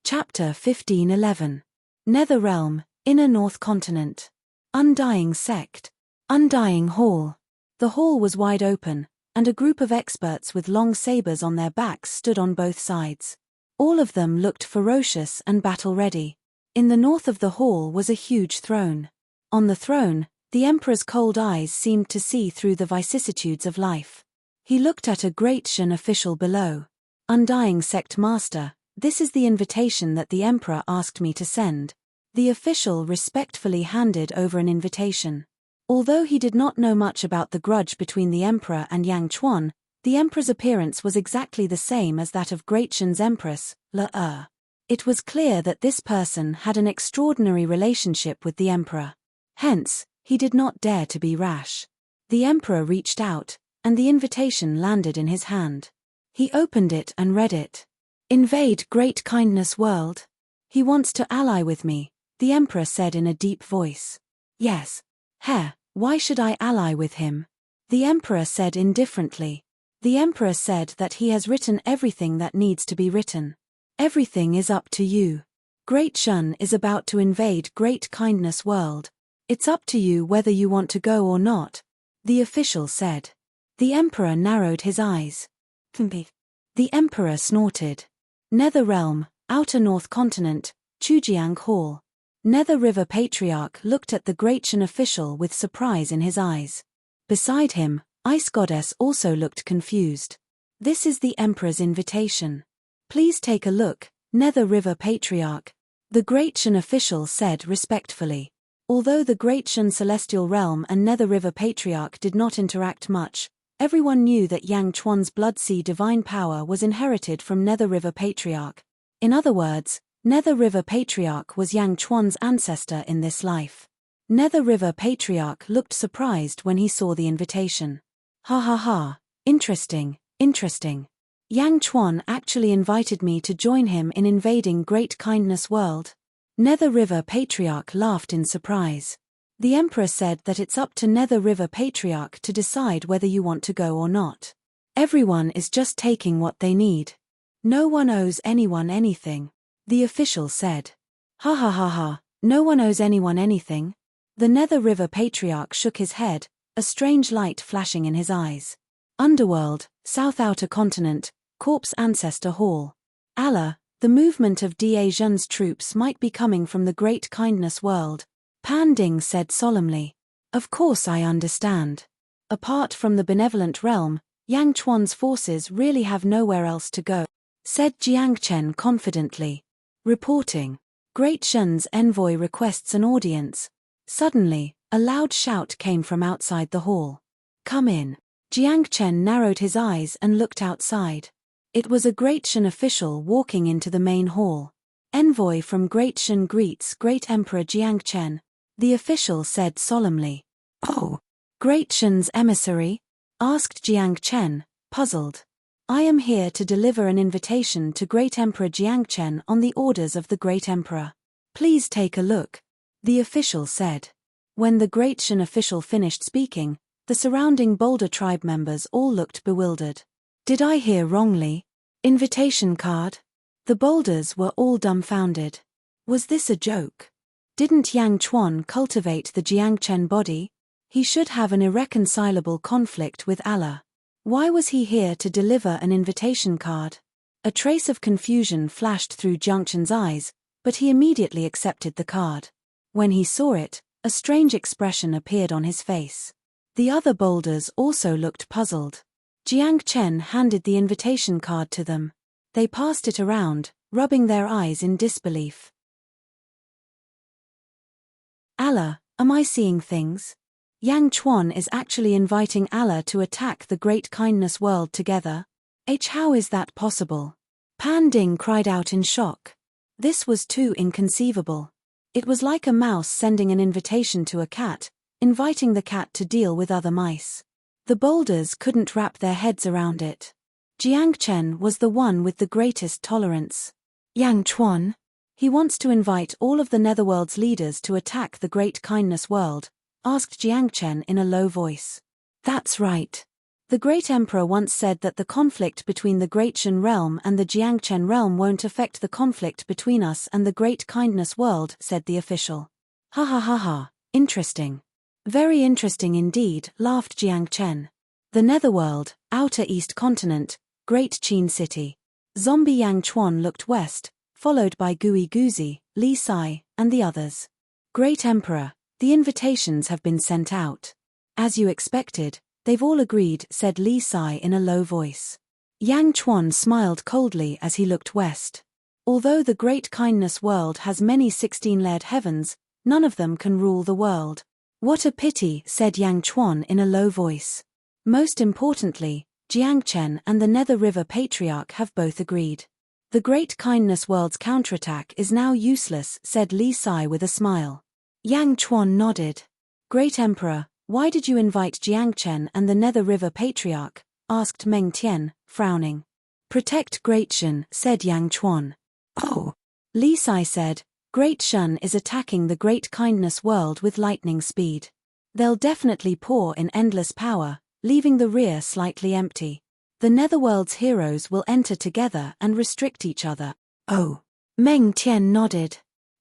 Chapter 1511. Nether Realm, Inner North Continent. Undying Sect. Undying Hall. The hall was wide open, and a group of experts with long sabers on their backs stood on both sides. All of them looked ferocious and battle-ready. In the north of the hall was a huge throne. On the throne, the Emperor's cold eyes seemed to see through the vicissitudes of life. He looked at a Great Shen official below. Undying Sect Master, this is the invitation that the Emperor asked me to send. The official respectfully handed over an invitation. Although he did not know much about the grudge between the Emperor and Yang Chuan, the Emperor's appearance was exactly the same as that of Great Shen's Empress, Le. It was clear that this person had an extraordinary relationship with the Emperor. Hence, he did not dare to be rash. The Emperor reached out, and the invitation landed in his hand. He opened it and read it. Invade Great Kindness World. He wants to ally with me, the Emperor said in a deep voice. Yes. Why should I ally with him? The Emperor said indifferently. The Emperor said that he has written everything that needs to be written. Everything is up to you. Great Shen is about to invade Great Kindness World. It's up to you whether you want to go or not, the official said. The Emperor narrowed his eyes. The Emperor snorted. Nether Realm, Outer North Continent, Chujiang Hall. Nether River Patriarch looked at the Great Shen official with surprise in his eyes. Beside him, Ice Goddess also looked confused. This is the Emperor's invitation. Please take a look, Nether River Patriarch. The Great Shen official said respectfully. Although the Great Shen Celestial Realm and Nether River Patriarch did not interact much, everyone knew that Yang Chuan's Blood Sea divine power was inherited from Nether River Patriarch. In other words, Nether River Patriarch was Yang Chuan's ancestor in this life. Nether River Patriarch looked surprised when he saw the invitation. Ha ha ha, interesting. Yang Chuan actually invited me to join him in invading Great Kindness World. Nether River Patriarch laughed in surprise. The Emperor said that it's up to Nether River Patriarch to decide whether you want to go or not. Everyone is just taking what they need. No one owes anyone anything, the official said. Ha ha ha ha, no one owes anyone anything. The Nether River Patriarch shook his head, a strange light flashing in his eyes. Underworld, South Outer Continent, Corpse Ancestor Hall. Allah, the movement of Da Zhen's troops might be coming from the Great Kindness World, Pan Ding said solemnly. Of course I understand. Apart from the benevolent realm, Yang Chuan's forces really have nowhere else to go, said Jiang Chen confidently. Reporting. Great Shen's envoy requests an audience. Suddenly, a loud shout came from outside the hall. Come in. Jiang Chen narrowed his eyes and looked outside. It was a Great Shen official walking into the main hall. Envoy from Great Shen greets Great Emperor Jiang Chen, the official said solemnly. Oh, Great Shen's emissary? Asked Jiang Chen, puzzled. I am here to deliver an invitation to Great Emperor Jiang Chen on the orders of the Great Emperor. Please take a look, the official said. When the Great Shen official finished speaking, the surrounding Boulder tribe members all looked bewildered. Did I hear wrongly? Invitation card? The Boulders were all dumbfounded. Was this a joke? Didn't Yang Chuan cultivate the Jiang Chen body? He should have an irreconcilable conflict with Allah. Why was he here to deliver an invitation card? A trace of confusion flashed through Jiang Chen's eyes, but he immediately accepted the card. When he saw it, a strange expression appeared on his face. The other Boulders also looked puzzled. Jiang Chen handed the invitation card to them. They passed it around, rubbing their eyes in disbelief. Allah, am I seeing things? Yang Chuan is actually inviting Allah to attack the Great Kindness World together? How is that possible? Pan Ding cried out in shock. This was too inconceivable. It was like a mouse sending an invitation to a cat, inviting the cat to deal with other mice. The boulders couldn't wrap their heads around it. Jiang Chen was the one with the greatest tolerance. Yang Chuan? He wants to invite all of the Netherworld's leaders to attack the Great Kindness World, asked Jiang Chen in a low voice. That's right. The Great Emperor once said that the conflict between the Great Shan realm and the Jiangchen realm won't affect the conflict between us and the Great Kindness World, said the official. Ha ha ha ha, interesting. Very interesting indeed, laughed Jiang Chen. The Netherworld, Outer East Continent, Great Qin City. Zombie Yang Chuan looked west, followed by Gui Guzi, Li Sai, and the others. Great Emperor, the invitations have been sent out. As you expected, they've all agreed, said Li Sai in a low voice. Yang Chuan smiled coldly as he looked west. Although the Great Kindness World has many 16-layered heavens, none of them can rule the world. What a pity, said Yang Chuan in a low voice. Most importantly, Jiangchen and the Nether River Patriarch have both agreed. The Great Kindness World's counterattack is now useless, said Li Sai with a smile. Yang Chuan nodded. Great Emperor, why did you invite Jiangchen and the Nether River Patriarch? Asked Meng Tian, frowning. Protect Great Shan, said Yang Chuan. Oh. Li Sai said, Great Shan is attacking the Great Kindness World with lightning speed. They'll definitely pour in endless power, leaving the rear slightly empty. The Netherworld's heroes will enter together and restrict each other. Oh. Meng Tian nodded.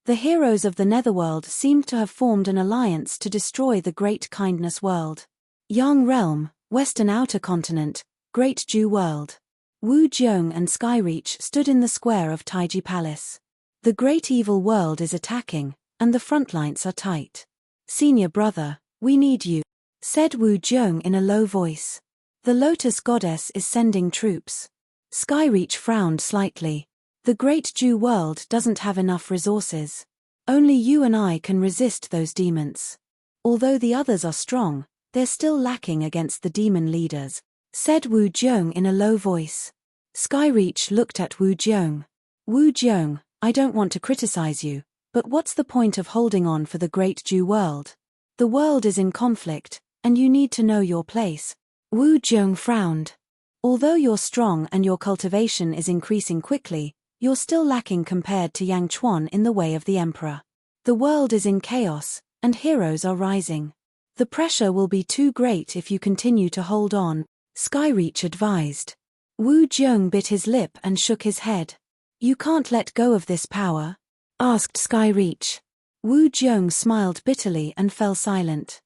The heroes of the Netherworld seemed to have formed an alliance to destroy the Great Kindness World. Yang Realm, Western Outer Continent, Great Ju World. Wu Jiong and Skyreach stood in the square of Taiji Palace. The Great Evil World is attacking, and the front lines are tight. Senior brother, we need you, said Wu Jiong in a low voice. The Lotus Goddess is sending troops. Skyreach frowned slightly. The Great Ju World doesn't have enough resources. Only you and I can resist those demons. Although the others are strong, they're still lacking against the demon leaders, said Wu Jiong in a low voice. Skyreach looked at Wu Jiong. Wu Jiong, I don't want to criticize you, but what's the point of holding on for the Great Ju World? The world is in conflict, and you need to know your place. Wu Jiong frowned. Although you're strong and your cultivation is increasing quickly, you're still lacking compared to Yang Chuan in the way of the Emperor. The world is in chaos, and heroes are rising. The pressure will be too great if you continue to hold on, Skyreach advised. Wu Jiong bit his lip and shook his head. You can't let go of this power? Asked Skyreach. Wu Jiong smiled bitterly and fell silent.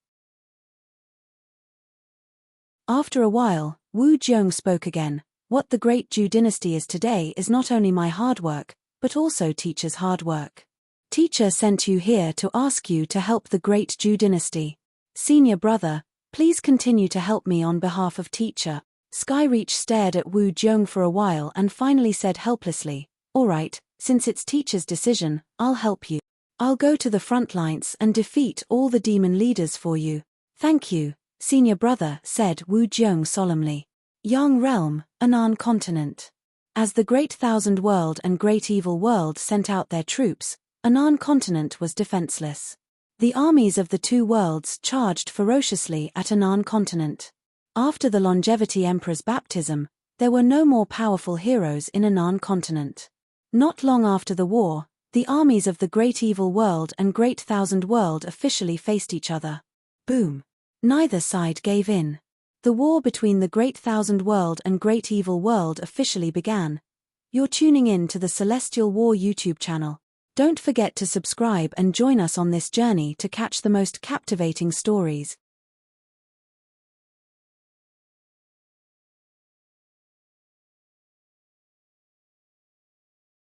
After a while, Wu Jiong spoke again. What the Great Ju dynasty is today is not only my hard work, but also Teacher's hard work. Teacher sent you here to ask you to help the Great Ju dynasty. Senior brother, please continue to help me on behalf of Teacher. Skyreach stared at Wu Jiong for a while and finally said helplessly, Alright, since it's Teacher's decision, I'll help you. I'll go to the front lines and defeat all the demon leaders for you. Thank you, senior brother, said Wu Jiong solemnly. Yang Realm, Anan Continent. As the Great Thousand World and Great Evil World sent out their troops, Anan Continent was defenseless. The armies of the two worlds charged ferociously at Anan Continent. After the Longevity Emperor's baptism, there were no more powerful heroes in Anan Continent. Not long after the war, the armies of the Great Evil World and Great Thousand World officially faced each other. Boom. Neither side gave in. The war between the Great Thousand World and Great Evil World officially began. You're tuning in to the Celestial War YouTube channel. Don't forget to subscribe and join us on this journey to catch the most captivating stories.